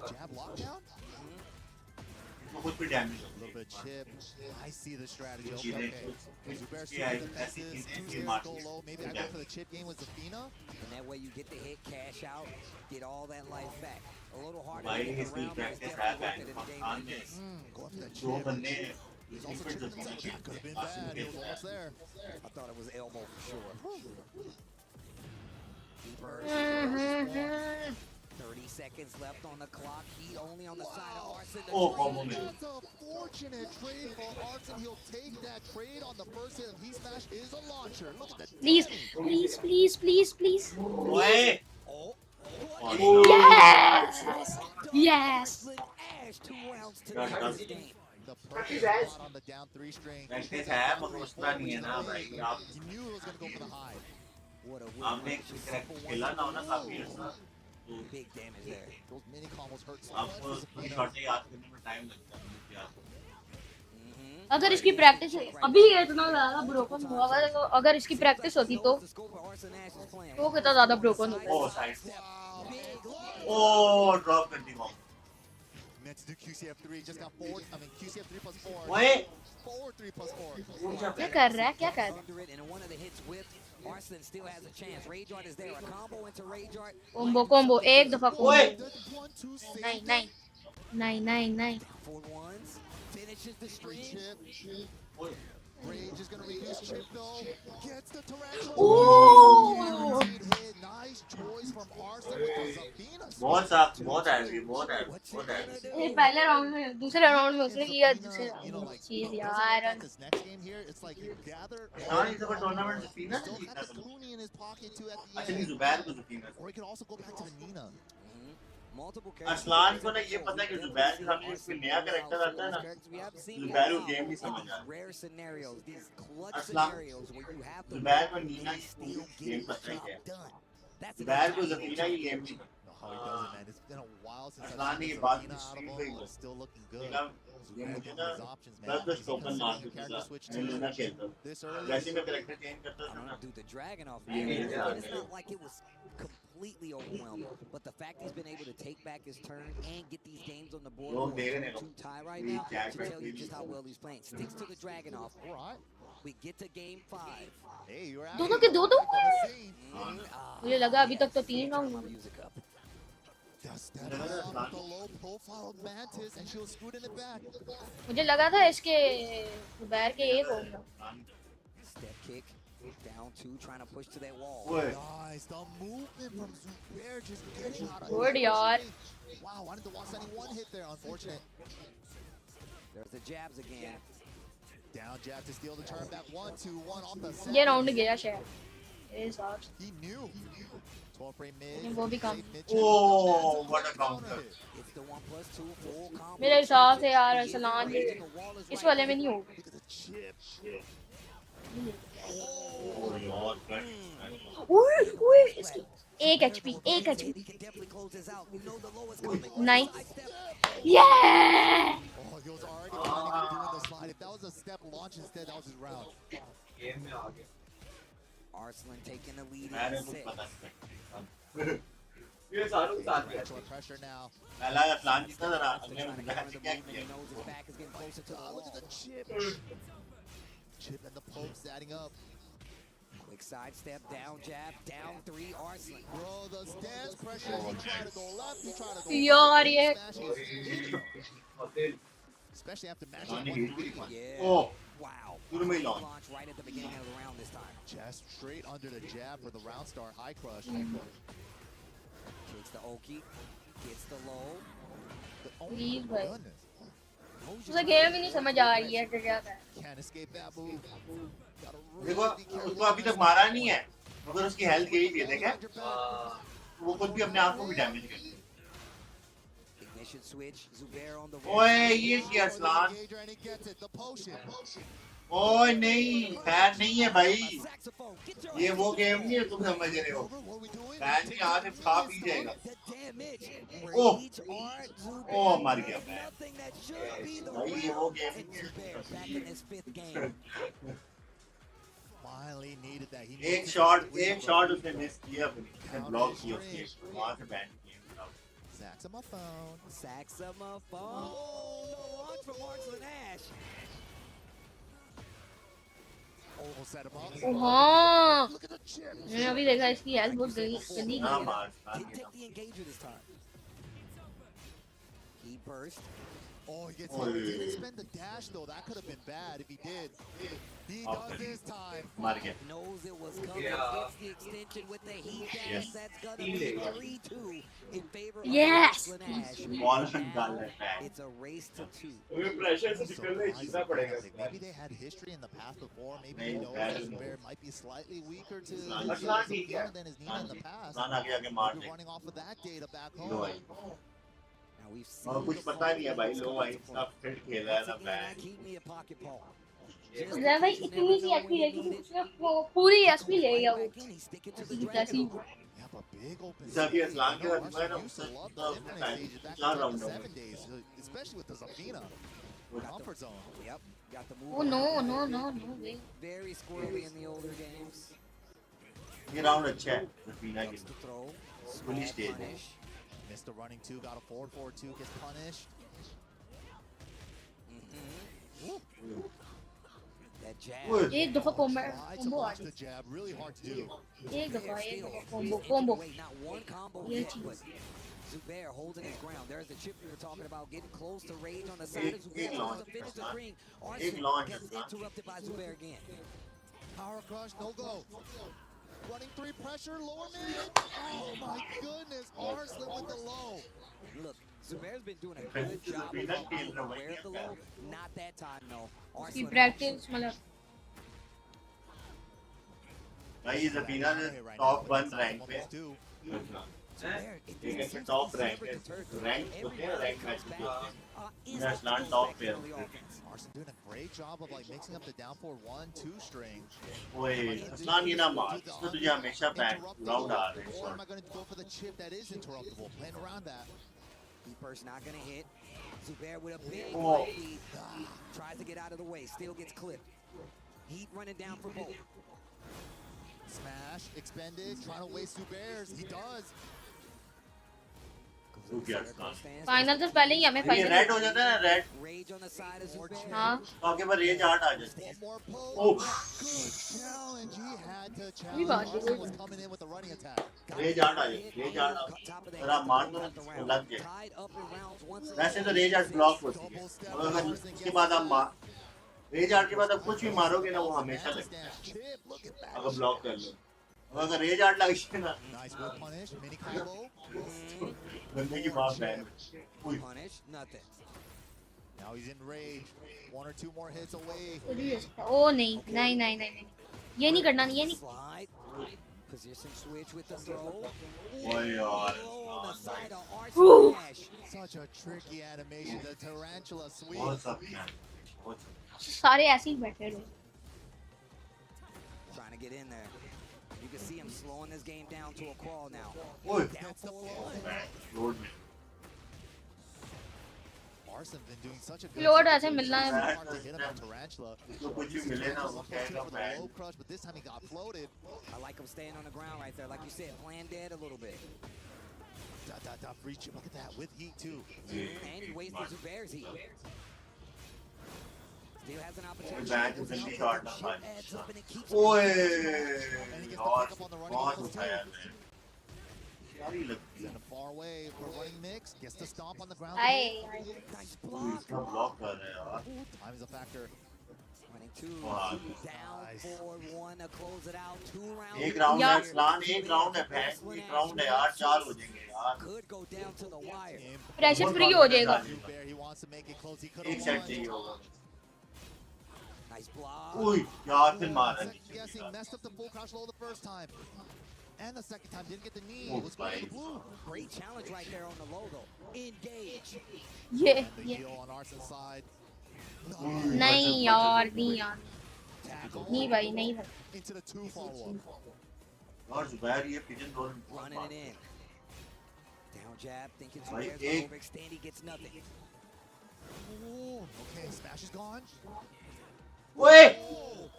jab lockdown. A little bit of chip. I see the strategy. Okay. Zubair shooting the misses. 2 stairs go low. Maybe I go for the chip game with Zafina. And that way you get the hit, cash out, get all that life back. A little harder Why to get is around, but it's definitely worth it in a game like this. Go for the दो chip. बंदे. He's also chipping inside. That could have been bad. He was almost there. I thought it was elbow for sure. Deeper. 30 seconds left on the clock. Heat only on the side of Arson. That's a fortunate trade for Arson. He'll take that trade on the first hit of Heat Smash is a launcher. Look at that. Please. Wait. Yes. Yes. Ash 2 rounds to the game. The perfect spot on the down 3 string. Practice है मगर उसका नहीं है ना भाई आप. He knew he was going to go for the high. What a आपने खेला ना होना काफी अच्छा. Big damage there. Those mini combos hurt so आपको शॉट याद करने में टाइम लगता है. अगर इसकी प्रैक्टिस अभी इतना ज्यादा ब्रोकन हुआ अगर इसकी प्रैक्टिस होती तो कितना ज्यादा ब्रोकन होता Oh, side. Oh, drop कर दी वो. Meant to do QCF3, just got forward. I mean, QCF3 plus 4. Wait. Forward 3 plus 4. क्या कर रहा है क्या कर रहा है Arslan still has a chance. Rage Art is there. A combo into Rage Art. combo एक दफा combo 9 For ones. Finishes the string. Rage is going to reduce chip though. Gets the tarantula. Oh! Nice choice from Arslan with the Zabina. बहुत है ये पहले round में दूसरे round में उसने किया दूसरे चीज यार Next game here, it's like you gather. हाँ इस बार टूर्नामेंट से पीना जीतना अच्छा नहीं जुबैर को जीतना. Or he can also go back to the Nina. Aslan को ना ये पता है कि जुबैर के सामने कोई नया कैरेक्टर आता है ना जुबैर वो गेम नहीं समझ आता. असलान जुबैर को नीना गेम पता है क्या जुबैर को ज़मीना की गेम नहीं. How he does it, man. It's been a while since Aslan ने ये बात की still looking good. ये मुझे ना 10 टोकन मार के दिया मैं लेना खेलता हूँ जैसे मैं कैरेक्टर चेंज करता था ना Do the dragon off. It's not like it was completely overwhelming, but the fact he's been able to take back his turn and get these games on the board for a 2-2 tie right now should tell you just how well he's playing. Sticks to the dragon off. Alright. We get to game 5. Hey, you're out. दोनों के दो मुझे लगा अभी तक तो 3 round The low profile of Mantis and she was scooting it back. मुझे लगा था इसके बैर के एक होगा. Step kick down 2 trying to push to that wall. Nice, the movement from Zubair just getting out of Good yaar. Wow, wanted to watch any one hit there, unfortunate. There's the jabs again. Down jab to steal the turn back 1-2-1 off the set. ये round गया शायद. He knew. 12 frame mid. वो भी कम. Oh, what a counter. It's the 1+2 full combo. मेरे हिसाब से यार असलान इस वाले में नहीं होगा. ओए इसकी 1 HP 1 HP. Nice. Yeah. Oh, he was already planning on doing the slide. If that was a step launch instead, that was his round. Arslan taking the lead in the set. Pressure now. पहला plan कितना था ना अगले match क्या किया Look at the chip. Chip and the pokes adding up. Quick side step, down jab, down 3, Arslan. Bro, the stance pressure. He tried to go left, he tried to go यार ये especially after matching. Yeah. Oh. Wow. Launch right at the beginning of the round this time. Just straight under the jab for the round star high crush. Takes the Oki, gets the low. Please भाई उसे game ही नहीं समझ आ रही है क्या कर. Can't escape that move. देखो उसको अभी तक मारा नहीं है मगर उसकी हेल्थ गई थी देखा वो खुद भी अपने आप को भी डैमेज कर दिया. Ignition switch, Zubair on the ओए ये क्या असलान ओए नहीं फैन नहीं है भाई ये वो गेम नहीं है तुम समझ रहे हो फैन नहीं आज खा पी जाएगा. ओह मर गया फैन भाई ये वो गेम नहीं है. Finally needed that. एक शॉट उसने मिस किया अपनी ब्लॉक किया उसके वहां से बैन किया. Saxophone. Saxophone. Oh, no launch from Arslan Ash. Oh, set him up. हाँ मैंने अभी देखा इसकी हेल्थ बहुत जल्दी Didn't take the engager this time. He burst. Oh, he gets hit. He didn't spend the dash though. That could have been bad if he did. He does this time. Knows it was coming. Gets the extension with the heat dash. That's gonna be 3-2 in favor of Arslan Ash. It's a race to 2. Maybe they had history in the past before. Maybe they know that Zubair might be slightly weaker to than his Nina in the past. Maybe running off of that data back home. Now we've कुछ पता नहीं है भाई लो भाई सब fit खेल रहा है ना ban. Keep me a pocket paw. भाई इतनी सी एचपी लेगी उसने पूरी एचपी ले गया वो कैसी सभी असलान के साथ मैं ना 4 round especially with the Zabina. Comfort zone. Yep. Got the move. Oh no, no, no, no way. Very squirrely in the older games. ये round अच्छा है रफीना के To throw. fully Small stable. punish. Missed the running two, got a forward 4-2, gets punished. That jab. एक दफा combo Tried to combo launch uh the jab, really hard to do. एक दफा combo Wait, not one combo ये hit, चीज but Zubair holding his ground. There's the chip we were talking about, getting close to Rage on the side of Zubair. Tries to finish the ring. Arsenal gets interrupted by Zubair again. Power crush, no go. Running three pressure, lower mid. Oh my goodness, Arslan with the low. Look, Zubair's been doing a good job of being aware of the low. Not that time, though. की practice मतलब भाई रफीना ने top 1 rank पे ठीक है top rank पे rank होते हैं rank match में Aslan top पे Arslan doing a great job of like mixing up the down forward 1-2 string. ओए असलान ये ना मार इसमें तुझे हमेशा back round आ रहे हैं Or am I going to go for the chip that is interruptible? Playing around that. Keeper's not going to hit. Zubair with a big Oh. lead. Tries to get out of the way. Still gets clipped. Heat running down for both. Smash, expended, trying to waste Zubair's. He does. Final से पहले ही हमें ये final red हो जाता है ना red Rage on the side of Zubair. हाँ तो आगे पर रेज 8 आ जाती है ओह Challenge, he had to भी challenge. बात है Arslan was coming in with a running attack. रेज 8 आ जाती रेज 8 अगर आप मार दो ना लग जाए वैसे तो रेज 8 ब्लॉक होती है और अगर उसके बाद आप मार रेज 8 के बाद आप कुछ भी मारोगे ना वो हमेशा लगता है अगर ब्लॉक कर लो और अगर रेज 8 लग जाए ना Nice whip punish, mini combo. बंदे की बात है Punish, nothing. Now he's in rage. One or two more hits away. ओ नहीं नहीं नहीं नहीं ये नहीं करना ये नहीं Slide. Position switch with the throw. ओए यार On the side of Arslan. Such a tricky animation, the tarantula sweep. बहुत सब बहुत सारे ऐसे ही बैठे रहे Trying to get in there. You can see him slowing this game down to a crawl now. ओए Down 4-1. रोड में Arslan been doing such a good Lord, ऐसे मिलना है hard to hit him on tarantula. तो कुछ भी मिले ना वो कहेगा For the मैं low crush, but this time he got floated. I like him staying on the ground right there. Like you said, playing dead a little bit. Free chip. Look at that with heat too. And he wasted Zubair's heat. Still has an opportunity. Bat जल्दी shot ना पाए Adds up and it keeps ओए And he gets the और pick up on the running बहुत ankles उठाया too. यारी लगती है Send him far away for running mix. Gets the stomp on the ground. आए nice तू block. इसका ब्लॉक कर रहे हैं यार Time is a factor. Running two, Wow. down, Nice. 4-1 to close it out. 2 rounds. एक राउंड है यार असलान एक राउंड है फैन एक राउंड है यार 4 हो जाएंगे यार Could go down to the wire. Pressure free हो जाएगा Zubair, he wants to make it close. He could एक have सेट won. चाहिए होगा Nice block. ओए यार फिर मारा Second guess, he messed up the full crouch low the first time. And the second time, didn't get the knee. Oh, It was going to the nice. blue. Great challenge right there on the low though. Engage. ये The ये heel on Arsenal's side. नहीं यार नहीं यार Tackle. नहीं भाई नहीं भाई Into the two follow-up. और जुबैर ये pigeon roll Running it in. Down jab, thinking Right, Zubair's gonna eight. overextend. He gets nothing. Oh, okay, smash is gone. ओए Oh,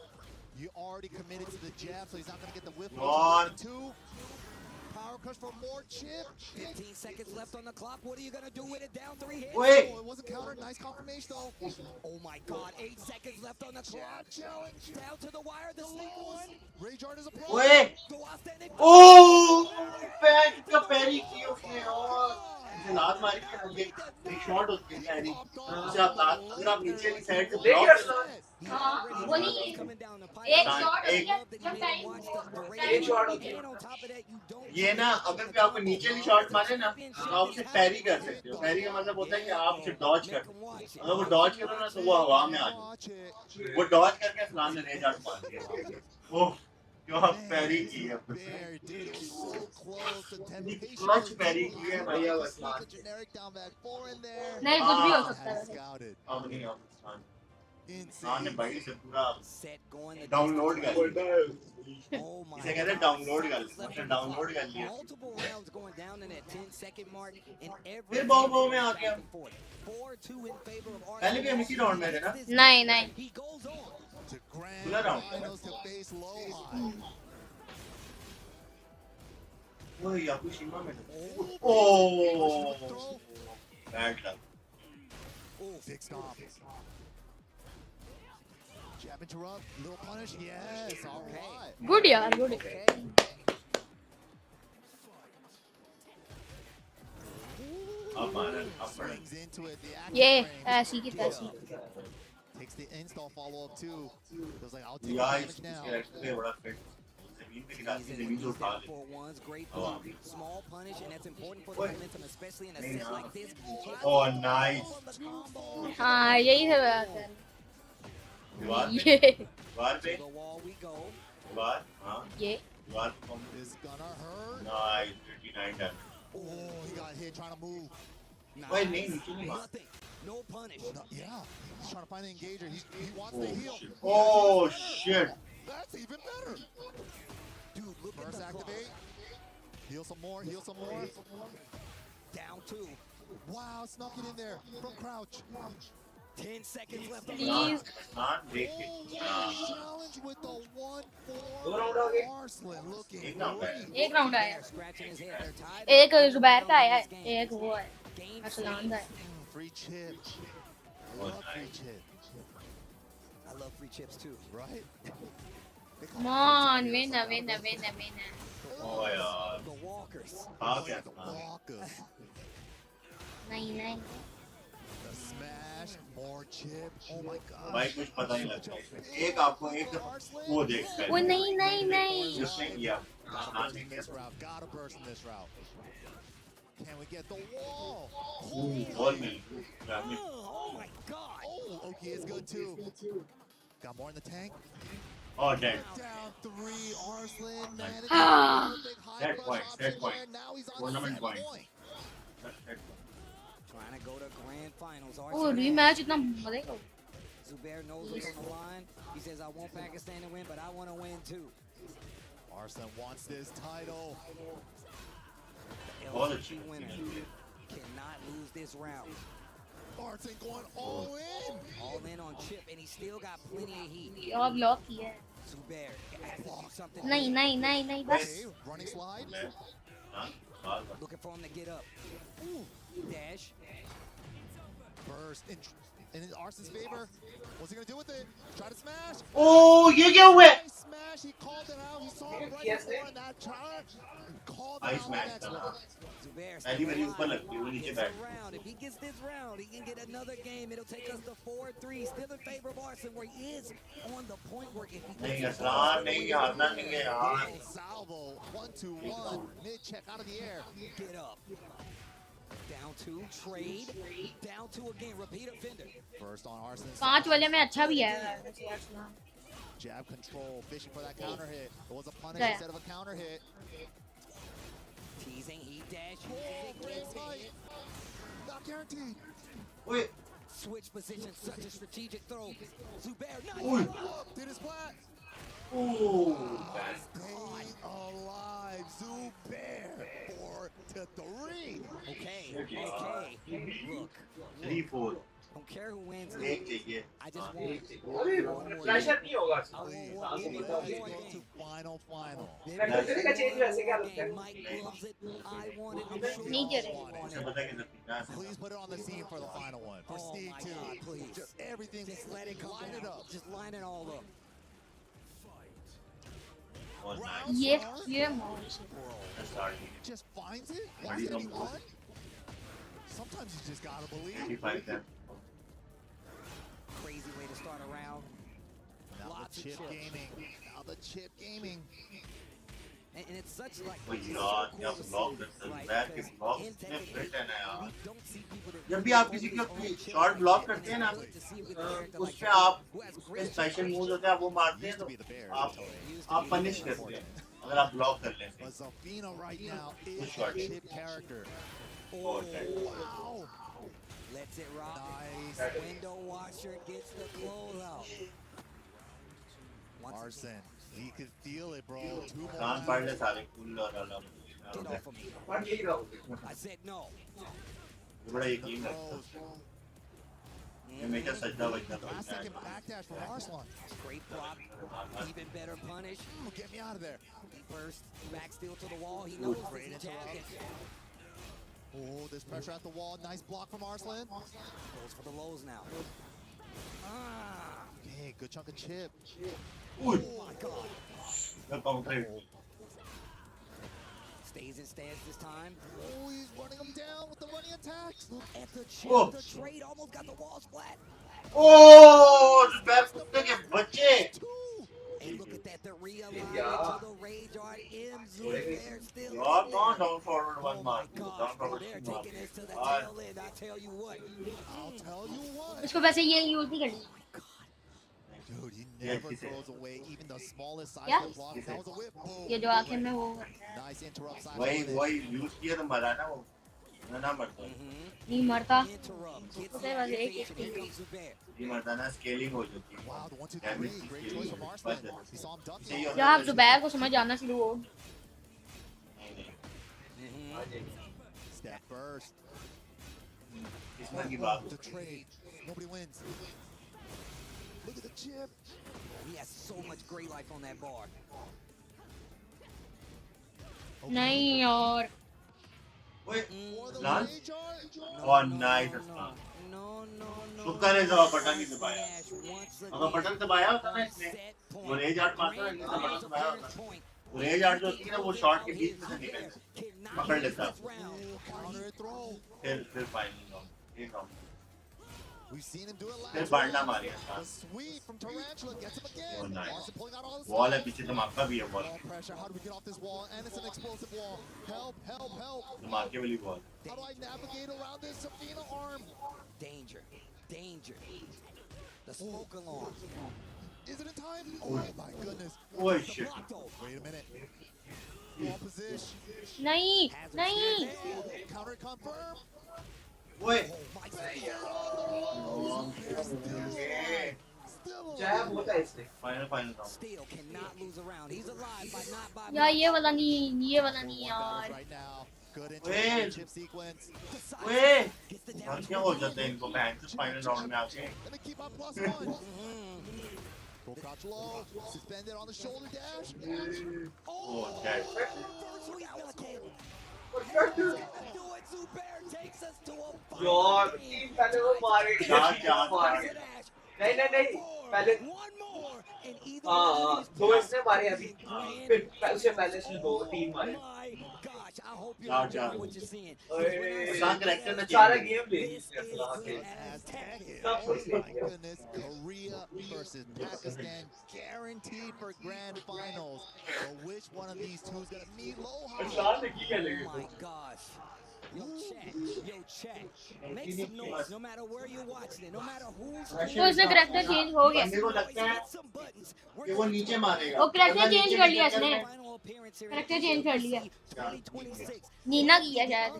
you already committed to the jab, so he's not going to get the whip. Gone. Two. Power crush for more chip. 15 seconds left on the clock. What are you gonna do with it? Down 3 hits. Wait. Oh, it wasn't countered. Nice confirmation, though. Oh my God! 8 seconds left on the clock. Challenge. Down to the wire. The sneak one. Rage Art is a pro. ओए Go off standing. ओह पैर का पैरी की उसने और मुझे लात मारी है मुझे एक शॉट होती है पैरी उसे आप लात अगर आप नीचे की साइड से ब्लॉक हाँ वो नहीं एक शॉट एक जब एक शॉट होती है ये ना अगर भी आपको नीचे की शॉट मारे ना तो आप उसे पैरी कर सकते हो पैरी का मतलब होता है कि आप उसे डॉज कर अगर वो डॉज करो ना तो वो हवा में आ जाए वो डॉज करके असलान ने रेज आउट मार दिया ओह क्या पैरी की है Bear did it was so close. The temptation clutch was पैरी की है भैया the Aslan generic down back 4 in there. नहीं कुछ भी हो Had सकता है scouted. अब नहीं अब असलान हाँ ने भाई से पूरा Set going the डाउनलोड कर लिया Oh my इसे कहते हैं God. डाउनलोड कर 6 लिया left उसने on the डाउनलोड clock. कर लिया Multiple rounds going down in that 10-second mark, and every फिर time बहु it बहु goes में आ back गया and forth. 4-2 in favor of पहले भी हम इसी राउंड में थे ना नहीं नहीं He goes on. पूरा राउंड वो याकुशिमा में oh bad luck Big stomp. Jab interrupt. Little punish. Yes. All right. Good यार good. Swings into it. The action ये frame. ऐसी की तैसी. Takes the install follow up too. Feels like I'll take यार damage now. इसके character पे बड़ा fit जमीन पे गिराती जमीन से उठा ले For ones, great block, small punish, and that's important for the momentum, especially in a set like this. Oh, nice. हाँ यही है बात. दीवार पे ये दीवार पे दीवार हाँ ये दीवार is gonna hurt. Nice 39 damage. Oh, he got hit trying to move. Wait, नहीं नीचे नहीं मार. No punish. No, yeah, he's trying to find the engager. He wants Oh the heal. shit. Oh shit. That's even better. Dude, look First at the activate. Heal some more. Heal some more. Down 2. Wow, snuck it in there from crouch. 10 seconds left. Please. Not break it. Challenge with the 1-4. Arslan looking एक round है. great. एक round आया. Scratching his head. They're tied. एक जुबैर का आया है. एक वो है. असलान का है. Free chip. I love free chip. I love free chips too. Right? Come on, winner, winner, winner, winner. Oh यार. The walkers. हाँ क्या Walkers. नहीं नहीं. The smash. More chip. Oh my god. भाई कुछ पता नहीं लगता. एक आपको एक वो देखता है. वो नहीं नहीं नहीं. जिसने किया. Gotta burst in this route. Gotta burst in this route. Can we get the wall? Ball mill. Oh my God. Oh, okay, it's good too. Got more in the tank. Oh dead. Down 3, Arslan managed Ah. Dead point. Dead point. Now he's on Tournament the point. point. Trying to go to grand finals. वो rematch इतना मजेगा. Zubair knows what's on the line. He says, I want Pakistan to win, but I want to win too. Arslan wants this title. The All the LCQ winner cannot lose this round. Arslan going all in. All in on Chip, and he's still got plenty of heat. और block किया. Zubair has to do something. नहीं नहीं नहीं नहीं बस. Okay, running slide. Looking for him to get up. Dash. Burst in Arslan's favor. What's he gonna do with it? Try to smash. Oh ये क्या हुआ? Nice smash. He called it out. He saw it right before in that charge. Called it I out the smashed next them. one. Zubair पहली बारी ऊपर लगती है वो नीचे बैठ. round. If he gets this round, he can get another game. It'll take us to 4-3. Still in favor of Arslan, where he is on the point where if he नहीं असरान नहीं हारना नहीं है यार. Salvo 1-2-1 mid check out of the air. get up. Down 2, trade. Down 2 again, repeat offender. First on Arslan's 5 वाले में अच्छा भी है. jab control, fishing for that counter hit. It was a punish Yeah. instead of a counter hit. Teasing, he dash. Not guaranteed. Wait. Switch position, such a strategic throw. Zubair, Ui. Did his flat. Ooh. Staying alive. Zubair 4-3. Okay, okay. Look, 3-4. don't care who wins. एक चाहिए. I just want flasher नहीं होगा. To final. Mike loves it. I want it. I'm sure नहीं you करे. all want उसे it. पता है कि जब Please put it on the scene for the final one. For Oh Steve my too. God, please. Just everything. Just let it come line it down. up. Just line it all up. ये मौज. Just finds it. Wants it to be won. Sometimes you just gotta believe. Crazy way to start a round. Now Lots the of chip chips. gaming. Now the chip gaming. And it's such like Oh it's यार so क्या cool to block see, करता है. right? Bat के Because block in इतने Tekken fit है ना यार. we don't see people that जब भी really आप किसी focus का on chips, shot block and करते हैं it's ना good to see with a character उस like पे Chip, आप who has उसके great स्पेशल मूव्स penetration. होते हैं वो मारते हैं तो आप पनिश करते हैं अगर आप ब्लॉक कर लेते But Zafina right now Good is shot. a chip character. हैं. Wow. Lets it rock. Nice. Window washer gets the closeout. Arson, he could feel it, bro. 2 more कान पाड़ ले सारे फुल और अलग Get off of me. I said no. बड़ा यकीन रखता ये मैं क्या सजदा बजदा Last second backdash from Arslan. Great block. Even better punish. Get me out of there. First back steal to the wall. He knows Great this is interrupt. Oh, there's pressure at the wall. Nice block from Arslan. Goes for the lows now. Okay, good chunk of chip. Oh my god. Stays in stance this time. Oh, he's running him down with the running attacks. Look at the chip. Whoa. The trade almost got the walls flat. Oh, Zubair कुत्ते के बच्चे. And look at that, the realignment to the rage art M. Zubair still. You're not down forward one man. Down forward They're one. taking this to the tail end. I tell you what. I'll tell you what. इसको वैसे ये use नहीं करनी. Dude, he never throws away even the smallest size Yeah. of block. That was a whip. Boom. ये जो आखिर में वो Nice interrupt side. वही यूज किया तो मरा ना वो ना मरता नहीं मरता. उसे बस एक ये मरता ना स्केलिंग हो जाती है Wow, the 1, 2, 3. Great choice from Arslan. He saw him duck. जब आप जुबैर को समझ आना शुरू हो. Step first. इसमें की बात The trade. Nobody wins. Look at the chip. He has so much great life on that bar. नहीं यार. Wait, Lan? Oh, nice. शुक्र है जब बटन नहीं दबाया. अगर बटन दबाया होता ना इसने, वो रेज आर्ट मारता है, इसने बटन दबाया होता. वो रेज आर्ट जो होती है ना, वो शॉट के बीच में से निकल पकड़ लेता. फिर फाइनल एक round. We've seen him do it last फिर round. बढ़ना मारिया था. The sweep from Tarantula gets him again. Oh, nice. Arson pulling out all his Wall है पीछे धमाका भी है ball. Ball pressure. How do we get off this wall? And it's an explosive wall. Help, help, help. धमाके वाली ball. How do I navigate around this Safina arm? Danger. Danger. The smoke alarm. Is it in time? Oh my goodness. Oh shit. Wait a minute. Wall position. नहीं नहीं. Counter confirm. Wait. Final round. Still cannot lose a round. He's alive by not by. यार ये वाला नहीं यार. Right now. Good Wait. into chip sequence. Wait. क्या हो जाता है इनको बैंक से फाइनल राउंड में आके. Let me keep my +1. Full crouch low. Suspended on the shoulder dash. Oh, okay. यार तीन पहले वो मारे नहीं पहले हाँ दो इसने मारे अभी फिर उससे पहले इसने दो तीन मारे सारा गेम ले My goodness, Korea versus Pakistan, guaranteed for grand finals. But which one of these two is gonna meet Loha? Oh my gosh. Yo chat. Make some noise no matter where you're watching it, no matter who's तो उसने character change हो गया. बंदे को लगता है कि वो नीचे मारेगा. वो करेक्टर चेंज कर लिया इसने. करेक्टर चेंज कर लिया. नीना किया शायद.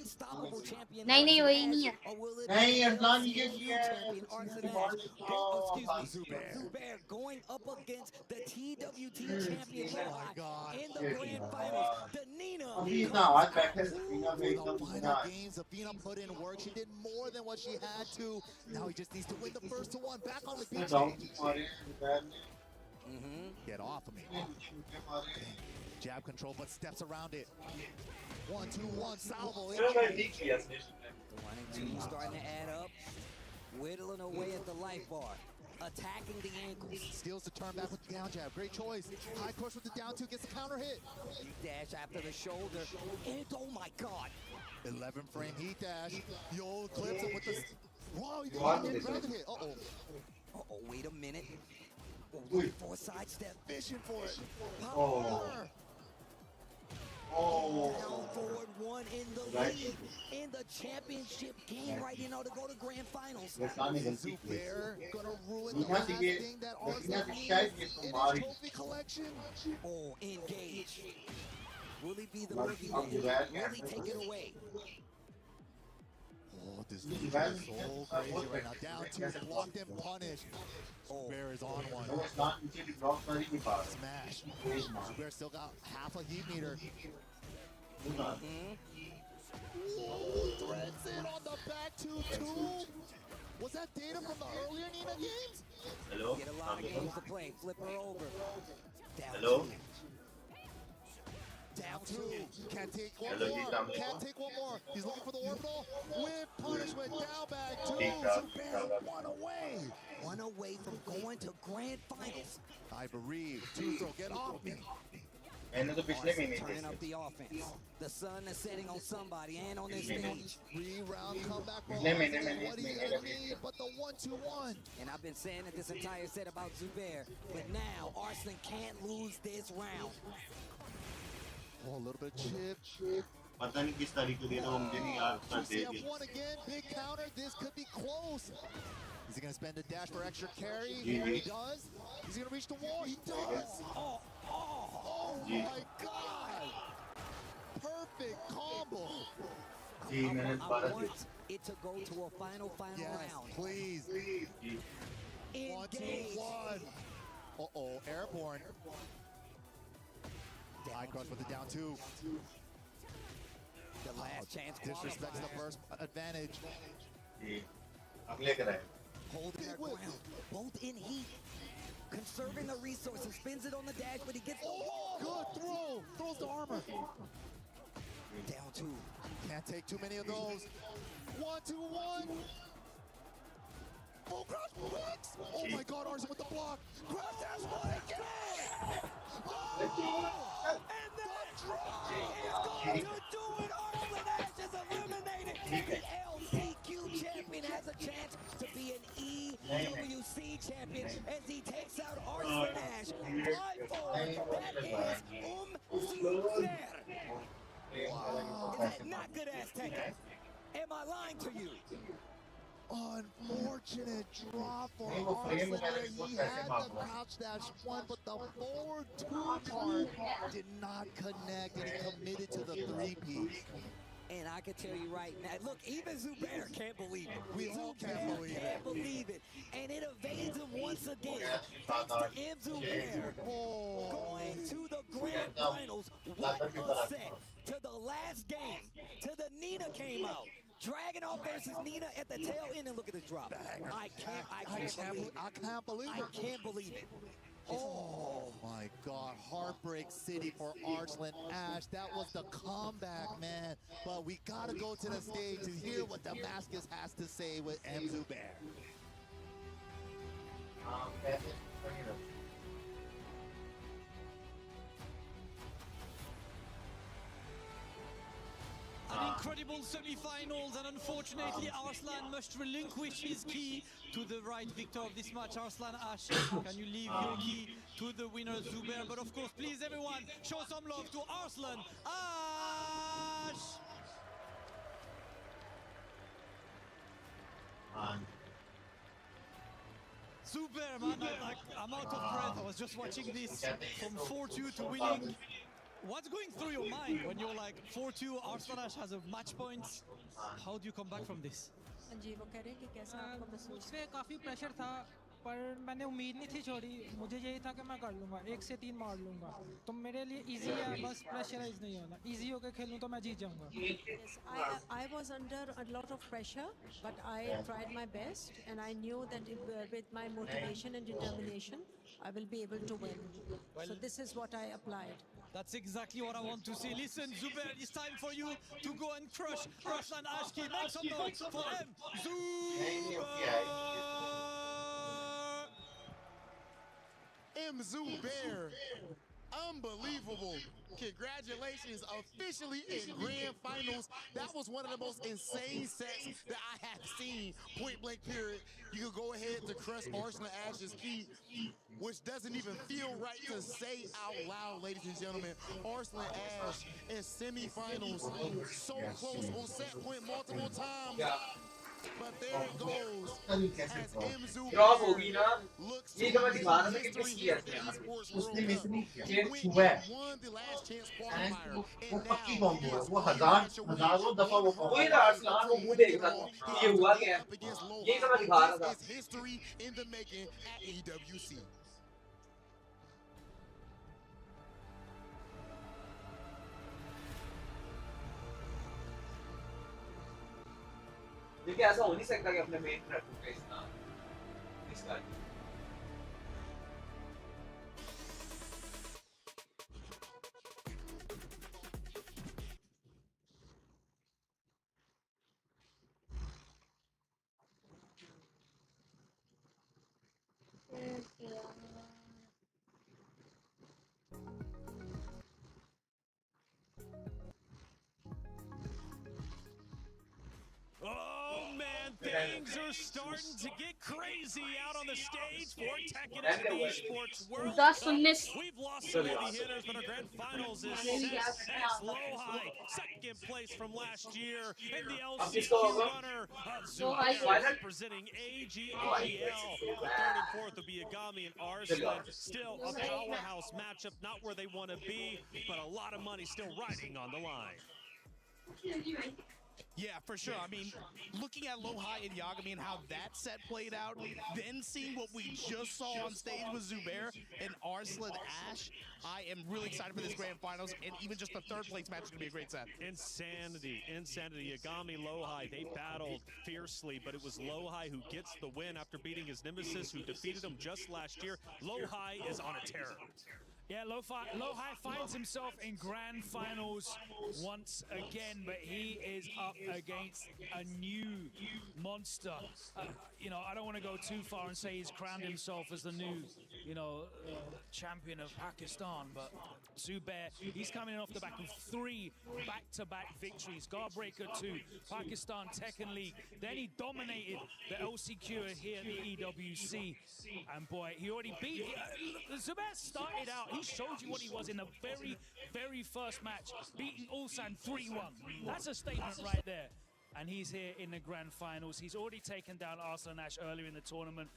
नहीं वही नहीं है. नहीं अरसान नीचे किया. Zubair going up against the TWT champion in the grand finals. The Nina. अभी इतना हाथ बैठे Safina पे एकदम Final game, Safina put in work. She did more than what she had to. Now he just needs to win the first to one. Back on the beach. Get off of me. Jab control, but steps around it. 1, 2, 1, salvo. The 1 and 2 starting to add up. Whittling away at the life bar. Attacking the ankles. Steals the turn back with the down jab. Great choice. High crush with the down 2, gets the counter hit. Heat dash after the shoulder. And oh my god. 11 frame heat dash. Yo, clips him with the... Wow, he didn't grab the hit. Uh-oh. Uh-oh, wait a minute. Looking for a sidestep. Fishing for it. Oh. Oh. Down forward 1 in the lead. In the championship game right now to go to grand finals. Zubair gonna ruin the last thing that Arslan needs in his trophy collection. Oh, engage. Will he be the boogeyman? Will he take it away? Oh, this is so crazy right now. Down two, blocked and punished. Zubair is on one. Smash. Zubair still got half a heat meter. Threads in on the back 2-2. Was that data from the earlier Nina games? Hello? Get a lot of games to play. Flip her over. Down Hello? Down two. Can't take one more. Can't take one more. He's looking for the orbital. With punishment. Down back two. Zubair's one away. One away from going to grand finals. I bereave. Two throw. Get off me. Turning up the offense. The sun is setting on somebody and on this stage. 3-round comeback for Arslan. What he's gonna need, but the 1-2-1. And I've been saying it this entire set about Zubair, but now Arslan can't lose this round. Oh, a little bit of chip. पता नहीं किस तारीख को दे रहा हूँ मुझे नहीं याद पर दे दिया one again, big counter. This could be close. Is he gonna spend a dash for extra carry? He does. He's gonna reach the wall. He does. Oh my God! Perfect combo. I want it to go to a final round. Please. Engage. 1-2-1. Uh-oh, airborne. High cross with the down two. The last chance. Disrespects the first advantage. Holding her ground, both in heat. Conserving the resources, spins it on the dash, but he gets the wall. Good throw. Throws the armor. Down two. Can't take too many of those. 1-2-1. Full crash blocks. Oh my God, Arslan with the block. Crash dash one again. Oh! And that drop is going to do it. Arslan Ash is eliminated. The LCQ champion has a chance to be an EWC champion as he takes out Arslan Ash. Fly forward. That is Zubair. Wow. Is that not good ass Tekken? Am I lying to you? Unfortunate drop for Arslan where he had the crouch dash one, but the forward two part did not connect and he committed to the 3-piece. And I can tell you right now, look, even Zubair can't believe it. We all can't believe it. And it evades him once again. Thanks to M. Zubair going to the grand finals. What a set. To the last game. To the Nina came out. Dragunov versus Nina at the tail end, and look at the drop. I can't believe it. Oh my God, Heartbreak City for Arslan Ash. That was the comeback, man. But we gotta go to the stage to hear what Damascus has to say with M. Zubair. An incredible semi-finals, and unfortunately Arslan must relinquish his key to the right victor of this match. Arslan Ash, can you leave your key to the winner Zubair? But of course, please everyone, show some love to Arslan Ash! Zubair, man, I'm out of breath. I was just watching this from 4-2 to winning. What's going through your mind when you're like 4-2, Arslan Ash has a match points? How do you come back from this? जी वो कह रहे हैं कि कैसा आपको महसूस मुझसे काफ़ी प्रेशर था पर मैंने उम्मीद नहीं थी छोड़ी मुझे यही था कि मैं कर लूँगा 1 से 3 मार लूँगा तो मेरे लिए इजी है बस प्रेशराइज नहीं होना इजी होकर खेलूँ तो मैं जीत जाऊँगा Yes, I was under a lot of pressure, but I tried my best, and I knew that with my motivation and determination, I will be able to win. So this is what I applied. That's exactly what I want to see. Listen, Zubair, it's time for you to go and crush Arslan Ashki. Make some noise for M. Zubair! M. Zubair. Unbelievable. Congratulations, officially in grand finals. That was one of the most insane sets that I have seen, point blank period. You can go ahead to crush Arslan Ash's key, which doesn't even feel right to say out loud, ladies and gentlemen. Arslan Ash in semifinals, so close on set point multiple times. But there it goes as M. Drop होगी Zubair ना looks ये to समझ make दिखा रहा था history कितनी here serious at the है Esports उसने World मिस Cup. नहीं He किया went सुबह and won the last chance qualifier, वो and पक्की now कॉम्बो he है is वो finally on his हजारों दफा वो way. वही One ना hard अरसलान to वो मुंह winning देख it रहा all. था He ये has to हुआ go क्या up against Low यही High. समझ दिखा This रहा था is history in the making at EWC. देखिए ऐसा हो नहीं सकता कि अपने मेन प्लेटफॉर्म पे इतना इसका Oh man, things are starting to get crazy out on the stage for Tekken at the Esports World Cup. We've lost some heavy hitters, but our grand finals is set. And it's Low High, second place from last year, and the LCQ runner, Zubair, representing AGEL. The third and fourth will be Agami and Arslan. Still a powerhouse matchup, not where they want to be, but a lot of money still riding on the line. Yeah, for sure. I mean, looking at Low High and Yagami and how that set played out, then seeing what we just saw on stage with Zubair and Arslan Ash, I am really excited for this grand finals, and even just the third place match is going to be a great set. Insanity. Yagami, Low High, they battled fiercely, but it was Low High who gets the win after beating his nemesis who defeated him just last year. Low High is on a tear. Yeah, Low High finds himself in grand finals once again, but he is up against a new monster. You know, I don't want to go too far and say he's crowned himself as the new, champion of Pakistan, but Zubair, he's coming off the back of 3 back-to-back victories. Guardbreaker 2, Pakistan Tekken League. Then he dominated the LCQ here at the EWC. And boy, he already beat... Zubair started out, he showed you what he was in the very first match, beating Ulsan 3-1. That's a statement right there. And he's here in the grand finals. He's already taken down Arslan Ash earlier in the tournament.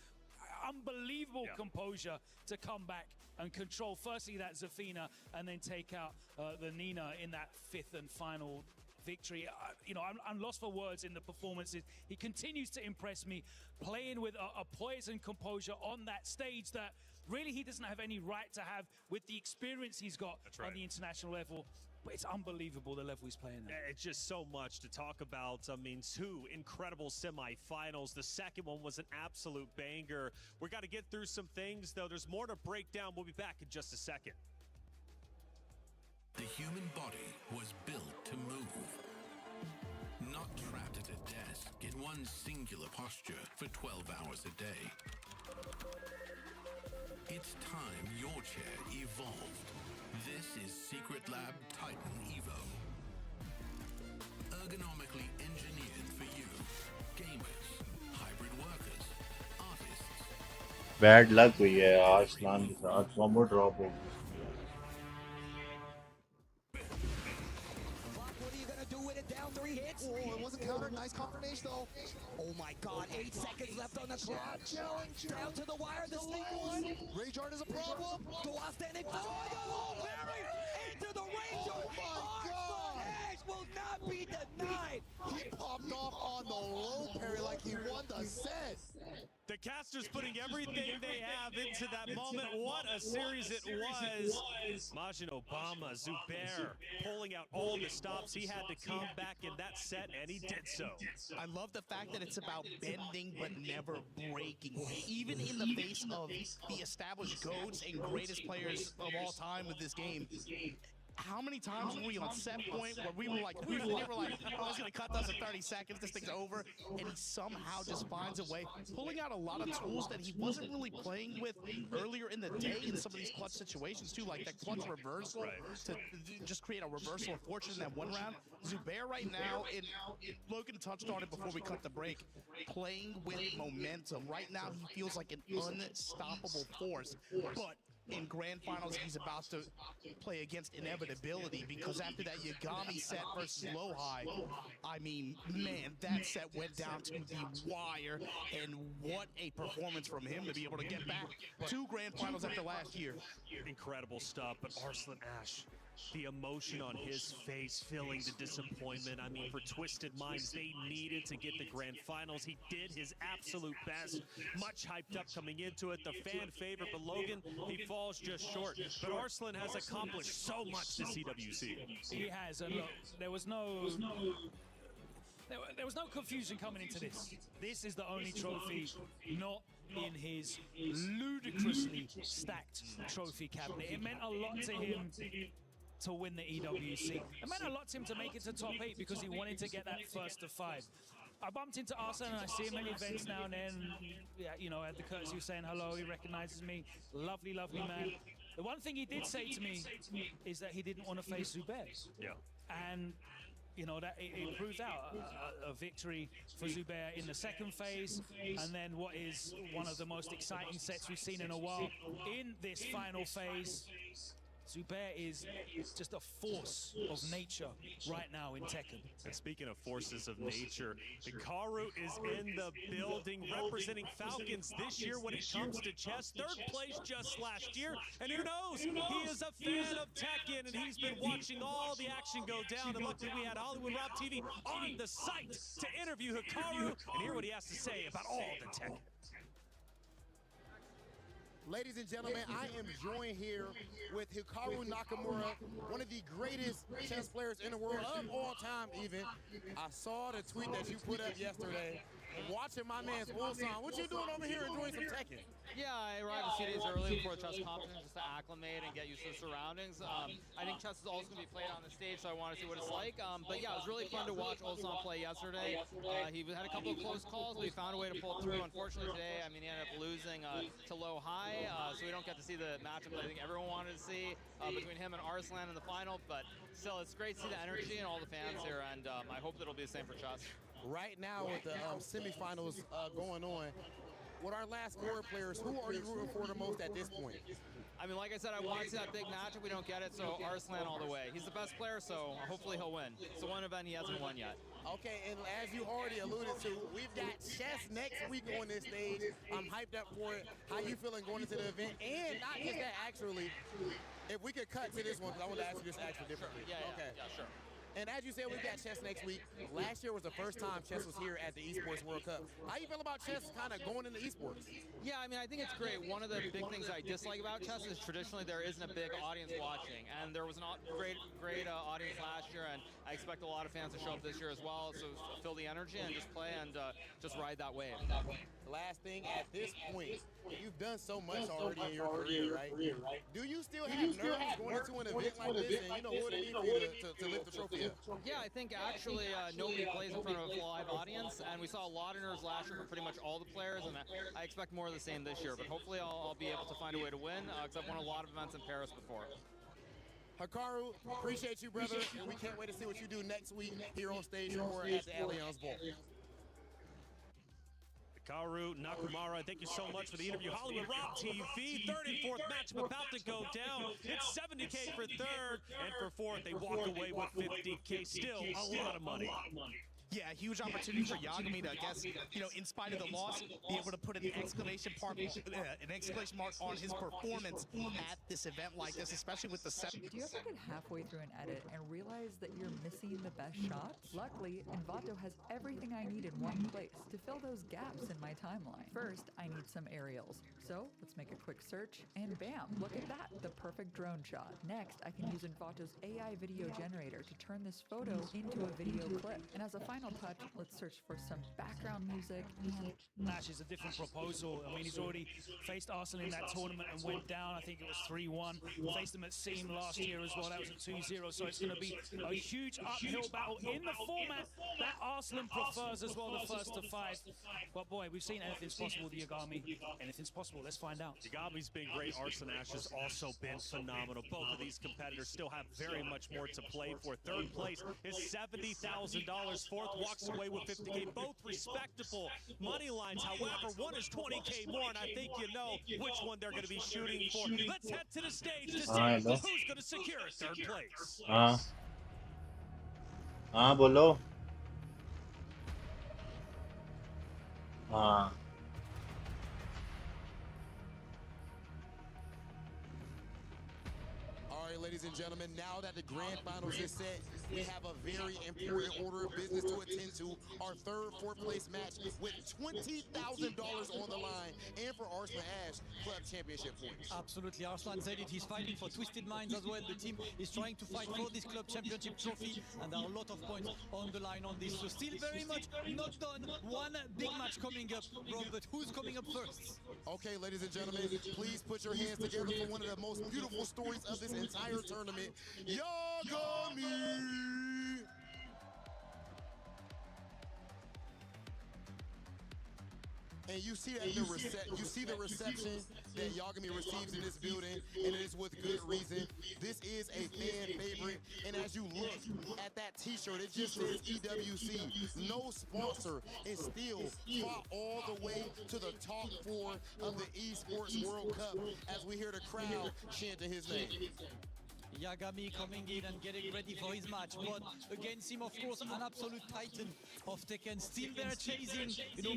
Unbelievable composure to come back and control firstly that Zafina and then take out the Nina in that 5th and final victory. I'm lost for words in the performances. He continues to impress me, playing with a poise and composure on that stage that really he doesn't have any right to have with the experience he's got on the international level. But it's unbelievable the level he's playing at. It's just so much to talk about. I mean, 2 incredible semifinals. The second one was an absolute banger. We got to get through some things, though. There's more to break down. We'll be back in just a second. The human body was built to move, not trapped at a desk in one singular posture for 12 hours a day. It's time your chair evolved. This is Secret Lab Titan Evo. Ergonomically engineered for you, gamers, hybrid workers, artists. Bad luck हुई है आर्सलान के साथ combo drop हो गई. Oh, it wasn't countered. Nice confirmation, though. Oh my God, 8 seconds left on the clock. Down to the wire, the sneak one. Rage Art is a problem. Dua standing for the wall, Barry into the range. Oh my God! Edge will not be denied. He popped off on the low parry like he won the set. The casters putting everything they have into that moment. What a series it was. Majin Obama, Zubair, pulling out all the stops. He had to come back in that set, and he did so. I love the fact that it's about bending but never breaking. Even in the face of the established GOATs and greatest players of all time with this game, how many times were we on set point where we were like, oh, I was going to cut those in 30 seconds, this thing's over, and he somehow just finds a way, pulling out a lot of tools that he wasn't really playing with earlier in the day in some of these clutch situations too, like that clutch reversal to just create a reversal of fortune in that one round. Zubair right now, and Logan touched on it before we cut the break, playing with momentum. Right now he feels like an unstoppable force, but in grand finals he's about to play against inevitability, because after that Yagami set versus Low High, I mean, man, that set went down to the wire, and what a performance from him to be able to get back 2 grand finals after last year. Incredible stuff, but Arslan Ash, the emotion on his face, feeling the disappointment. I mean, for Twisted Minds, they needed to get the grand finals. He did his absolute best, much hyped up coming into it, the fan favorite, but Logan, he falls just short. But Arslan has accomplished so much this EWC. He has, and look, there was no confusion coming into this. This is the only trophy not in his ludicrously stacked trophy cabinet. It meant a lot to him to win the EWC. It meant a lot to him to make it to top 8 because he wanted to get that first to 5. I bumped into Arslan and I see him at events now and then. Yeah, you know, at the courtesy of saying hello, he recognizes me. Lovely, lovely man. The one thing he did say to me is that he didn't want to face Zubair. Yeah. And you know, that it proved out a victory for Zubair in the second phase, and then what is one of the most exciting sets we've seen in a while in this final phase. Zubair is just a force of nature right now in Tekken. And speaking of forces of nature, Hikaru is in the building representing Falcons this year when it comes to chess. 3rd place just last year. And who knows? He is a fan of Tekken, and he's been watching all the action go down. And luckily we had Hollywood Rob TV on the site to interview Hikaru and hear what he has to say about all the Tekken. Ladies and gentlemen, I am joined here with Hikaru Nakamura, one of the greatest chess players in the world of all time even. I saw the tweet that you put up yesterday. Watching my man's Ulsan. What you doing over here enjoying some Tekken? Yeah, I arrived a few days early before the chess competition just to acclimate and get used to the surroundings. I think chess is also going to be played on the stage, so I want to see what it's like. But yeah, it was really fun to watch Ulsan play yesterday. He had a couple of close calls, but he found a way to pull through. Unfortunately today, I mean, he ended up losing to Low High, so we don't get to see the matchup that I think everyone wanted to see between him and Arslan in the final. But still, it's great to see the energy and all the fans here, and I hope that it'll be the same for chess. Right now with the semifinals going on, with our last 4 players, who are you rooting for the most at this point? I mean, like I said, I want to see that big matchup. We don't get it, so Arslan all the way. He's the best player, so hopefully he'll win. It's the one event he hasn't won yet. Okay, and as you already alluded to, we've got chess next week on this stage. I'm hyped up for it. How you feeling going into the event? And not just that, actually, if we could cut to this one, because I want to ask you this actually differently. Yeah, sure. And as you said, we've got chess next week. Last year was the first time chess was here at the Esports World Cup. How you feel about chess kind of going into esports? Yeah, I mean, I think it's great. One of the big things I dislike about chess is traditionally there isn't a big audience watching. And there was a great audience last year, and I expect a lot of fans to show up this year as well. So feel the energy and just play and just ride that wave. Last thing, at this point, you've done so much already in your career, right? Do you still have nerves going into an event like this, and you know what it means for you to lift the trophy up? Yeah, I think actually nobody plays in front of a live audience, and we saw a lot of nerves last year from pretty much all the players, and I expect more of the same this year. But hopefully I'll be able to find a way to win, because I've won a lot of events in Paris before. Hikaru, appreciate you, brother, and we can't wait to see what you do next week here on stage or at the Allianz Bowl. Hikaru Nakamura, thank you so much for the interview. Hollywood Rob TV, 3rd and 4th matchup about to go down. It's $70K for 3rd, and for 4th, they walk away with $50K. Still a lot of money. Yeah, huge opportunity for Yagami to, I guess, you know, in spite of the loss, be able to put an exclamation mark on his performance at this event like this, especially with the set. Do you ever get halfway through an edit and realize that you're missing the best shots? Luckily, Envato has everything I need in one place to fill those gaps in my timeline. First, I need some aerials. So let's make a quick search, and bam, look at that, the perfect drone shot. Next, I can use Envato's AI video generator to turn this photo into a video clip. And as a final touch, let's search for some background music. Nash is a different proposal. I mean, he's already faced Arsenal in that tournament and went down. I think it was 3-1. Faced him at Seam last year as well. That was a 2-0. So it's going to be a huge uphill battle in the format that Arsenal prefers as well, the first to 5. But boy, we've seen anything's possible with Yagami. Anything's possible. Let's find out. Yagami's been great. Arslan Ash has also been phenomenal. Both of these competitors still have very much more to play for. 3rd place is $70,000. 4th both walks away with 50K, both respectable money lines. However, one is 20K more, and I think you know which one they're going to be shooting for. Let's head to the stage to see hello. who's going to secure third place. Bolo. All right, ladies and gentlemen, now that the grand finals is set, we have a very important order of business to attend to. Our third, fourth place match with $20,000 on the line, and for Arslan Ash, club championship points. Absolutely, Arslan said it. He's fighting for Twisted Minds as well. The team is trying to fight for this club championship trophy, and there are a lot of points on the line on this. So still very much not done. One big match coming up, bro, but who's coming up first? Okay, ladies and gentlemen, please put your hands together for one of the most beautiful stories of this entire tournament, Yagami! And you see that the reception that Yagami receives in this building, and it is with good reason. This is a fan favorite, and as you look at that t-shirt, it just says EWC, no sponsor, and still fought all the way to the top 4 of the Esports World Cup as we hear the crowd chanting his name. Yagami coming in and getting ready for his match, but against him, of course, an absolute titan of Tekken. Still there chasing,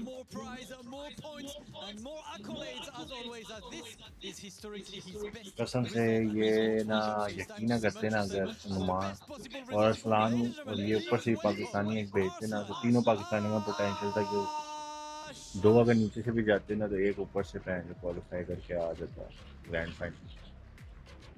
more prize, more points, and more accolades as always, as this is historically his best. कसम से ये ना यकीन ना करते ना अगर नुमान और असलान और ये ऊपर से पाकिस्तानी एक भेजते ना तो तीनों पाकिस्तानियों का पोटेंशियल था कि दो अगर नीचे से भी जाते ना तो एक ऊपर से क्वालिफाई करके आ जाता grand final.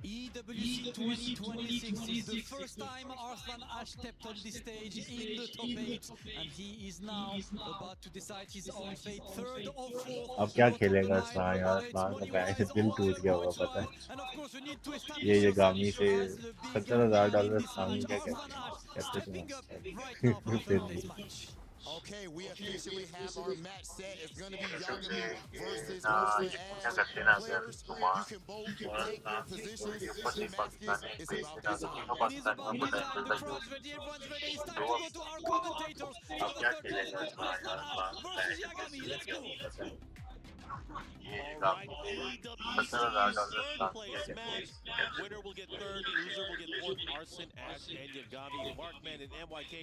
EWC 2026 is the first time Arslan Ash stepped on this stage in the top 8, and he is now about to decide his own fate, third or fourth. अब क्या खेलेगा असलान यार, असलान का पैसे दिल टूट गया होगा पता है. ये Yagami से $70,000 असलान क्या कहते. Okay, we officially have our match set. It's going to be Yagami versus Arslan Ash. Players, you can both take your positions. The match is about that time. It is about that time. The crowd's ready, everyone's ready. It's time to go to our commentators for the third place match. Arslan Ash versus Yagami. Let's go. Alright, EWC's third place match. Winner will get third, loser will get fourth. Arslan Ash and Yagami, Markman and MYK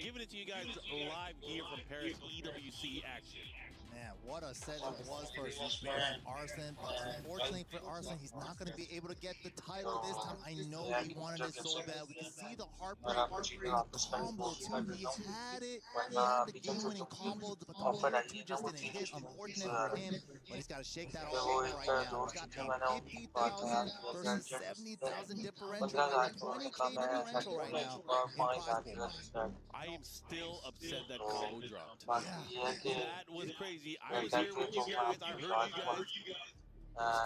giving it to you guys live here from Paris EWC action. Man, what a set it was for Zubair and Arslan, but unfortunately for Arslan, he's not going to be able to get the title this time. I know he wanted it so bad. We can see the heartbreak in the combo too. He had it, he had the game-winning combo, but the player 2 just didn't hit. Unfortunate for him, but he's got to shake that all off right now. He's got a 50,000 versus 70,000 differential, and a 20K differential right now in prize pool. I am still upset that combo dropped. Yeah. That was crazy. I was here with you guys. I heard you guys.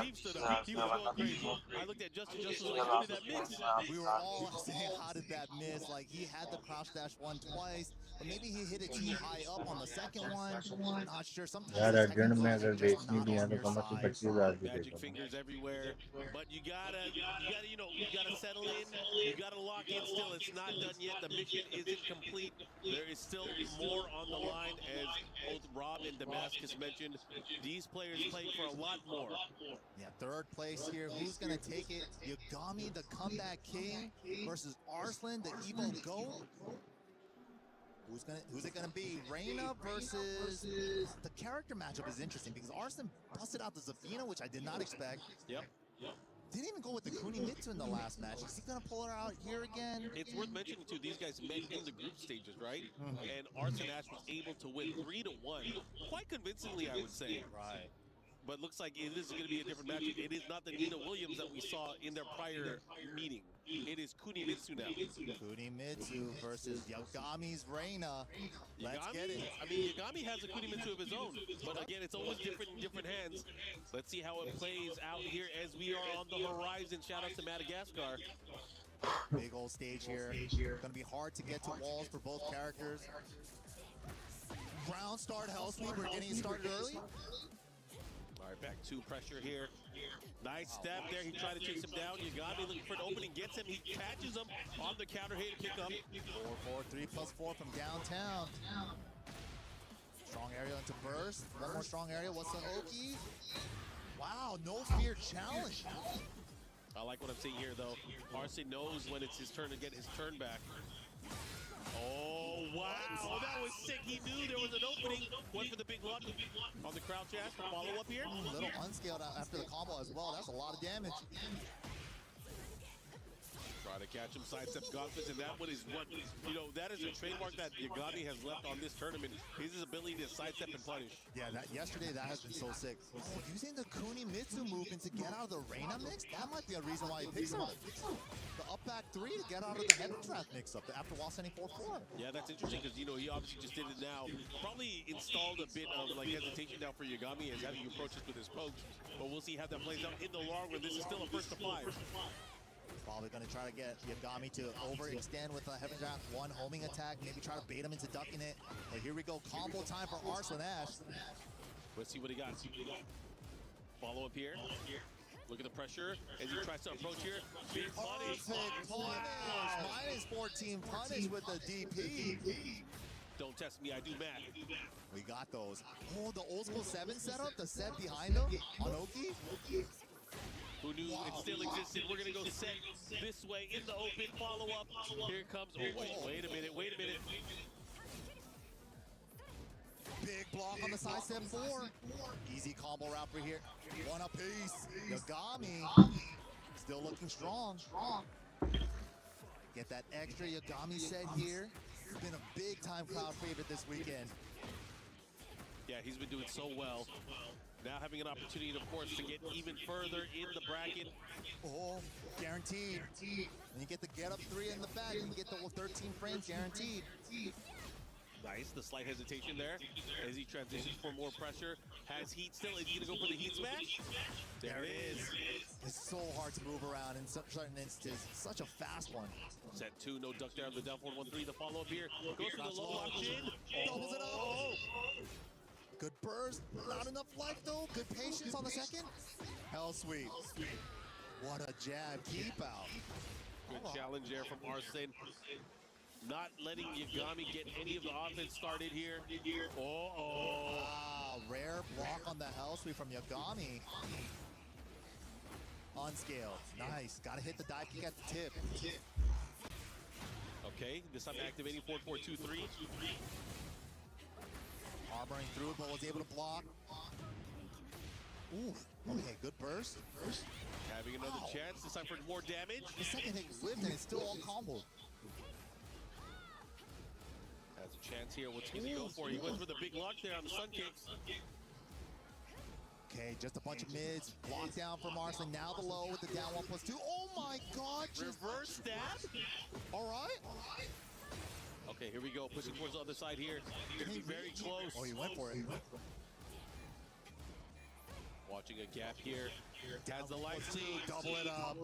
Steve stood up. He was going crazy. I looked at Justin. Justin was like, how did that miss? We were all saying, how did that miss? Like, he had the crouch dash one twice, but maybe he hit it too high up on the second one. Not sure. Sometimes magic fingers everywhere. But you gotta settle in. You gotta lock in still. It's not done yet. The mission isn't complete. There is still more on the line, as both Rob and Damascus mentioned. These players playing for a lot more. Yeah, third place here. Who's going to take it? Yagami, the comeback king, versus Arslan, the Evo GOAT. Who's it gonna be? Reina versus the character matchup is interesting because Arslan busted out the Zafina, which I did not expect. Yep. Didn't even go with the Kunimitsu in the last match. Is he gonna pull her out here again? It's worth mentioning too, these guys met in the group stages, right? And Arslan Ash was able to win 3-1, quite convincingly, I would say. Right. But looks like it is going to be a different matchup. It is not the Nina Williams that we saw in their prior meeting. It is Kunimitsu now. Kunimitsu versus Yagami's Reina. Let's get it. I mean, Yagami has a Kunimitsu of his own. But again, it's always different in different hands. Let's see how it plays out here as we are on the horizon. Shout out to Madagascar. Big old stage here. Gonna be hard to get to walls for both characters. Ground start Hell Sweep. We're getting started early. All right, back to pressure here. Nice step there. He tried to chase him down. Yagami looking for an opening, gets him. He catches him on the counter hit pick up. 4-4, 3+4 from downtown. Strong area into burst. One more strong area. What's the Oki? Wow, no fear challenge. I like what I'm seeing here, though. Arsene knows when it's his turn to get his turn back. Oh, wow. That was sick. He knew there was an opening. Went for the big luck on the crouch ash. Follow up here. A little unscaled after the combo as well. That's a lot of damage. Try to catch him, sidestep gauntlets, and that one is what, you know, that is a trademark that Yagami has left on this tournament, is his ability to sidestep and punish. Yeah, yesterday that has been so sick. Using the Kunimitsu movement to get out of the Reina mix, that might be a reason why he picks him up. The up back 3 to get out of the heavy draft mix up after while sending 4-4. Yeah, that's interesting because, you know, he obviously just did it now. Probably installed a bit of like hesitation now for Yagami as having approaches with his pokes, but we'll see how that plays out in the long run. This is still a first to 5. Probably going to try to get Yagami to overextend with a Heaven Draft 1 homing attack, maybe try to bait him into ducking it. But here we go, combo time for Arsene Ash. Let's see what he got. Follow up here. Look at the pressure as he tries to approach here. Big punish. Perfect punish. Minus 14 punish with the DP. Don't test me, I do math. We got those. Oh, the old school 7 setup, the set behind him on Oki. Who knew it still existed? We're going to go set this way in the open. Follow up. Here it comes. Oh, wait a minute. Big block on the side step 4. Easy combo route for here. One apiece. Yagami still looking strong. Get that extra Yagami set here. It's been a big time crowd favorite this weekend. Yeah, he's been doing so well. Now having an opportunity, of course, to get even further in the bracket. Oh, guaranteed. And you get the get up 3 in the back, and you get the 13 frames guaranteed. Nice, the slight hesitation there as he transitions for more pressure. Has heat still, is he gonna go for the heat smash? There it is. It's so hard to move around in certain instances. Such a fast one. Set 2, no duck down, the down 4-1-3, the follow up here. Goes for the low lock chin. Doubles it up. Good burst, not enough life though. Good patience on the second. Hell sweep. What a jab, keep out. Good challenge there from Arsene. Not letting Yagami get any of the offense started here. Wow, rare block on the hell sweep from Yagami. Unscaled, nice. Gotta hit the dive kick at the tip. Okay, this time activating 4-4-2-3. Armoring through, but was able to block. Ooh, okay, good burst. Having another chance, this time for more damage. The second hit whipped and it's still all combo. Has a chance here, what's he go for? He went for the big luck there on the sun kicks. Okay, just a bunch of mids. Block down from Arsene, now the low with the down 1+2. Oh my god! Reverse stab? All right. Okay, here we go. Pushing towards the other side here. Gonna be very close. Oh, he went for it. Watching a gap here. Has the life lead. Double it up.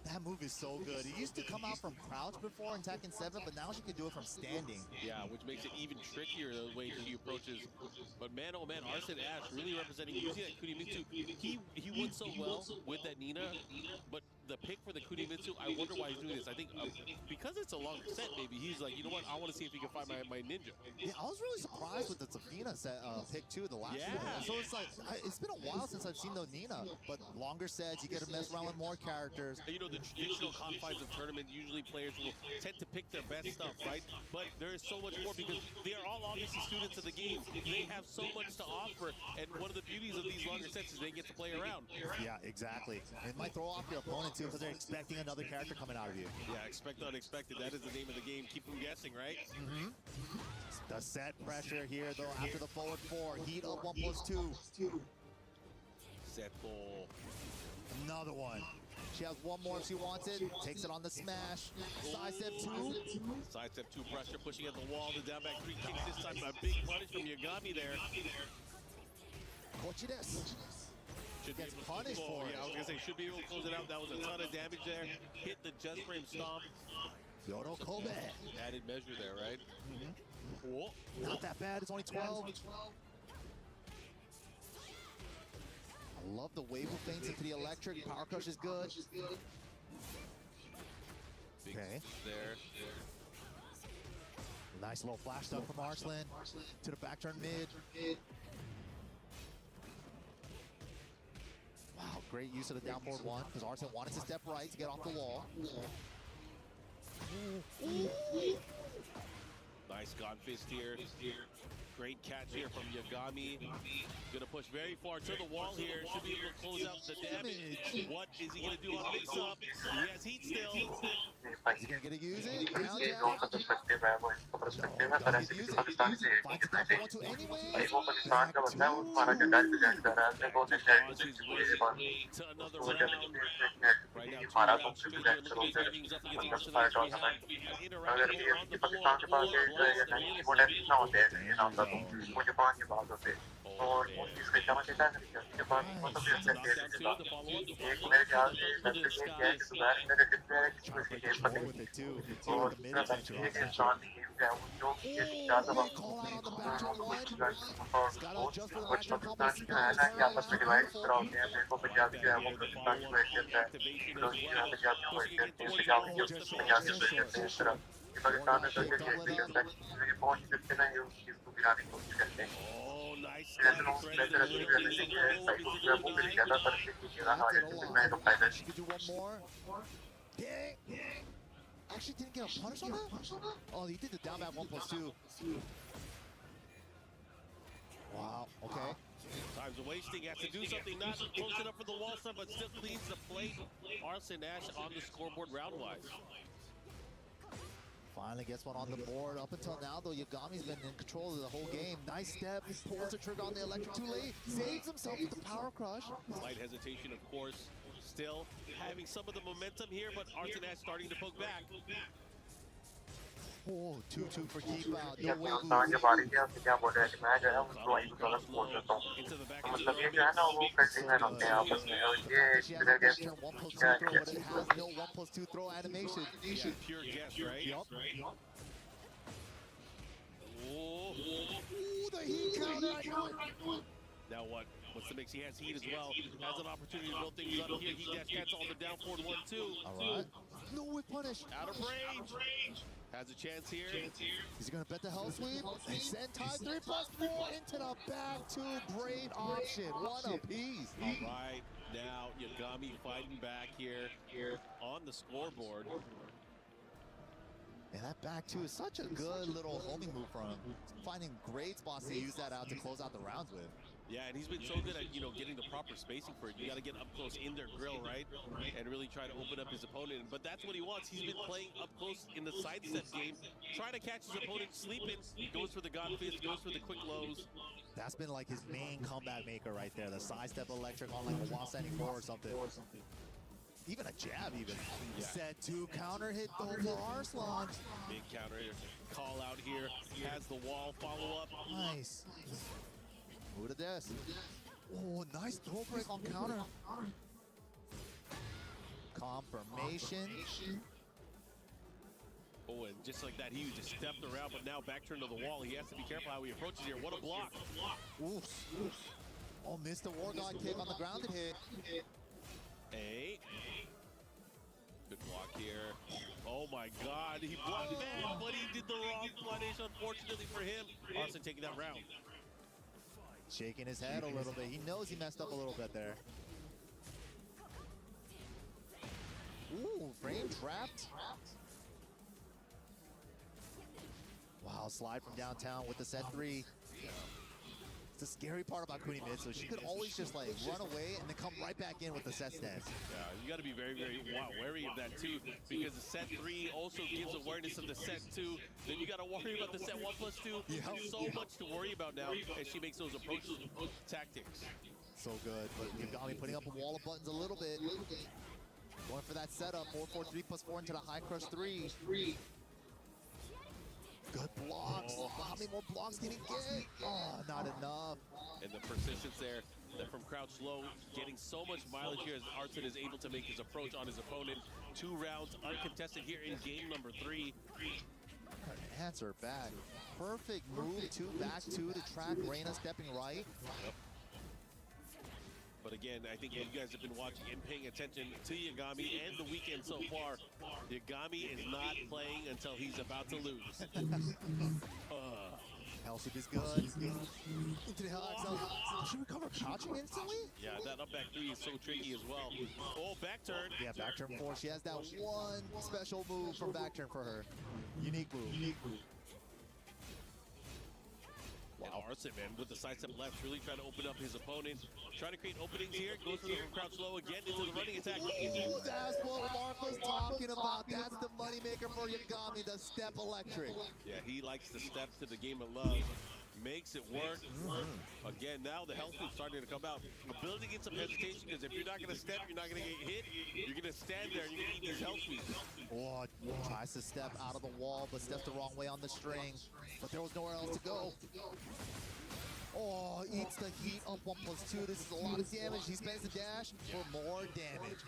That move is so good. He used to come out from crouch before in Tekken 7, but now she can do it from standing. Yeah, which makes it even trickier the way she approaches. But man, oh man, Arsene Ash really representing. You see that Kunimitsu. He won so well with that Nina, but the pick for the Kunimitsu, I wonder why he's doing this. I think because it's a long set, maybe he's like, you know what, I want to see if he can find my ninja. Yeah, I was really surprised with the Safina set pick too, the last one. So it's like, it's been a while since I've seen the Nina, but longer sets, you get to mess around with more characters. And you know, the traditional confines of tournament, usually players will tend to pick their best stuff, right? But there is so much more because they are all obviously students of the game. They have so much to offer, and one of the beauties of these longer sets is they get to play around. Yeah, exactly. It might throw off your opponent too because they're expecting another character coming out of you. Yeah, expect the unexpected. That is the name of the game. Keep them guessing, right? Mm-hmm. The set pressure here though after the forward 4. Heat up 1+2. Set ball. Another one. She has one more if she wants it. Takes it on the smash. Sidestep 2. Sidestep 2 pressure, pushing at the wall. The down back 3 kicks this time. A big punish from Yagami there. Kochi desu. Gets punished for it. Yeah, I was gonna say, should be able to close it out. That was a ton of damage there. Hit the just frame stomp. Yoro Kobe. Added measure there, right? Not that bad. It's only 12. love the wave of feints into the electric. Power crush is good. Okay. There. Nice little flash stuff from Arslan to the back turn mid. Wow, great use of the down forward one because Arslan wanted to step right to get off the wall. Nice Gone Fist here. Great catch here from Yagami. Gonna push very far to the wall here. Should be able to close out the damage. What is he gonna do on mix-up? He has heat still. Is he gonna get to use it? Down jab. Finds the down one two anyway. Back two. To another round. Right now, 2 rounds to major. Look at these ratings up against Arsenal. We have an interaction on the floor. और इसका इस्तेमाल किया है इसके बाद मतलब ये एक मेरे ख्याल से सबसे ये है कि सुधार मेरे कितने इसकी गेम पर और एक इंसान की गेम है जो ये ज़्यादा वक्त और कुछ पाकिस्तान की है ना कि आपस में डिवाइड करा होते हैं मेरे को पंजाबी जो है वो पाकिस्तान की वेट करता है फिरोजी जो है पंजाबी को वेट करते हैं पंजाबी जो पंजाबी को वेट करते हैं इस तरह पाकिस्तान में तो ये करता है कि पहुंच सकते ना ये उस चीज़ को गिराने की कोशिश करते हैं Actually didn't get a punish on that? Oh, he did the down back 1+2. Wow, okay. Time's wasting, has to do something, not close enough for the wall side, but still cleans the plate. Arslan Ash on the scoreboard round-wise. Finally gets one on the board. Up until now, though, Yagami's been in control of the whole game. Nice step, pulls the trigger on the electric too late, saves himself with the power crush. Slight hesitation, of course. Still having some of the momentum here, but Arslan Ash starting to poke back. Oh, 2-2 for keep out. No way. के बारे में आप क्या बोल रहे हैं कि मैं जो है उनको वही गलत बोल देता हूँ मतलब ये जो है ना वो कटिंग में होते हैं आपस में और ये इधर के no 1+2 throw animation. Pure guess, right? Yep. Oh, the heat counter. Now what? What's the mix? He has heat as well. Has an opportunity to build things up here. He dash cancel on the down forward 1-2. All right. No whip punish. Out of range. Has a chance here. He's gonna bet the hell sweep and send tie 3+4 into the back two. Great option. One apiece. All right. Now Yagami fighting back here on the scoreboard. And that back two is such a good little homing move from him. Finding great spots to use that out to close out the rounds with. Yeah, and he's been so good at, getting the proper spacing for it. You got to get up close in their grill, right? And really try to open up his opponent. But that's what he wants. He's been playing up close in the sidestep game, trying to catch his opponent sleeping. Goes for the God Fist, goes for the quick lows. That's been like his main comeback maker right there. The sidestep electric on like a wall standing four or something. Even a jab even. Yeah. Set two counter hit though for Arslan. Big counter here. Call out here. Has the wall follow up. Nice. Who to this? Oh, nice throw break on counter. Confirmation. Oh, and just like that, he just stepped around, but now back turn to the wall. He has to be careful how he approaches here. What a block. Oof. Oh, missed the War God kick on the grounded hit. Hey. Good block here. Oh my God, he blocked back, but he did the wrong punish, unfortunately for him. Arslan taking that round. Shaking his head a little bit. He knows he messed up a little bit there. Ooh, frame trapped. Wow, slide from downtown with the set three. It's the scary part about Kunimitsu. She could always just like run away and then come right back in with the set stance. Yeah, you got to be very, very wary of that too, because the set three also gives awareness of the set two. Then you got to worry about the set 1+2. There's so much to worry about now as she makes those approach tactics. So good, but Yagami putting up a wall of buttons a little bit. Going for that setup, 4-4-3+4 into the high crush 3. Good blocks. Oh. How many more blocks can he get? Oh, not enough. And the persistence there from crouch low, getting so much mileage here as Arslan is able to make his approach on his opponent. 2 rounds uncontested here in game number 3. Answer back. Perfect move, 2 back 2 to track Reina stepping right. Yep. But again, I think you guys have been watching and paying attention to Yagami and the weekend so far. Yagami is not playing until he's about to lose. Hell sweep is good. Into the hell XL. Should we cover crouching instantly? Yeah, that up back 3 is so tricky as well. Oh, back turn. Yeah, back turn 4. She has that one special move from back turn for her. Unique move. Wow, Arson, man, with the sidestep left, really trying to open up his opponent. Trying to create openings here. Goes to the crouch low again into the running attack. Ooh, that's what Mark was talking about. That's the moneymaker for Yagami, the step electric. Yeah, he likes to step to the game of love. Makes it work. Again, now the health is starting to come out. I'm building in some hesitation because if you're not going to step, you're not going to get hit. You're going to stand there and you're going to eat these health sweeps. Oh, tries to step out of the wall, but steps the wrong way on the string. But there was nowhere else to go. Oh, eats the heat up 1+2. This is a lot of damage. He spends the dash for more damage.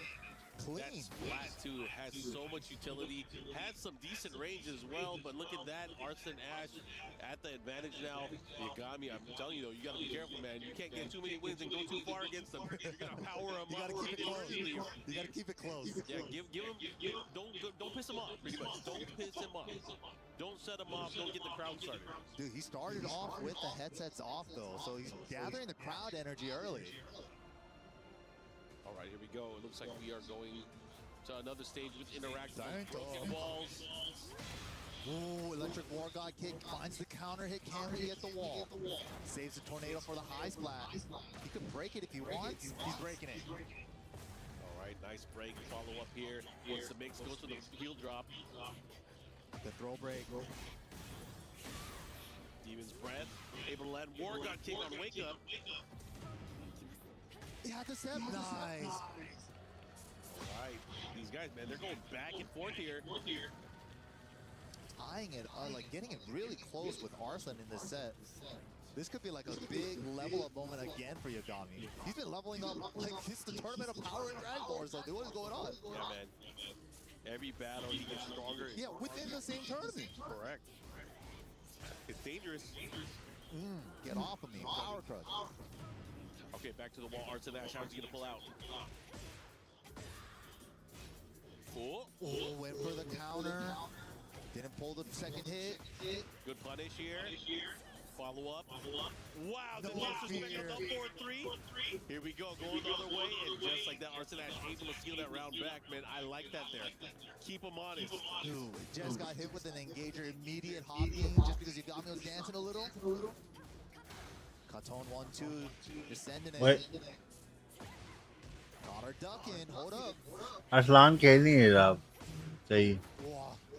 Clean. That splat too has so much utility, has some decent range as well, but look at that, Arson Ash at the advantage now. Yagami, I'm telling you though, you gotta be careful, man. You can't get too many wins and go too far against them. You're gonna power them You gotta up. keep it close. You gotta keep it close. Yeah, give him, don't piss him off, pretty much. Don't piss him off. Don't set him off, don't get the crowd started. Dude, he started off with the headsets off though, so he's gathering the crowd energy early. All right, here we go. It looks like we are going to another stage with interactive walls. Ooh, electric war god kick finds the counter hit. Can he get the wall? Saves the tornado for the high splat. He could break it if he wants. He's breaking it. All right, nice break. Follow up here. Once the mix goes to the heel drop. The throw break. Demon's Breath. Able to land war god kick on wake up. He had the set. Nice. All right, these guys, man, they're going back and forth here. Tying it, like getting it really close with Arslan in this set. This could be like a big level up moment again for Yagami. He's been leveling up like it's the tournament of power and Dragon Force. Like, what is going on? Yeah, man. Every battle he gets stronger. Yeah, within the same tournament. Correct. It's dangerous. Get off of me, power crush. Okay, back to the wall. Arson Ash, how's he gonna pull out? Oh, went for the counter. Didn't pull the second hit. Good punish here. Follow up. Wow, the disrespect up 4-3. Here we go, going the other way, and just like that, Arson Ash able to steal that round back, man. I like that there. Keep him honest. Dude, just got hit with an engager, immediate hopping, just because Yagami was dancing a little. Katon 1-2, just sending it. Wait. Got her ducking, hold up. Arslan खेल नहीं रहा अब सही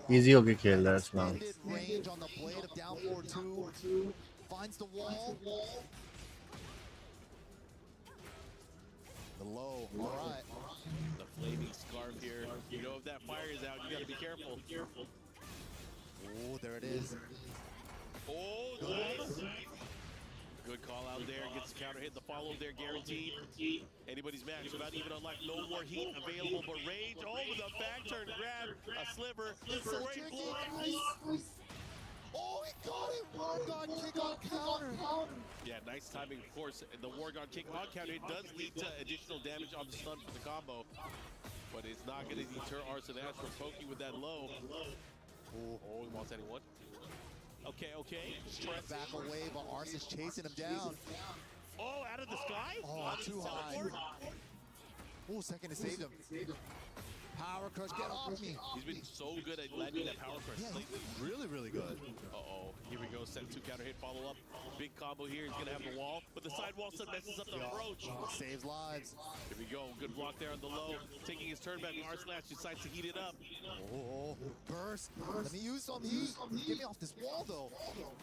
easy होके खेल रहा है Arslan. Range on the blade of down 4-2. Finds the wall. The low, all right. The flaming scarf here. You know if that fire is out, you gotta be careful. Oh, there it is. Oh, nice. Good call out there. Gets the counter hit. The follow there guaranteed. Anybody's match without even unlocked. No more heat available, but rage. Oh, with a back turn grab. A sliver. Straight block. Oh, he got it! War God kick on counter. Yeah, nice timing, of course. The War God kick on counter, it does lead to additional damage on the stun for the combo, but it's not going to deter Arson Ash from poking with that low. Oh, he wants anyone. Okay. Back away, but Arson's chasing him down. Oh, out of the sky? Oh, too high. Oh, second to save him. Power crush, get off me. He's been so good at landing that power crush. Yeah, he's really, really good. Uh-oh, here we go, set 2 counter hit, follow up. Big combo here, he's gonna have the wall, but the side wall sudden messes up the approach. Saves lives. Here we go, good block there on the low. Taking his turn back, Arson Ash decides to heat it up. Oh, burst. Let me use some heat. Get me off this wall, though.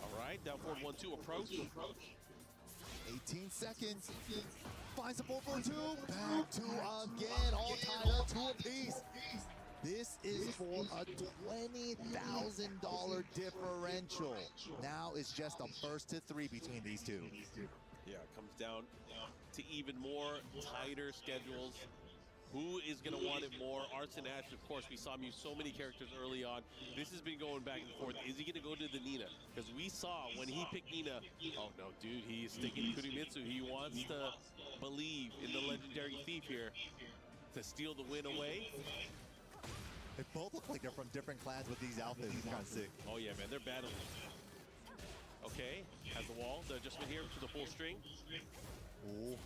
All right, down forward 1-2 approach. 18 seconds. Finds a 4-4-2. Back 2 again. All tied up 2 apiece. This is for a $20,000 differential. Now it's just a first to 3 between these two. Yeah, it comes down to even more tighter schedules. Who is going to want it more? Arts and Ash, of course, we saw him use so many characters early on. This has been going back and forth. Is he going to go to the Nina? Because we saw when he picked Nina, oh no, dude, he is sticking to Kunimitsu. He wants to believe in the legendary thief here to steal the win away. They both look like they're from different clans with these outfits. It's kind of sick. Oh yeah, man, they're battling. Okay, has the wall, the adjustment here to the full string. Ooh.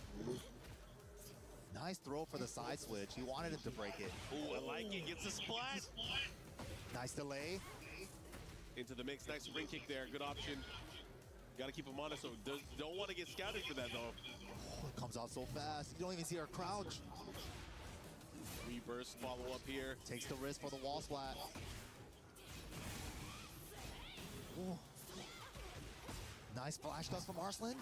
Nice throw for the side switch. He wanted him to break it. Ooh, I like it. Gets a splat. Nice delay. Into the mix. Nice ring kick there. Good option. Got to keep him on it, so don't want to get scouted for that, though. Oh, it comes out so fast. You don't even see her crouch. Reverse follow-up here. Takes the risk for the wall splat. Ooh. Nice flash dust from Arslan.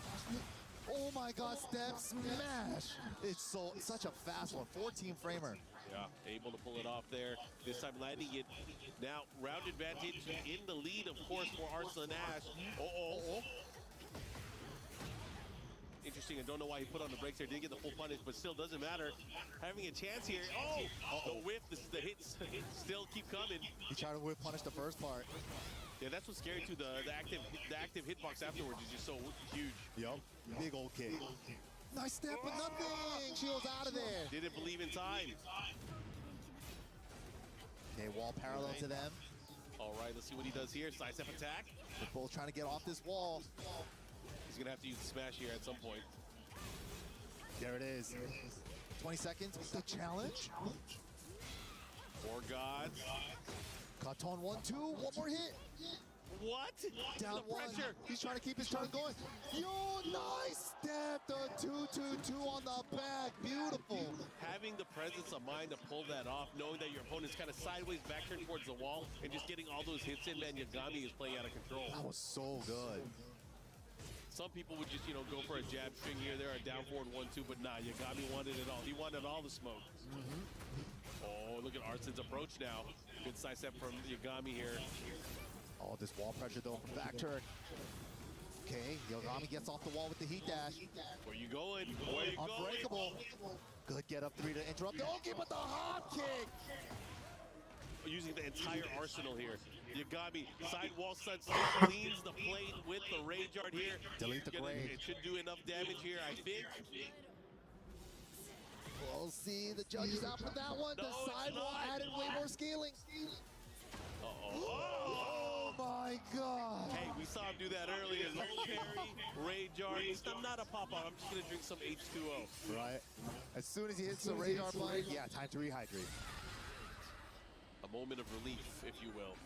Oh my God, step smash. It's such a fast one, 14 framer. Yeah, able to pull it off there. This time landing it. Now, round advantage in the lead, of course, for Arslan Ash. Interesting, I don't know why he put on the brakes there. Didn't get the full punish, but still doesn't matter. Having a chance here. The whip, the hits still keep coming. He tried to whip punish the first part. Yeah, that's what's scary too. The active hitbox afterwards is just so huge. Yup, big old kick. Nice step, but nothing. Shields out of there. Didn't believe in time. Okay, wall parallel to them. All right, let's see what he does here. Sidestep attack. They're both trying to get off this wall. He's gonna have to use the smash here at some point. There it is. 20 seconds. The challenge. Four gods. Katon 1-2. One more hit. What? Down the one. Pressure. He's trying to keep his turn going. Yo, nice step. The 2-2-2 on the back. Beautiful. Having the presence of mind to pull that off, knowing that your opponent's kind of sideways back turned towards the wall, and just getting all those hits in, man, Yagami is playing out of control. That was so good. Some people would just, go for a jab string here, there, a down forward 1-2, but nah, Yagami wanted it all. He wanted all the smoke. Oh, look at Arsen's approach now. Good sidestep from Yagami here. Oh, this wall pressure though from back turn. Okay, Yagami gets off the wall with the heat dash. Where you going? Where you Unbreakable. Good get up three to interrupt. Okay, but the hop kick. Using the entire arsenal here. Yagami, side wall side cleans the plate with the rage art here. Delete the grade. It should do enough damage here, I think. We'll see the judges out for that one. The side wall added way more scaling. Oh my God. Hey, we saw him do that earlier. Low parry, rage art. I'm not a pop-up. I'm just going to drink some H2O. Right. As soon as he hits the radar button, yeah, time to rehydrate. A moment of relief, if you will.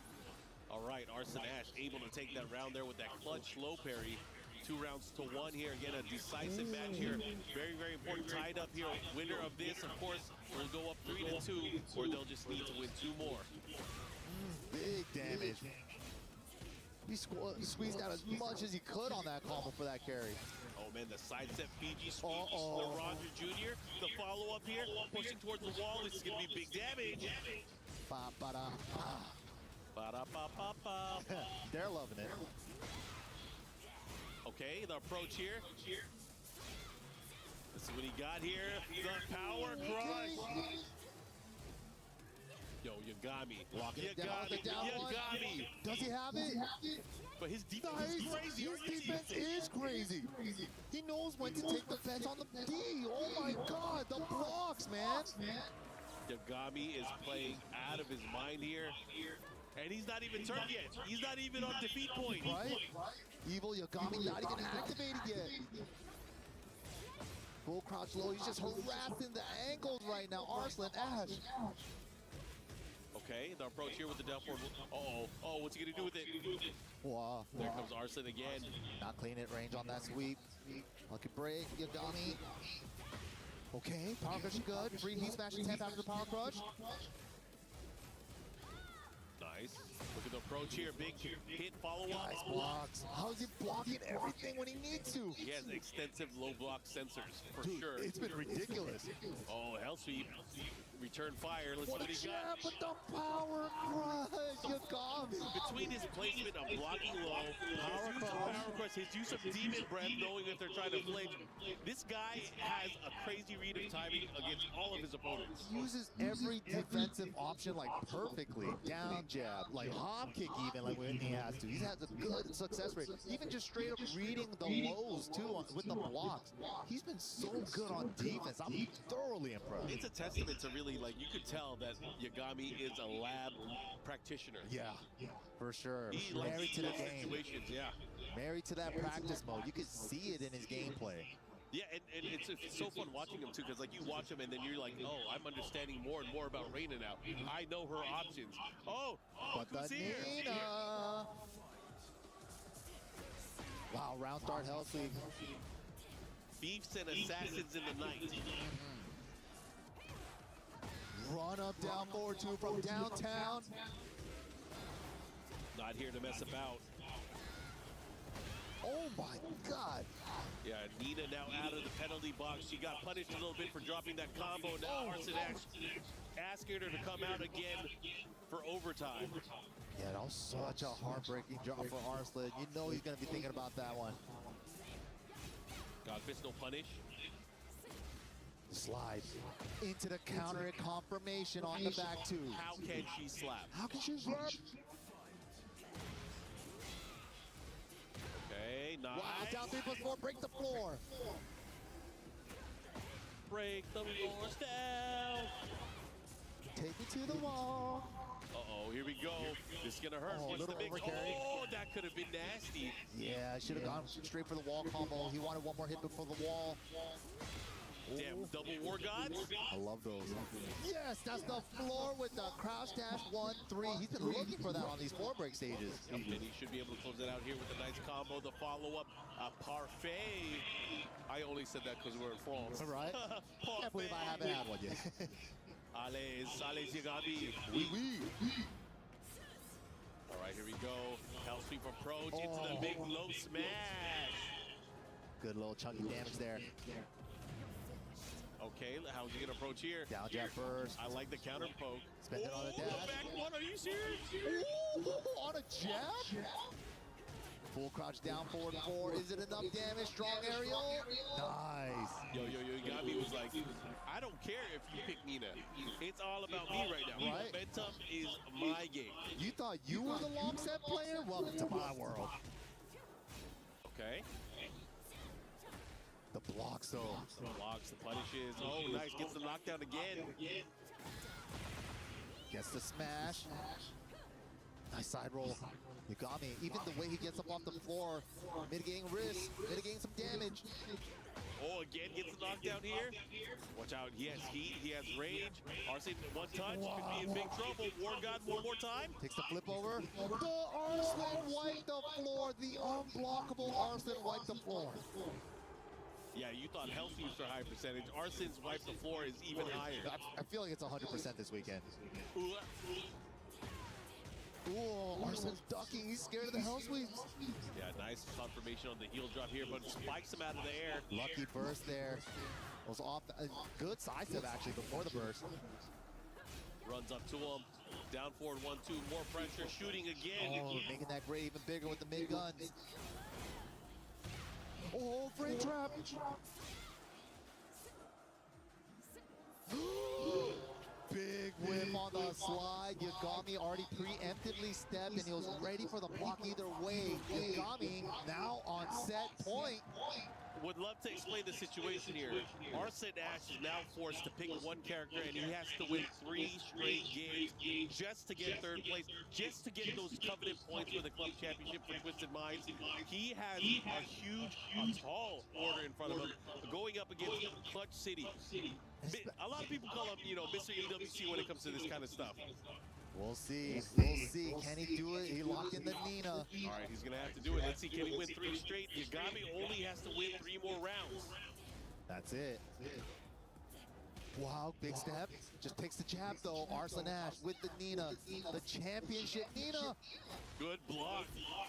All right, Arsen Ash able to take that round there with that clutch low parry. 2 rounds to 1 here. Again, a decisive match here. Very, very important. Tied up here. Winner of this, of course, will go up 3-2, or they'll just need to win 2 more. Big damage. He squeezed out as much as he could on that combo for that carry. Oh man, the sidestep Fiji sweeps, the Roger Jr., the follow-up here, pushing towards the wall. This is going to be big damage. They're loving it. Okay, the approach here. Let's see what he got here. The power crush. Yo, Yagami. Yagami. Does he have it? But his defense is crazy. His defense is crazy. He knows when to take the fence on the D. Oh my God, the blocks, man. Yagami is playing out of his mind here. And he's not even turned yet. He's not even on defeat point. Right? Evil Yagami not even activated yet. Full crouch low. He's just harassing the ankles right now. Arslan Ash. Okay, the approach here with the down forward. Oh, what's he gonna do with it? Wow. There comes Arslan again. Not clean at range on that sweep. Lucky break, Yagami. Okay, power crush is good. Free heat smash and 10 after the power crush. Nice. Look at the approach here. Big hit follow-up. Nice blocks. How's he blocking everything when he needs to? He has extensive low block sensors, for Dude, sure. It's been ridiculous. Oh, hell sweep. return fire. Let's see what he got. With the power crush, Yagami. Between his placement of blocking low, his use of demon breath, knowing if they're trying to flinch, this guy has a crazy read of timing against all of his opponents. Uses every defensive option like perfectly. Down jab, like hop kick even, like when he has to. He has a good success rate. Even just straight up reading the lows too with the blocks. He's been so good on defense. I'm thoroughly impressed. It's a testament to really, like, you could tell that Yagami is a lab practitioner. Yeah, for sure. He Married to the game. Situations, yeah. Married to that practice mode. You can see it in his gameplay. Yeah, and it's so fun watching him too, because like you watch him and then you're like, oh, I'm understanding more and more about Reina now. I know her options. Oh, but the Nina. Wow, round start Hell Sweep. Beefs and assassins in the night. Run up, down, forward two from downtown. Not here to mess about. Oh my God. Yeah, Nina now out of the penalty box. She got punished a little bit for dropping that combo. Now Arson asking her to come out again for overtime. Yeah, that was such a heartbreaking drop for Arslan. You know he's going to be thinking about that one. Godfist, no punish. Slide into the counter at confirmation on the back two. How can she slap? How can she slap? Okay, nice. Wow, down 3+4, break the floor. Break the floor down. Take it to the wall. Uh-oh, here we go. This is going to hurt. Oh, What's the big overcarry. Oh, that could have been nasty. Yeah, should have gone straight for the wall combo. He wanted one more hit before the wall. Damn, double war gods. I love those. Yes, that's the floor with the crouch dash 1-3. He's been looking for that on these floor break stages. And he should be able to close it out here with a nice combo. The follow-up, parfait. I only said that because we're in France. Right? Can't believe I haven't had one yet. Allez, Yagami. Oui, oui. All right, here we go. Hell sweep approach into the big low smash. Good little chunky damage there. Okay, how's he gonna approach here? Down jab first. I like the counter poke. Spend it on the dash. Back one, are you serious? Ooh, on a jab? Full crouch down, forward 4. Is it enough damage? Strong aerial. Nice. Yo, Yagami was like, I don't care if you pick Nina. It's all about me right now. Right. Momentum is my game. You thought you were the long set player? Welcome to my world. Okay. The blocks, though. The blocks, the punishes. Oh, nice. Gets the knockdown again. Gets the smash. Nice side roll. Yagami, even the way he gets up off the floor, mitigating risk, mitigating some damage. Oh, again gets the knockdown here. Watch out. He has heat. He has range. Arsene, one touch. Could be in big trouble. War God one more time. Takes the flip over. The Arslan wiped the floor. The unblockable Arslan wiped the floor. Yeah, you thought Hell Sweeps are high percentage. Arsen's wipe the floor is even higher. I feel like it's 100% this weekend. Ooh. Ooh, Arsen's ducking. He's scared of the Hell Sweeps. Yeah, nice confirmation on the heel drop here, but spikes him out of the air. Lucky burst there. Was off. Good side step actually before the burst. Runs up to him. Down forward 1-2. More pressure. Shooting again. Oh, making that gray even bigger with the mid guns. Oh, frame trap. Big whip on the slide. Yagami already preemptively stepped and he was ready for the block either way. Yagami now on set point. Would love to explain the situation here. Arsene Ash is now forced to pick one character and he has to win 3 straight games just to get third place, just to get those coveted points for the club championship for Twisted Minds. He has a tall order in front of him going up against Clutch City. A lot of people call him, Mr. EWC when it comes to this kind of stuff. We'll see. We'll see. Can he do it? He locked in the Nina. All right, he's going to have to do it. Let's see. Can he win 3 straight? Yagami only has to win 3 more rounds. That's it. Wow, big step. Just takes the jab, though. Arslan Ash with the Nina. The championship Nina. Good block.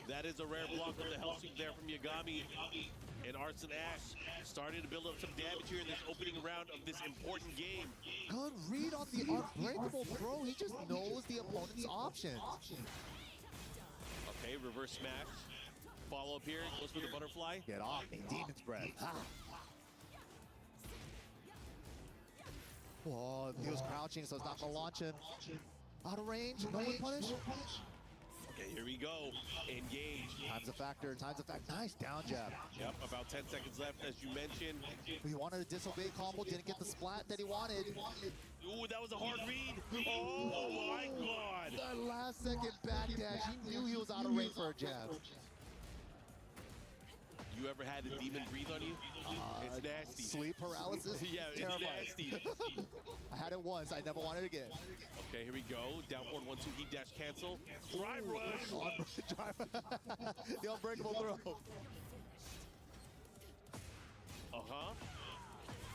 That is a rare block on the Hell Sweep there from Yagami. And Arson Ash starting to build up some damage here in this opening round of this important game. Good read on the unbreakable throw. He just knows the opponent's options. Okay, reverse smash. Follow up here, goes for the butterfly. Get off me, Demon's Breath. Whoa, he was crouching, so it's not gonna launch him. Out of range, no one punish. Okay, here we go. Engage. Time's a factor, time's a factor. Nice down jab. Yep, about 10 seconds left, as you mentioned. He wanted a disobey combo, didn't get the splat that he wanted. Ooh, that was a hard read. Oh my God. That last second backdash, he knew he was out of range for a jab. You ever had a demon breathe on you? It's nasty. Sleep paralysis? Yeah, it's terrifying. nasty. I had it once, I never wanted it again. Okay, here we go. Down forward 1-2, heat dash cancel. Drive rush. The unbreakable throw. Uh-huh.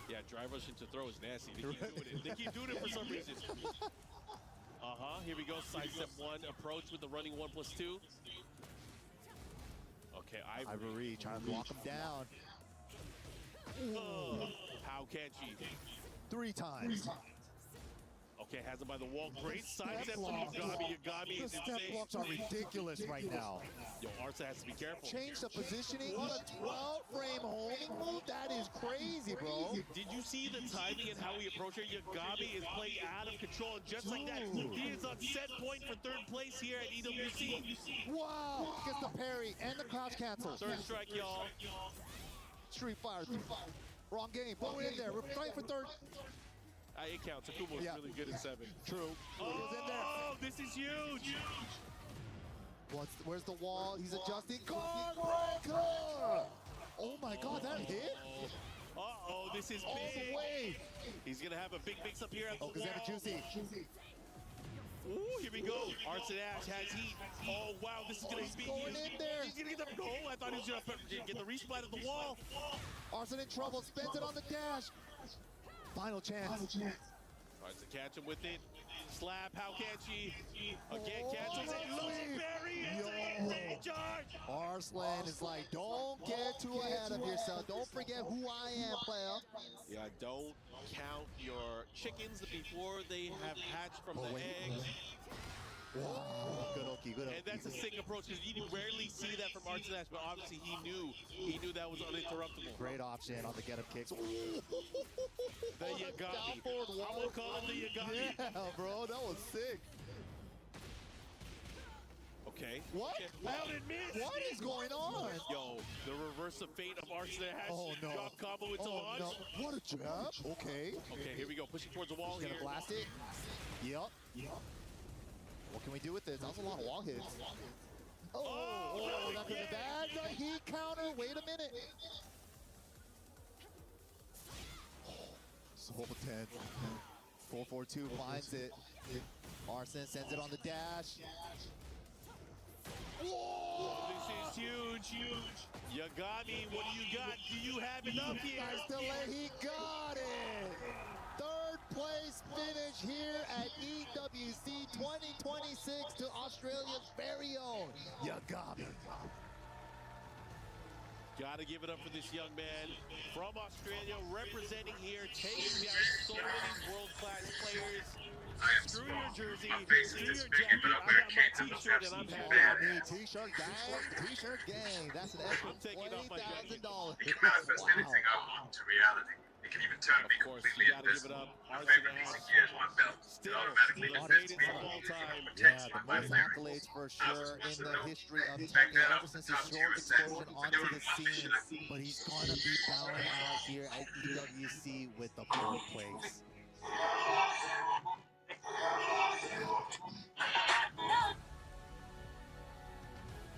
Yeah, drive rush into throw is nasty. They keep doing it. They keep doing it for some reason. Uh-huh. Here we go. Side step 1 approach with the running 1+2. Okay, Ivory trying to block him down. How can she? 3 times. Okay, has him by the wall. Great side step from Yagami. Yagami is The step insane. blocks are ridiculous right now. Yo, Arsa has to be careful. Change the positioning on a 12-frame homing move? That is crazy, bro. Did you see the timing and how he approached her? Yagami is playing out of control, and just like that, he is on set point for 3rd place here at EWC. Wow! Gets the parry and the crouch cancel. 3rd strike, y'all. Street Fire. Wrong game. But we're in there. We're fighting for 3rd. It counts. Akumo is really good at 7. True. Oh, this is huge. Where's the wall? He's adjusting. Guard breaker! Oh my God, that hit? Uh-oh, this is all big. The way. He's going to have a big mix-up here at the wall. Juicy. Ooh, here we go. Arson Ash has heat. Oh, wow, this is going to be going in there. He's going to get the... No, I thought he was going to get the resplat of the wall. Arson in trouble. Spends it on the dash. Final chance. Tries to catch him with it. Slap, how can she? Again, cancels it. Look, Barry is a charge. Arslan is like, don't get too ahead of yourself. Don't forget who I am, player. Yeah, don't count your chickens before they have hatched from the eggs. Wow. Good Oki, good Oki. And that's a sick approach because you rarely see that from Arson Ash, but obviously he knew that was uninterruptible. Great option on the get-up kicks. The Yagami. I'm gonna call it the Yagami. Yeah, bro, that was sick. Okay. What? Out and miss. What is going on? Yo, the reverse of fate of Arson Ash. Oh no. Drop combo into launch. No. What a jab. Okay. Okay, here we go. Pushing towards the wall He's here. gonna blast it. Yep. What can we do with this? That was a lot of wall hits. Oh, that's a heat counter. Wait a minute. Soul 10. 442 finds it. Arson sends it on the dash. Whoa! This is huge. Yagami, what do you got? Do you have enough here? Nice delay. He got it. 3rd place finish here at EWC 2026 to Australia's very own Yagami. Gotta give it up for this young man from Australia, representing here, taking down so many world-class players. Screw your jersey, screw your jacket. I got my t-shirt and I'm happy. T-shirt gang, t-shirt gang. That's an extra $20,000. Wow. It can manifest anything I want to reality. It can even turn me completely invisible. My favorite music year is my belt. It automatically lifts me and protects Yeah, my the most accolades for sure in the history of Tekken ever since his short explosion onto the scene. But he's gonna be bowing out here at EWC with the 4th place.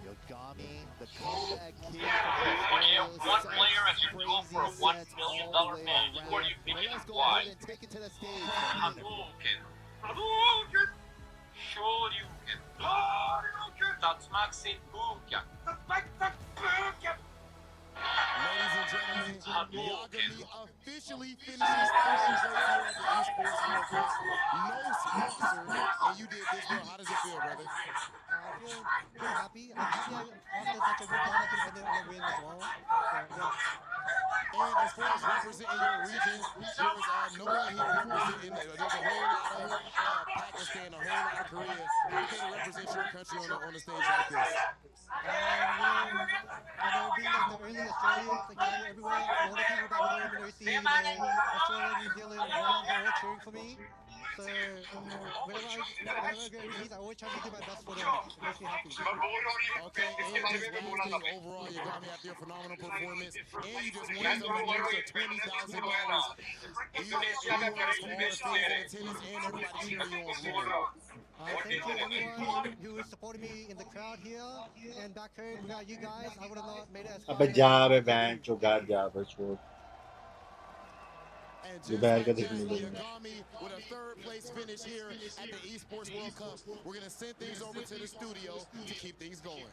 Yagami, the comeback kid. When you have one player and you go for a $1 million match, what are you thinking? Why? Take it to the stage. Hadouken! Hadouken! Shoryuken! Hadouken! Tatsumaki Buka! Ladies and gentlemen, Yagami officially finishes third place here at the Esports World Cup. No sponsor, and you did this well. How does it feel, brother? I feel pretty happy. I'm happy after such a good time I could end it on a win as well. So yeah. And as far as representing your region, there is no one here representing. There's a whole lot of Pakistan, a whole lot of Korea. How do you represent your country on the stage like this? You know, being like the early Australians, like everywhere, all the people back home in OC, Australia, New Zealand, Ireland, they're all cheering for me. So whenever I get released, I always try to do my best for them. It makes me happy. Okay, and just last thing, overall, you got me after your phenomenal performance, and you just won something next to $20,000. You have awards for all the fans in attendance and everybody cheering you on from home. Thank you everyone who is supporting me in the crowd here and back home. Without you guys, I would have not made it as far. अबे जा बे bank जो गाड़ जा बस वो Zubair ka dekh liye Yagami with a third place finish here at the Esports World Cup. We're going to send things over to the studio to keep things going.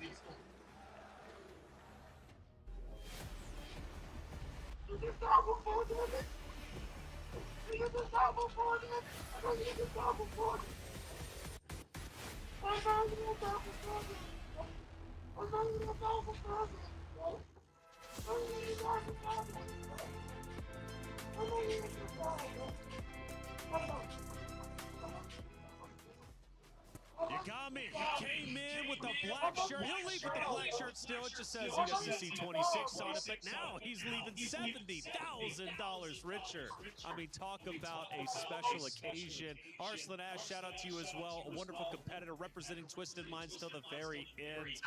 Yagami came in with the black shirt. He'll leave with the black shirt still. It just says EWC 26 on it, but now he's leaving $70,000 richer. I mean, talk about a special occasion. Arslan Ash, shout out to you as well. A wonderful competitor representing Twisted Minds till the very end.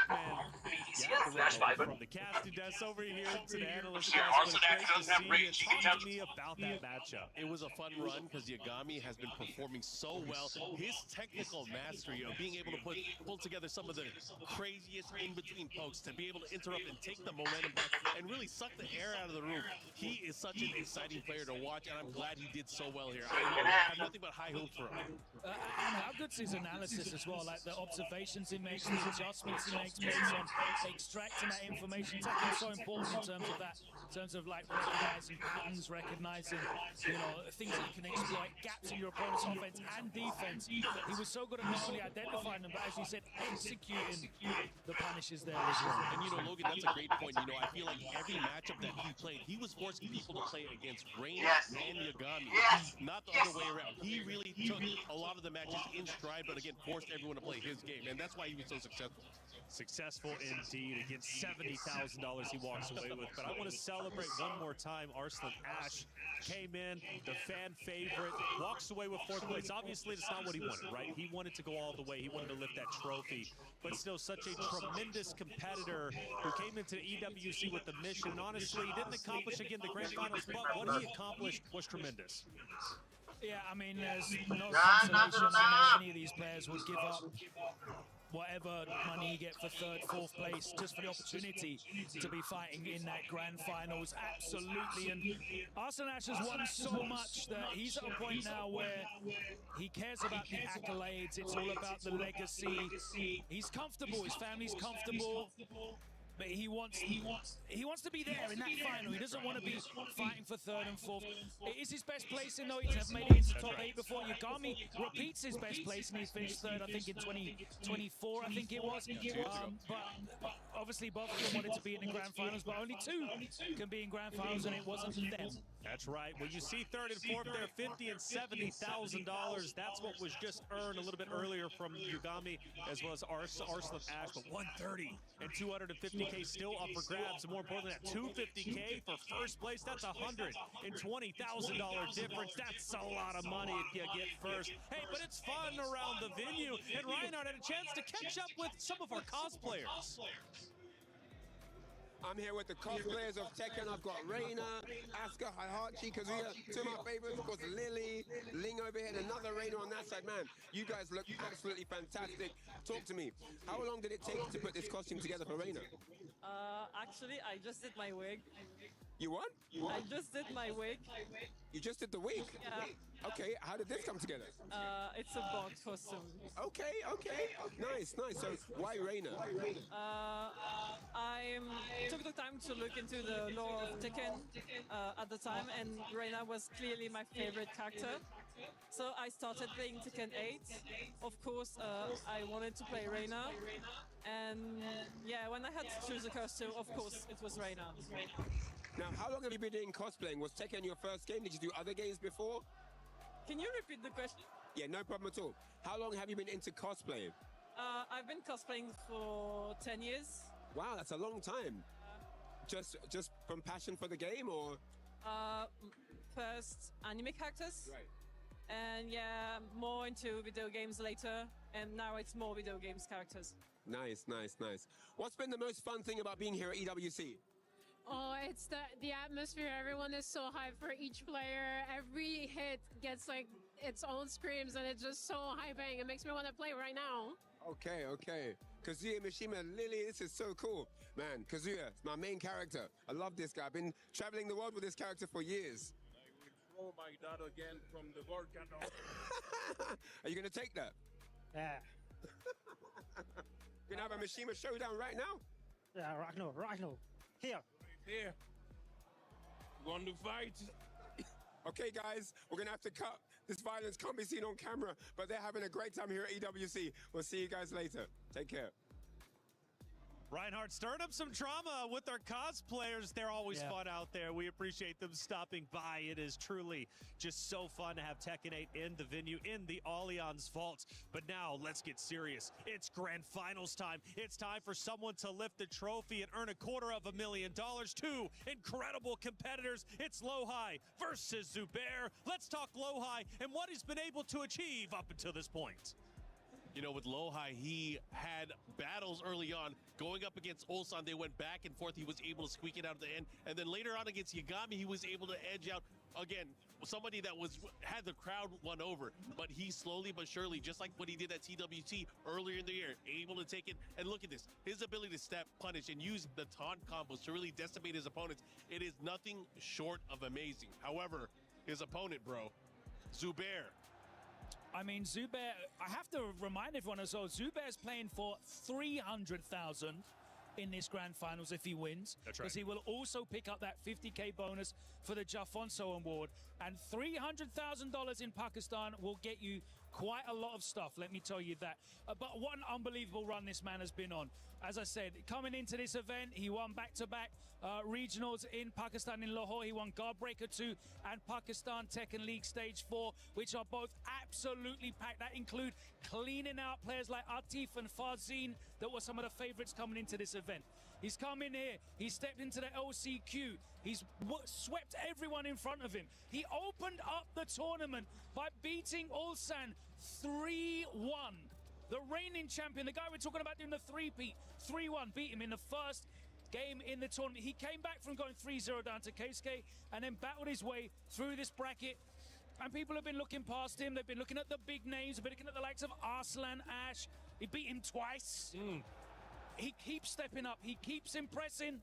Markman, from the casting desk over here to the analyst desk. Arslan Ash does have great Talk to me about that matchup. It was a fun run because Yagami has been performing so well. His technical mastery of being able to pull together some of the craziest in-between pokes to be able to interrupt and take the momentum back and really suck the air out of the room. He is such an exciting player to watch, and I'm glad he did so well here. I have nothing but high hopes for him. And how good's his analysis as well, like the observations he makes, the adjustments he makes based on extracting that information. Tekken's so important in terms of that, in terms of like recognizing patterns, recognizing, you know, things that you can exploit, gaps in your opponent's offense and defense. He was so good at not only identifying them, but as you said, executing the punishes there as well. And you know, Logan, that's a great point. You know, I feel like every matchup that he played, he was forcing people to play against Reina and Yagami, not the other way around. He really took a lot of the matches in stride, but again, forced everyone to play his game, and that's why he was so successful. Successful indeed. Against $70,000 he walks away with. But I want to celebrate one more time. Arslan Ash came in, the fan favorite, walks away with fourth place. Obviously, that's not what he wanted, right? He wanted to go all the way. He wanted to lift that trophy. But still, such a tremendous competitor who came into the EWC with the mission. And honestly, he didn't accomplish, again, the grand finals, but what he accomplished was tremendous. Yeah, I mean, there's no consolation. I know any of these players would give up whatever money you get for third, fourth place, just for the opportunity to be fighting in that grand finals. Absolutely. And Arslan Ash has won so much that he's at a point now where he cares about the accolades. It's all about the legacy. He's comfortable. His family's comfortable. But he wants to be there in that final. He doesn't want to be fighting for third and fourth. It is his best placing, though. He's never made it into top 8 before. Yagami repeats his best place, and he's finished third, I think, in 2024, I think it was. But obviously, both of them wanted to be in the grand finals, but only 2 can be in grand finals, and it wasn't them. That's right. When you see third and fourth there, $50,000 and $70,000. That's what was just earned a little bit earlier from Yagami as well as Arslan Ash. But $130,000 and $250,000 still up for grabs. And more importantly, that $250,000 for first place. That's $120,000 difference. That's a lot of money if you get first. Hey, but it's fun around the venue. And Reinhardt had a chance to catch up with some of our cosplayers. I'm here with the cosplayers of Tekken. I've got Reina, Asuka, Hihachi, Kazuya, 2 of my favorites, of course, Lily, Ling over here, and another Reina on that side. Man, you guys look absolutely fantastic. Talk to me. How long did it take to put this costume together for Reina? Actually, I just did my wig. You what? I just did my wig. You just did the wig? Yeah. Okay, how did this come together? It's a bot costume. Okay, okay. Nice, nice. So why Reina? I took the time to look into the lore of Tekken at the time, and Reina was clearly my favorite character. So I started playing Tekken 8. Of course, I wanted to play Reina. And yeah, when I had to choose a costume, of course, it was Reina. Now, how long have you been doing cosplaying? Was Tekken your first game? Did you do other games before? Can you repeat the question? Yeah, no problem at all. How long have you been into cosplaying? I've been cosplaying for 10 years. Wow, that's a long time. Just from passion for the game, or? First anime characters. Right. And yeah, more into video games later. And now it's more video games characters. Nice, nice, nice. What's been the most fun thing about being here at EWC? Oh, it's the atmosphere. Everyone is so hyped for each player. Every hit gets like its own screams, and it's just so hyping. It makes me want to play right now. Okay, okay. Kazuya Mishima, Lily, this is so cool. Man, Kazuya, it's my main character. I love this guy. I've been traveling the world with this character for years. I will throw my dad again from the volcano. Are you going to take that? Yeah. We're going to have a Mishima showdown right now? Yeah, right now. Here. Here. Want to fight? Okay, guys, we're going to have to cut. This violence can't be seen on camera, but they're having a great time here at EWC. We'll see you guys later. Take care. Reinhardt stirring up some drama with our cosplayers. They're always fun out there. We appreciate them stopping by. It is truly just so fun to have Tekken 8 in the venue, in the Allianz vaults. But now let's get serious. It's grand finals time. It's time for someone to lift the trophy and earn $250,000. Two incredible competitors. It's Lohai versus Zubair. Let's talk Lohai and what he's been able to achieve up until this point. You know, with Lohai, he had battles early on. Going up against Ulsan, they went back and forth. He was able to squeak it out at the end. And then later on against Yagami, he was able to edge out, again, somebody that had the crowd won over. But he slowly but surely, just like what he did at TWT earlier in the year, able to take it. And look at this. His ability to step, punish, and use the taunt combos to really decimate his opponents. It is nothing short of amazing. However, his opponent, bro, Zubair. I mean, Zubair, I have to remind everyone as well, Zubair's playing for $300,000 in this grand finals if he wins. That's right. Because he will also pick up that $50K bonus for the Jafonso award. And $300,000 in Pakistan will get you quite a lot of stuff, let me tell you that. But what an unbelievable run this man has been on. As I said, coming into this event, he won back-to-back regionals in Pakistan in Lahore. He won Guardbreaker 2 and Pakistan Tekken League Stage 4, which are both absolutely packed. That include cleaning out players like Atif and Farzin that were some of the favorites coming into this event. He's come in here, he stepped into the LCQ, he's swept everyone in front of him. He opened up the tournament by beating Ulsan 3-1. The reigning champion, the guy we're talking about doing the three-peat, 3-1, beat him in the first game in the tournament. He came back from going 3-0 down to Keisuke and then battled his way through this bracket. And people have been looking past him. They've been looking at the big names. They've been looking at the likes of Arslan Ash. He beat him twice. He keeps stepping up. He keeps impressing.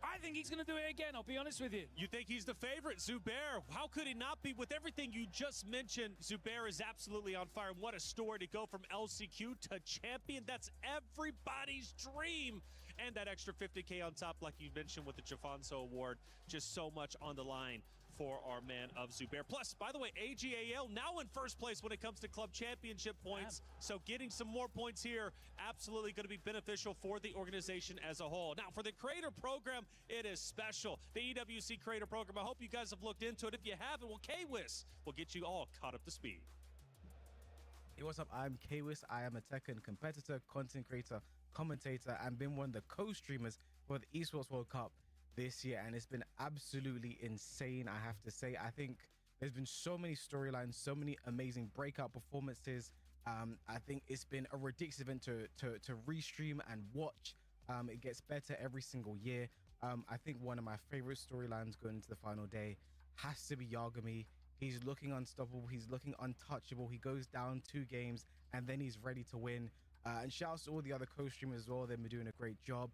I think he's going to do it again, I'll be honest with you. You think he's the favorite, Zubair? How could he not be? With everything you just mentioned, Zubair is absolutely on fire. What a story to go from LCQ to champion. That's everybody's dream. And that extra $50K on top, like you mentioned, with the Jafonso Award. Just so much on the line for our man of Zubair. Plus, by the way, AGAL now in first place when it comes to club championship points. So getting some more points here, absolutely going to be beneficial for the organization as a whole. Now, for the creator program, it is special. The EWC creator program, I hope you guys have looked into it. If you haven't, well, K-Wiz will get you all caught up to speed. Hey, what's up? I'm K-Wiz. I am a Tekken competitor, content creator, commentator, and been one of the co-streamers for the Esports World Cup this year, and it's been absolutely insane, I have to say. I think there's been so many storylines, so many amazing breakout performances. I think it's been a ridiculous event to restream and watch. It gets better every single year. I think one of my favorite storylines going into the final day has to be Yagami. He's looking unstoppable. He's looking untouchable. He goes down 2 games and then he's ready to win. And shouts to all the other co-streamers as well. They've been doing a great job.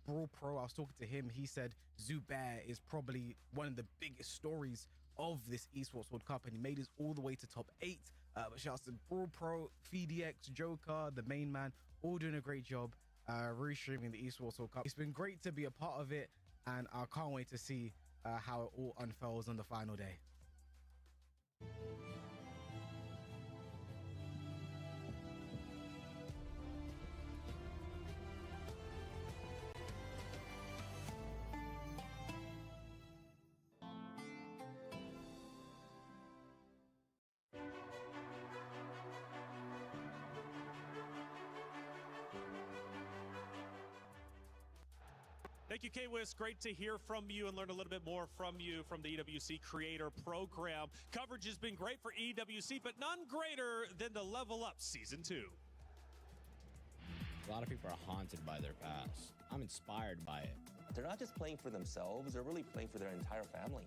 Brawl Pro, I was talking to him. He said Zubair is probably one of the biggest stories of this Esports World Cup, and he made it all the way to top 8. But shouts to Brawl Pro, FDX, Joker, the main man, all doing a great job restreaming the Esports World Cup. It's been great to be a part of it, and I can't wait to see how it all unfolds on the final day. Thank you, K-Wiz. Great to hear from you and learn a little bit more from you from the EWC Creator Program. Coverage has been great for EWC, but none greater than the Level Up Season 2. A lot of people are haunted by their past. I'm inspired by it. They're not just playing for themselves, they're really playing for their entire family.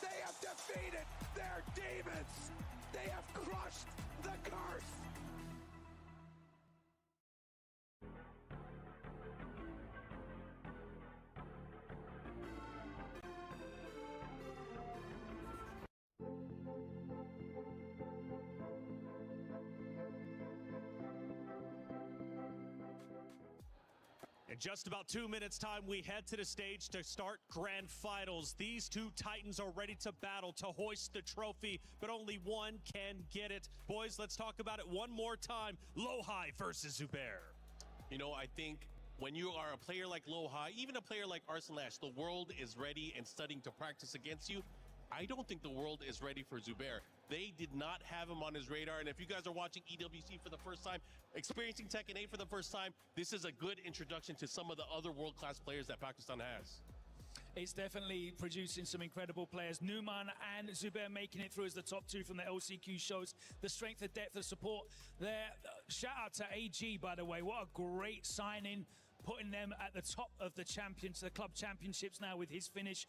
They have defeated their demons. They have crushed the curse. In just about 2 minutes time, we head to the stage to start grand finals. These two titans are ready to battle to hoist the trophy, but only one can get it. Boys, let's talk about it one more time. Lohai versus Zubair. You know, I think when you are a player like Lohai, even a player like Arslan Lash, the world is ready and studying to practice against you. I don't think the world is ready for Zubair. They did not have him on his radar. And if you guys are watching EWC for the first time, experiencing Tekken 8 for the first time, this is a good introduction to some of the other world-class players that Pakistan has. It's definitely producing some incredible players. Numan and Zubair making it through as the top two from the LCQ shows the strength and depth of support there. Shout out to AG, by the way. What a great signing, putting them at the top of the club championships now with his finish.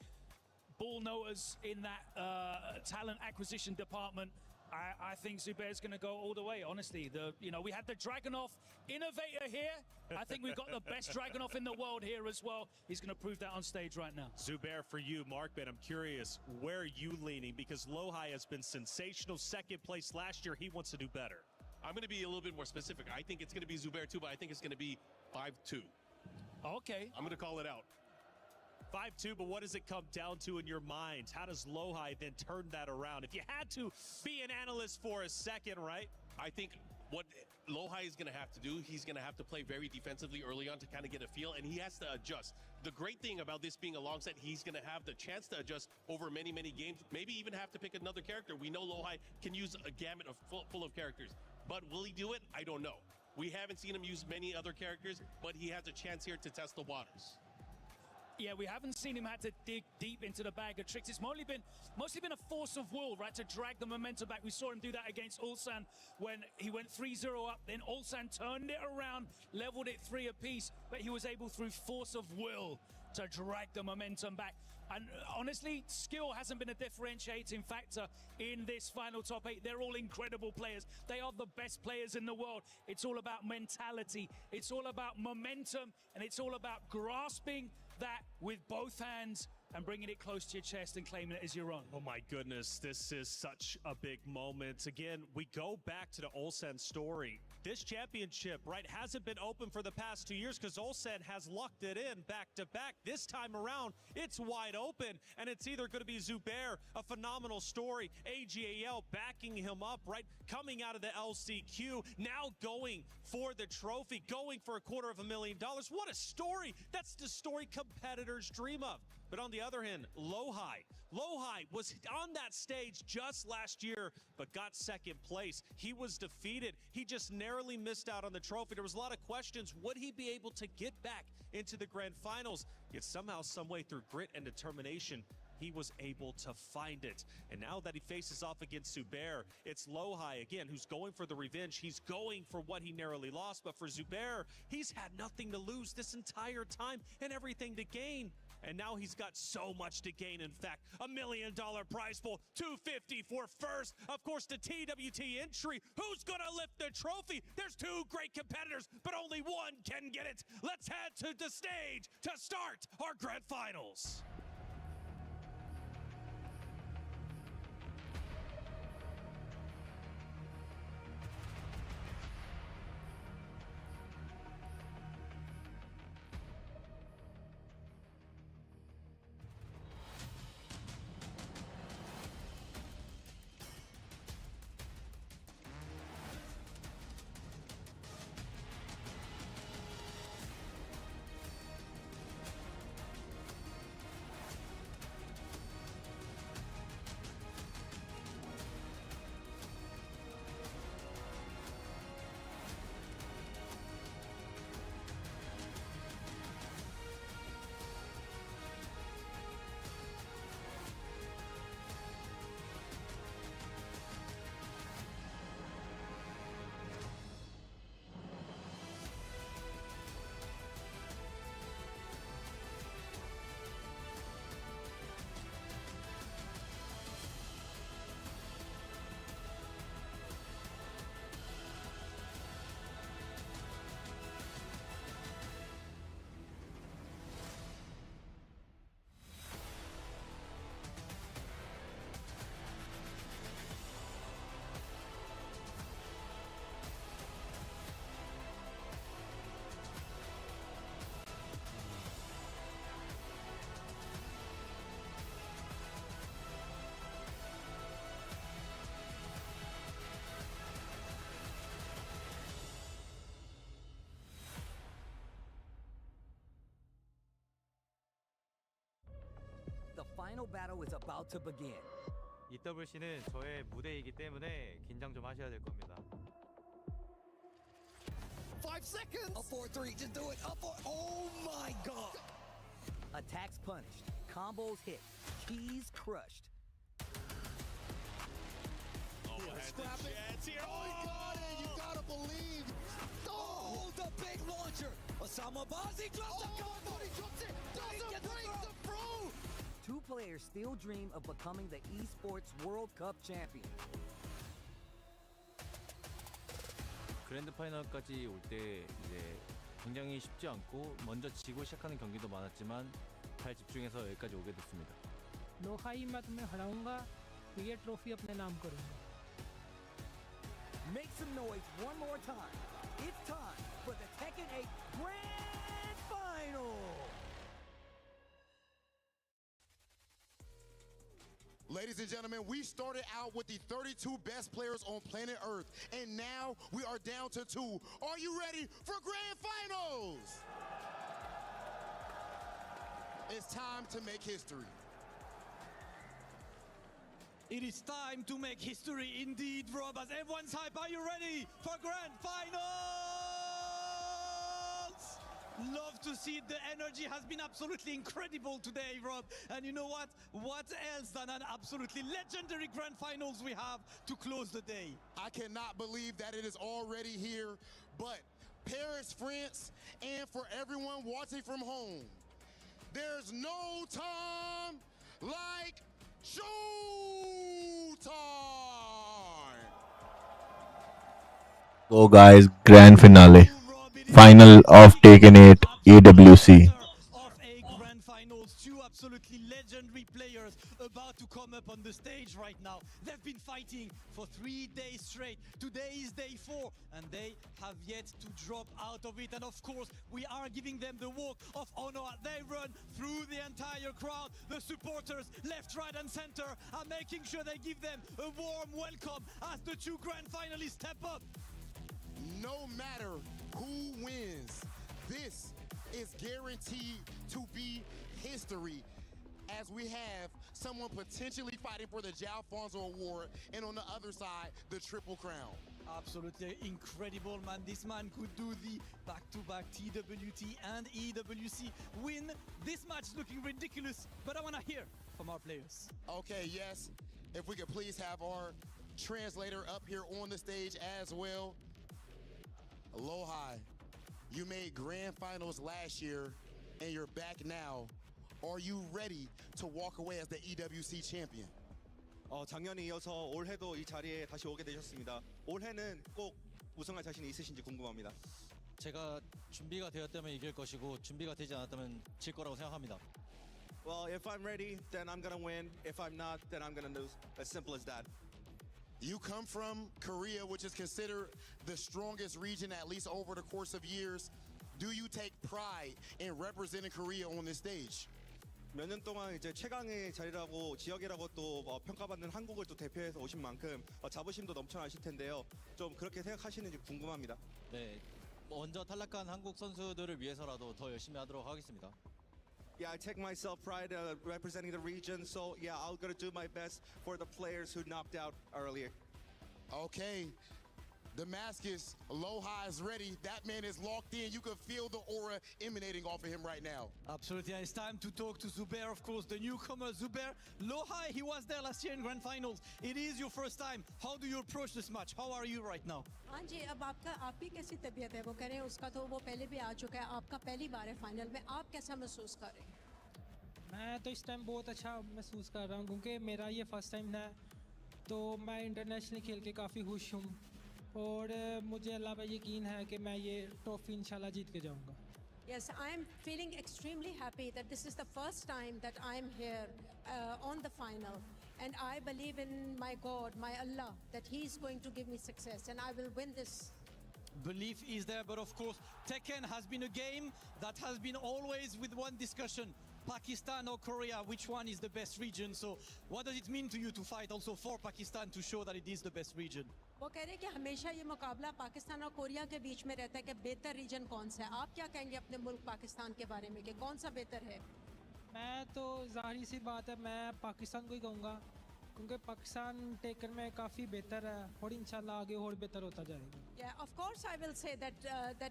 Ball noters in that talent acquisition department. I think Zubair's going to go all the way, honestly. We had the Dragunov innovator here. I think we've got the best Dragunov in the world here as well. He's going to prove that on stage right now. Zubair, for you, Markman, I'm curious, where are you leaning? Because Lohai has been sensational, second place last year. He wants to do better. I'm going to be a little bit more specific. I think it's going to be Zubair too, but I think it's going to be 5-2. Okay. I'm going to call it out. 5-2, but what does it come down to in your mind? How does Lohai then turn that around? If you had to be an analyst for a second, right? I think what Lohai is going to have to do, he's going to have to play very defensively early on to kind of get a feel, and he has to adjust. The great thing about this being a long set, he's going to have the chance to adjust over many, many games, maybe even have to pick another character. We know Lohai can use a gamut of full of characters, but will he do it? I don't know. We haven't seen him use many other characters, but he has a chance here to test the waters. Yeah, we haven't seen him have to dig deep into the bag of tricks. It's mostly been a force of will, right, to drag the momentum back. We saw him do that against Ulsan when he went 3-0 up. Then Ulsan turned it around, leveled it 3 apiece, but he was able, through force of will, to drag the momentum back. And honestly, skill hasn't been a differentiating factor in this final top 8. They're all incredible players. They are the best players in the world. It's all about mentality. It's all about momentum, and it's all about grasping that with both hands and bringing it close to your chest and claiming it as your own. Oh my goodness, this is such a big moment. Again, we go back to the Ulsan story. This championship, right, hasn't been open for the past 2 years because Ulsan has locked it in back to back. This time around, it's wide open, and it's either going to be Zubair, a phenomenal story, AGAL backing him up, right, coming out of the LCQ, now going for the trophy, going for $250,000. What a story! That's the story competitors dream of. But on the other hand, Lohai was on that stage just last year, but got second place. He was defeated. He just narrowly missed out on the trophy. There was a lot of questions. Would he be able to get back into the grand finals? Yet somehow, some way, through grit and determination, he was able to find it. And now that he faces off against Zubair, it's Lohai again who's going for the revenge. He's going for what he narrowly lost. But for Zubair, he's had nothing to lose this entire time and everything to gain. and now he's got so much to gain. In fact, $1 million prize pool, $250 for first. Of course, the TWT entry. Who's gonna lift the trophy? There's two great competitors, but only one can get it. Let's head to the stage to start our grand finals. The final battle is about to begin. EWC는 저의 무대이기 때문에 긴장 좀 하셔야 될 겁니다. 5 seconds! A 4-3, just do it. Oh my god! Attacks punished, combos hit, keys crushed. Oh, Scrap it. here. Oh, he got it! You gotta believe! Oh, the big launcher! Osama Bazi drops the combo! He drops it! Doesn't break the fruit! Two players still dream of becoming the esports World Cup champion. 그랜드 파이널까지 올 때 이제 굉장히 쉽지 않고 먼저 지고 시작하는 경기도 많았지만 잘 집중해서 여기까지 오게 됐습니다. No high मैं तुम्हें हराऊंगा तो ये trophy अपने नाम करूंगा. Make some noise one more time. It's time for the Tekken 8 Grand Final. Ladies and gentlemen, we started out with the 32 best players on planet Earth, and now we are down to 2. Are you ready for Grand Finals? It's time to make history. It is time to make history indeed, Rob, as everyone's hype. Are you ready for Grand Finals? Love to see it. The energy has been absolutely incredible today, Rob. And you know what? What else than an absolutely legendary Grand Finals we have to close the day? I cannot believe that it is already here, but Paris, France, and for everyone watching from home, there's no time like showtime. So guys, grand finale. Final of Tekken 8 EWC. Of a Grand Finals, two absolutely legendary players about to come up on the stage right now. They've been fighting for 3 days straight. Today is day 4, and they have yet to drop out of it. And of course, we are giving them the walk of honor. They run through the entire crowd. The supporters, left, right, and center, are making sure they give them a warm welcome as the two Grand Finalists step up. No matter who wins, this is guaranteed to be history, as we have someone potentially fighting for the Jalfonso Award, and on the other side, the Triple Crown. Absolutely incredible, man. This man could do the back-to-back TWT and EWC win. This match is looking ridiculous, but I want to hear from our players. Okay, yes. If we could please have our translator up here on the stage as well. Aloha, you made Grand Finals last year, and you're back now. Are you ready to walk away as the EWC champion? 작년에 이어서 올해도 이 자리에 다시 오게 되셨습니다. 올해는 꼭 우승할 자신이 있으신지 궁금합니다. 제가 준비가 되었다면 이길 것이고 준비가 되지 않았다면 질 거라고 생각합니다. Well, if I'm ready, then I'm gonna win. If I'm not, then I'm gonna lose. As simple as that. You come from Korea, which is considered the strongest region, at least over the course of years. Do you take pride in representing Korea on this stage? 몇 년 동안 이제 최강의 자리라고 지역이라고 또 평가받는 한국을 또 대표해서 오신 만큼 자부심도 넘쳐나실 텐데요. 좀 그렇게 생각하시는지 궁금합니다. 네, 먼저 탈락한 한국 선수들을 위해서라도 더 열심히 하도록 하겠습니다. Yeah, I take myself pride representing the region. So yeah, I'm gonna do my best for the players who knocked out earlier. Okay, Damascus, Aloha is ready. That man is locked in. You can feel the aura emanating off of him right now. Absolutely, and it's time to talk to Zubair, of course, the newcomer Zubair. Aloha, he was there last year in Grand Finals. It is your first time. How do you approach this match? How are you right now? हाँ जी, अब आपकी कैसी तबीयत है? वो कह रहे हैं उसका तो वो पहले भी आ चुका है. आपका पहली बार है फाइनल में. आप कैसा महसूस कर रहे हैं? मैं तो इस टाइम बहुत अच्छा महसूस कर रहा हूँ क्योंकि मेरा ये फर्स्ट टाइम है तो मैं इंटरनेशनल खेल के काफ़ी खुश हूँ और मुझे अल्लाह पे यकीन है कि मैं ये ट्रॉफी इंशाल्लाह जीत के जाऊँगा. Yes, I am feeling extremely happy that this is the first time that I am here on the final. And I believe in my God, my Allah, that He is going to give me success and I will win this. Belief is there, but of course, Tekken has been a game that has been always with one discussion. Pakistan or Korea, which one is the best region? So what does it mean to you to fight also for Pakistan to show that it is the best region? वो कह रहे हैं कि हमेशा ये मुकाबला पाकिस्तान और Korea के बीच में रहता है कि बेहतर रीजन कौन सा है. आप क्या कहेंगे अपने मुल्क पाकिस्तान के बारे में कि कौन सा बेहतर है? मैं तो जाहिर सी बात है मैं पाकिस्तान को ही कहूँगा क्योंकि पाकिस्तान टेकन में काफ़ी बेहतर है और इंशाल्लाह आगे और बेहतर होता जाएगा. Yeah, of course I will say that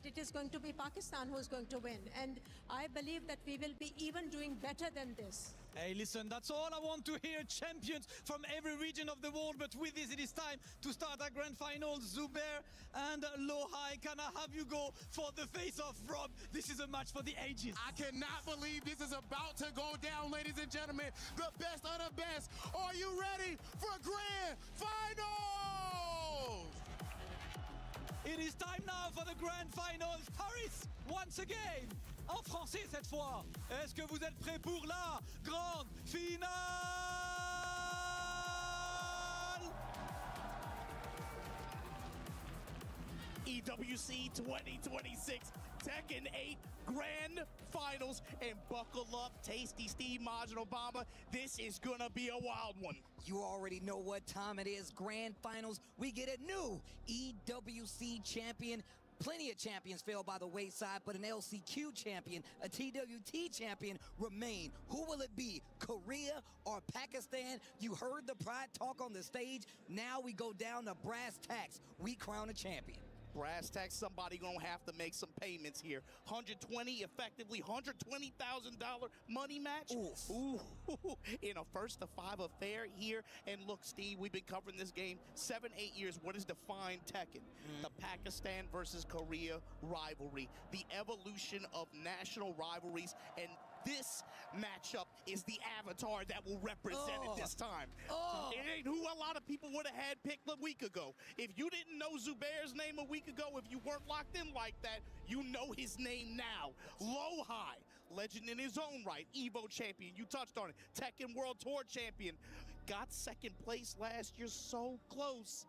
it is going to be Pakistan who is going to win, and I believe that we will be even doing better than this. Hey, listen, that's all I want to hear. Champions from every region of the world. But with this, it is time to start our grand final. Zubair and Lohai, can I have you go for the face-off, Rob? This is a match for the ages. I cannot believe this is about to go down, ladies and gentlemen. The best of the best. Are you ready for grand finals? It is time now for the grand finals. Paris, once again. En français cette fois. Est-ce que vous êtes prêts pour la grande finale? EWC 2026 Tekken 8 Grand Finals, and buckle up, Tasty Steve, Majin Obama. This is gonna be a wild one. You already know what time it is. Grand Finals. We get a new EWC champion. Plenty of champions fell by the wayside, but an LCQ champion, a TWT champion remain. Who will it be, Korea or Pakistan? You heard the pride talk on the stage. Now we go down to brass tacks. We crown a champion. Brass tacks, somebody gonna have to make some payments here. 120, effectively $120,000 money match. Ooh, in a first to 5 affair here. And look, Steve, we've been covering this game 7-8 years. What has defined Tekken? The Pakistan versus Korea rivalry, the evolution of national rivalries, and this matchup is the avatar that will represent it this time. It ain't who a lot of people would have had picked a week ago. If you didn't know Zubair's name a week ago, if you weren't locked in like that, you know his name now. Lohai, legend in his own right, Evo champion, you touched on it, Tekken World Tour champion, got second place last year, so close.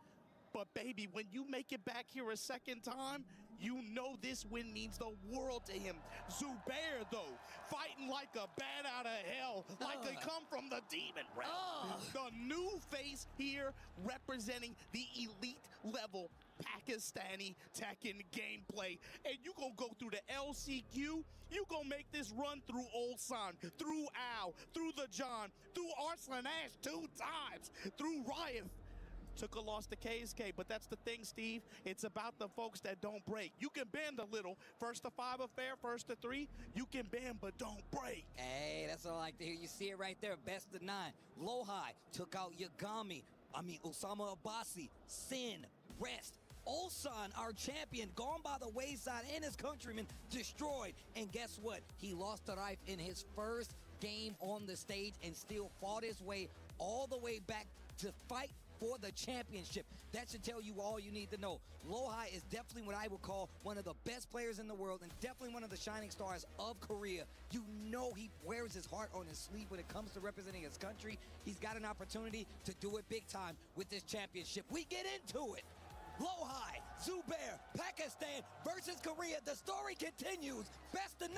But baby, when you make it back here a second time, you know this win means the world to him. Zubair, though, fighting like a bat out of hell, like they come from the demon realm. The new face here representing the elite level Pakistani Tekken gameplay. And you gonna go through the LCQ, you gonna make this run through Ulsan, through Al, through the John, through Arslan Ash 2 times, through Riot. Took a loss to KSK, but that's the thing, Steve. It's about the folks that don't break. You can bend a little. First to 5 affair, first to 3. You can bend, but don't break. Hey, that's what I like to hear. You see it right there, best of 9. Lohai took out Osama Abbasi, Sin, Rest. Ulsan, our champion, gone by the wayside, and his countrymen destroyed. And guess what? He lost to Rife in his first game on the stage and still fought his way all the way back to fight for the championship. That should tell you all you need to know. Lohai is definitely what I would call one of the best players in the world and definitely one of the shining stars of Korea. You know he wears his heart on his sleeve when it comes to representing his country. He's got an opportunity to do it big time with this championship. We get into it. Lohai, Zubair, Pakistan versus Korea. The story continues. Best of 9.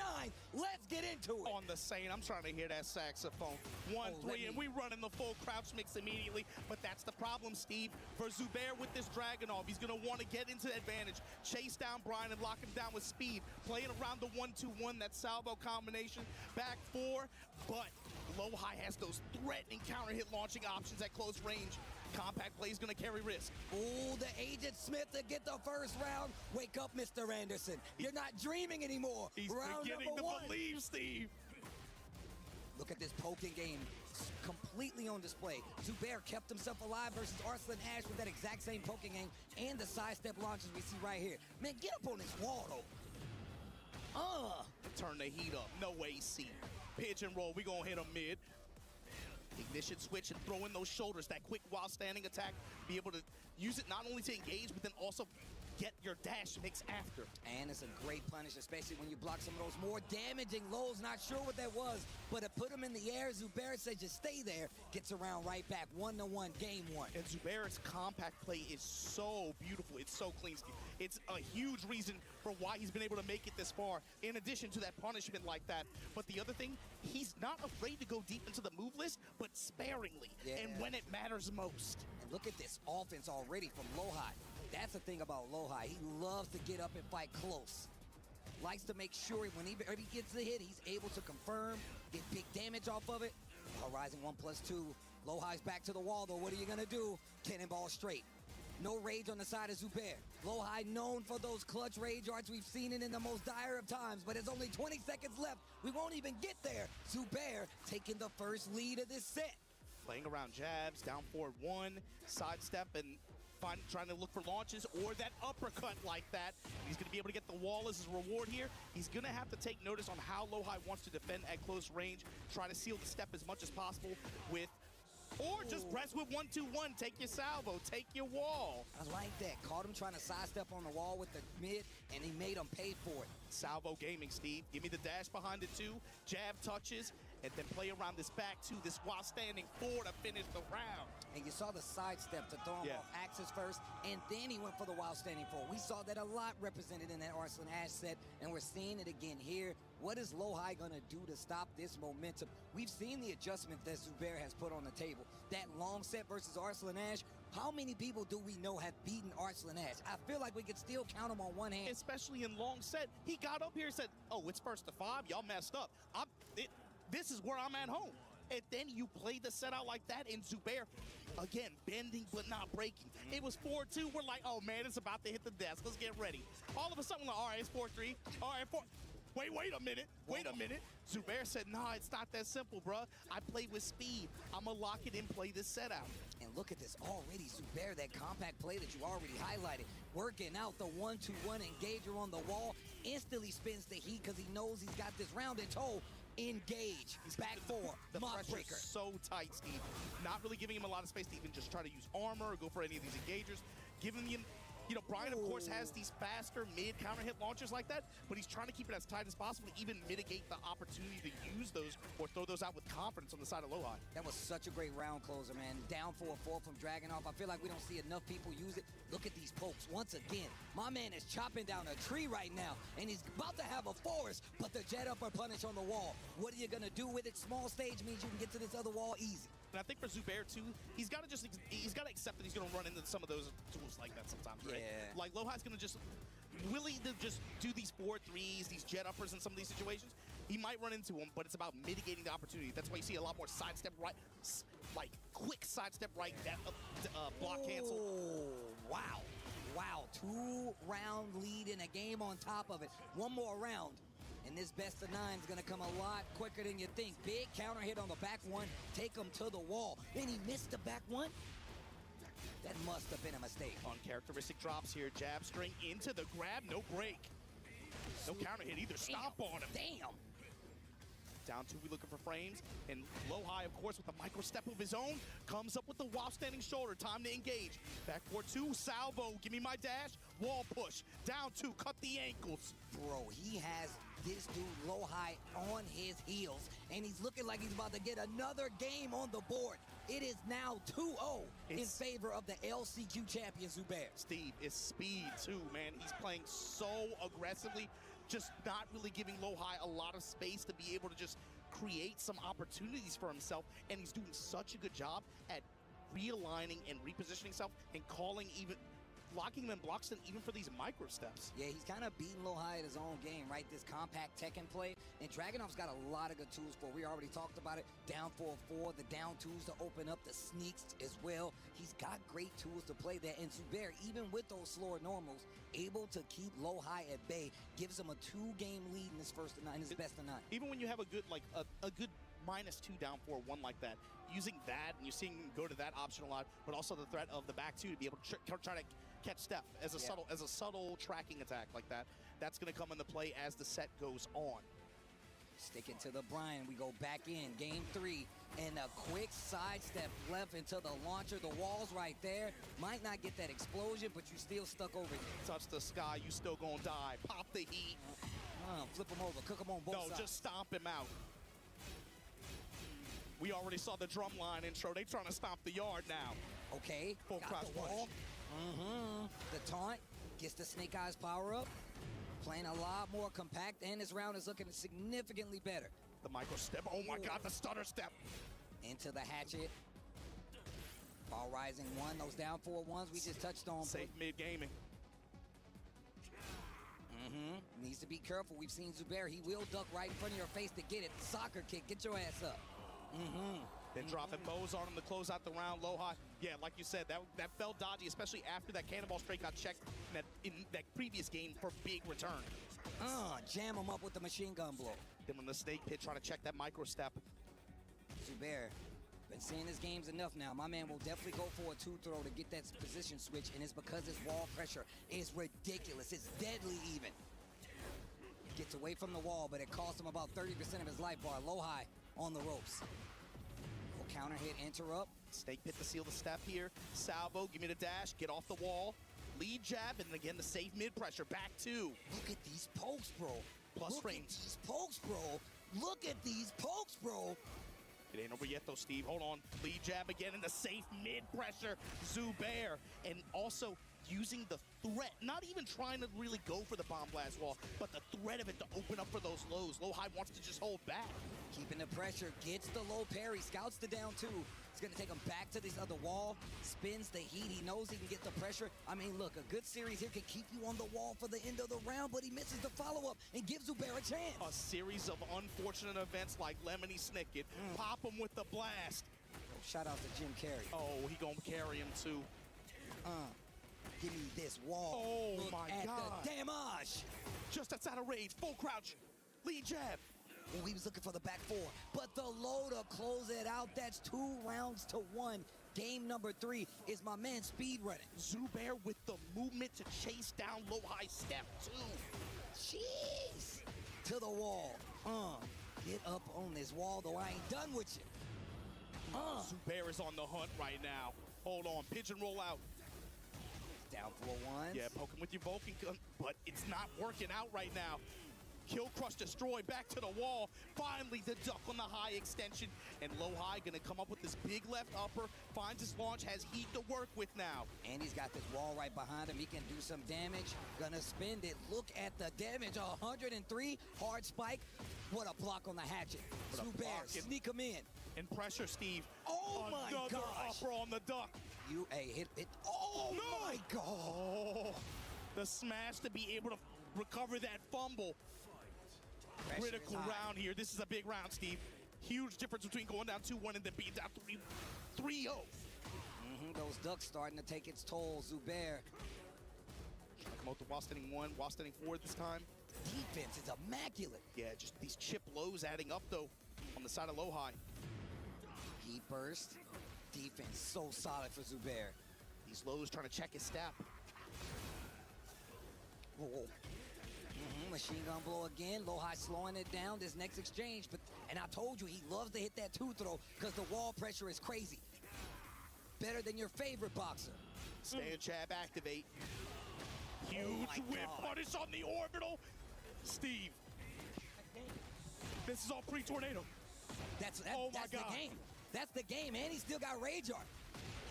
Let's get into it. On the same, I'm trying to hear that saxophone. 1-3, and we running the full crouch mix immediately. But that's the problem, Steve. For Zubair with this Dragunov, he's going to want to get into the advantage, chase down Brian and lock him down with speed. Playing around the 1-2-1, that salvo combination, back 4. But Lohai has those threatening counter hit launching options at close range. Compact play is going to carry risk. Oh, the Agent Smith to get the first round. Wake up, Mr. Anderson. You're not dreaming anymore. He's round beginning to believe, Steve. Look at this poking game. Completely on display. Zubair kept himself alive versus Arslan Ash with that exact same poking game and the sidestep launches we see right here. Man, get up on this wall, though. Turn the heat up. No AC. Pitch and roll. We going to hit him mid. Ignition switch and throw in those shoulders, that quick while standing attack, be able to use it not only to engage, but then also get your dash mix after. And it's a great punish, especially when you block some of those more damaging lows. Not sure what that was, but it put him in the air. Zubair said just stay there, gets around right back. 1-1, game 1. And Zubair's compact play is so beautiful. It's so clean. It's a huge reason for why he's been able to make it this far, in addition to that punishment like that. But the other thing, he's not afraid to go deep into the move list, but sparingly, and when it matters most. And look at this offense already from Lohai. That's the thing about Lohai. He loves to get up and fight close. Likes to make sure when he gets the hit, he's able to confirm, get big damage off of it. Ryzen 1+2. Lohai's back to the wall, though. What are you going to do? Cannonball straight. No rage on the side of Zubair. Lohai known for those clutch rage arts. We've seen it in the most dire of times, but there's only 20 seconds left. We won't even get there. Zubair taking the first lead of this set. Playing around jabs, down forward 1, sidestep, and trying to look for launches or that uppercut like that. He's going to be able to get the wall as his reward here. He's going to have to take notice on how Lohai wants to defend at close range, try to seal the step as much as possible with, or just press with 1-2-1, take your salvo, take your wall. I like that. Caught him trying to sidestep on the wall with the mid, and he made him pay for it. Salvo gaming, Steve. Give me the dash behind it too, jab touches, and then play around this back too, this while standing 4 to finish the round. And you saw the sidestep to throw him off axis first, and then he went for the while standing 4. We saw that a lot represented in that Arslan Ash set, and we're seeing it again here. What is Lohai going to do to stop this momentum? We've seen the adjustment that Zubair has put on the table. That long set versus Arslan Ash. How many people do we know have beaten Arslan Ash? I feel like we could still count them on one hand. Especially in long set. He got up here and said, oh, it's 1st to 5. Y'all messed up. This is where I'm at home. And then you play the set out like that, and Zubair, again, bending but not breaking. It was 4-2. We're like, oh, man, it's about to hit the desk. Let's get ready. All of a sudden, we're like, all right, it's 4-3. All right, 4. Wait a minute. Wait a minute. Zubair said, nah, it's not that simple, bruh. I play with speed. I'm going to lock it in, play this set out. And look at this already, Zubair, that compact play that you already highlighted. Working out the 1-2-1 engager on the wall. Instantly spins the heat because he knows he's got this rounded toe. Engage. He's back 4. The Mock pressure's breaker. So tight, Steve. Not really giving him a lot of space to even just try to use armor or go for any of these engagers. Giving him, you know, Brian, of course, has these faster mid counter hit launchers like that, but he's trying to keep it as tight as possible to even mitigate the opportunity to use those or throw those out with confidence on the side of Lohai. That was such a great round closer, man. Down 4-4 from Dragunov. I feel like we don't see enough people use it. Look at these pokes. Once again, my man is chopping down a tree right now, and he's about to have a forest, but the jet upper punish on the wall. What are you going to do with it? Small stage means you can get to this other wall easy. And I think for Zubair, too, he's got to accept that he's going to run into some of those tools like that sometimes, right? Yeah. Like, Lohai's going to just, willing to just do these 4-3s, these jet uppers in some of these situations. He might run into them, but it's about mitigating the opportunity. That's why you see a lot more sidestep right, like quick sidestep right, that block cancel. Wow. Wow. 2-round lead in a game on top of it. One more round. And this best of 9 is going to come a lot quicker than you think. Big counter hit on the back 1. Take him to the wall. Then he missed the back 1. That must have been a mistake. Uncharacteristic drops here. Jab string into the grab. No break. No counter hit either. Stop on him. Damn. Down 2, we looking for frames. And Low-High, of course, with a micro step of his own, comes up with the while standing shoulder. Time to engage. Backboard 2, salvo, give me my dash. Wall push. Down 2, cut the ankles. Bro, he has this dude Low-High on his heels, and he's looking like he's about to get another game on the board. It is now 2-0 in favor of the LCQ champion, Zubair. Steve, it's speed too, man. He's playing so aggressively, just not really giving Low-High a lot of space to be able to just create some opportunities for himself, and he's doing such a good job at realigning and repositioning himself and calling even blocking him and blocks him even for these micro steps. Yeah, he's kind of beating Low-High at his own game, right? This compact Tekken play. And Dragunov's got a lot of good tools for it. We already talked about it. Down 4-4, the down twos to open up, the sneaks as well. He's got great tools to play there. And Zubair, even with those slower normals, able to keep Low-High at bay, gives him a 2-game lead in his first to 9, his best of 9. Even when you have a good, like, a good -2 down 4-1 like that, using that, and you're seeing him go to that option a lot, but also the threat of the back 2 to be able to try to catch Steph as a subtle tracking attack like that. That's going to come into play as the set goes on. Sticking to the Brian, we go back in game 3, and a quick sidestep left into the launcher. The wall's right there. Might not get that explosion, but you still stuck over here. Touch the sky, you still gonna die. Pop the heat. Flip him over, cook him on both sides. No, just stomp him out. We already saw the drumline intro. They trying to stomp the yard now. Okay, full crouch punch. The taunt gets the Snake Eyes power up. Playing a lot more compact, and this round is looking significantly better. The micro step, oh my God, the stutter step. Into the hatchet. Ball rising 1, those down 4-1s we just touched on. Safe mid-gaming. Needs to be careful. We've seen Zubair, he will duck right in front of your face to get it. Soccer kick, get your ass up. Then dropping bows on him to close out the round. Low-High, yeah, like you said, that felt dodgy, especially after that cannonball straight got checked in that previous game for big return. Jam him up with the machine gun blow. Then when the snake pit trying to check that micro step. Zubair, been seeing his games enough now. My man will definitely go for a 2-throw to get that position switch, and it's because his wall pressure is ridiculous. It's deadly even. Gets away from the wall, but it cost him about 30% of his life bar. Low-High on the ropes. Counter hit, interrupt. Snake pit to seal the step here. Salvo, give me the dash, get off the wall. Lead jab, and again the safe mid pressure. Back 2. Look at these pokes, bro. Plus frames. Look at these pokes, bro. Look at these pokes, bro. It ain't over yet though, Steve. Hold on. Lead jab again in the safe mid pressure. Zubair, and also using the threat, not even trying to really go for the bomb blast wall, but the threat of it to open up for those lows. Low-High wants to just hold back. Keeping the pressure, gets the low parry, scouts the down 2. It's gonna take him back to this other wall, spins the heat, he knows he can get the pressure. I mean, look, a good series here can keep you on the wall for the end of the round, but he misses the follow-up and gives Zubair a chance. A series of unfortunate events like Lemony Snicket. Pop him with the blast. Shout out to Jim Carrey. Oh, he gonna carry him too. Give me this wall. Oh, Look my at God. the damage. Just outside of rage, full crouch, lead jab. Well, he was looking for the back 4, but the low to close it out. That's 2 rounds to 1. Game number 3 is my man speed running. Zubair with the movement to chase down Low-High step 2. Jeez. To the wall. Get up on this wall, though I ain't done with you. Zubair is on the hunt right now. Hold on, pigeon roll out. Down 4-1. Yeah, poke him with your Vulcan gun, but it's not working out right now. Kill, crush, destroy, back to the wall. Finally, the duck on the high extension. And Low-High gonna come up with this big left upper, finds his launch, has heat to work with now. And he's got this wall right behind him. He can do some damage. Gonna spend it. Look at the damage. 103. Hard spike. What a block on the hatchet. Zubair, sneak him in. And pressure, Steve. Oh my gosh. Another upper on the duck. Hit it. Oh no. My God. Oh, the smash to be able to recover that fumble. Critical round here. This is a big round, Steve. Huge difference between going down 2-1 and then being down 3-0. Those ducks starting to take its toll. Zubair. Come out to while standing 1, while standing 4 this time. Defense is immaculate. Yeah, just these chip lows adding up though on the side of Low-High. Heat burst. Defense so solid for Zubair. These lows trying to check his step. Machine gun blow again. Low-High slowing it down. This next exchange, but And I told you he loves to hit that two throw because the wall pressure is crazy. Better than your favorite boxer. Stand jab, activate. Huge whip punish on the orbital. Steve, this is all pre-tornado. That's God. the game. That's the game, and he still got Rage Art.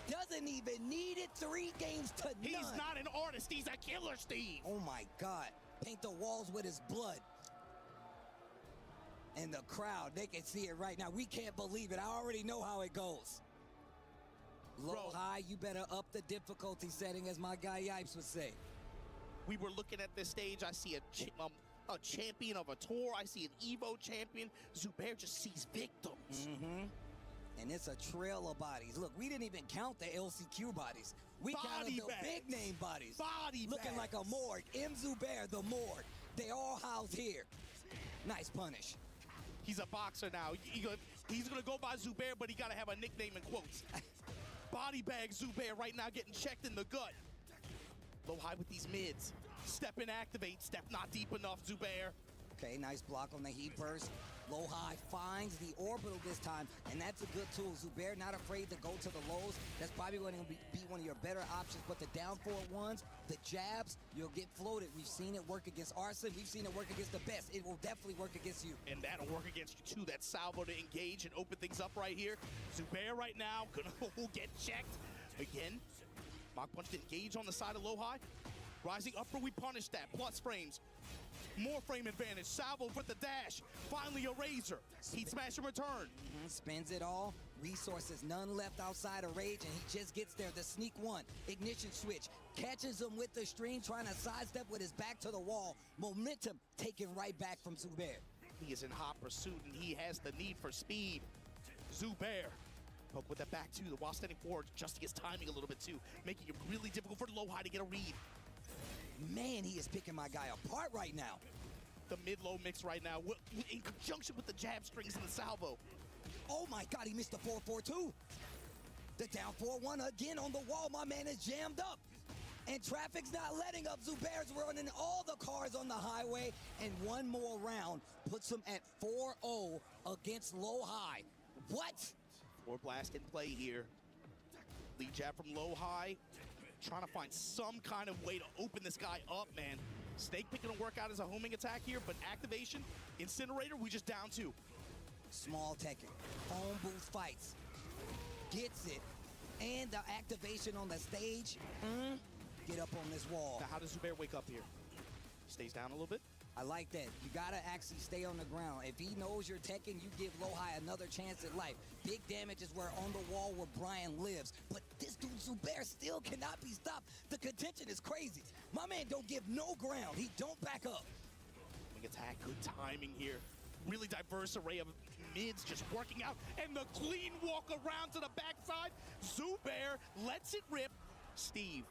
Doesn't even need it 3 games to none. He's not an artist, he's a killer, Steve. Oh my God. Paint the walls with his blood. And the crowd, they can see it right now. We can't believe it. I already know how it goes. Low, high, you better up the difficulty setting, as my guy Yipes would say. We were looking at this stage. I see a champion of a tour. I see an Evo champion. Zubair just sees victims. And it's a trail of bodies. Look, we didn't even count the LCQ bodies. We counted the big name bodies. Looking like a morgue. M. Zubair, the morgue. They all housed here. Nice punish. He's a boxer now. He's going to go by Zubair, but he got to have a nickname in quotes. Body bag Zubair right now getting checked in the gut. Low high with these mids. Step in, activate. Step not deep enough, Zubair. Okay, nice block on the heat burst. Low high finds the orbital this time, and that's a good tool. Zubair not afraid to go to the lows. That's probably going to be one of your better options, but the down forward ones, the jabs, you'll get floated. We've seen it work against Arson. We've seen it work against the best. It will definitely work against you. And that'll work against you too. That salvo to engage and open things up right here. Zubair right now gonna get checked. Again, Mach Punch to engage on the side of low high. Rising upper, we punish that. Plus frames. More frame advantage. Salvo with the dash. Finally a razor. Heat smash and return. Spends it all. Resources none left outside of Rage, and he just gets there. The sneak one. Ignition switch. Catches him with the stream, trying to sidestep with his back to the wall. Momentum taken right back from Zubair. He is in hot pursuit, and he has the need for speed. Zubair. Poke with that back too, while standing forward, adjusting his timing a little bit too, making it really difficult for low high to get a read. Man, he is picking my guy apart right now. The mid-low mix right now, in conjunction with the jab strings and the salvo. Oh my God, he missed the 4-4-2. The down 4-1 again on the wall. My man is jammed up. And traffic's not letting up. Zubair's running all the cars on the highway. And one more round puts him at 4-0 against low high. What? Or blast in play here. Lead jab from low high. Trying to find some kind of way to open this guy up, man. Snake pick gonna work out as a homing attack here, but activation, Incinerator, we just down 2. Small Tekken, home booth fights, gets it, and the activation on the stage. Get up on this wall. Now how does Zubair wake up here? Stays down a little bit. I like that. You gotta actually stay on the ground. If he knows you're Tekken, you give low high another chance at life. Big damage is where on the wall where Brian lives. But this dude Zubair still cannot be stopped. The contention is crazy. My man don't give no ground. He don't back up. Big attack, good timing here. Really diverse array of mids just working out. And the clean walk around to the backside. Zubair lets it rip. Steve.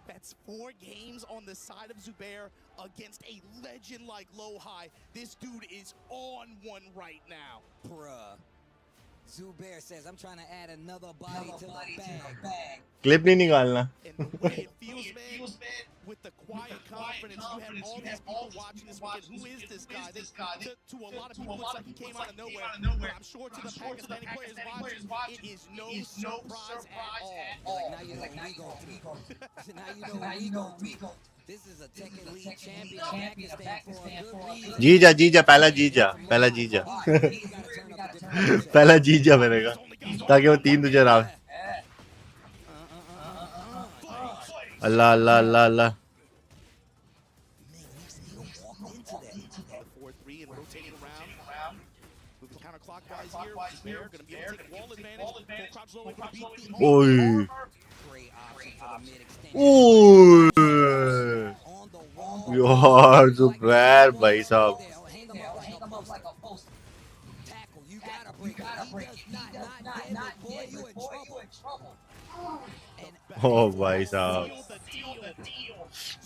That's 4 games on the side of Zubair against a legend like low high. This dude is on one right now. Bruh. Zubair says, I'm trying to add another body to the bag. Clip नहीं निकालना. And the way it feels, man, with the quiet confidence, you have all these people watching this weekend. Who is this guy? To a lot of people, it's like he came out of nowhere. But I'm sure to the Pakistani players watching, it is no surprise at all. Now you know we go through. Now you know we go. This is a Tekken League champion of Pakistan for a good reason. जीजा पहला जीजा पहला जीजा मेरेगा ताकि वो 3 तुझे राव. अल्लाह अल्लाह अल्लाह अल्लाह. 4-3 and rotating around. Moving counterclockwise here. Zubair gonna be able to take wall advantage. Full crowd slow and beat the ओए Great option for the mid extension. ओए यार Zubair भाई साहब. Hang him up like a post. Tackle, you gotta break it. He does not get it, boy, you in trouble. Oh भाई साहब.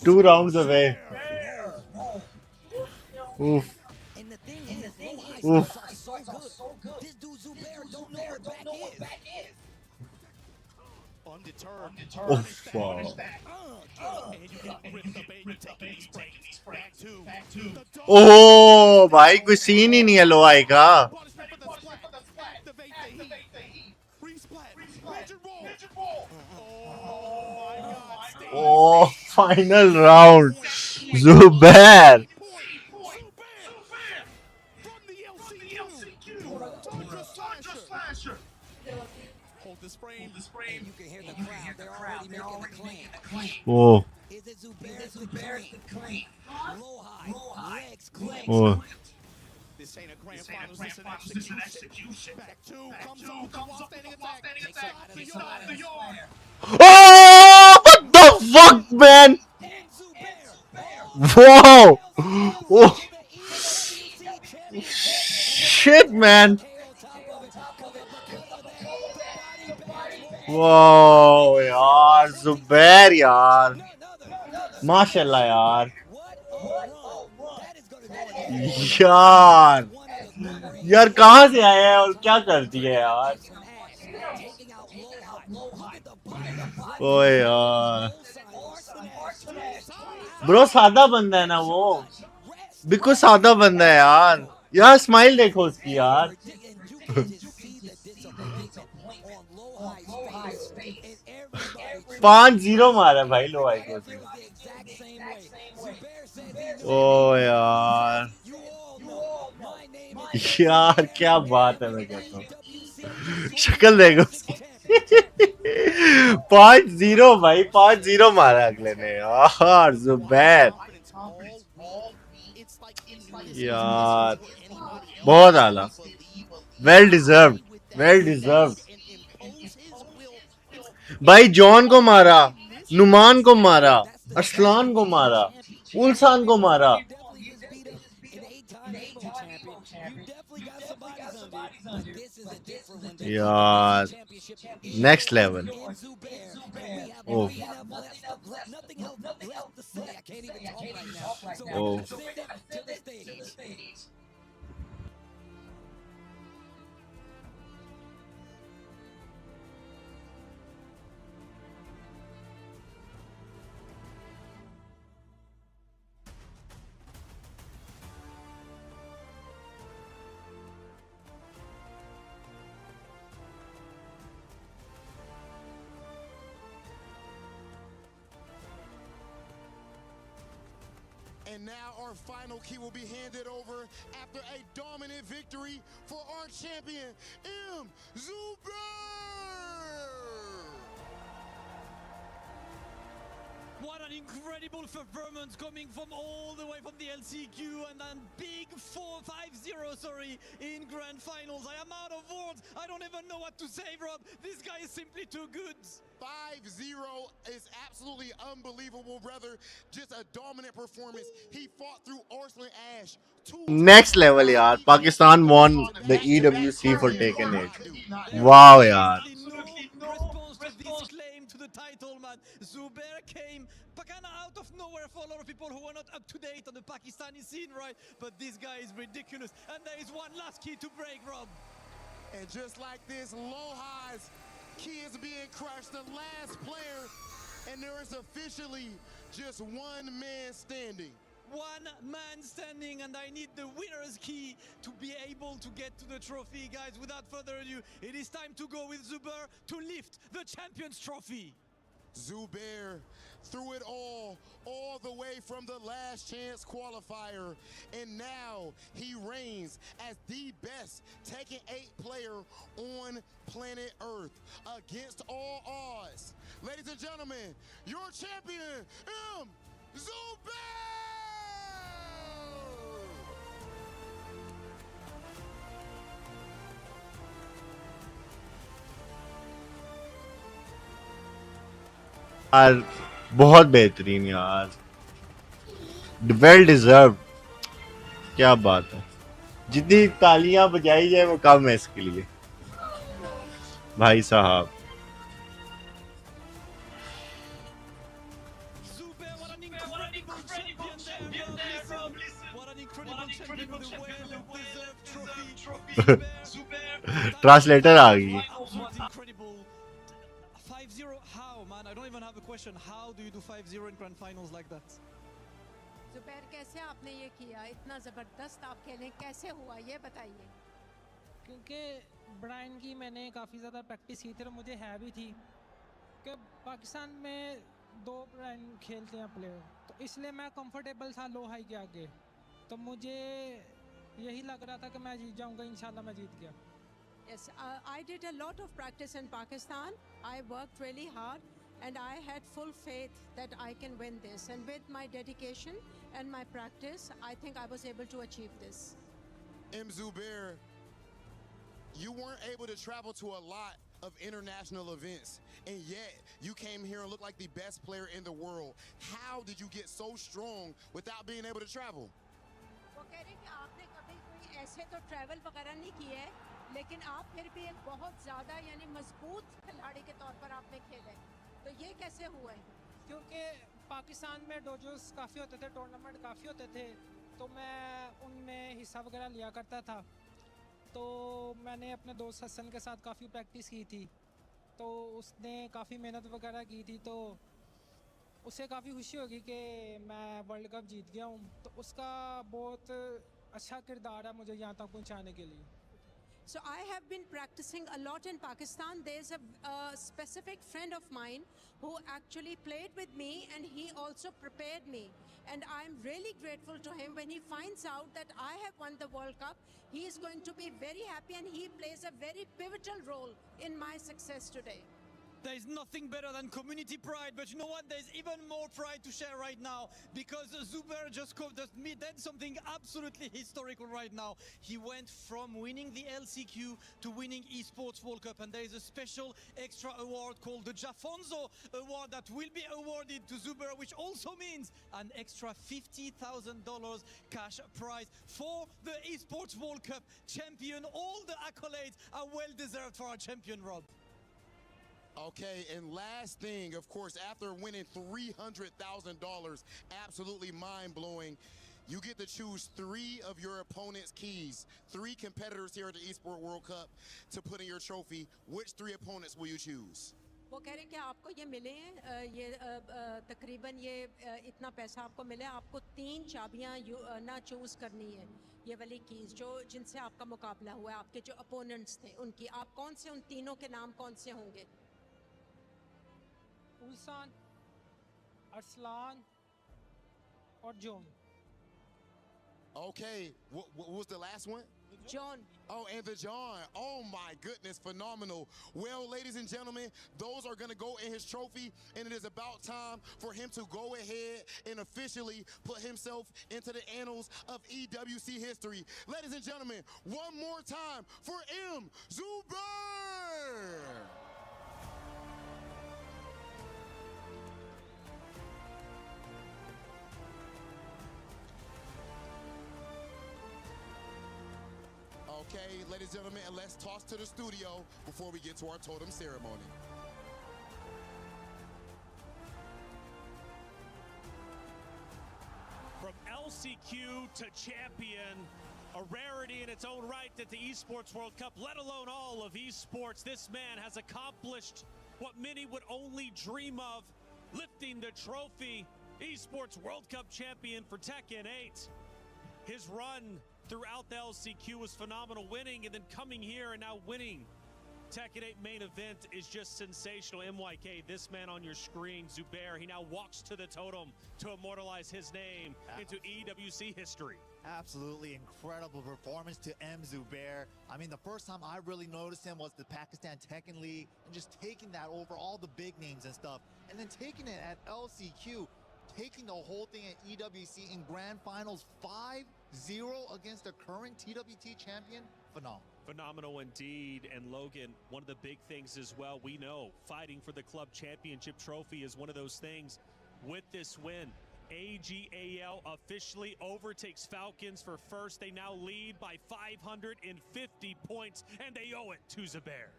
2 rounds away. Oof. And the thing is, Oof. are so good. This dude Zubair don't know where back is. Undeterred. Oof. Wow. And you can rip the bait, you're taking these breaks. ओह भाई कोई scene ही नहीं है लो आई का oh final round Zubair Hold this frame. And you can hear the crowd. They're already making a claim. oh Is it Zubair's the claim? Low high, legs claim. oh This ain't a grand finals, this an execution. Back two, comes off while standing attack. Takes it out of the yard. oh what the fuck man wow oh shit man wow यार Zubair यार माशाल्लाह यार यार यार कहाँ से आया है और क्या कर दिया यार ओए यार ब्रो सादा बंदा है ना वो बिल्कुल सादा बंदा है यार यार स्माइल देखो उसकी यार 5-0 मारा भाई लो आई को ओ यार यार क्या बात है मैं कहता हूँ शक्ल देखो उसकी 5-0 भाई 5-0 मारा अगले ने यार Zubair यार बहुत आला वेल डिजर्व्ड भाई जॉन को मारा नुमान को मारा अरसलान को मारा उल्सान को मारा यार next level oh oh And now our final key will be handed over after a dominant victory for our champion, Zubair! What an incredible performance coming from all the way from the LCQ and then big 4-5-0, sorry, in grand finals. I am out of words. I don't even know what to say, Rob. This guy is simply too good. 5-0 is absolutely unbelievable, brother. Just a dominant performance. He fought through Arslan Ash. Next level यार Pakistan won the EWC for Tekken 8 wow यार To the title, man. Zubair came kind of out of nowhere for a lot of people who are not up to date on the Pakistani scene, right? But this guy is ridiculous. And there is one last key to break, Rob. And just like this, Loha's key is being crushed, the last player, and there is officially just one man standing. One man standing, and I need the winner's key to be able to get to the trophy, guys. Without further ado, it is time to go with Zubair to lift the Champions Trophy. Zubair threw it all the way from the last chance qualifier, and now he reigns as the best Tekken 8 player on planet Earth against all odds. Ladies and gentlemen, your champion, Zubair! यार बहुत बेहतरीन यार well deserve क्या बात है जितनी तालियां बजाई जाए वो कम है इसके लिए भाई साहब ट्रांसलेटर आ गई 5-0, how, man? I don't even have a question. How do you do 5-0 in grand finals like that? Zubair कैसे आपने ये किया इतना ज़बरदस्त आप खेलें कैसे हुआ ये बताइए क्योंकि ब्रायन की मैंने काफ़ी ज़्यादा प्रैक्टिस की थी और मुझे है भी थी कि पाकिस्तान में 2 ब्रायन खेलते हैं प्लेयर तो इसलिए मैं कंफर्टेबल था लो हाई के आगे तो मुझे यही लग रहा था कि मैं जीत जाऊंगा इंशाल्लाह मैं जीत गया Yes, I did a lot of practice in Pakistan. I worked really hard and I had full faith that I can win this. And with my dedication and my practice, I think I was able to achieve this. M. Zubair, you weren't able to travel to a lot of international events, and yet you came here and looked like the best player in the world. How did you get so strong without being able to travel? वो कह रहे कि आपने कभी कोई ऐसे तो travel वगैरह नहीं किए है लेकिन आप फिर भी एक बहुत ज़्यादा यानी मजबूत खिलाड़ी के तौर पर आपने खेले तो ये कैसे हुआ है क्योंकि पाकिस्तान में डोजोस काफ़ी होते थे टूर्नामेंट काफ़ी होते थे तो मैं उनमें हिस्सा वगैरह लिया करता था तो मैंने अपने दोस्त हसन के साथ काफ़ी प्रैक्टिस की थी तो उसने काफ़ी मेहनत वगैरह की थी तो उसे काफ़ी खुशी होगी कि मैं वर्ल्ड कप जीत गया हूँ तो उसका बहुत अच्छा किरदार है मुझे यहाँ तक पहुँचाने के लिए So I have been practicing a lot in Pakistan. There's a specific friend of mine who actually played with me and he also prepared me. And I'm really grateful to him. When he finds out that I have won the World Cup, he is going to be very happy and he plays a very pivotal role in my success today. There is nothing better than community pride, but you know what? There's even more pride to share right now because Zubair just did something absolutely historical right now. He went from winning the LCQ to winning Esports World Cup, and there is a special extra award called the Jafonzo Award that will be awarded to Zubair, which also means an extra $50,000 cash prize for the Esports World Cup champion. All the accolades are well deserved for our champion, Rob. Okay, and last thing, of course, after winning $300,000, absolutely mind-blowing, you get to choose 3 of your opponent's keys. 3 competitors here at the Esports World Cup to put in your trophy. Which 3 opponents will you choose? वो कह रहे हैं कि आपको ये मिले हैं ये तकरीबन ये इतना पैसा आपको मिले आपको 3 चाबियां ना चूज करनी है ये वाली कीज जो जिनसे आपका मुकाबला हुआ है आपके जो अपोनेंट्स थे उनकी आप कौन से उन तीनों के नाम कौन से होंगे उल्सान अरसलान और John Okay, what was the last one? John. Oh, and the John. Oh my goodness, phenomenal. Well, ladies and gentlemen, those are gonna go in his trophy, and it is about time for him to go ahead and officially put himself into the annals of EWC history. Ladies and gentlemen, one more time for M. Zubair. Okay, ladies and gentlemen, and let's toss to the studio before we get to our totem ceremony. From LCQ to champion, a rarity in its own right at the Esports World Cup, let alone all of esports. This man has accomplished what many would only dream of, lifting the trophy, Esports World Cup champion for Tekken 8. His run throughout the LCQ was phenomenal, winning and then coming here and now winning Tekken 8 main event is just sensational. MYK, this man on your screen, Zubair, he now walks to the totem to immortalize his name into EWC history. Absolutely incredible performance to M. Zubair. I mean, the first time I really noticed him was the Pakistan Tekken League and just taking that over all the big names and stuff. And then taking it at LCQ, taking the whole thing at EWC in grand finals 5-0 against the current TWT champion. Phenomenal. Phenomenal indeed. And Logan, one of the big things as well, we know fighting for the club championship trophy is one of those things. With this win, AGAL officially overtakes Falcons for first. They now lead by 550 points, and they owe it to Zubair.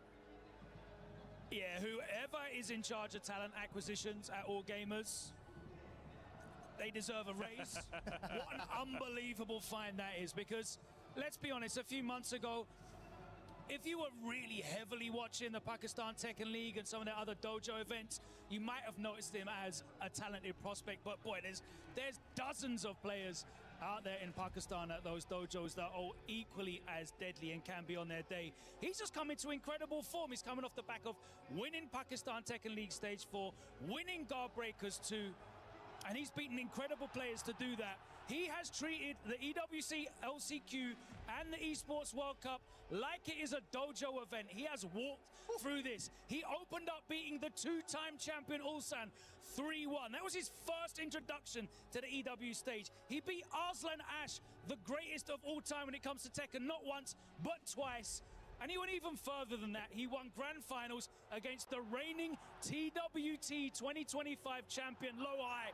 Yeah, whoever is in charge of talent acquisitions at All Gamers, they deserve a raise. What an unbelievable find that is, because let's be honest, a few months ago, if you were really heavily watching the Pakistan Tekken League and some of the other dojo events, you might have noticed him as a talented prospect. But boy, there's dozens of players out there in Pakistan at those dojos that are equally as deadly and can be on their day. He's just come into incredible form. He's coming off the back of winning Pakistan Tekken League Stage 4, winning Guard Breakers 2, and he's beaten incredible players to do that. He has treated the EWC, LCQ, and the Esports World Cup like it is a dojo event. He has walked through this. He opened up beating the two-time champion Ulsan 3-1. That was his first introduction to the EW stage. He beat Arslan Ash, the greatest of all time when it comes to Tekken, not once, but twice. And he went even further than that. He won grand finals against the reigning TWT 2025 champion, Loai.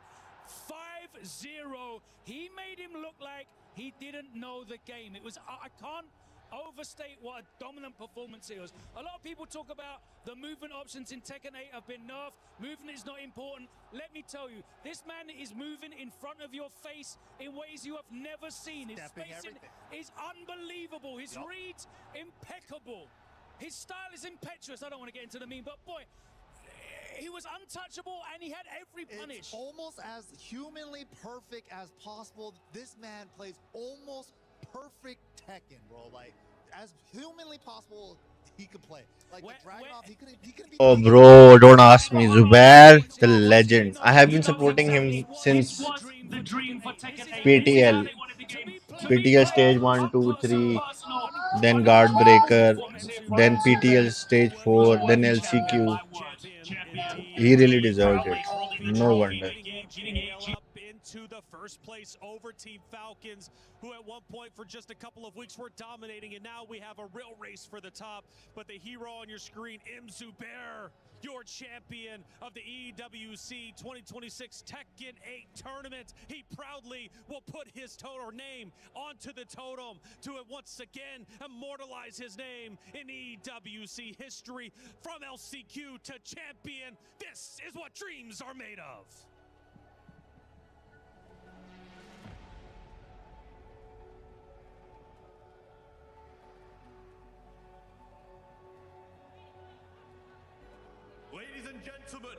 5-0. He made him look like he didn't know the game. It was, I can't overstate what a dominant performance it was. A lot of people talk about the movement options in Tekken 8 have been nerfed. Movement is not important. Let me tell you, this man is moving in front of your face in ways you have never seen. His spacing is unbelievable. His reads, impeccable. His style is impetuous. I don't want to get into the meme, but boy, he was untouchable and he had every punish. It's almost as humanly perfect as possible. This man plays almost perfect Tekken, bro. Like, as humanly possible he could play. Like the Dragunov, he could be. Oh, bro, don't ask me. Zubair, the legend. I have been supporting him since PTL. PTL stage 1, 2, 3, then Guard Breaker, then PTL stage 4, then LCQ. He really deserves it. No wonder. Into the first place over Team Falcons, who at one point for just a couple of weeks were dominating, and now we have a real race for the top. But the hero on your screen, Zubair, your champion of the EWC 2026 Tekken 8 tournament. He proudly will put his name onto the totem to once again immortalize his name in EWC history. From LCQ to champion, this is what dreams are made of. Ladies and gentlemen,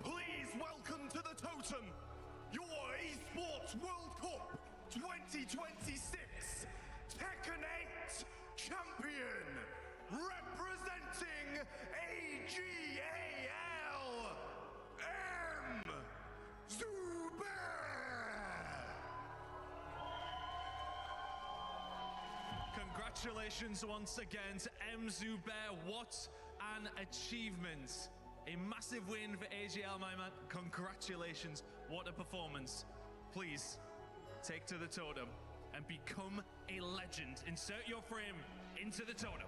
please welcome to the totem your Esports World Cup 2026 Tekken 8 champion, representing AGAL, Zubair. Congratulations once again to Zubair. What an achievement. A massive win for AGL, my man. Congratulations. What a performance. Please take to the totem and become a legend. Insert your frame into the totem.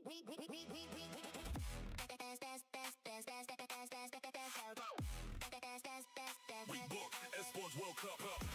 We booked Esports World Cup.